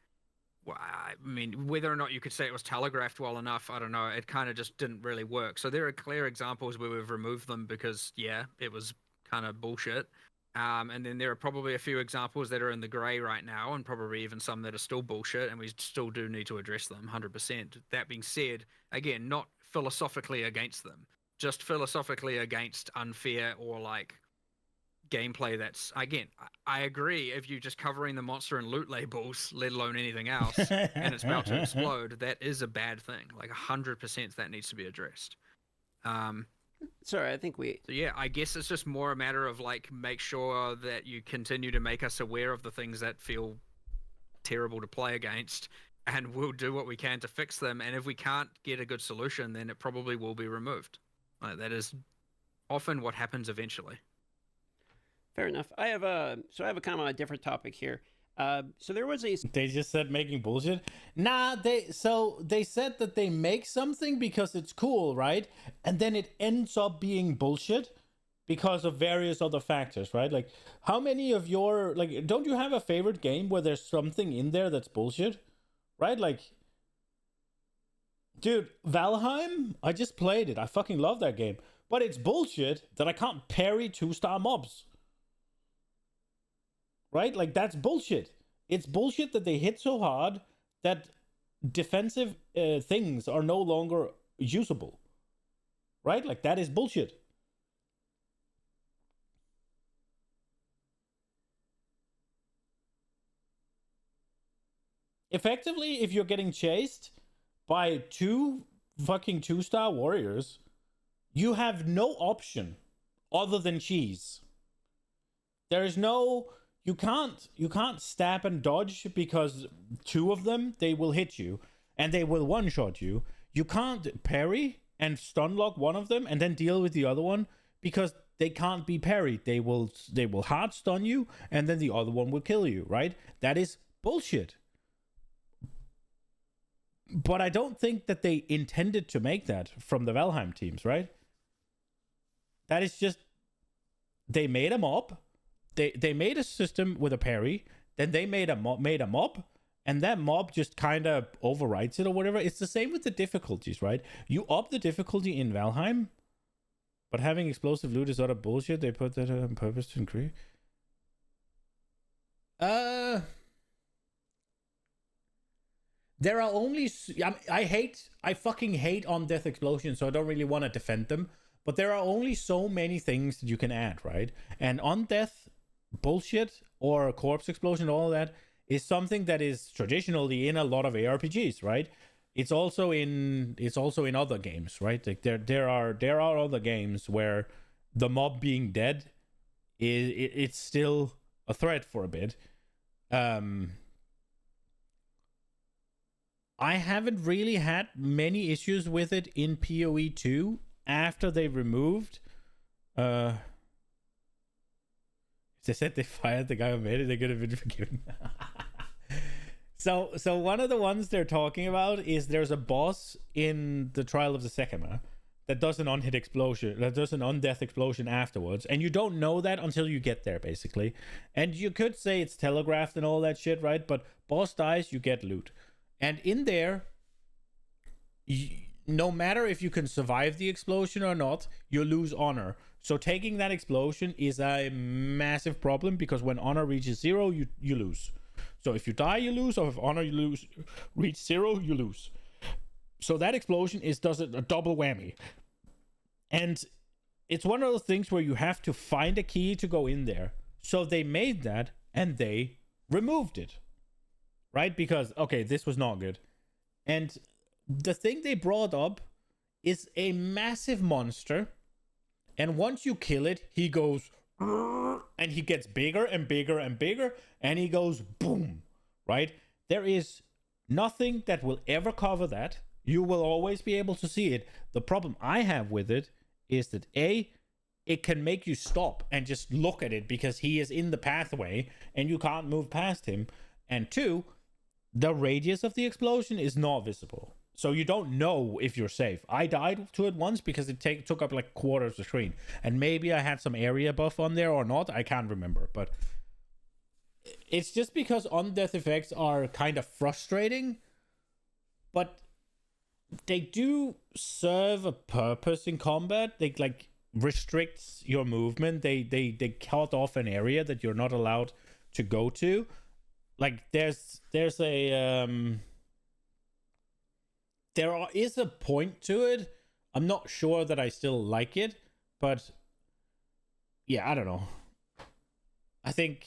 well, I mean, whether or not you could say it was telegraphed well enough, I don't know. It kind of just didn't really work. So there are clear examples where we've removed them because, yeah, it was kind of bullshit. And then there are probably a few examples that are in the gray right now, and probably even some that are still bullshit, and we still do need to address them 100%. That being said, again, not philosophically against them, just philosophically against unfair or like gameplay that's, again, I agree, if you're just covering the monster in loot labels, let alone anything else, and it's about to explode, that is a bad thing. Like 100% that needs to be addressed. Sorry, I think So yeah, I guess it's just more a matter of like, make sure that you continue to make us aware of the things that feel terrible to play against, and we'll do what we can to fix them. And if we can't get a good solution, then it probably will be removed. That is often what happens eventually. Fair enough. I have a kind of a different topic here. So there was a. They just said making bullshit. Nah, they said that they make something because it's cool, right? And then it ends up being bullshit because of various other factors, right? Like, how many of your don't you have a favorite game where there's something in there that's bullshit, right? Like, dude, Valheim, I just played it. I fucking love that game, but it's bullshit that I can't parry 2-star mobs. Right? Like, that's bullshit. It's bullshit that they hit so hard that defensive things are no longer usable. Right? Like, that is bullshit. Effectively, if you're getting chased by 2 fucking 2-star warriors, you have no option other than cheese. There is no... You can't stab and dodge because 2 of them, they will hit you and they will one-shot you. You can't parry and stun lock one of them and then deal with the other one because they can't be parried. They will hard stun you and then the other one will kill you, right? That is bullshit. But I don't think that they intended to make that from the Valheim teams, right? That is just, they made a mob. They made a system with a parry, then they made a mob, and that mob just kind of overwrites it or whatever. It's the same with the difficulties, right? You up the difficulty in Valheim, but having explosive loot is utter bullshit. They put that on purpose to increase. There are only... I fucking hate on-death explosions, so I don't really want to defend them. But there are only so many things that you can add, right? And on-death bullshit or corpse explosion, all that is something that is traditionally in a lot of ARPGs, right? It's also in other games, right? Like there are other games where the mob being dead it's still a threat for a bit. I haven't really had many issues with it in PoE 2 after they removed they said they fired the guy who made it, they could have been forgiven. So one of the ones they're talking about is there's a boss in the Trial of the Sekima that does an on-hit explosion, that does an on-death explosion afterwards, and you don't know that until you get there, basically. And you could say it's telegraphed and all that shit, right? But boss dies, you get loot. And in there, no matter if you can survive the explosion or not, you lose honor. So taking that explosion is a massive problem because when honor reaches 0, you lose. So if you die, you lose, or if honor reach 0, you lose. So that explosion does a double whammy. And it's one of those things where you have to find a key to go in there. So they made that and they removed it. Right? Because, okay, this was not good. And the thing they brought up is a massive monster. And once you kill it, he goes, and he gets bigger and bigger and bigger, and he goes boom, right? There is nothing that will ever cover that. You will always be able to see it. The problem I have with it is that A, it can make you stop and just look at it because he is in the pathway and you can't move past him. And 2, the radius of the explosion is not visible. So you don't know if you're safe. I died to it once because it took up like quarter of the screen. And maybe I had some area buff on there or not. I can't remember. But it's just because on-death effects are kind of frustrating. But they do serve a purpose in combat. They like restricts your movement. They cut off an area that you're not allowed to go to. Like there's a... There is a point to it. I'm not sure that I still like it, but yeah, I don't know. I think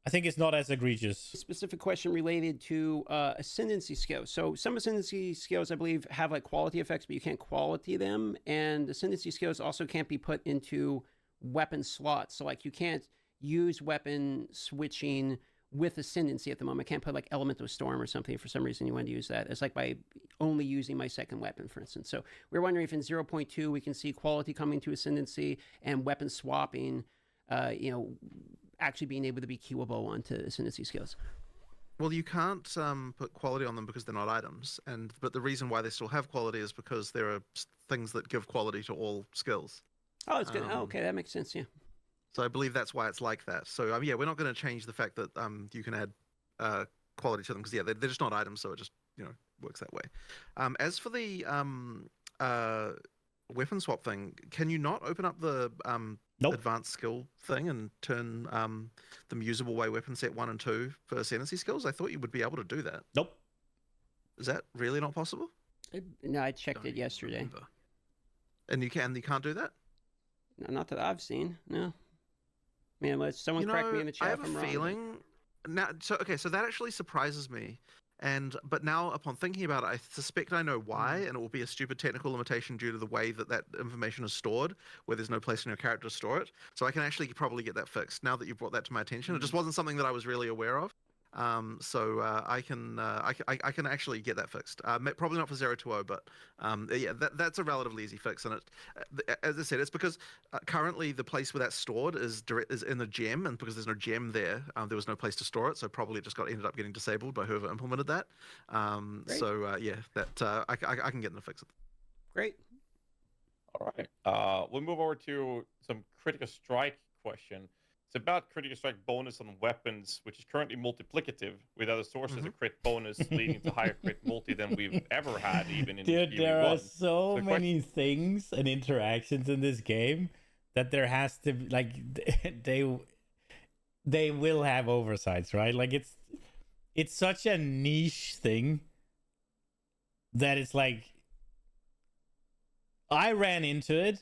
it's not as egregious. Specific question related to ascendancy skills. So some ascendancy skills, I believe, have like quality effects, but you can't quality them. And ascendancy skills also can't be put into weapon slots. So like you can't use weapon switching with ascendancy at the moment. I can't put like elemental storm or something for some reason you want to use that. It's like by only using my second weapon, for instance. So we're wondering if in 0.2 we can see quality coming to ascendancy and weapon swapping, actually being able to be queuable onto ascendancy skills. Well, you can't put quality on them because they're not items, but the reason why they still have quality is because there are things that give quality to all skills. Oh, it's good. Okay, that makes sense. Yeah. So I believe that's why it's like that. So yeah, we're not going to change the fact that you can add quality to them because they're just not items, so it just works that way. As for the weapon swap thing, can you not open up the advanced skill thing and turn them usable way weapon set 1 and 2 for ascendancy skills? I thought you would be able to do that. Nope. Is that really not possible? No, I checked it yesterday. Remember. And you can't do that? No, not that I've seen. No. Man, unless someone correct me in the chat. I have a feeling. Now, so that actually surprises me. But now, upon thinking about it, I suspect I know why, and it will be a stupid technical limitation due to the way that information is stored, where there's no place in your character to store it. So I can actually probably get that fixed now that you've brought that to my attention. It just wasn't something that I was really aware of. I can actually get that fixed. Probably not for 020, but yeah, that's a relatively easy fix. And as I said, it's because currently the place where that's stored is in the gem, and because there's no gem there, there was no place to store it. So probably it just ended up getting disabled by whoever implemented that. Yeah, that I can get them to fix it. Great. All right. We'll move over to some critical strike question. It's about critical strike bonus on weapons, which is currently multiplicative, with other sources of crit bonus leading to higher crit multi than we've ever had, even in Dude, there are so the many things and interactions in this game that there has to be, like, they will have oversights, right? Like, it's such a niche thing that it's like, I ran into it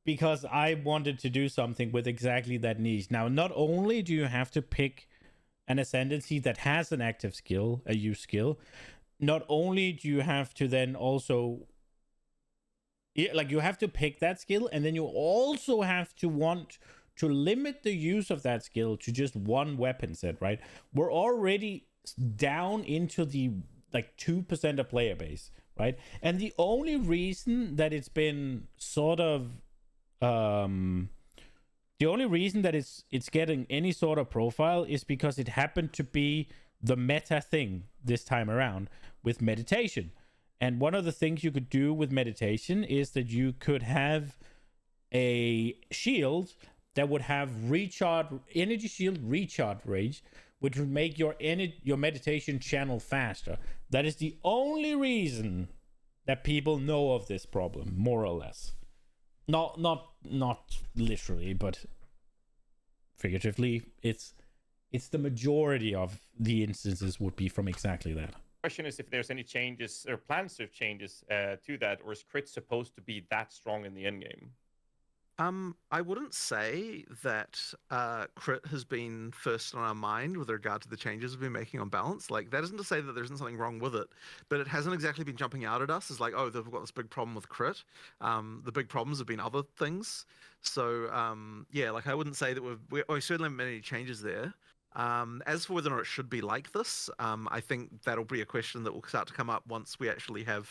because I wanted to do something with exactly that niche. Now, not only do you have to pick an ascendancy that has an active skill, a use skill, not only do you have to then also, like, you have to pick that skill, and then you also have to want to limit the use of that skill to just one weapon set, right? We're already down into the, like, 2% of player base, right? And the only reason that it's been sort of the only reason that it's getting any sort of profile is because it happened to be the meta thing this time around with meditation. And one of the things you could do with meditation is that you could have a shield that would have energy shield recharge rate, which would make your meditation channel faster. That is the only reason that people know of this problem, more or less. Not literally, but figuratively, it's the majority of the instances would be from exactly that. Question is if there's any changes or plans of changes to that, or is crit supposed to be that strong in the end game? I wouldn't say that crit has been first on our mind with regard to the changes we've been making on balance. Like, that isn't to say that there isn't something wrong with it, but it hasn't exactly been jumping out at us as like, oh, they've got this big problem with crit. The big problems have been other things. So yeah, like, I wouldn't say that we certainly haven't made any changes there. As for whether or not it should be like this, I think that'll be a question that will start to come up once we actually have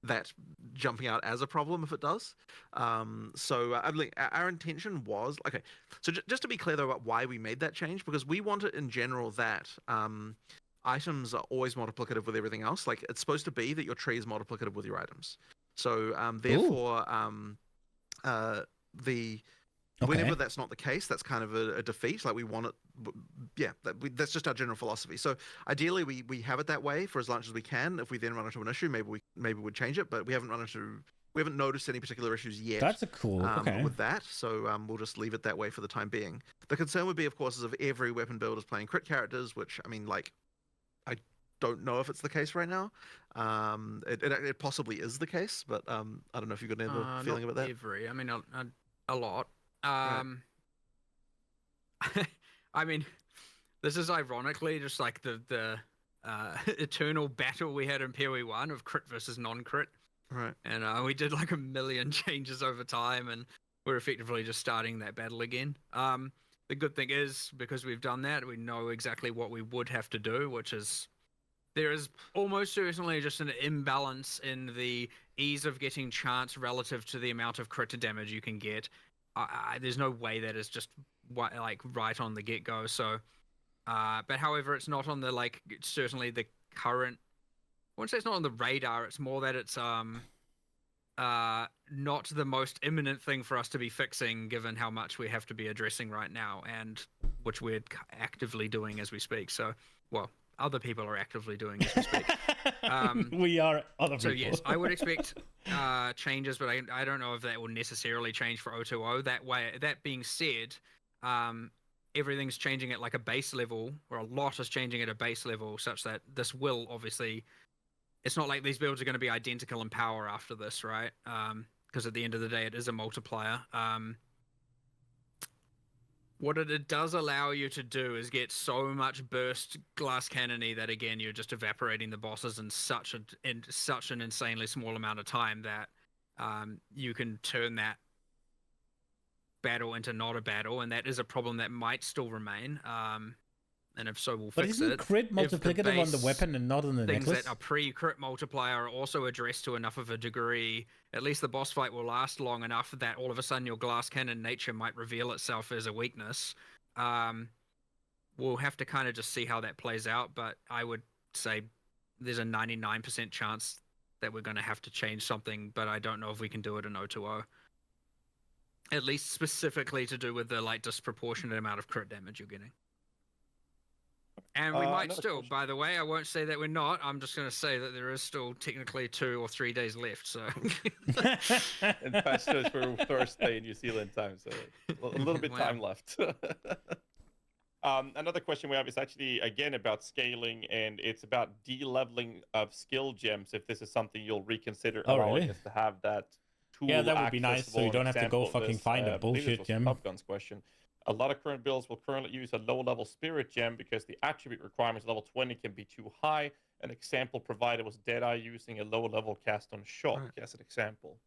that jumping out as a problem if it does. I mean, our intention was, okay, so just to be clear though about why we made that change, because we want it in general that items are always multiplicative with everything else. Like, it's supposed to be that your tree is multiplicative with your items. So therefore, whenever that's not the case, that's kind of a defeat. Like, we want it, yeah, that's just our general philosophy. So ideally, we have it that way for as long as we can. If we then run into an issue, maybe we'd change it. But we haven't noticed any particular issues yet. That's a cool with that. So we'll just leave it that way for the time being. The concern would be, of course, is if every weapon build is playing crit characters, which, I mean, like, I don't know if it's the case right now. It possibly is the case, but I don't know if you've got any feeling about that. Every, I mean, a lot. Right. I mean, this is ironically just like the eternal battle we had in PoE 1 of crit versus non-crit. Right. And we did like 1 million changes over time, and we're effectively just starting that battle again. The good thing is, because we've done that, we know exactly what we would have to do, which is there is almost certainly just an imbalance in the ease of getting chance relative to the amount of crit damage you can get. There's no way that is just right on the get-go. So, but however, it's not on the certainly the current. I wouldn't say it's not on the radar. It's more that it's not the most imminent thing for us to be fixing, given how much we have to be addressing right now, and which we're actively doing as we speak. So, well, other people are actively doing as we speak. We are other people. So yes, I would expect changes, but I don't know if that will necessarily change for 020. That being said, everything's changing at like a base level, or a lot is changing at a base level, such that this will obviously. It's not like these builds are going to be identical in power after this, right? Because at the end of the day, it is a multiplier. What it does allow you to do is get so much burst glass cannony that, again, you're just evaporating the bosses in such an insanely small amount of time that you can turn that battle into not a battle, and that is a problem that might still remain. And if so, we'll fix it. But isn't crit multiplicative on the weapon and not on the necklace? Things that are pre-crit multiplier are also addressed to enough of a degree. At least the boss fight will last long enough that all of a sudden your glass cannon nature might reveal itself as a weakness. We'll have to kind of just see how that plays out, but I would say there's a 99% chance that we're going to have to change something, but I don't know if we can do it in 020. At least specifically to do with the disproportionate amount of crit damage you're getting. And we might still, question. By the way, I won't say that we're not. I'm just going to say that there is still technically 2 or 3 days left. So, and past us for Thursday in New Zealand time, so a little bit time left. Another question we have is actually again about scaling, and it's about de-leveling of skill gems. If this is something you'll reconsider allowing us to have that tool. Yeah, that would be nice. So you don't have to go fucking find a bullshit gem. Top Gun's question. A lot of current builds will currently use a low-level spirit gem because the attribute requirements level 20 can be too high. An example provided was Deadeye using a low-level cast on Shock as an example.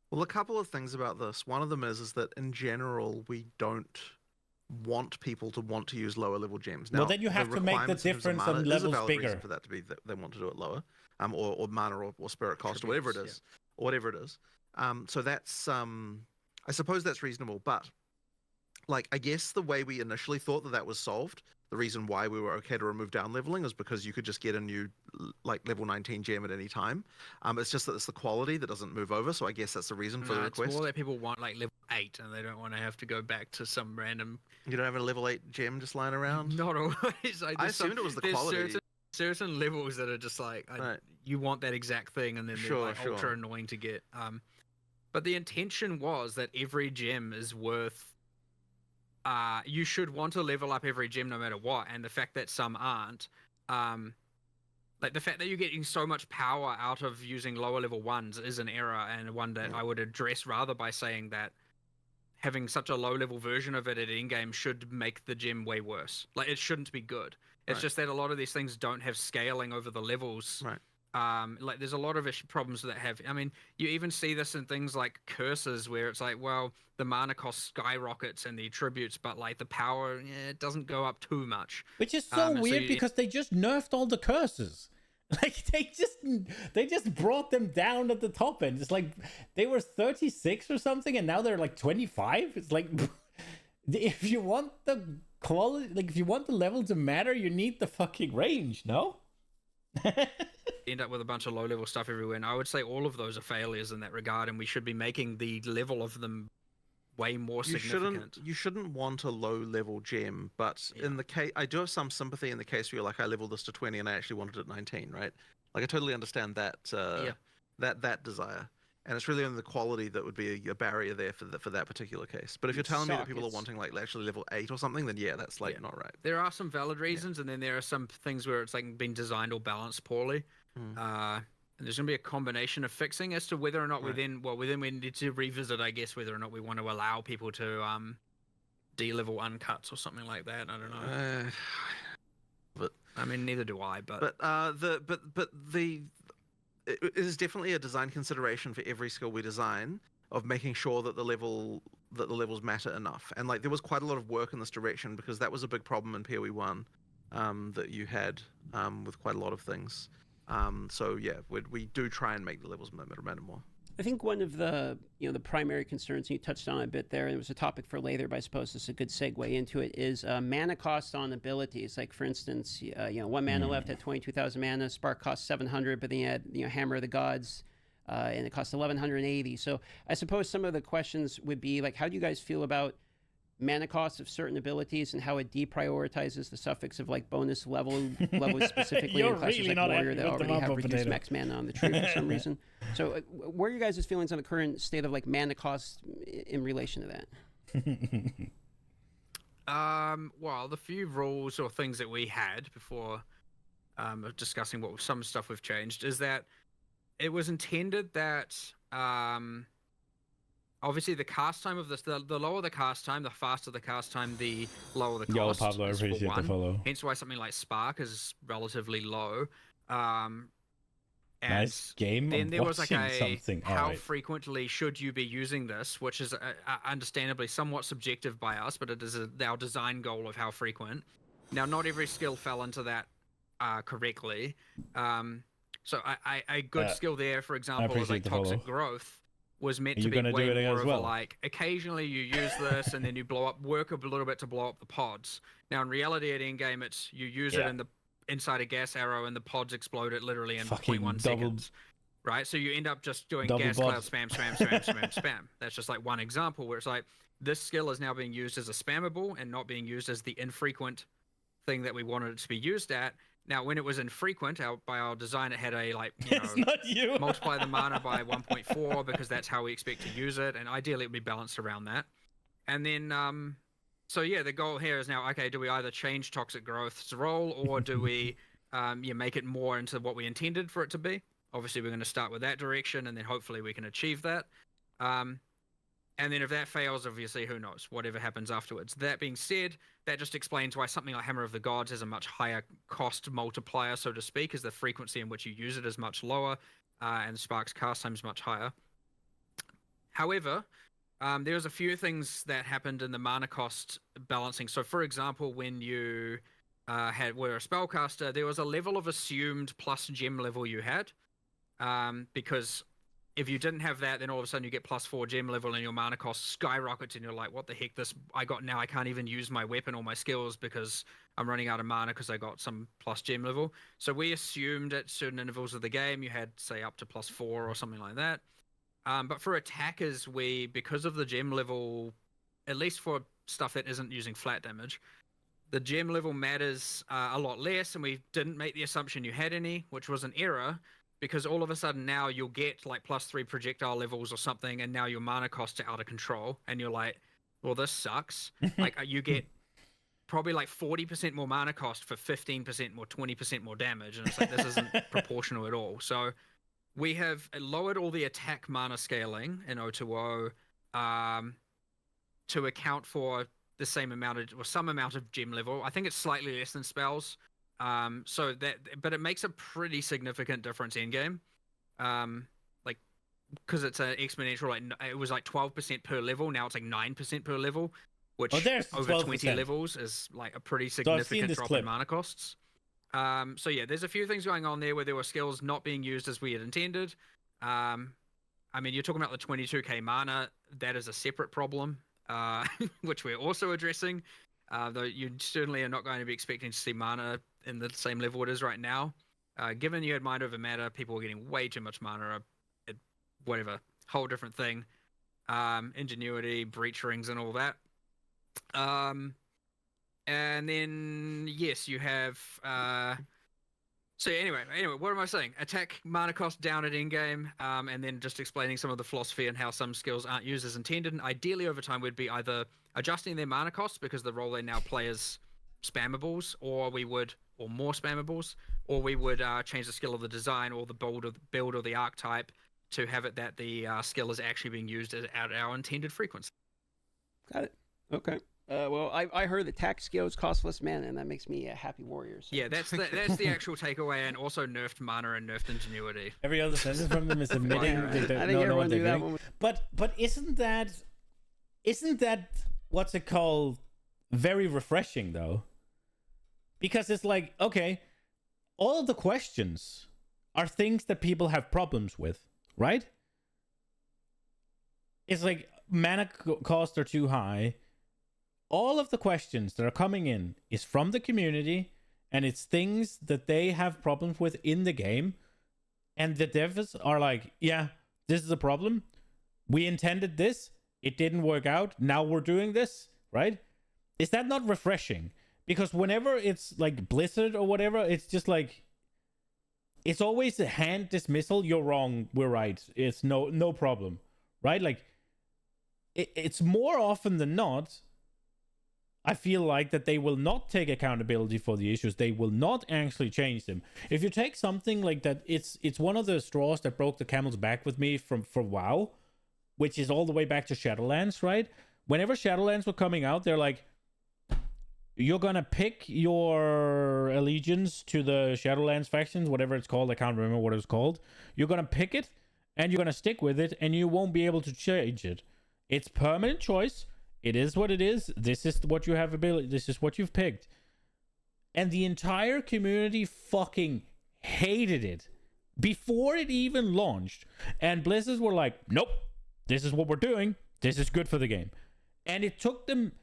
Well, a couple of things about this. One of them is that in general, we don't want people to want to use lower-level gems. Now, well, then you have to make the difference on levels bigger. For that to be that they want to do it lower, or mana or spirit cost, or whatever it is, or whatever it is. So that's I suppose that's reasonable, but. I guess the way we initially thought that was solved, the reason why we were okay to remove down leveling is because you could just get a new, level 19 gem at any time. It's just that it's the quality that doesn't move over, so I guess that's the reason for the request. It's more that people want, level 8, and they don't want to have to go back to some random... You don't have a level 8 gem just lying around? Not always. I assumed it was the quality. Certain levels that are just you want that exact thing, and then they're ultra annoying to get. But the intention was that every gem is worth... you should want to level up every gem no matter what, and the fact that some aren't, the fact that you're getting so much power out of using lower level ones is an error, and one that I would address rather by saying that having such a low level version of it at in-game should make the gem way worse. It shouldn't be good. It's just that a lot of these things don't have scaling over the levels. Right. There's a lot of problems that have. I mean, you even see this in things like curses, where it's the mana cost skyrockets and the attributes, but the power it doesn't go up too much. Which is so weird because they just nerfed all the curses. They just brought them down at the top end. It's they were 36 or something, and now they're 25. It's if you want the quality, if you want the level to matter, you need the fucking range, no? End up with a bunch of low-level stuff everywhere, and I would say all of those are failures in that regard, and we should be making the level of them way more significant. You shouldn't want a low-level gem, but in the case, I do have some sympathy in the case where I leveled this to 20 and I actually wanted it at 19, right? I totally understand that that desire, and it's really only the quality that would be a barrier there for that particular case. But if you're telling me that people are wanting actually level 8 or something, then that's not right. There are some valid reasons, and then there are some things where it's been designed or balanced poorly. And there's going to be a combination of fixing as to whether or not we need to revisit, I guess, whether or not we want to allow people to de-level uncuts or something like that. I don't know. But I mean, neither do I. But it is definitely a design consideration for every skill we design of making sure that the levels matter enough. And there was quite a lot of work in this direction because that was a big problem in PoE 1 that you had with quite a lot of things. So yeah, we do try and make the levels matter more. I think one of the the primary concerns, and you touched on it a bit there, and it was a topic for later, but I suppose this is a good segue into it, is mana cost on abilities. Like for instance, 1 mana left at 22,000 mana, Spark costs 700, but then you had Hammer of the Gods, and it costs 1,180. So I suppose some of the questions would be like, how do you guys feel about mana costs of certain abilities and how it deprioritizes the suffix of like bonus levels specifically in classes like Warrior that already have reduced max mana on the tree for some reason. So what are your guys' feelings on the current state of like mana costs in relation to that? Well, the few rules or things that we had before discussing what some stuff we've changed is that it was intended that obviously the cast time of this, the lower the cast time, the faster the cast time, the lower the cost. Yo, Pablo, I appreciate the follow. Hence why something like Spark is relatively low. And nice game. Then there was like something. How frequently should you be using this, which is understandably somewhat subjective by us, but it is our design goal of how frequent. Now, not every skill fell into that correctly. So a good skill there, for example, is like Toxic Growth, was meant to be way more of a like, occasionally you use this and then you work a little bit to blow up the pods. Now, in reality, at endgame, it's you use it inside a gas arrow and the pods explode it literally in 0.1 seconds. Right? So you end up just doing gas cloud spam, spam, spam, spam, spam. That's just like one example where it's like, this skill is now being used as a spammable and not being used as the infrequent thing that we wanted it to be used at. Now, when it was infrequent, by our design, it had a it's not you. multiply the mana by 1.4 because that's how we expect to use it, and ideally it would be balanced around that. And then, so yeah, the goal here is now, okay, do we either change Toxic Growth's role or do we make it more into what we intended for it to be? Obviously, we're going to start with that direction, and then hopefully we can achieve that. And then if that fails, obviously, who knows? Whatever happens afterwards. That being said, that just explains why something like Hammer of the Gods has a much higher cost multiplier, so to speak, as the frequency in which you use it is much lower, and Spark's cast time is much higher. However, there's a few things that happened in the mana cost balancing. So, for example, when you were a spellcaster, there was a level of assumed plus gem level you had, because if you didn't have that, then all of a sudden you get +4 gem level and your mana cost skyrockets and you're like, what the heck, I can't even use my weapon or my skills because I'm running out of mana because I got some plus gem level. So we assumed at certain intervals of the game you had, say, up to +4 or something like that. But for attackers, because of the gem level, at least for stuff that isn't using flat damage, the gem level matters a lot less, and we didn't make the assumption you had any, which was an error. Because all of a sudden now you'll get like +3 projectile levels or something, and now your mana costs are out of control, and you're like, well, this sucks. Like you get probably like 40% more mana cost for 15% more, 20% more damage, and it's like this isn't proportional at all. So we have lowered all the attack mana scaling in O2O to account for the same amount of, or some amount of gem level. I think it's slightly less than spells. But it makes a pretty significant difference in game, because it's an exponential. Like it was like 12% per level. Now it's like 9% per level, which over 20 levels is like a pretty significant drop in mana costs. So yeah, there's a few things going on there where there were skills not being used as we had intended. I mean, you're talking about the 22k mana. That is a separate problem, which we're also addressing. Though you certainly are not going to be expecting to see mana in the same level it is right now. Given you had Mind Over Matter, people were getting way too much mana, whatever, whole different thing. Ingenuity, breach rings, and all that. And then, yes, you have... So anyway, what am I saying? Attack mana cost down at endgame, and then just explaining some of the philosophy and how some skills aren't used as intended. And ideally, over time, we'd be either adjusting their mana costs because the role they now play is spammables, or more spammables, or we would change the skill of the design or the build or the archetype to have it that the skill is actually being used at our intended frequency. Got it. Okay. Well, I heard that attack skills cost less mana, and that makes me a happy warrior. So. Yeah, that's the actual takeaway, and also nerfed mana and nerfed ingenuity. Every other sentence from them is admitting they don't know what they're doing. But isn't that what's it called? Very refreshing though, because it's like, okay, all of the questions are things that people have problems with, right? It's like mana costs are too high. All of the questions that are coming in is from the community, and it's things that they have problems with in the game. And the devs are like, yeah, this is a problem. We intended this. It didn't work out. Now we're doing this, right? Is that not refreshing? Because whenever it's like Blizzard or whatever, it's just like, it's always a hand dismissal. You're wrong. We're right. It's no problem, right? Like, it's more often than not, I feel like that they will not take accountability for the issues. They will not actually change them. If you take something like that, it's one of the straws that broke the camel's back with me for WoW, which is all the way back to Shadowlands, right? Whenever Shadowlands were coming out, they're like, you're gonna pick your allegiance to the Shadowlands factions, whatever it's called. I can't remember what it was called. You're gonna pick it, and you're gonna stick with it, and you won't be able to change it. It's permanent choice. It is what it is. This is what you have ability. This is what you've picked. And the entire community fucking hated it before it even launched. And Blizzard were like, nope, this is what we're doing. This is good for the game. And it took them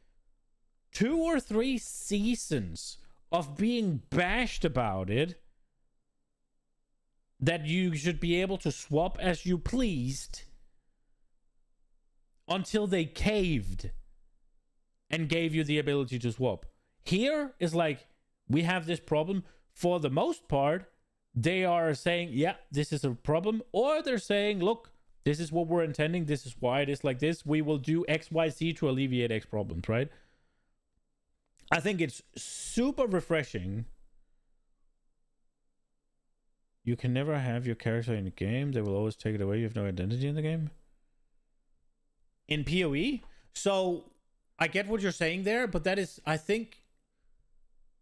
2 or 3 seasons of being bashed about it, that you should be able to swap as you pleased, until they caved and gave you the ability to swap. Here is like, we have this problem. For the most part, they are saying, yeah, this is a problem. Or they're saying, look, this is what we're intending. This is why it is like this. We will do X, Y, Z to alleviate X problems, right? I think it's super refreshing. You can never have your character in the game. They will always take it away. You have no identity in the game. In PoE? So I get what you're saying there, but that is, I think,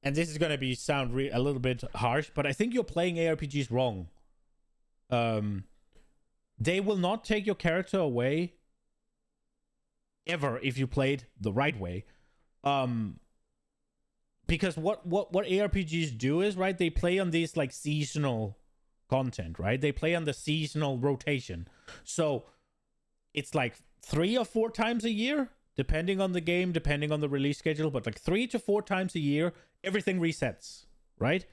and this is going to be sound a little bit harsh, but I think you're playing ARPGs wrong. They will not take your character away ever if you played the right way. Because what ARPGs do is, right, they play on these like seasonal content, right? They play on the seasonal rotation. So it's like 3 or 4 times a year, depending on the game, depending on the release schedule, but like 3 to 4 times a year, everything resets, right?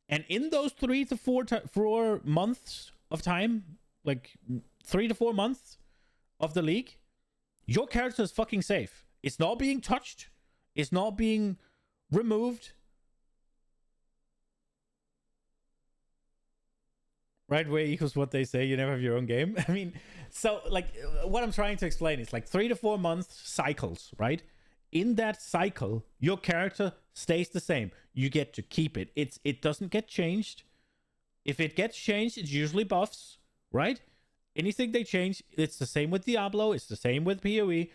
And in those 3 to 4 months of time, like 3 to 4 months of the league, your character is fucking safe. It's not being touched. It's not being removed. Right way equals what they say. You never have your own game. I mean, so like what I'm trying to explain is like 3 to 4 month cycles, right? In that cycle, your character stays the same. You get to keep it. It doesn't get changed. If it gets changed, it's usually buffs, right? Anything they change, it's the same with Diablo. It's the same with PoE.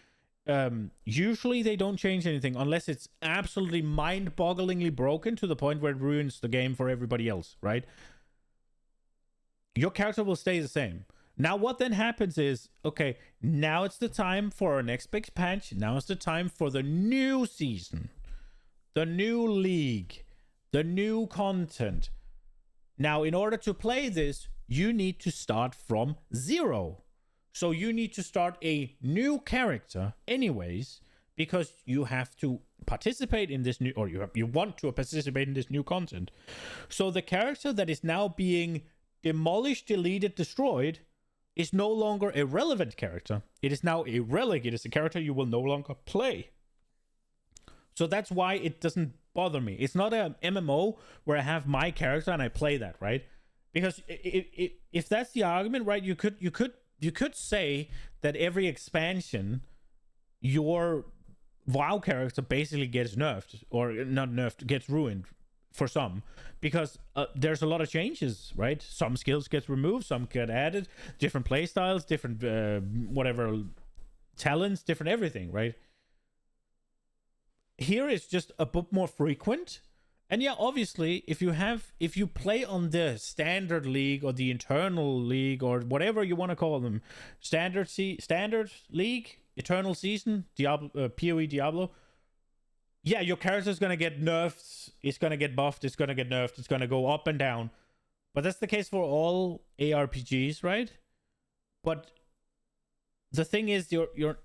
Usually they don't change anything unless it's absolutely mind-bogglingly broken to the point where it ruins the game for everybody else, right? Your character will stay the same. Now what then happens is, okay, now it's the time for our next big patch. Now it's the time for the new season, the new league, the new content. Now, in order to play this, you need to start from 0. So you need to start a new character anyways, because you have to participate in this new, or you want to participate in this new content. So the character that is now being demolished, deleted, destroyed is no longer a relevant character. It is now a relic. It is a character you will no longer play. So that's why it doesn't bother me. It's not an MMO where I have my character and I play that, right? Because if that's the argument, right, you could say that every expansion, your WoW character basically gets nerfed, or not nerfed, gets ruined for some, because there's a lot of changes, right? Some skills get removed, some get added, different playstyles, different whatever talents, different everything, right? Here it's just a bit more frequent. And yeah, obviously, if you play on the standard league or the internal league or whatever you want to call them, standard league, eternal season, Diablo, PoE Diablo, yeah, your character is going to get nerfed, it's going to get buffed, it's going to get nerfed, it's going to go up and down. But that's the case for all ARPGs, right? But the thing is, you're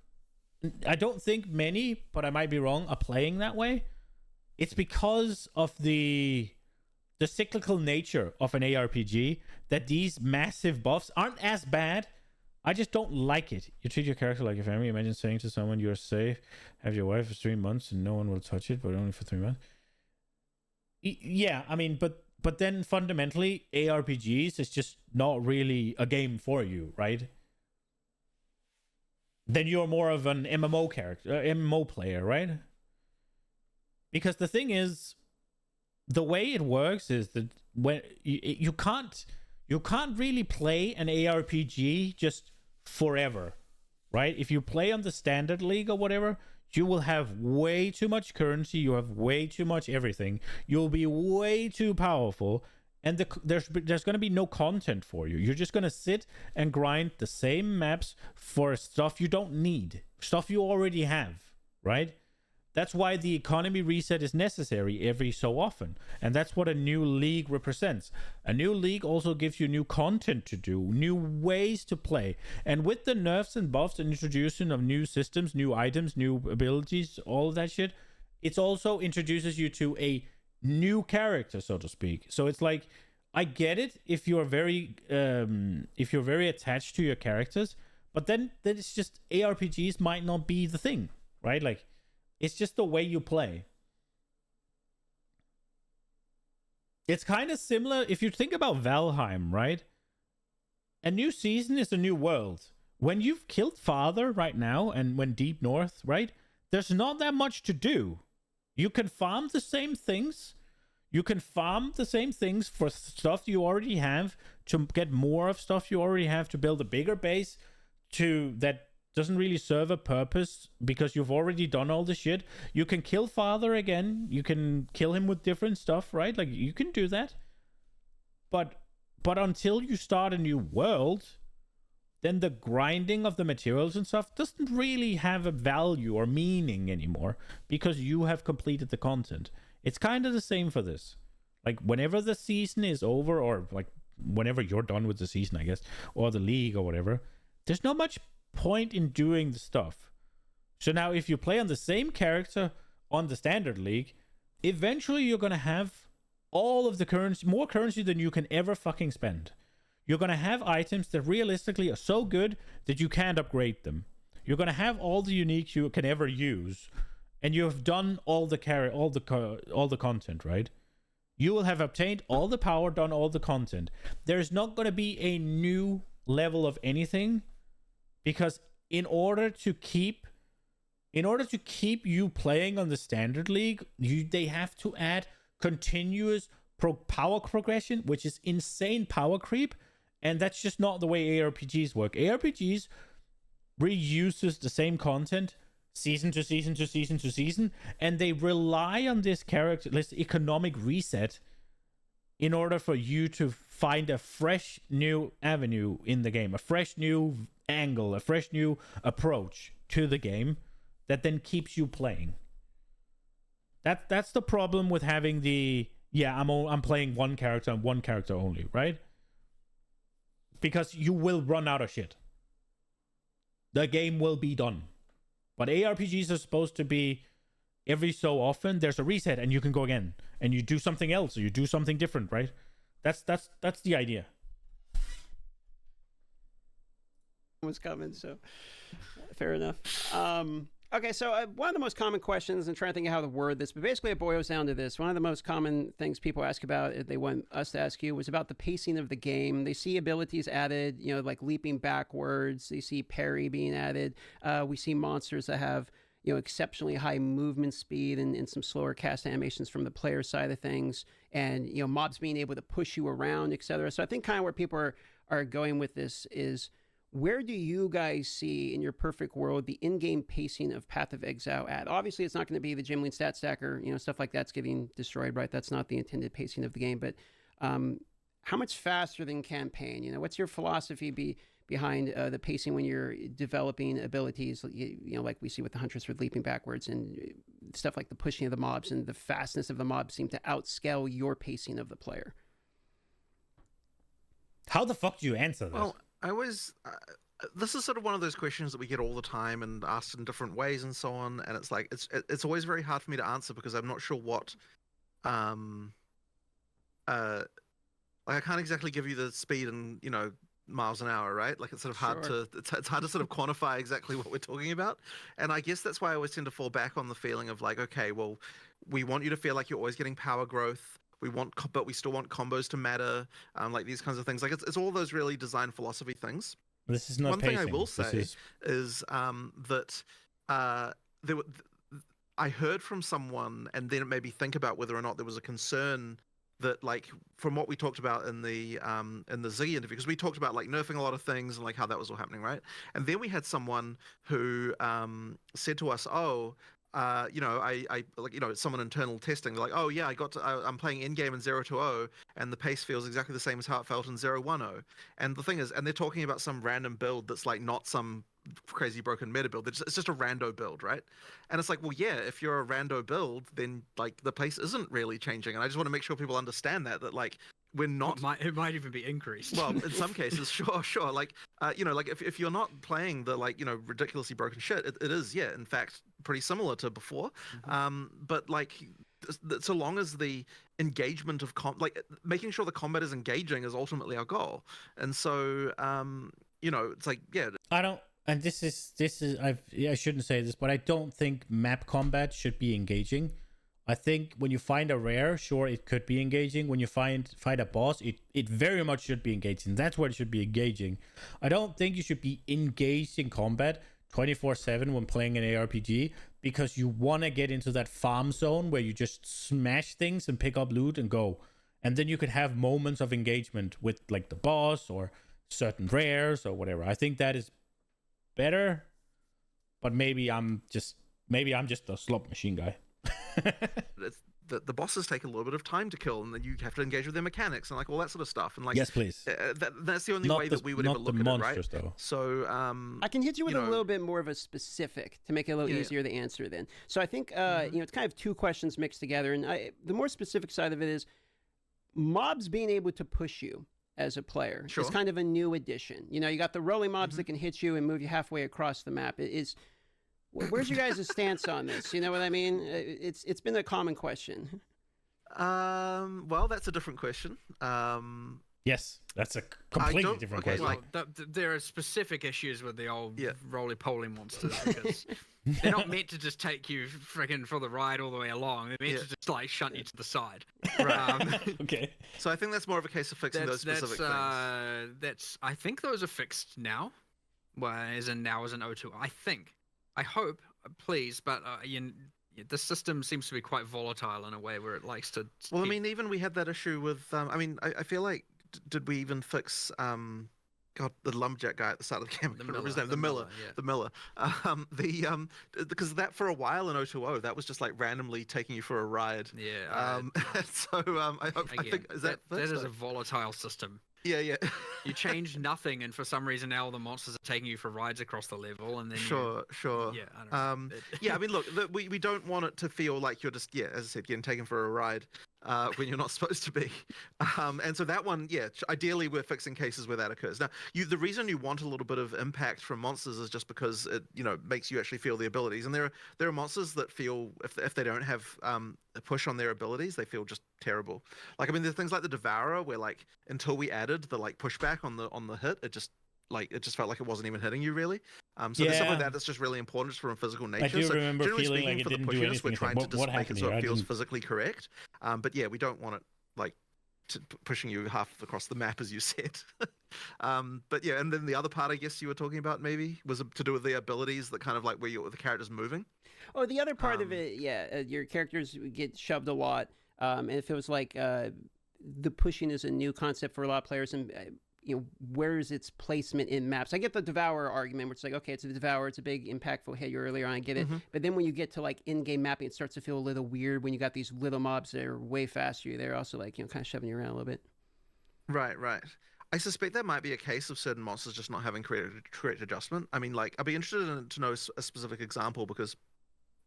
I don't think many, but I might be wrong, are playing that way. It's because of the cyclical nature of an ARPG that these massive buffs aren't as bad. I just don't like it. You treat your character like a family. Imagine saying to someone you're safe, have your wife for 3 months and no one will touch it, but only for 3 months. Yeah, I mean, but then fundamentally, ARPGs is just not really a game for you, right? Then you're more of an MMO character, MMO player, right? Because the thing is, the way it works is that when you can't really play an ARPG just forever, right? If you play on the standard league or whatever, you will have way too much currency, you have way too much everything, you'll be way too powerful, and there's going to be no content for you. You're just going to sit and grind the same maps for stuff you don't need, stuff you already have, right? That's why the economy reset is necessary every so often. And that's what a new league represents. A new league also gives you new content to do, new ways to play. And with the nerfs and buffs and introduction of new systems, new items, new abilities, all of that shit, it also introduces you to a new character, so to speak. So it's like, I get it if you're very attached to your characters, but then it's just ARPGs might not be the thing, right? Like, it's just the way you play. It's kind of similar if you think about Valheim, right? A new season is a new world. When you've killed Father right now and when Deep North, right? There's not that much to do. You can farm the same things. You can farm the same things for stuff you already have to get more of stuff you already have, to build a bigger base that doesn't really serve a purpose because you've already done all the shit. You can kill Father again. You can kill him with different stuff, right? Like, you can do that. But until you start a new world, then the grinding of the materials and stuff doesn't really have a value or meaning anymore because you have completed the content. It's kind of the same for this. Like, whenever the season is over, or like whenever you're done with the season, I guess, or the league or whatever, there's not much point in doing the stuff. So now if you play on the same character on the standard league, eventually you're going to have all of the currency, more currency than you can ever fucking spend. You're going to have items that realistically are so good that you can't upgrade them. You're going to have all the uniques you can ever use, and you have done all the content, right? You will have obtained all the power, done all the content. There's not going to be a new level of anything. Because in order to keep you playing on the standard league, they have to add continuous power progression, which is insane power creep, and that's just not the way ARPGs work. ARPGs reuses the same content season to season to season to season, and they rely on this economic reset in order for you to find a fresh new avenue in the game, a fresh new angle, a fresh new approach to the game that then keeps you playing. That's the problem with having I'm playing one character and one character only, right? Because you will run out of shit. The game will be done. But ARPGs are supposed to be every so often there's a reset and you can go again and you do something else or you do something different, right? That's the idea. Was coming, so fair enough. Okay, so one of the most common questions, and trying to think of how to word this, but basically it boils down to this. One of the most common things people ask about, they want us to ask you, was about the pacing of the game. They see abilities added, like leaping backwards. They see parry being added. We see monsters that have, exceptionally high movement speed and some slower cast animations from the player side of things, and mobs being able to push you around, etc. So I think kind of where people are going with this is, where do you guys see, in your perfect world, the in-game pacing of Path of Exile at? Obviously, it's not going to be the Gem Lean stat stacker, stuff like that's getting destroyed, right? That's not the intended pacing of the game. But how much faster than campaign? What's your philosophy behind the pacing when you're developing abilities, like we see with the Huntress with leaping backwards and stuff like the pushing of the mobs and the fastness of the mobs seem to outscale your pacing of the player? How the fuck do you answer this? Well, I always this is sort of one of those questions that we get all the time and asked in different ways and so on, and it's like it's always very hard for me to answer because I'm not sure what like I can't exactly give you the speed and miles an hour, right? Like it's sort of hard to it's hard to sort of quantify exactly what we're talking about, and I guess that's why I always tend to fall back on the feeling of like, okay, well, we want you to feel like you're always getting power growth. But we still want combos to matter, like these kinds of things. Like it's all those really design philosophy things. This is not one pacing. Thing I will say is that I heard from someone, and then it made me think about whether or not there was a concern that, like, from what we talked about in the Ziggy interview, because we talked about like nerfing a lot of things and like how that was all happening, right? And then we had someone who said to us, "Oh, I like, someone internal testing, they're like, oh yeah, I'm playing in game in 0-0, and the pace feels exactly the same as how it felt in 0-1-0. And the thing is, and they're talking about some random build that's like not some crazy broken meta build. It's just a rando build, right? And it's like, well, yeah, if you're a rando build, then like the pace isn't really changing. And I just want to make sure people understand that like we're not. It might even be increased. Well, in some cases, sure. Like, like if you're not playing the like ridiculously broken shit, it is, yeah, in fact, pretty similar to before. Mm-hmm. But like, so long as the engagement of like making sure the combat is engaging is ultimately our goal. And so, it's like, yeah. I don't. And this is I shouldn't say this, but I don't think map combat should be engaging. I think when you find a rare, sure, it could be engaging. When you fight a boss, it very much should be engaging. That's where it should be engaging. I don't think you should be engaged in combat 24/7 when playing an ARPG, because you want to get into that farm zone where you just smash things and pick up loot and go. And then you could have moments of engagement with like the boss or certain rares or whatever. I think that is better, but maybe I'm just a slot machine guy. The bosses take a little bit of time to kill, and then you have to engage with their mechanics and like all that sort of stuff. And like, yes, please. That's the only way that we would ever look at it, right? Though. So I can hit you with a little bit more of a specific to make it a little easier to answer. Then, so I think it's kind of two questions mixed together, and the more specific side of it is mobs being able to push you as a player. Sure. It's kind of a new addition. You got the rolling mobs that can hit you and move you halfway across the map. Where's your guys' stance on this? You know what I mean? It's been a common question. Well, that's a different question. Yes, that's a completely different question. Well, there are specific issues with the old roly-poly monsters because they're not meant to just take you freaking for the ride all the way along. They're meant to just like shunt you to the side. Right. Okay. So I think that's more of a case of fixing those specific things. I think those are fixed now. Well, as in 0-2. I hope, please, but the system seems to be quite volatile in a way where it likes to. Well, I mean, even we had that issue with. I feel like did we even fix? God, the lumberjack guy at the start of the game. The Miller. Because that for a while in 0-2-0, that was just like randomly taking you for a ride. Yeah. I think that is a volatile system. Yeah. You change nothing, and for some reason now the monsters are taking you for rides across the level, and then sure. Yeah, I don't know. Yeah, I mean, look, we don't want it to feel like you're just, as I said, getting taken for a ride when you're not supposed to be. And so that one, ideally we're fixing cases where that occurs. Now, the reason you want a little bit of impact from monsters is just because it, makes you actually feel the abilities. And there are monsters that feel if they don't have a push on their abilities, they feel just terrible. Like, I mean, there's things like the Devourer where like until we added the like pushback on the hit, it just felt like it wasn't even hitting you really. So there's something like that's just really important just from a physical nature. I do remember feeling like it didn't do anything. We're trying to just make it so it feels physically physically correct. But yeah, we don't want it like pushing you half across the map, as you said. But yeah, and then the other part I guess you were talking about maybe was to do with the abilities, that kind of like where the character's moving. Oh, the other part of it, your characters get shoved a lot. And it feels like the pushing is a new concept for a lot of players, and where is its placement in maps? I get the Devourer argument, where it's like, okay, it's a Devourer, it's a big impactful hit earlier on, I get it. But then when you get to like in-game mapping, it starts to feel a little weird when you got these little mobs that are way faster. They're also like, kind of shoving you around a little bit. Right. I suspect that might be a case of certain monsters just not having correct adjustment. I mean, like, I'd be interested to know a specific example, because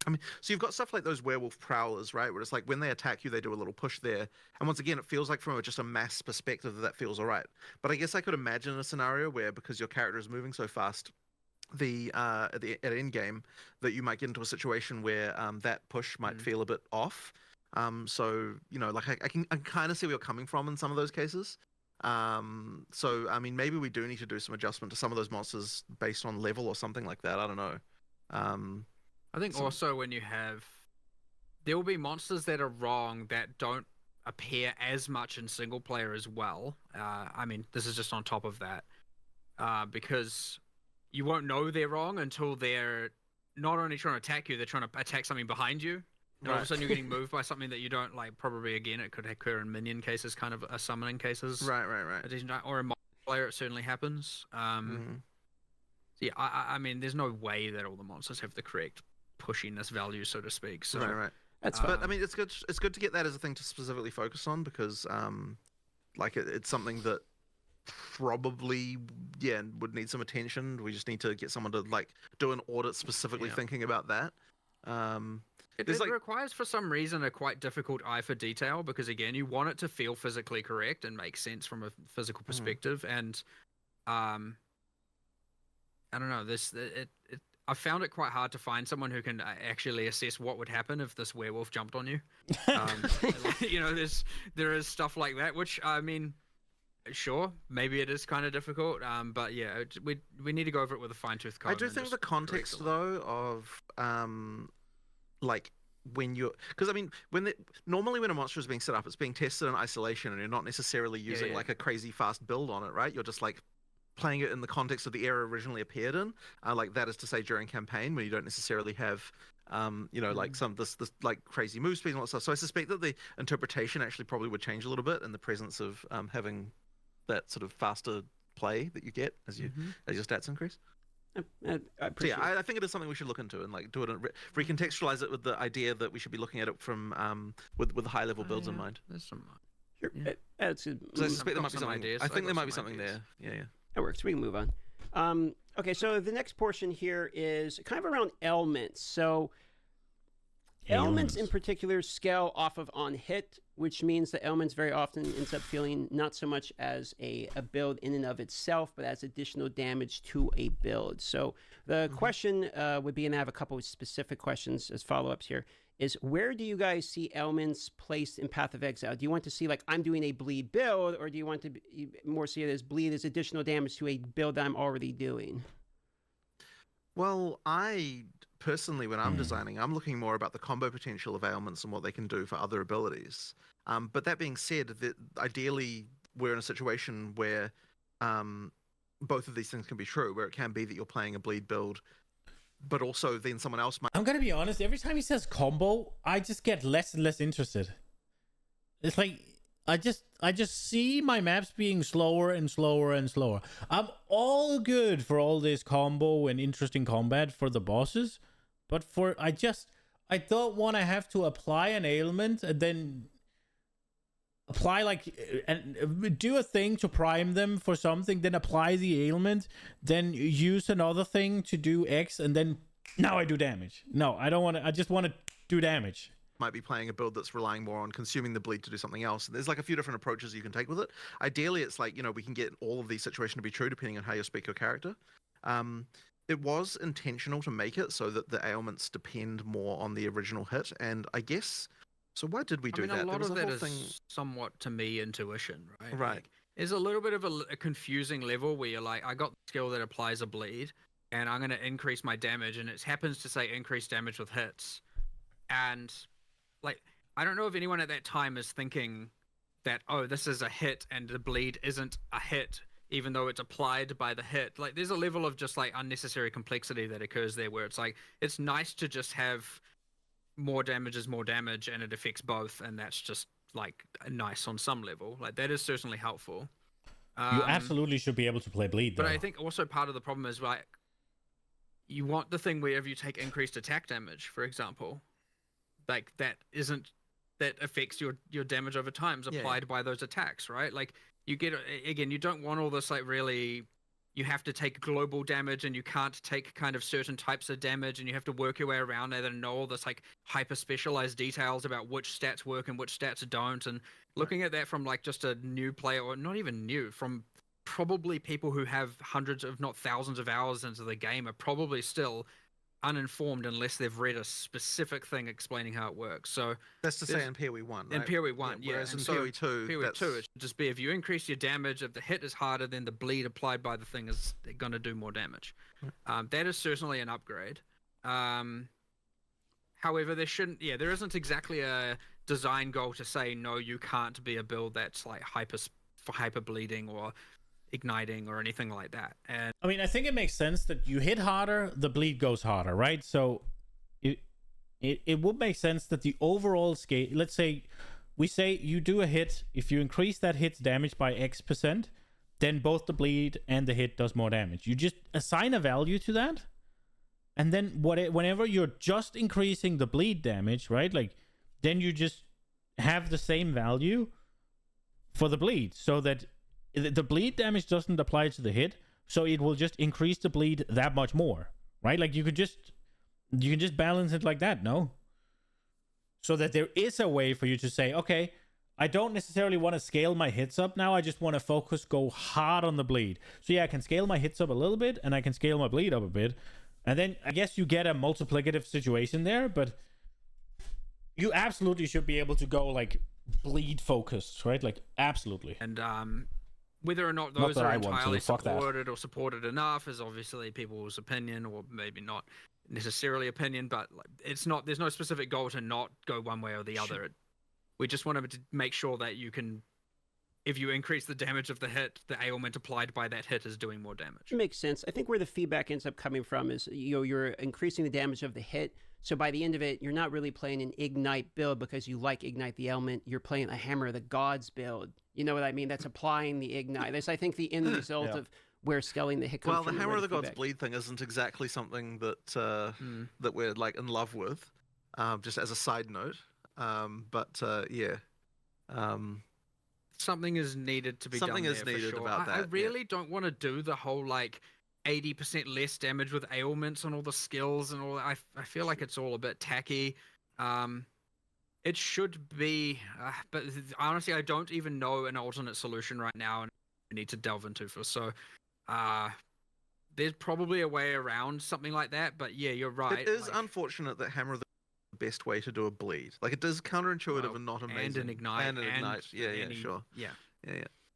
I mean, so you've got stuff like those werewolf prowlers, right? Where it's like when they attack you, they do a little push there. And once again, it feels like from just a mass perspective that feels all right. But I guess I could imagine a scenario where, because your character is moving so fast, at end game, that you might get into a situation where that push might feel a bit off. So like I can kind of see where you're coming from in some of those cases. So I mean, maybe we do need to do some adjustment to some of those monsters based on level or something like that. I don't know. I think also when there will be monsters that are wrong that don't appear as much in single player as well. I mean, this is just on top of that, because you won't know they're wrong until they're not only trying to attack you, they're trying to attack something behind you. And all of a sudden you're getting moved by something that you don't like. Probably, again, it could occur in minion cases, kind of a summoning cases. Right. Or in multiplayer, it certainly happens. So yeah, I mean, there's no way that all the monsters have the correct pushiness value, so to speak. So right. That's but I mean, it's good. It's good to get that as a thing to specifically focus on, because like it's something that probably would need some attention. We just need to get someone to like do an audit specifically thinking about that. It requires, for some reason, a quite difficult eye for detail, because again, you want it to feel physically correct and make sense from a physical perspective. And I don't know, I found it quite hard to find someone who can actually assess what would happen if this werewolf jumped on you. There is stuff like that, which, I mean, sure, maybe it is kind of difficult, but yeah, we need to go over it with a fine-tooth comb. I do think the context, though, of like when you're, because I mean, normally when a monster is being set up, it's being tested in isolation, and you're not necessarily using like a crazy fast build on it, right? You're just like playing it in the context of the era originally appeared in, like that is to say during campaign, when you don't necessarily have like some this like crazy move speed and all that stuff. So I suspect that the interpretation actually probably would change a little bit in the presence of having that sort of faster play that you get as your stats increase. I appreciate I think it is something we should look into and like do it and recontextualize it with the idea that we should be looking at it from with high level builds in mind. There's some. Sure. Yeah. That's good. So I suspect there might be something. Ideas, I think there might be something there. Yeah. That works. We can move on. Okay, so the next portion here is kind of around ailments. So ailments in particular scale off of on hit, which means that ailments very often ends up feeling not so much as a build in and of itself, but as additional damage to a build. So the question would be, and I have a couple of specific questions as follow-ups here, is where do you guys see ailments placed in Path of Exile? Do you want to see, like, I'm doing a bleed build, or do you want to more see it as bleed as additional damage to a build I'm already doing? Well, I personally, when I'm designing, I'm looking more about the combo potential of ailments and what they can do for other abilities. But that being said, that ideally we're in a situation where both of these things can be true, where it can be that you're playing a bleed build, but also then someone else might... I'm gonna be honest, every time he says combo, I just get less and less interested. It's like, I just see my maps being slower and slower and slower. I'm all good for all this combo and interesting combat for the bosses, but I don't want to have to apply an ailment and then apply and do a thing to prime them for something, then apply the ailment, then use another thing to do X, and then now I do damage. No, I don't want to. I just want to do damage. Might be playing a build that's relying more on consuming the bleed to do something else. There's like a few different approaches you can take with it. Ideally, it's like, we can get all of these situations to be true depending on how you speak your character. It was intentional to make it so that the ailments depend more on the original hit, and I guess... So why did we do that? A lot of that is somewhat, to me, intuition, right? Right. Like, there's a little bit of a confusing level where you're like, I got the skill that applies a bleed, and I'm going to increase my damage, and it happens to say increase damage with hits. And, like, I don't know if anyone at that time is thinking that, oh, this is a hit, and the bleed isn't a hit, even though it's applied by the hit. Like, there's a level of just, like, unnecessary complexity that occurs there where it's like, it's nice to just have... more damage is more damage, and it affects both, and that's just like nice on some level. Like, that is certainly helpful. You absolutely should be able to play bleed, though. But I think also part of the problem is, like, you want the thing wherever you take increased attack damage, for example, like that affects your damage over time is applied by those attacks, right? Like, you get, again, you don't want all this like really you have to take global damage and you can't take kind of certain types of damage, and you have to work your way around it and know all this like hyper specialized details about which stats work and which stats don't. And looking at that from like just a new player, or not even new, from probably people who have hundreds if not thousands of hours into the game, are probably still uninformed unless they've read a specific thing explaining how it works. So that's to say in PoE 1, right? In PoE 1, yeah. Whereas in so PoE 2, PoE 2, it should just be if you increase your damage, if the hit is harder, then the bleed applied by the thing is going to do more damage. That is certainly an upgrade. However, there isn't exactly a design goal to say, no, you can't be a build that's like hyper bleeding or igniting or anything like that. And I mean, I think it makes sense that you hit harder, the bleed goes harder, right? So it would make sense that the overall scale, let's say we say you do a hit, if you increase that hit's damage by X%, then both the bleed and the hit does more damage. You just assign a value to that, and then whenever you're just increasing the bleed damage, right, like then you just have the same value for the bleed, so that the bleed damage doesn't apply to the hit, so it will just increase the bleed that much more, right? Like you can just balance it like that, no? So that there is a way for you to say, okay, I don't necessarily want to scale my hits up now, I just want to go hard on the bleed. So yeah, I can scale my hits up a little bit, and I can scale my bleed up a bit, and then I guess you get a multiplicative situation there, but you absolutely should be able to go like bleed focused, right? Like absolutely. And whether or not those are entirely supported or supported enough is obviously people's opinion, or maybe not necessarily opinion, but it's not. There's no specific goal to not go one way or the other. We just want to make sure that you can, if you increase the damage of the hit, the ailment applied by that hit is doing more damage. It makes sense. I think where the feedback ends up coming from is you're increasing the damage of the hit. So by the end of it, you're not really playing an Ignite build because you like Ignite the element. You're playing a Hammer of the Gods build. You know what I mean? That's applying the Ignite. That's, I think, the end result of where scaling the hit comes from. Well, the Hammer of the Gods bleed thing isn't exactly something that that we're like in love with, just as a side note. Something is needed to be done. Something is needed about that. I really don't want to do the whole like 80% less damage with ailments and all the skills and all that. I feel like it's all a bit tacky. It should be, but honestly, I don't even know an alternate solution right now, and I need to delve into for. So, there's probably a way around something like that. But yeah, you're right. It is unfortunate that Hammer of the best way to do a bleed. Like it is counterintuitive and not amazing. And an ignite. And an ignite. Sure. Yeah.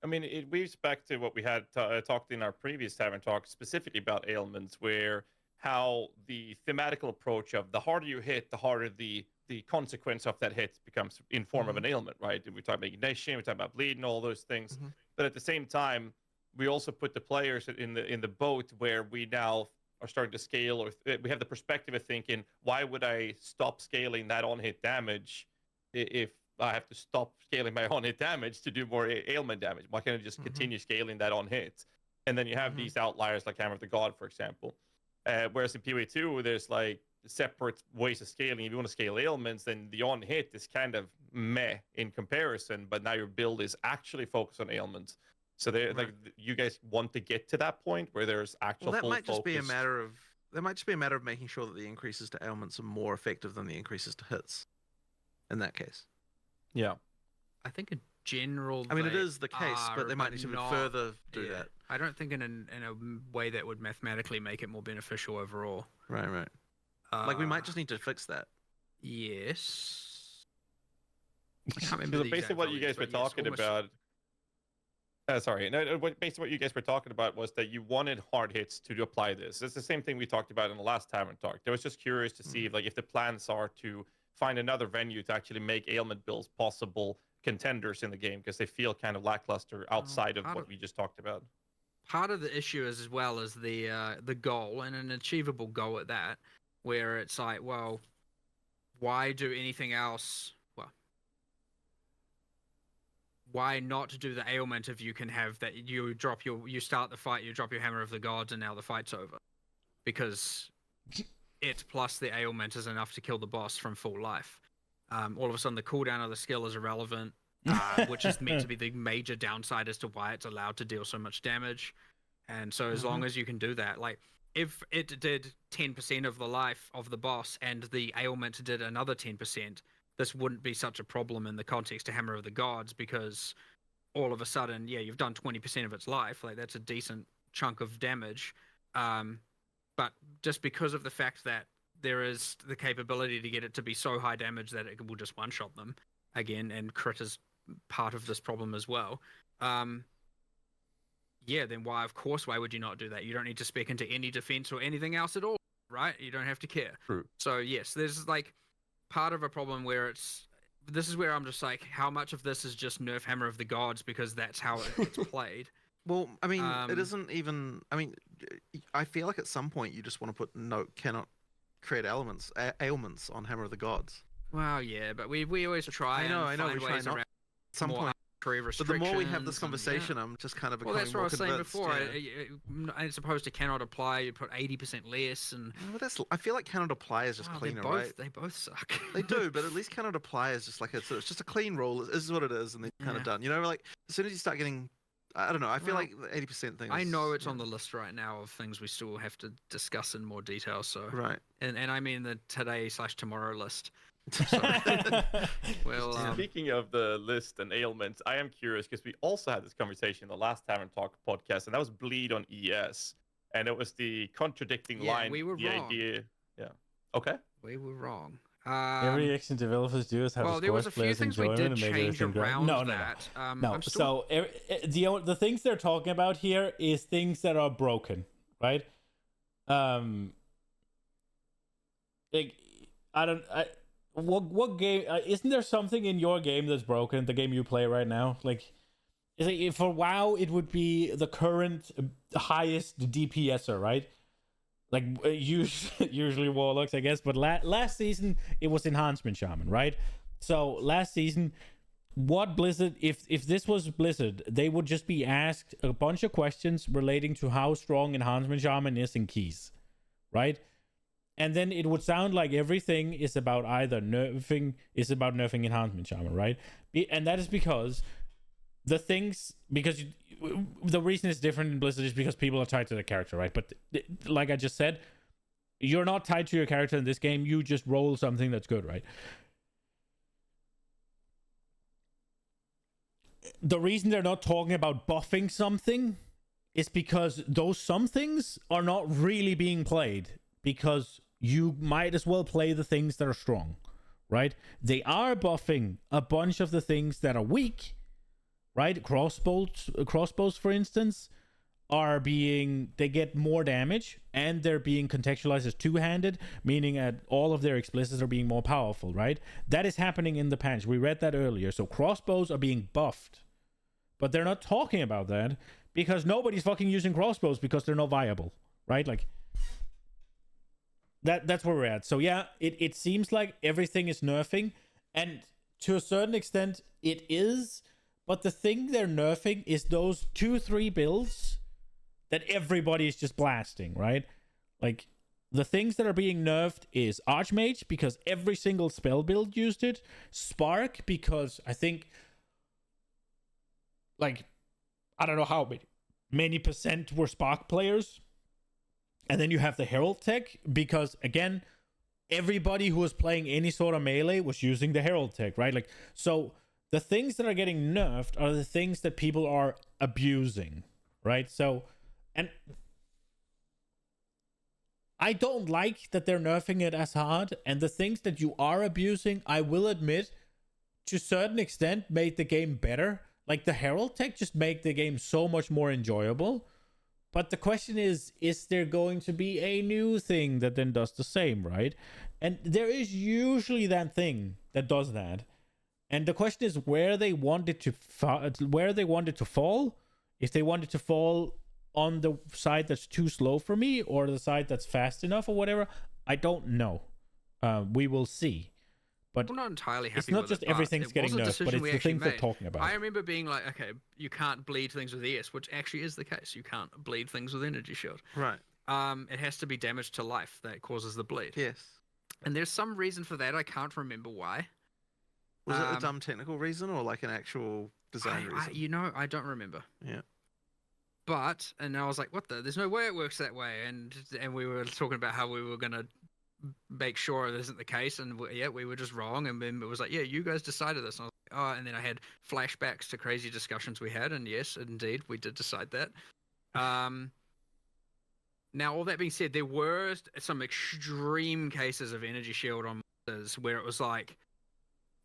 I mean, it weaves back to what we had talked in our previous Tavern Talk, specifically about ailments, where how the thematical approach of the harder you hit, the harder the consequence of that hit becomes in form of an ailment, right? We talk about ignition, we talk about bleed and all those things. But at the same time, we also put the players in the boat where we now are starting to scale, or we have the perspective of thinking, why would I stop scaling that on-hit damage if I have to stop scaling my on-hit damage to do more ailment damage? Why can't I just continue scaling that on-hit? And then you have these outliers like Hammer of the God, for example. Whereas in PoE 2, there's like separate ways of scaling. If you want to scale ailments, then the on-hit is kind of meh in comparison, but now your build is actually focused on ailments. So like you guys want to get to that point where there's actual that full might just focus. be a matter of making sure that the increases to ailments are more effective than the increases to hits. In that case, I think in general, I mean, it is the case, but they might need to further do that. I don't think in a way that would mathematically make it more beneficial overall. Right. Like we might just need to fix that. Yes. I can't remember So basically what you guys were talking about. Basically what you guys were talking about was that you wanted hard hits to apply this. It's the same thing we talked about in the last Tavern Talk. I was just curious to see if the plans are to find another venue to actually make ailment builds possible contenders in the game, because they feel kind of lackluster outside of what we just talked about. Part of the issue is, as well as the goal, and an achievable goal at that, where it's like, well, why do anything else? Why not do the ailment if you can have that? You start the fight, you drop your Hammer of the Gods, and now the fight's over, because it plus the ailment is enough to kill the boss from full life. All of a sudden, the cooldown of the skill is irrelevant, which is meant to be the major downside as to why it's allowed to deal so much damage. And so as long as you can do that, like if it did 10% of the life of the boss and the ailment did another 10%, this wouldn't be such a problem in the context of Hammer of the Gods, because all of a sudden, yeah, you've done 20% of its life. Like that's a decent chunk of damage. But just because of the fact that there is the capability to get it to be so high damage that it will just one-shot them again, and crit is part of this problem as well. Yeah, then why would you not do that? You don't need to spec into any defense or anything else at all, right? You don't have to care. True. So yes, there's like part of a problem where this is where I'm just like, how much of this is just nerf Hammer of the Gods because that's how it's played? Well, I mean, it isn't even. I mean, I feel like at some point you just want to put cannot create ailments on Hammer of the Gods. Well, yeah, but we always try. I know. We try not. At some point. But the more we have this conversation, I'm just kind of becoming more convinced. Well, that's what I was saying before. As opposed to cannot apply, you put 80% less, and I feel like cannot apply is just cleaner, right? They both suck. They do, but at least cannot apply is just like it's just a clean rule. This is what it is, and then kind of done. You know, like as soon as you start getting, I don't know. I feel like the 80% thing. I know it's on the list right now of things we still have to discuss in more detail. So right, and I mean the today/tomorrow list. So, well, speaking of the list and ailments, I am curious because we also had this conversation in the last Tavern Talk podcast, and that was bleed on ES, and it was the contradicting line. We were wrong. Idea, yeah. Okay. We were wrong. Every action developers do is have well, there was a few things we did change around that. No. So the things they're talking about here is things that are broken, right? What game isn't there something in your game that's broken? The game you play right now, like, is it for WoW? It would be the current highest DPSer, right? Like usually Warlocks, I guess. But last season it was Enhancement Shaman, right? So last season, what Blizzard? If this was Blizzard, they would just be asked a bunch of questions relating to how strong Enhancement Shaman is in keys, right? And then it would sound like everything is about either nerfing Enhancement Shaman, right? And that is because the reason it's different in Blizzard is because people are tied to the character, right? But like I just said, you're not tied to your character in this game. You just roll something that's good, right? The reason they're not talking about buffing something is because those some things are not really being played, because you might as well play the things that are strong, right? They are buffing a bunch of the things that are weak, right? Crossbows, for instance, they get more damage, and they're being contextualized as two-handed, meaning that all of their explicits are being more powerful, right? That is happening in the patch. We read that earlier. So crossbows are being buffed, but they're not talking about that because nobody's fucking using crossbows because they're not viable, right? Like, that's where we're at. So yeah, it seems like everything is nerfing, and to a certain extent it is, but the thing they're nerfing is those 2-3 builds that everybody is just blasting, right? Like, the things that are being nerfed is Archmage, because every single spell build used it. Spark, because I think, like, I don't know how many percent were Spark players. And then you have the Herald tech, because again, everybody who was playing any sort of melee was using the Herald tech, right? Like, so the things that are getting nerfed are the things that people are abusing, right? So, and I don't like that they're nerfing it as hard, and the things that you are abusing, I will admit, to a certain extent, made the game better. Like, the Herald tech just made the game so much more enjoyable. But the question is there going to be a new thing that then does the same, right? And there is usually that thing that does that. And the question is where they want it to fall. If they want it to fall on the side that's too slow for me, or the side that's fast enough, or whatever, I don't know. We will see. But I'm not entirely happy. It's not just everything's getting nerfed, but it's the things they're talking about. I remember being like, okay, you can't bleed things with ES, which actually is the case. You can't bleed things with Energy Shield. Right. It has to be damage to life that causes the bleed. Yes. And there's some reason for that. I can't remember why. Was it a dumb technical reason or like an actual design reason? I don't remember. Yeah. and I was like, what the? There's no way it works that way. And we were talking about how we were gonna make sure it isn't the case, and we were just wrong. And then it was like, yeah, you guys decided this. And I was like, oh, and then I had flashbacks to crazy discussions we had, and yes, indeed, we did decide that. Now, all that being said, there were some extreme cases of energy shield on monsters where it was like,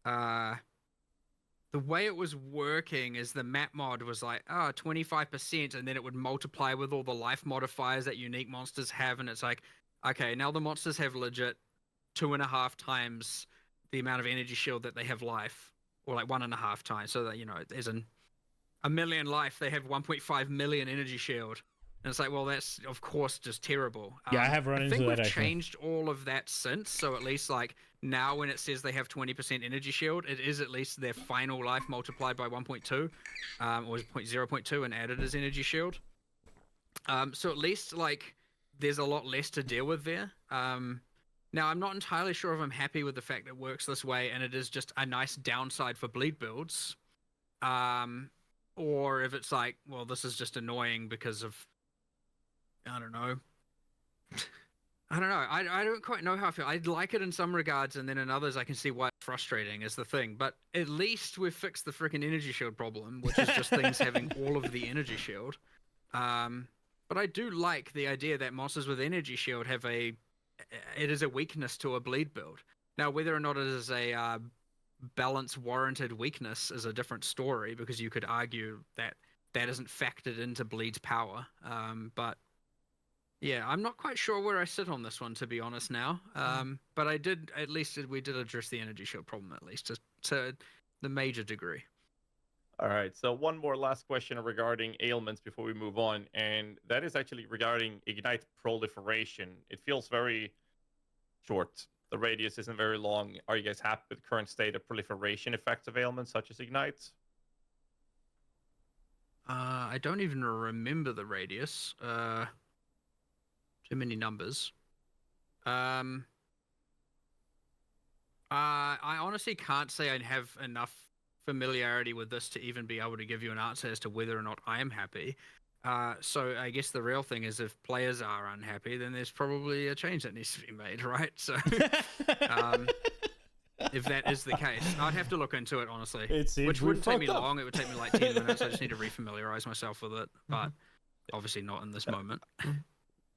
the way it was working is the map mod was like, 25%, and then it would multiply with all the life modifiers that unique monsters have, and it's like, okay, now the monsters have legit 2.5 times the amount of energy shield that they have life, or like 1.5 times, so that, you know, there's a million life, they have 1.5 million energy shield. And it's like, well, that's of course just terrible. Yeah, I have run into that. I think we've changed all of that since. So at least like now when it says they have 20% energy shield, it is at least their final life multiplied by 1.2, or 0.2 and added as energy shield. So at least like there's a lot less to deal with there. Now I'm not entirely sure if I'm happy with the fact that it works this way, and it is just a nice downside for bleed builds. Or if it's like, well, this is just annoying because of, I don't know. I don't quite know how I feel. I like it in some regards, and then in others I can see why it's frustrating is the thing. But at least we've fixed the freaking energy shield problem, which is just things having all of the energy shield. But I do like the idea that monsters with energy shield have it is a weakness to a bleed build. Now, whether or not it is a balance warranted weakness is a different story, because you could argue that that isn't factored into bleed's power. But yeah, I'm not quite sure where I sit on this one, to be honest now. But we did address the energy shield problem, at least to the major degree. All right, so one more last question regarding ailments before we move on, and that is actually regarding Ignite proliferation. It feels very short. The radius isn't very long. Are you guys happy with the current state of proliferation effects of ailments such as Ignite? I don't even remember the radius. Too many numbers. I honestly can't say I have enough familiarity with this to even be able to give you an answer as to whether or not I am happy. So I guess the real thing is, if players are unhappy, then there's probably a change that needs to be made, right? So if that is the case, I'd have to look into it, honestly. Which wouldn't take me long. It would take me like 10 minutes. I just need to refamiliarize myself with it. But obviously not in this moment.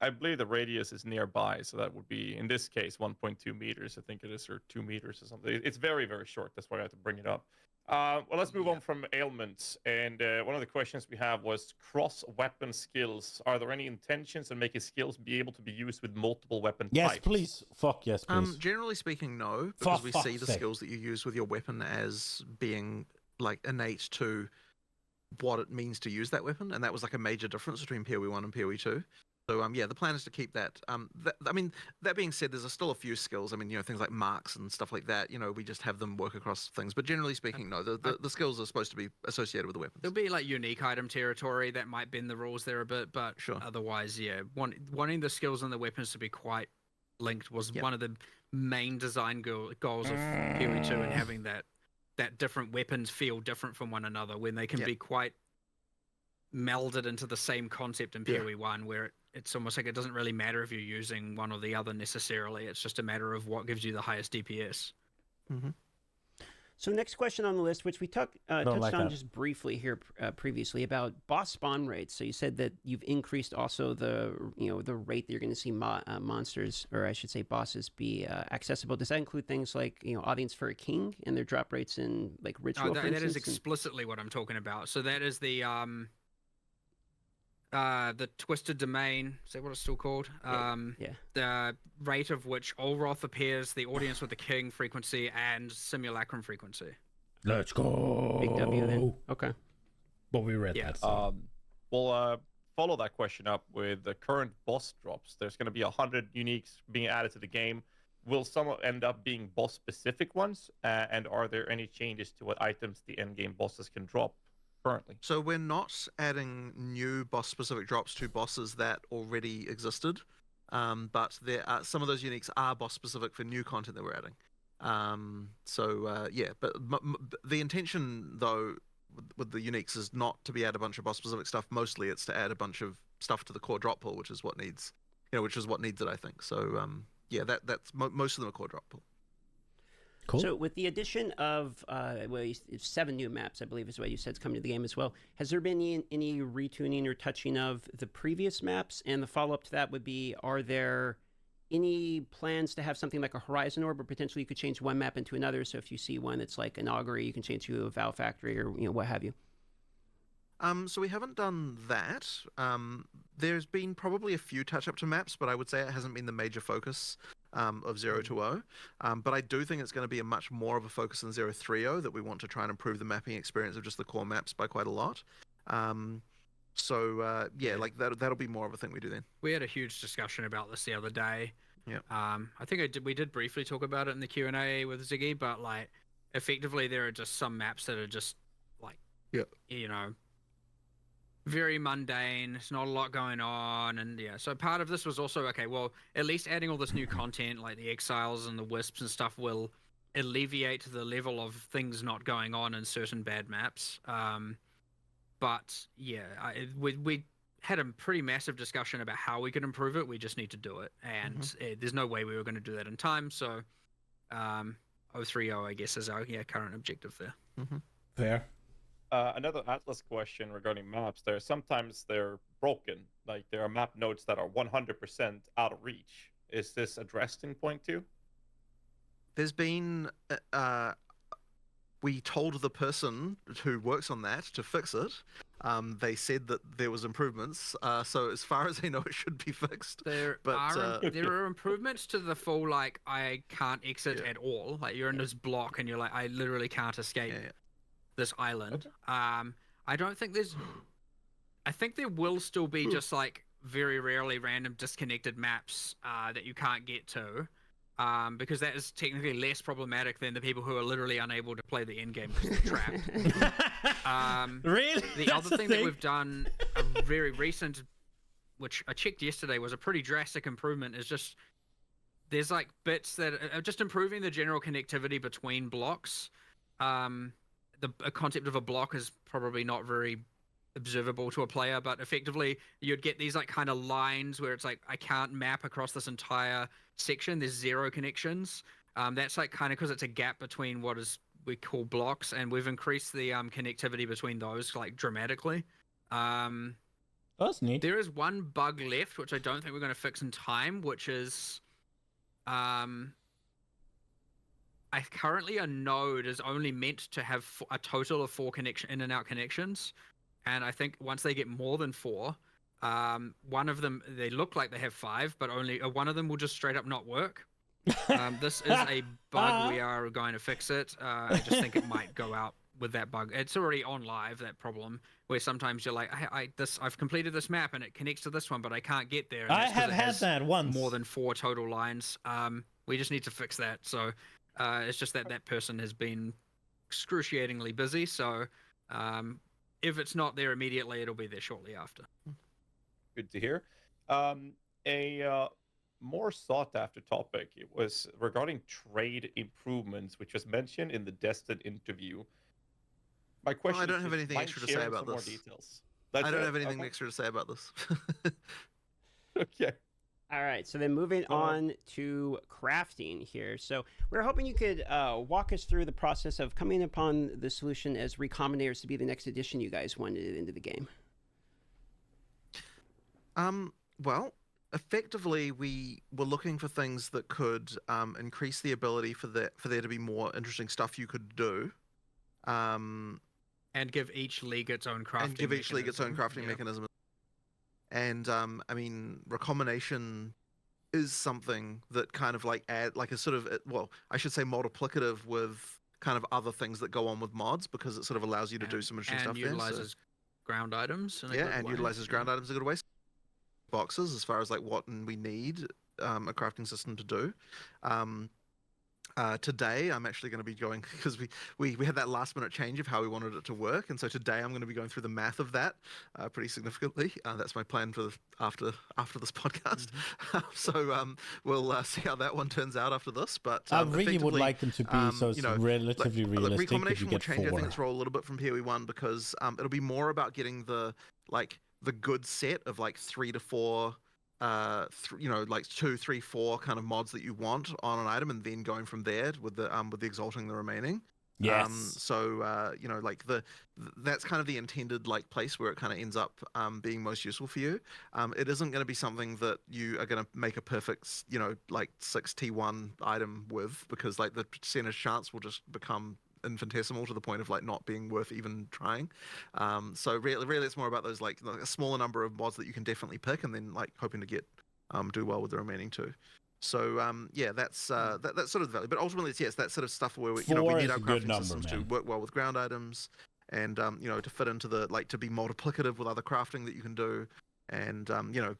I believe the radius is nearby, so that would be, in this case, 1.2 meters. I think it is, or 2 meters or something. It's very, very short. That's why I had to bring it up. Well, let's move on from ailments. And one of the questions we have was cross-weapon skills. Are there any intentions in making skills be able to be used with multiple weapon types? Yes, please. Fuck yes, please. Generally speaking, no, because we see the skills that you use with your weapon as being like innate to what it means to use that weapon, and that was like a major difference between PoE 1 and PoE 2. So yeah, the plan is to keep that. I mean, that being said, there's still a few skills. I mean, you know, things like marks and stuff like that. You know, we just have them work across things. But generally speaking, no, the skills are supposed to be associated with the weapons. There'll be like unique item territory that might bend the rules there a bit, but sure. Otherwise, yeah, wanting the skills and the weapons to be quite linked was one of the main design goals of PoE 2, and having that different weapons feel different from one another when they can be quite melded into the same concept in PoE 1, where it's almost like it doesn't really matter if you're using one or the other necessarily. It's just a matter of what gives you the highest DPS. Mm-hmm. So next question on the list, which we touched on just briefly here previously, about boss spawn rates. So you said that you've increased also the rate that you're going to see monsters, or I should say bosses, be accessible. Does that include things like Audience for a King and their drop rates in like Ritual? That is explicitly what I'm talking about. So that is the Twisted Domain, is that what it's still called? The rate of which Olroth appears, the Audience with the King frequency, and Simulacrum frequency. Let's go. Big W then. Okay. But we read that. So. We'll follow that question up with the current boss drops. There's going to be 100 uniques being added to the game. Will some end up being boss-specific ones? And are there any changes to what items the endgame bosses can drop currently? So we're not adding new boss-specific drops to bosses that already existed, but there are some of those uniques are boss-specific for new content that we're adding. But the intention though with the uniques is not to be add a bunch of boss specific stuff. Mostly it's to add a bunch of stuff to the core drop pool, which is what needs it, I think. So yeah, that's most of them are core drop pool. Cool. So with the addition of 7 new maps, I believe is what you said, is coming to the game as well. Has there been any retuning or touching of the previous maps? And the follow-up to that would be, are there any plans to have something like a Horizon Orb, or potentially you could change one map into another? So if you see one that's like an Augury, you can change to a Vow Factory or what have you. So we haven't done that. There's been probably a few touch-up to maps, but I would say it hasn't been the major focus of 020. But I do think it's going to be a much more of a focus in 030, that we want to try and improve the mapping experience of just the core maps by quite a lot. Yeah, like that'll be more of a thing we do then. We had a huge discussion about this the other day. Yeah. I think we did briefly talk about it in the Q&A with Ziggy, but like effectively there are just some maps that are just like, very mundane. There's not a lot going on, and so part of this was also, okay, well, at least adding all this new content like the Exiles and the Wisps and stuff will alleviate the level of things not going on in certain bad maps. But yeah, we had a pretty massive discussion about how we could improve it. We just need to do it, and there's no way we were going to do that in time. So 030, I guess, is our current objective there. Fair. Another Atlas question regarding maps. Sometimes they're broken. Like there are map nodes that are 100% out of reach. Is this addressed in 0.2? There's been we told the person who works on that to fix it. They said that there was improvements. So as far as I know, it should be fixed. There are improvements to the full, like, I can't exit at all. Like you're in this block and you're like, I literally can't escape this island. Okay. I don't think I think there will still be just like very rarely random disconnected maps that you can't get to. Because that is technically less problematic than the people who are literally unable to play the end game because they're trapped. Really? The other thing that we've done, a very recent, which I checked yesterday, was a pretty drastic improvement, is just there's like bits that are just improving the general connectivity between blocks. The concept of a block is probably not very observable to a player, but effectively you'd get these like kind of lines where it's like, I can't map across this entire section. There's 0 connections. That's like kind of because it's a gap between what we call blocks, and we've increased the connectivity between those like dramatically. That's neat. There is one bug left, which I don't think we're going to fix in time, which is currently a node is only meant to have a total of 4 in and out connections. And I think once they get more than 4, one of them, they look like they have 5, but only one of them will just straight up not work. This is a bug. We are going to fix it. I just think it might go out with that bug. It's already on live, that problem, where sometimes you're like, I've completed this map and it connects to this one, but I can't get there. And I have had that once. More than 4 total lines. We just need to fix that. So it's just that person has been excruciatingly busy. So if it's not there immediately, it'll be there shortly after. Good to hear. A more sought-after topic, it was regarding trade improvements, which was mentioned in the Destin interview. My question I don't have anything extra to say about this. More details. I don't have anything extra to say about this. Okay. All right, so then moving on to crafting here. So we're hoping you could walk us through the process of coming upon the solution as Recombinators to be the next addition you guys wanted into the game. Well, effectively, we were looking for things that could increase the ability for there to be more interesting stuff you could do. And give each league its own crafting mechanism. And I mean, recombination is something that kind of like is sort of, well, I should say multiplicative with kind of other things that go on with mods, because it sort of allows you to do some interesting stuff there. And utilizes ground items. Utilizes ground items in a good way. Boxes as far as like what we need a crafting system to do. Today, I'm actually going to be going, because we had that last minute change of how we wanted it to work, and so today I'm going to be going through the math of that pretty significantly. That's my plan for after this podcast. We'll see how that one turns out after this. But I really would like them to be so it's relatively realistic. Recombination will change, 4. I think, its role a little bit from PoE1 because it'll be more about getting the good set of like 3 to 4. Like 2, 3, 4 kind of mods that you want on an item, and then going from there with the exalting the remaining. Yes. That's kind of the intended like place where it kind of ends up being most useful for you. It isn't going to be something that you are going to make a perfect 6T1 item with, because like the percentage chance will just become infinitesimal to the point of like not being worth even trying. So really it's more about those like a smaller number of mods that you can definitely pick, and then like hoping to get do well with the remaining 2. So that's sort of the value. But ultimately it's that sort of stuff where we need our crafting systems to work well with ground items, and to fit into the to be multiplicative with other crafting that you can do, and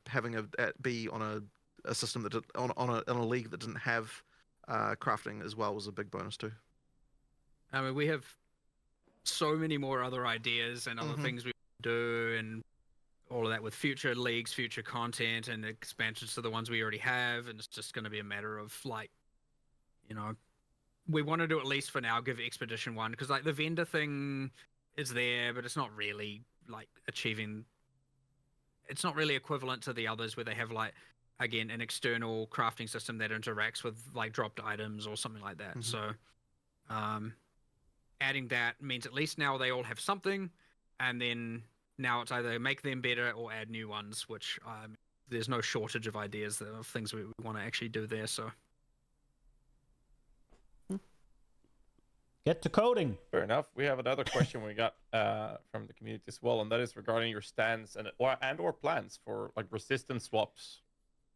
having it be on a system that on a league that didn't have crafting as well was a big bonus too. I mean, we have so many more other ideas and other things we do, and all of that with future leagues, future content, and expansions to the ones we already have. And it's just going to be a matter of we want to do at least for now give Expedition 1, because like the vendor thing is there, but it's not really like achieving. It's not really equivalent to the others where they have like, again, an external crafting system that interacts with like dropped items or something like that. So, adding that means at least now they all have something, and then now it's either make them better or add new ones, which there's no shortage of ideas of things we want to actually do there. So get to coding. Fair enough. We have another question we got from the community as well, and that is regarding your stance or plans for like resistance swaps,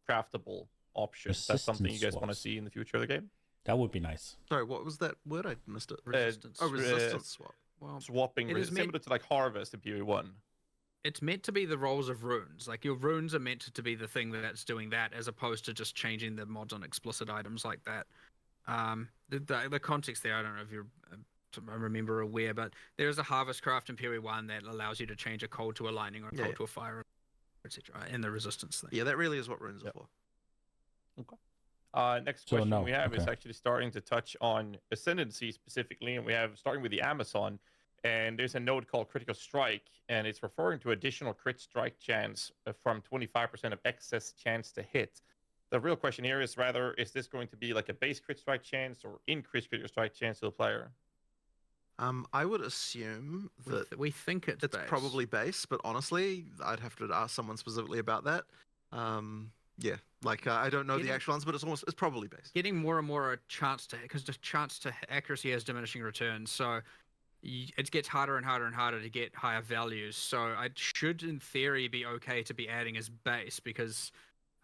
craftable options. That's something you guys want to see in the future of the game? That would be nice. Sorry, what was that word? I missed it. Resistance. Resistance swap. Well, swapping similar to like Harvest in PoE1. It's meant to be the roles of runes. Like your runes are meant to be the thing that's doing that, as opposed to just changing the mods on explicit items like that. The context there, I don't know if you're aware, but there is a Harvest craft in PoE1 that allows you to change a cold to a lightning or a cold to a fire, etc. In the resistance thing. Yeah, that really is what runes are for. Okay. Next question we have is actually starting to touch on Ascendancy specifically, and we have starting with the Amazon, and there's a node called Critical Strike, and it's referring to additional crit strike chance from 25% of excess chance to hit. The real question here is rather, is this going to be like a base crit strike chance or increased critical strike chance to the player? I would assume that we think it's base. Probably base, but honestly, I'd have to ask someone specifically about that. Yeah, I don't know the actual answer, but it's probably base. Getting more and more a chance to, because the chance to accuracy has diminishing returns, so it gets harder and harder and harder to get higher values. So I should, in theory, be okay to be adding as base, because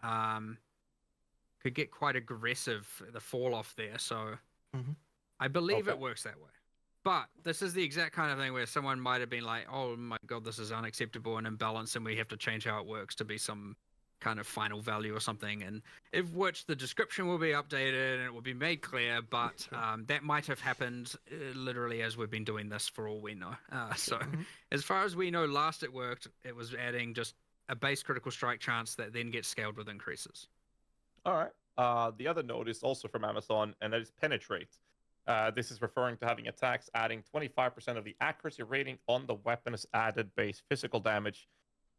could get quite aggressive the fall off there. So I believe it works that way. But this is the exact kind of thing where someone might have been like, "Oh my god, this is unacceptable and imbalanced, and we have to change how it works to be some kind of final value or something," and which the description will be updated and it will be made clear, but that might have happened literally as we've been doing this for all we know. So as far as we know, last it worked, it was adding just a base critical strike chance that then gets scaled with increases. All right. The other node is also from Amazon, and that is Penetrate. This is referring to having attacks adding 25% of the accuracy rating on the weapon's added base physical damage.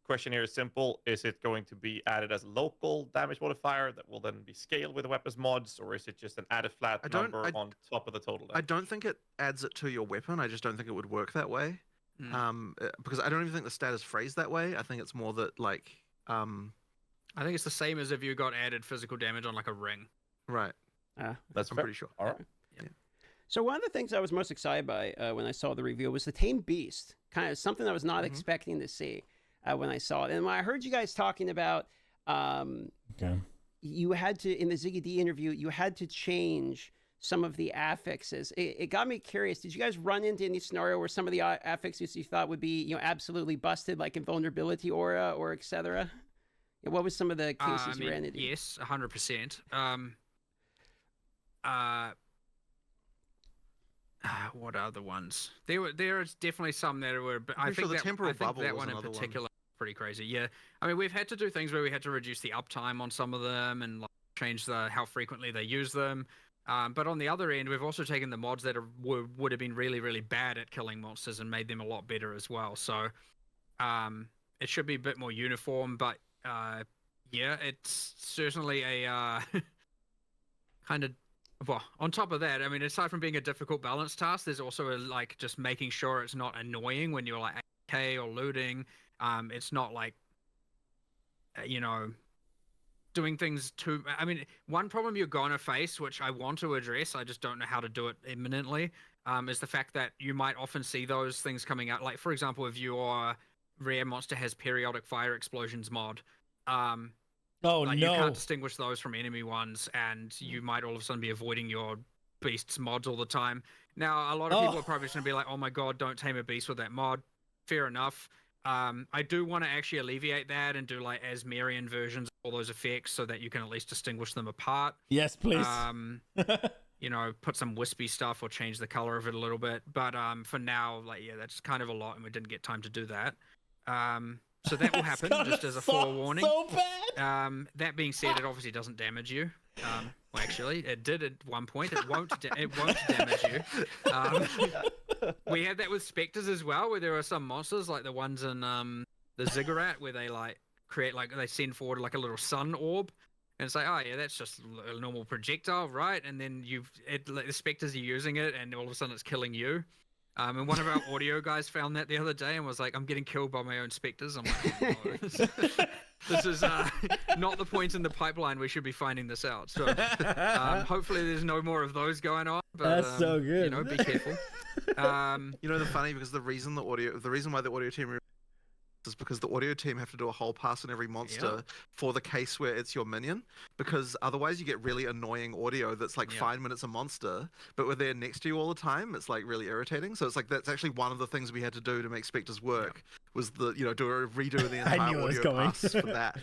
Question here is simple. Is it going to be added as a local damage modifier that will then be scaled with the weapons mods, or is it just an added flat number on top of the total damage? I don't think it adds it to your weapon. I just don't think it would work that way. Because I don't even think the stat is phrased that way. I think it's more that I think it's the same as if you got added physical damage on like a ring. Right. That's I'm pretty sure. All right. Yeah. So one of the things I was most excited by when I saw the reveal was the Tame Beast. Kind of something I was not expecting to see when I saw it. And when I heard you guys talking about, you had to, in the Ziggy D interview, you had to change some of the affixes. It got me curious. Did you guys run into any scenario where some of the affixes you thought would be, absolutely busted, like invulnerability aura or et cetera? What was some of the cases you ran into? Yes, 100%. What are the ones? There is definitely some that were. But I sure think the temporal bubble that was one in another particular is pretty crazy. Yeah, I mean we've had to do things where we had to reduce the uptime on some of them and like, change how frequently they use them. But on the other end, we've also taken the mods that would have been really, really bad at killing monsters and made them a lot better as well. So it should be a bit more uniform. But yeah, it's certainly a kind of... Well, on top of that, I mean, aside from being a difficult balance task, there's also like just making sure it's not annoying when you're like AK or looting. It's not like, doing things too... I mean, one problem you're gonna face, which I want to address, I just don't know how to do it imminently, is the fact that you might often see those things coming out. Like, for example, if your rare monster has periodic fire explosions mod, you can't distinguish those from enemy ones, and you might all of a sudden be avoiding your beast's mods all the time. Now, a lot of people are probably just going to be like, oh my god, don't tame a beast with that mod. Fair enough. I do want to actually alleviate that and do like Asmerian versions of all those effects so that you can at least distinguish them apart. Yes, please. Put some wispy stuff or change the color of it a little bit. But for now, that's kind of a lot, and we didn't get time to do that. So that will happen, just as a forewarning. So bad. That being said, it obviously doesn't damage you. Well, actually, it did at one point. It won't damage you. We had that with specters as well, where there are some monsters like the ones in the Ziggurat, where they like create they send forward like a little sun orb, and it's like, oh yeah, that's just a normal projectile, right? And then the specters are using it, and all of a sudden it's killing you. And one of our audio guys found that the other day and was like, I'm getting killed by my own specters. I'm like, oh, no. This is not the point in the pipeline. We should be finding this out. So hopefully there's no more of those going on. But, that's so good. Be careful. The funny, because the reason why the audio team is because the audio team have to do a whole pass on every monster for the case where it's your minion, because otherwise you get really annoying audio that's like 5 minutes a monster, but when they're next to you all the time, it's like really irritating. So it's like that's actually one of the things we had to do to make specters work was do a redo of the entire audio pass for that.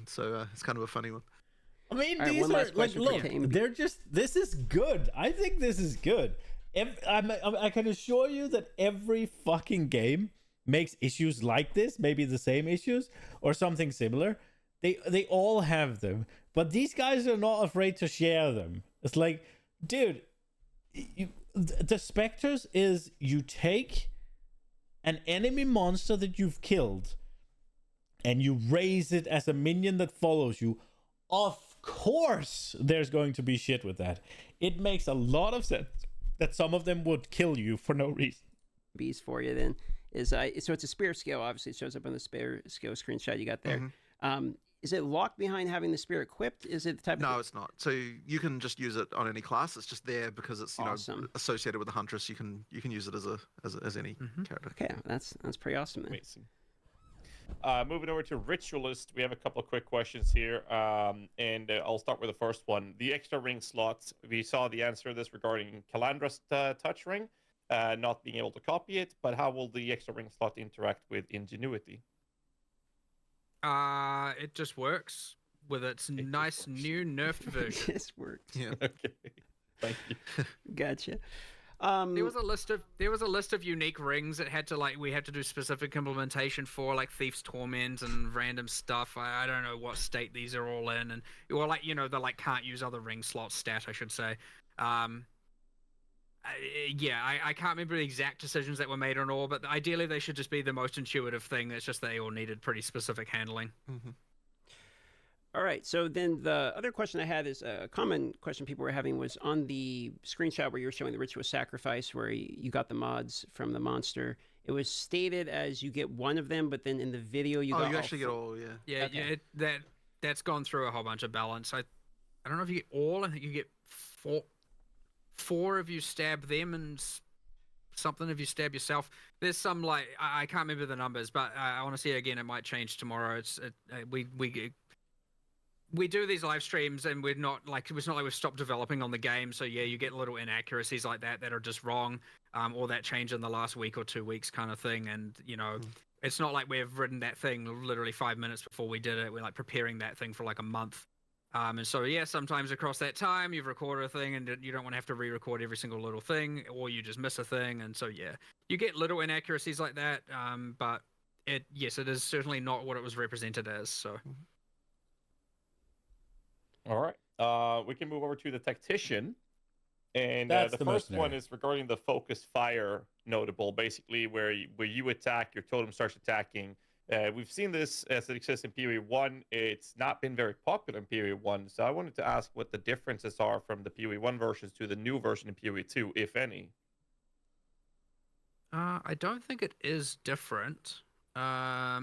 So it's kind of a funny one. I mean, these are like, look, they're just, this is good. I think this is good. I can assure you that every fucking game makes issues like this, maybe the same issues or something similar. They all have them, but these guys are not afraid to share them. It's like, dude, the specters is you take an enemy monster that you've killed and you raise it as a minion that follows you. Of course there's going to be shit with that. It makes a lot of sense that some of them would kill you for no reason. Beast for you then is so it's a spear scale. Obviously, it shows up on the spear scale screenshot you got there. Mm-hmm. Is it locked behind having the spear equipped? Is it the type? No, it's not. So you can just use it on any class. It's just there because it's associated with the huntress. You can use it as any character. Okay, that's pretty awesome. Then. Amazing. Moving over to Ritualist, we have a couple of quick questions here, and I'll start with the first one. The extra ring slots, we saw the answer to this regarding Calandra's touch ring, not being able to copy it, but how will the extra ring slot interact with Ingenuity? It just works with its nice new nerfed version. It just works. Yeah. Okay. Thank you. Gotcha. There was a list of unique rings that we had to do specific implementation for, like Thief's Torment and random stuff. I don't know what state these are all in, and the can't use other ring slots stat, I should say. I can't remember the exact decisions that were made on all, but ideally they should just be the most intuitive thing. It's just they all needed pretty specific handling. Mm-hmm. All right, so then the other question I had is a common question people were having was on the screenshot where you were showing the ritual sacrifice where you got the mods from the monster. It was stated as you get one of them, but then in the video you got you actually get all, yeah. Okay. Yeah, that's gone through a whole bunch of balance. I don't know if you get all. I think you get four if you stab them and something if you stab yourself. There's some I can't remember the numbers, but I want to see it again. It might change tomorrow. We do these live streams and it's not like we've stopped developing on the game. So yeah, you get little inaccuracies like that are just wrong, or that change in the last week or 2 weeks kind of thing. And it's not like we've written that thing literally 5 minutes before we did it. We're like preparing that thing for like a month. And so, yeah, sometimes across that time, you've recorded a thing and you don't want to have to re-record every single little thing, or you just miss a thing. And so, yeah, you get little inaccuracies like that. But yes, it is certainly not what it was represented as. So. All right. We can move over to the tactician. And the first one is regarding the focus fire notable, basically where you attack, your totem starts attacking. We've seen this as it exists in Period 1. It's not been very popular in Period 1, so I wanted to ask what the differences are from the Period 1 versions to the new version in Period 2, if any. I don't think it is different. I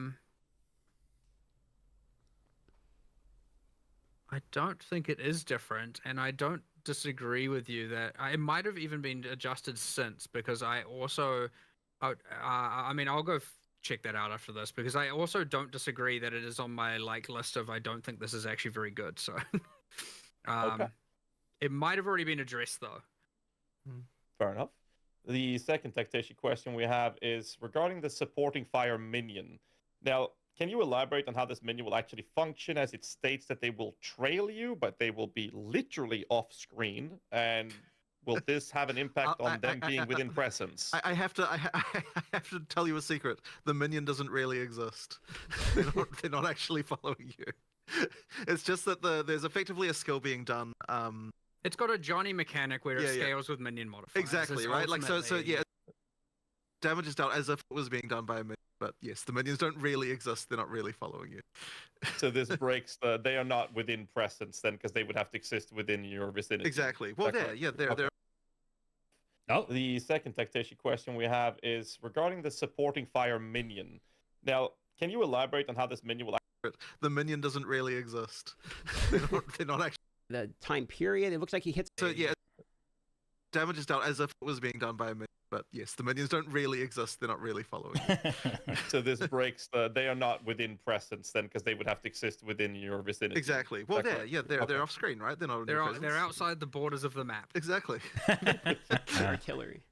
don't think it is different, and I don't disagree with you that it might have even been adjusted since, because I also, I mean, I'll go check that out after this, because I also don't disagree that it is on my list of I don't think this is actually very good. So, okay. It might have already been addressed though. Fair enough. The second tactician question we have is regarding the supporting fire minion. Now, can you elaborate on how this minion will actually function, as it states that they will trail you, but they will be literally off screen? And will this have an impact on them being within presence? I have to tell you a secret. The minion doesn't really exist. They're not actually following you. It's just that there's effectively a skill being done. It's got a Johnny mechanic where it scales with minion modifiers. Exactly, right? Like so yeah. Damage is dealt as if it was being done by a minion. But yes, the minions don't really exist. They're not really following you. So this breaks they are not within presence then, because they would have to exist within your vicinity. Exactly. Well, they're. Oh. The second tactician question we have is regarding the supporting fire minion. Now, can you elaborate on how this minion will The minion doesn't really exist. They're not actually. The time period, it looks like he hits. So yeah, damage is dealt as if it was being done by a minion. But yes, the minions don't really exist. They're not really following you. So this breaks they are not within presence then, because they would have to exist within your vicinity. Exactly. Well, they're off screen, right? They're not. They're outside the borders of the map. Exactly. Artillery.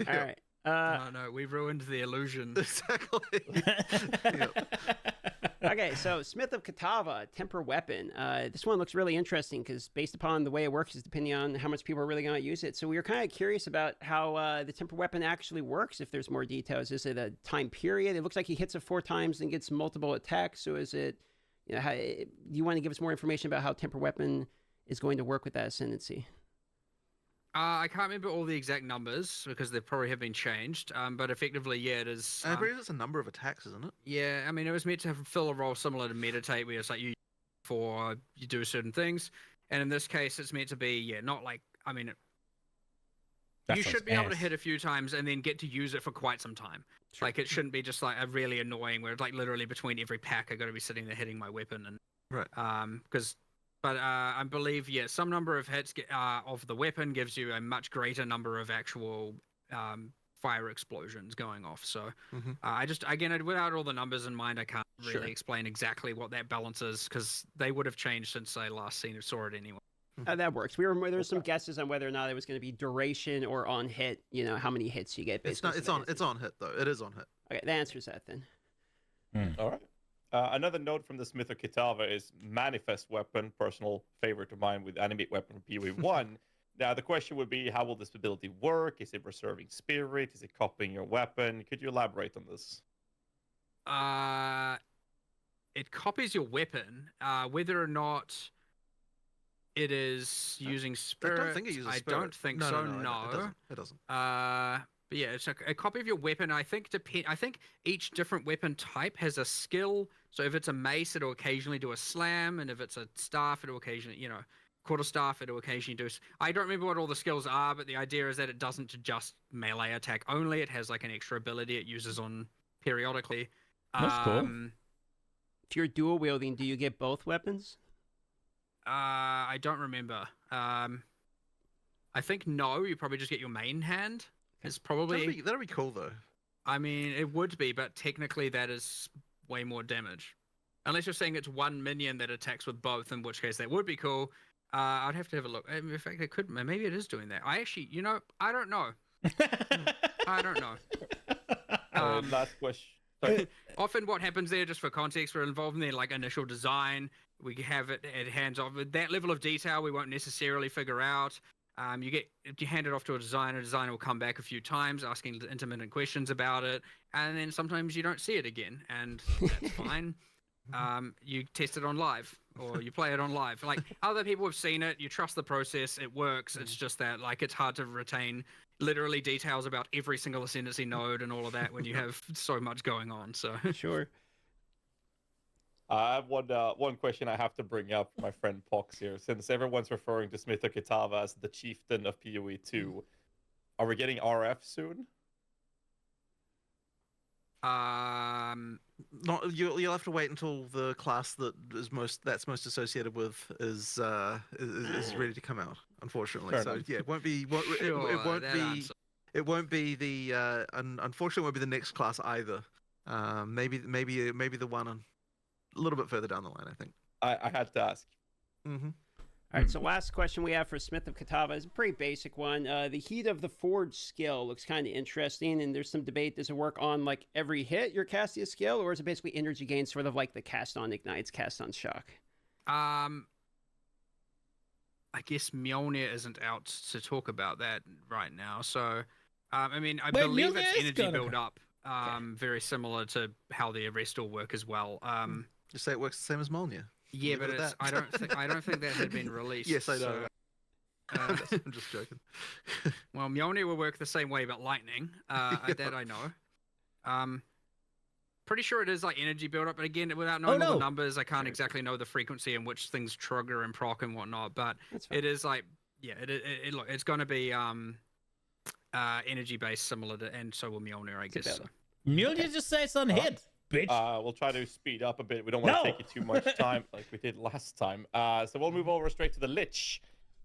All right. No, we ruined the illusion. Exactly. Okay, so Smith of Catava, Temper Weapon. This one looks really interesting because based upon the way it works is depending on how much people are really going to use it. So we were kind of curious about how the Temper Weapon actually works, if there's more details. Is it a time period? It looks like he hits it 4 times and gets multiple attacks. So is it, do you want to give us more information about how Temper Weapon is going to work with that ascendancy? I can't remember all the exact numbers because they probably have been changed. But effectively, yeah, it is. I believe it's a number of attacks, isn't it? Yeah, I mean, it was meant to fill a role similar to Meditate, where it's like you do certain things, and in this case, it's meant to be not like you should be able to hit a few times and then get to use it for quite some time. Sure. Like it shouldn't be just like a really annoying where it's like literally between every pack I got to be sitting there hitting my weapon and right. But I believe, some number of hits of the weapon gives you a much greater number of actual fire explosions going off. So without all the numbers in mind, I can't really explain exactly what that balance is because they would have changed since I last saw it anyway. That works. There were some guesses on whether or not it was going to be duration or on hit. How many hits you get. It's on hit though. It is on hit. Okay, that answers that then. All right. Another note from the Smith of Kitava is Manifest Weapon, personal favorite of mine with Animate Weapon from PoE1. Now, the question would be, how will this ability work? Is it reserving spirit? Is it copying your weapon? Could you elaborate on this? It copies your weapon. Whether or not it is using spirit, I don't think it uses spirit. I don't think so. No, it doesn't. But yeah, it's a copy of your weapon. I think each different weapon type has a skill. So if it's a mace, it'll occasionally do a slam, and if it's a staff, it'll occasionally, quarterstaff, it'll occasionally do. I don't remember what all the skills are, but the idea is that it doesn't just melee attack only. It has like an extra ability it uses on periodically. That's cool. If you're dual wielding, do you get both weapons? I don't remember. I think no. You probably just get your main hand. It's probably that'd be cool though. I mean, it would be, but technically that is way more damage. Unless you're saying it's one minion that attacks with both, in which case that would be cool. I'd have to have a look. In fact, it could. Maybe it is doing that. I actually, I don't know. I don't know. Last question. Often what happens there, just for context, we're involved in their like initial design. We have it at hands off. That level of detail we won't necessarily figure out. You hand it off to a designer will come back a few times asking intermittent questions about it, and then sometimes you don't see it again, and that's fine. You test it on live, or you play it on live. Like, other people have seen it, you trust the process, it works. It's just that, like, it's hard to retain literally details about every single ascendancy node and all of that when you have so much going on. So sure. I have one question I have to bring up, my friend Pox here. Since everyone's referring to Smith Okitava as the chieftain of PoE 2, are we getting RF soon? Not you'll have to wait until the class that's most associated with is ready to come out. Unfortunately, Fair so enough. yeah, it won't be the unfortunately it won't be the next class either. Maybe the one a little bit further down the line, I think. I had to ask. Mm-hmm. All right, so last question we have for Smith of Katava is a pretty basic one. The Heat of the Forge skill looks kind of interesting, and there's some debate. Does it work on, like, every hit your Castia skill, or is it basically energy gain, sort of like the Cast on Ignites, Cast on Shock? I guess Mjolnir isn't out to talk about that right now. So, I mean, I believe it's energy build up, very similar to how the Arrest will work as well. You say it works the same as Mjolnir. Yeah, but I don't think that had been released. Yes, I know. So, I'm just joking. Well, Mjolnir will work the same way, but lightning. That I know. Pretty sure it is like energy build-up, but again, without knowing all the numbers, I can't exactly know the frequency in which things trigger and proc and whatnot. But it is like, yeah, look, it's going to be energy-based, similar to, and so will Mjolnir, I guess. So. Mjolnir just says on hit. Bitch. We'll try to speed up a bit. We don't want to take you too much time like we did last time. So we'll move over straight to the Lich.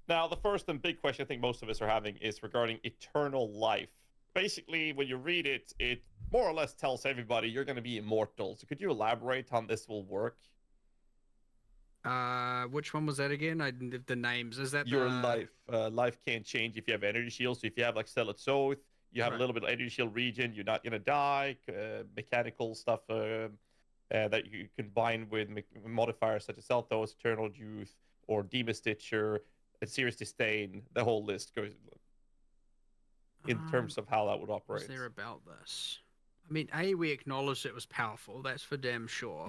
Now, the first and big question I think most of us are having is regarding eternal life. Basically, when you read it, it more or less tells everybody you're going to be immortal. So could you elaborate on this will work? Which one was that again? The names. Is that your life? Life can't change if you have energy shields. So if you have like Zealot's Oath, you have a little bit of energy shield regen, you're not going to die. Mechanical stuff that you combine with modifiers such as Zelthos, Eternal Youth, or Demon Stitcher, Serious Disdain. The whole list goes in terms of how that would operate. What's there about this? I mean, we acknowledged it was powerful. That's for damn sure.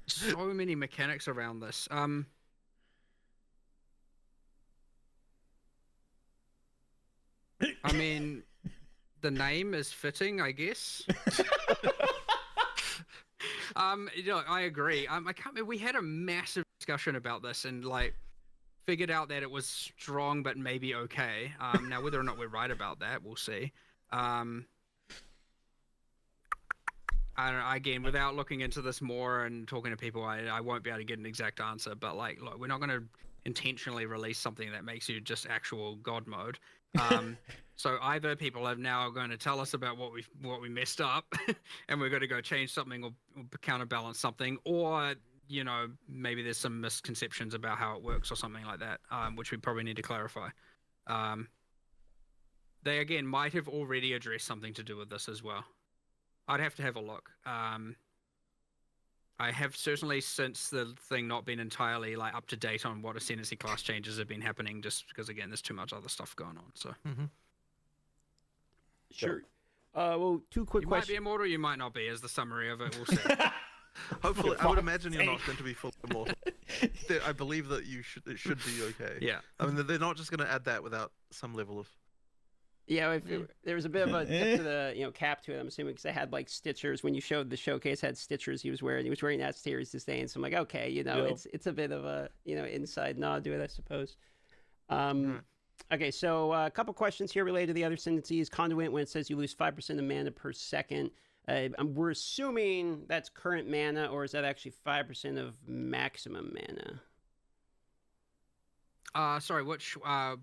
So many mechanics around this. I mean, the name is fitting, I guess. I agree. I can't remember, we had a massive discussion about this and like figured out that it was strong but maybe okay. Now whether or not we're right about that, we'll see. I don't know, again, without looking into this more and talking to people, I won't be able to get an exact answer. But like, look, we're not going to intentionally release something that makes you just actual God mode. So either people are now going to tell us about what we messed up, and we're going to go change something or counterbalance something, or maybe there's some misconceptions about how it works or something like that, which we probably need to clarify. They again might have already addressed something to do with this as well. I'd have to have a look. I have certainly, since the thing, not been entirely like up to date on what ascendancy class changes have been happening, just because again there's too much other stuff going on. So sure. Well, two quick questions. You might be immortal, you might not be. As the summary of it, we'll see. Hopefully, I would imagine you're not going to be fully immortal. I believe that it should be okay. Yeah. I mean, they're not just going to add that without some level of. Yeah, there was a bit of a tip to the cap to it. I'm assuming because they had like stitchers when you showed the showcase had stitchers he was wearing. He was wearing that Serious Disdain. So I'm like, okay, it's a bit of a inside nod to it, I suppose. Okay, so a couple questions here related to the other ascendancies. Conduit, when it says you lose 5% of mana per second, we're assuming that's current mana, or is that actually 5% of maximum mana? Sorry, which one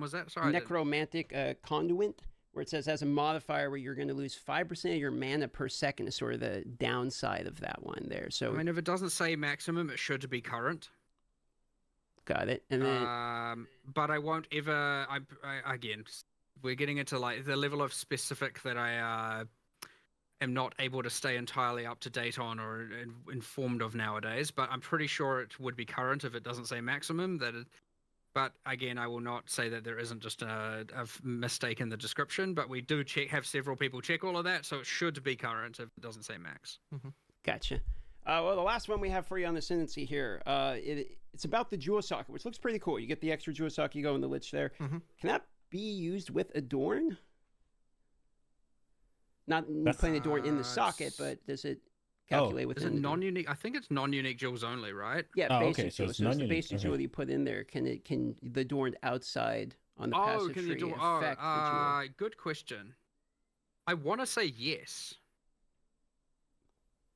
was that? Sorry, Necromantic Conduit, where it says has a modifier where you're going to lose 5% of your mana per second is sort of the downside of that one there. So I mean, if it doesn't say maximum, it should be current. Got it. And then, but I won't ever. Again, we're getting into like the level of specific that am not able to stay entirely up to date on or informed of nowadays, but I'm pretty sure it would be current if it doesn't say maximum. But again, I will not say that there isn't just a mistake in the description, but we do have several people check all of that, so it should be current if it doesn't say max. Gotcha. Well, the last one we have for you on the Ascendancy here, it's about the jewel socket, which looks pretty cool. You get the extra jewel socket, you go in the lich there. Can that be used with Adorn? Not putting Adorn in the socket, but does it calculate within? Is it non-unique? I think it's non-unique jewels only, right? Yeah, basic jewel. So it's the basic jewel you put in there. Can the Adorn outside on the passive tree affect the jewel? Good question. I want to say yes.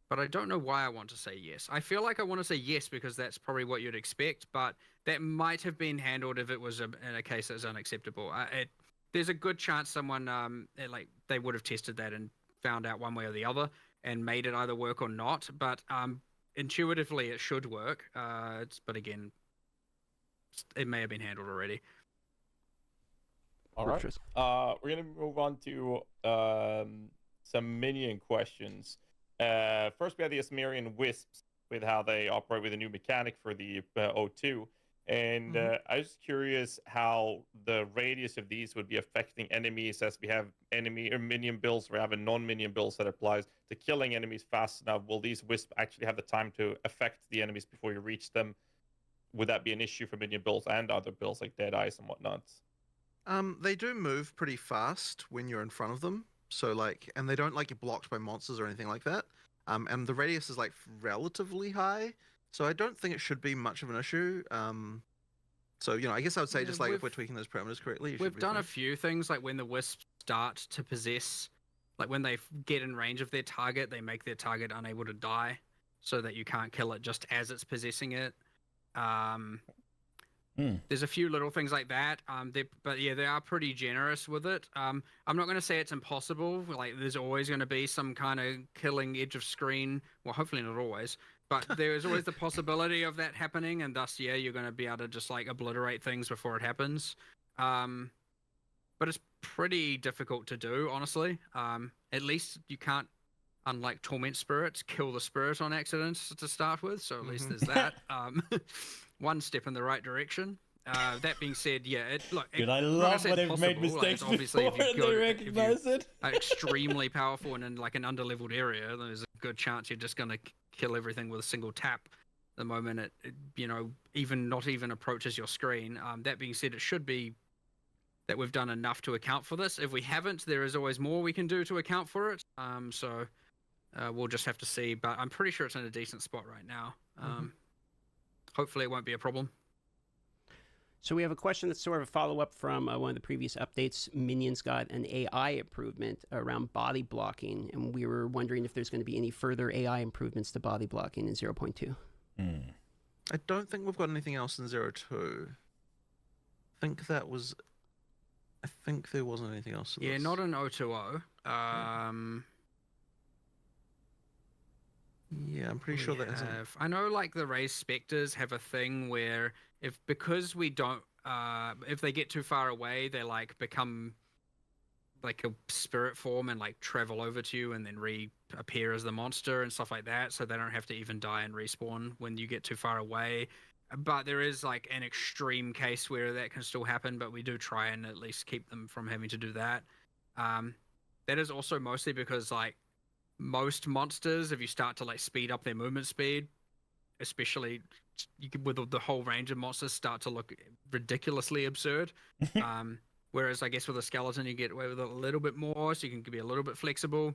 But I don't know why I want to say yes. I feel like I want to say yes because that's probably what you'd expect, but that might have been handled if it was in a case that's unacceptable. There's a good chance someone they would have tested that and found out one way or the other and made it either work or not. But intuitively, it should work. But again, it may have been handled already. All right. We're gonna move on to some minion questions. First, we have the Asmerian Wisps with how they operate with a new mechanic for the O2. And I was curious how the radius of these would be affecting enemies, as we have enemy or minion builds, we have a non-minion builds that applies to killing enemies fast enough. Will these Wisps actually have the time to affect the enemies before you reach them? Would that be an issue for minion builds and other builds like Dead Eyes and whatnot? They do move pretty fast when you're in front of them. So and they don't get blocked by monsters or anything like that. And the radius is relatively high, so I don't think it should be much of an issue. So I guess I would say if we're tweaking those parameters correctly, we've done a few things when the wisps start to possess, when they get in range of their target, they make their target unable to die, so that you can't kill it just as it's possessing it. There's a few little things like that, but yeah, they are pretty generous with it. I'm not going to say it's impossible. There's always going to be some kind of killing edge of screen. Well, hopefully not always, but there is always the possibility of that happening, and thus, yeah, you're going to be able to just obliterate things before it happens. But it's pretty difficult to do, honestly. At least you can't, unlike Torment Spirits, kill the spirit on accident to start with, so at least there's that. One step in the right direction. That being said, yeah, I love when they've made mistakes before and they recognize it. Extremely powerful and in an underleveled area, there's a good chance you're just going to kill everything with a single tap the moment it not even approaches your screen. That being said, it should be that we've done enough to account for this. If we haven't, there is always more we can do to account for it. So we'll just have to see, but I'm pretty sure it's in a decent spot right now. Hopefully it won't be a problem. So we have a question that's sort of a follow-up from one of the previous updates. Minions got an AI improvement around body blocking, and we were wondering if there's going to be any further AI improvements to body blocking in 0.2. I don't think we've got anything else in 0.2. I think there wasn't anything else. Yeah, not in 0.2.0. Yeah, I'm pretty sure that hasn't. I know the raised specters have a thing where because we don't if they get too far away, they become a spirit form and travel over to you and then reappear as the monster and stuff like that, so they don't have to even die and respawn when you get too far away. But there is an extreme case where that can still happen, but we do try and at least keep them from having to do that. That is also mostly because most monsters, if you start to speed up their movement speed, especially with the whole range of monsters, start to look ridiculously absurd. Whereas I guess with a skeleton, you get away with it a little bit more, so you can be a little bit flexible.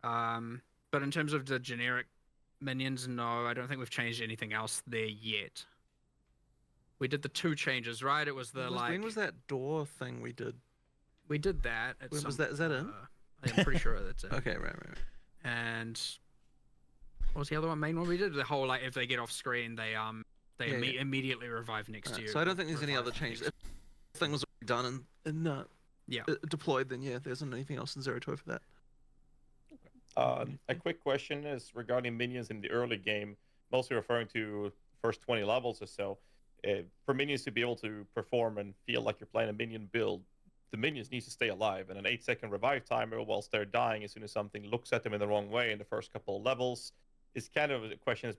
But in terms of the generic minions, no, I don't think we've changed anything else there yet. We did the 2 changes, right? It was when was that door thing we did? We did that. When was that? Is that in? I'm pretty sure that's it. Okay, right. And what was the other main one we did? The whole if they get off screen, they immediately revive next to you. So I don't think there's any other changes. If the thing was already done and deployed, then there isn't anything else in 0.2 for that. A quick question is regarding minions in the early game, mostly referring to first 20 levels or so. For minions to be able to perform and feel like you're playing a minion build, the minions need to stay alive, and an 8-second revive timer whilst they're dying as soon as something looks at them in the wrong way in the first couple of levels is kind of a question that's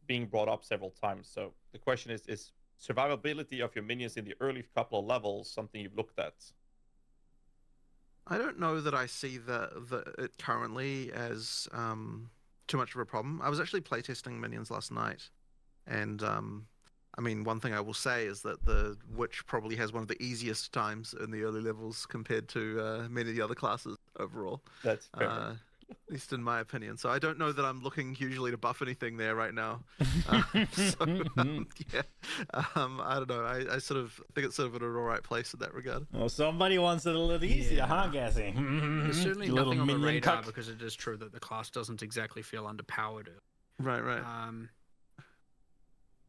being brought up several times. So the question is survivability of your minions in the early couple of levels something you've looked at? I don't know that I see it currently as too much of a problem. I was actually playtesting minions last night, and I mean, one thing I will say is that the Witch probably has one of the easiest times in the early levels compared to many of the other classes overall. That's fair. At least in my opinion. So I don't know that I'm looking hugely to buff anything there right now. Yeah. I don't know. I sort of think it's sort of in an alright place in that regard. Well, somebody wants it a little easier, huh, Gassy? There's certainly nothing on the radar because it is true that the class doesn't exactly feel underpowered. Right.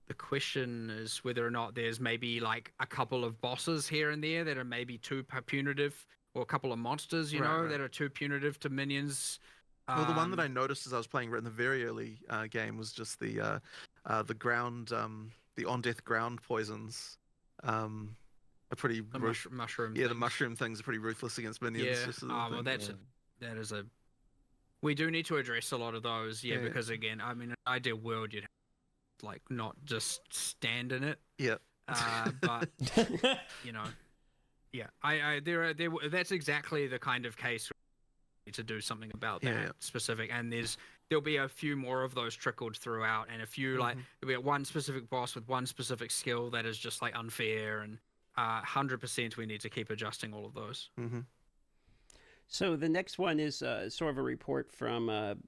The question is whether or not there's maybe like a couple of bosses here and there that are maybe too punitive, or a couple of monsters, that are too punitive to minions. Well, the one that I noticed as I was playing in the very early game was just the ground, the on-death ground poisons. Are pretty mushroom. Yeah, the mushroom things are pretty ruthless against minions. Yeah. Well, that is a. We do need to address a lot of those. Yeah, because again, I mean, in an ideal world, you'd have, like not just stand in it. Yeah. But yeah, that's exactly the kind of case to do something about that specific, and there'll be a few more of those trickled throughout, and a few like there'll be one specific boss with one specific skill that is just like unfair, and 100% we need to keep adjusting all of those. So the next one is sort of a report from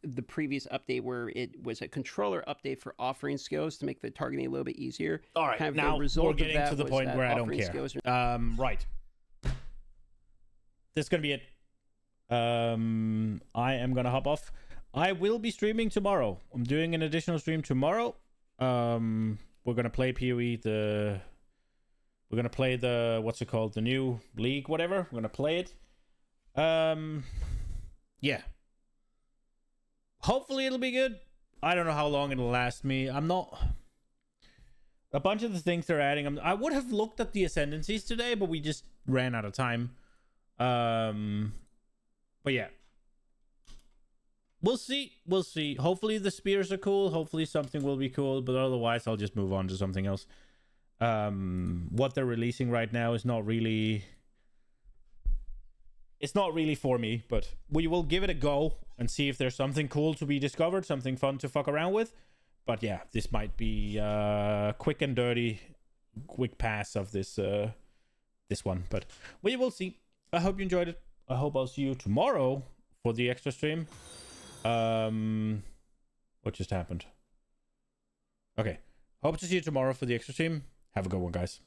the previous update, where it was a controller update for offering skills to make the targeting a little bit easier. All right, kind of now the result we're getting to the point where I don't care. Right. This is going to be it. I am going to hop off. I will be streaming tomorrow. I'm doing an additional stream tomorrow. We're going to play PoE. We're going to play the new league, whatever. We're going to play it. Yeah. Hopefully it'll be good. I don't know how long it'll last me. I'm not... A bunch of the things they're adding... I would have looked at the ascendancies today, but we just ran out of time. But yeah. We'll see. Hopefully the spears are cool. Hopefully something will be cool. But otherwise, I'll just move on to something else. What they're releasing right now is not really... It's not really for me, but we will give it a go and see if there's something cool to be discovered, something fun to fuck around with. But yeah, this might be quick and dirty, quick pass of this one. But we will see. I hope you enjoyed it. I hope I'll see you tomorrow for the extra stream. What just happened? Okay. Hope to see you tomorrow for the extra stream. Have a good one, guys.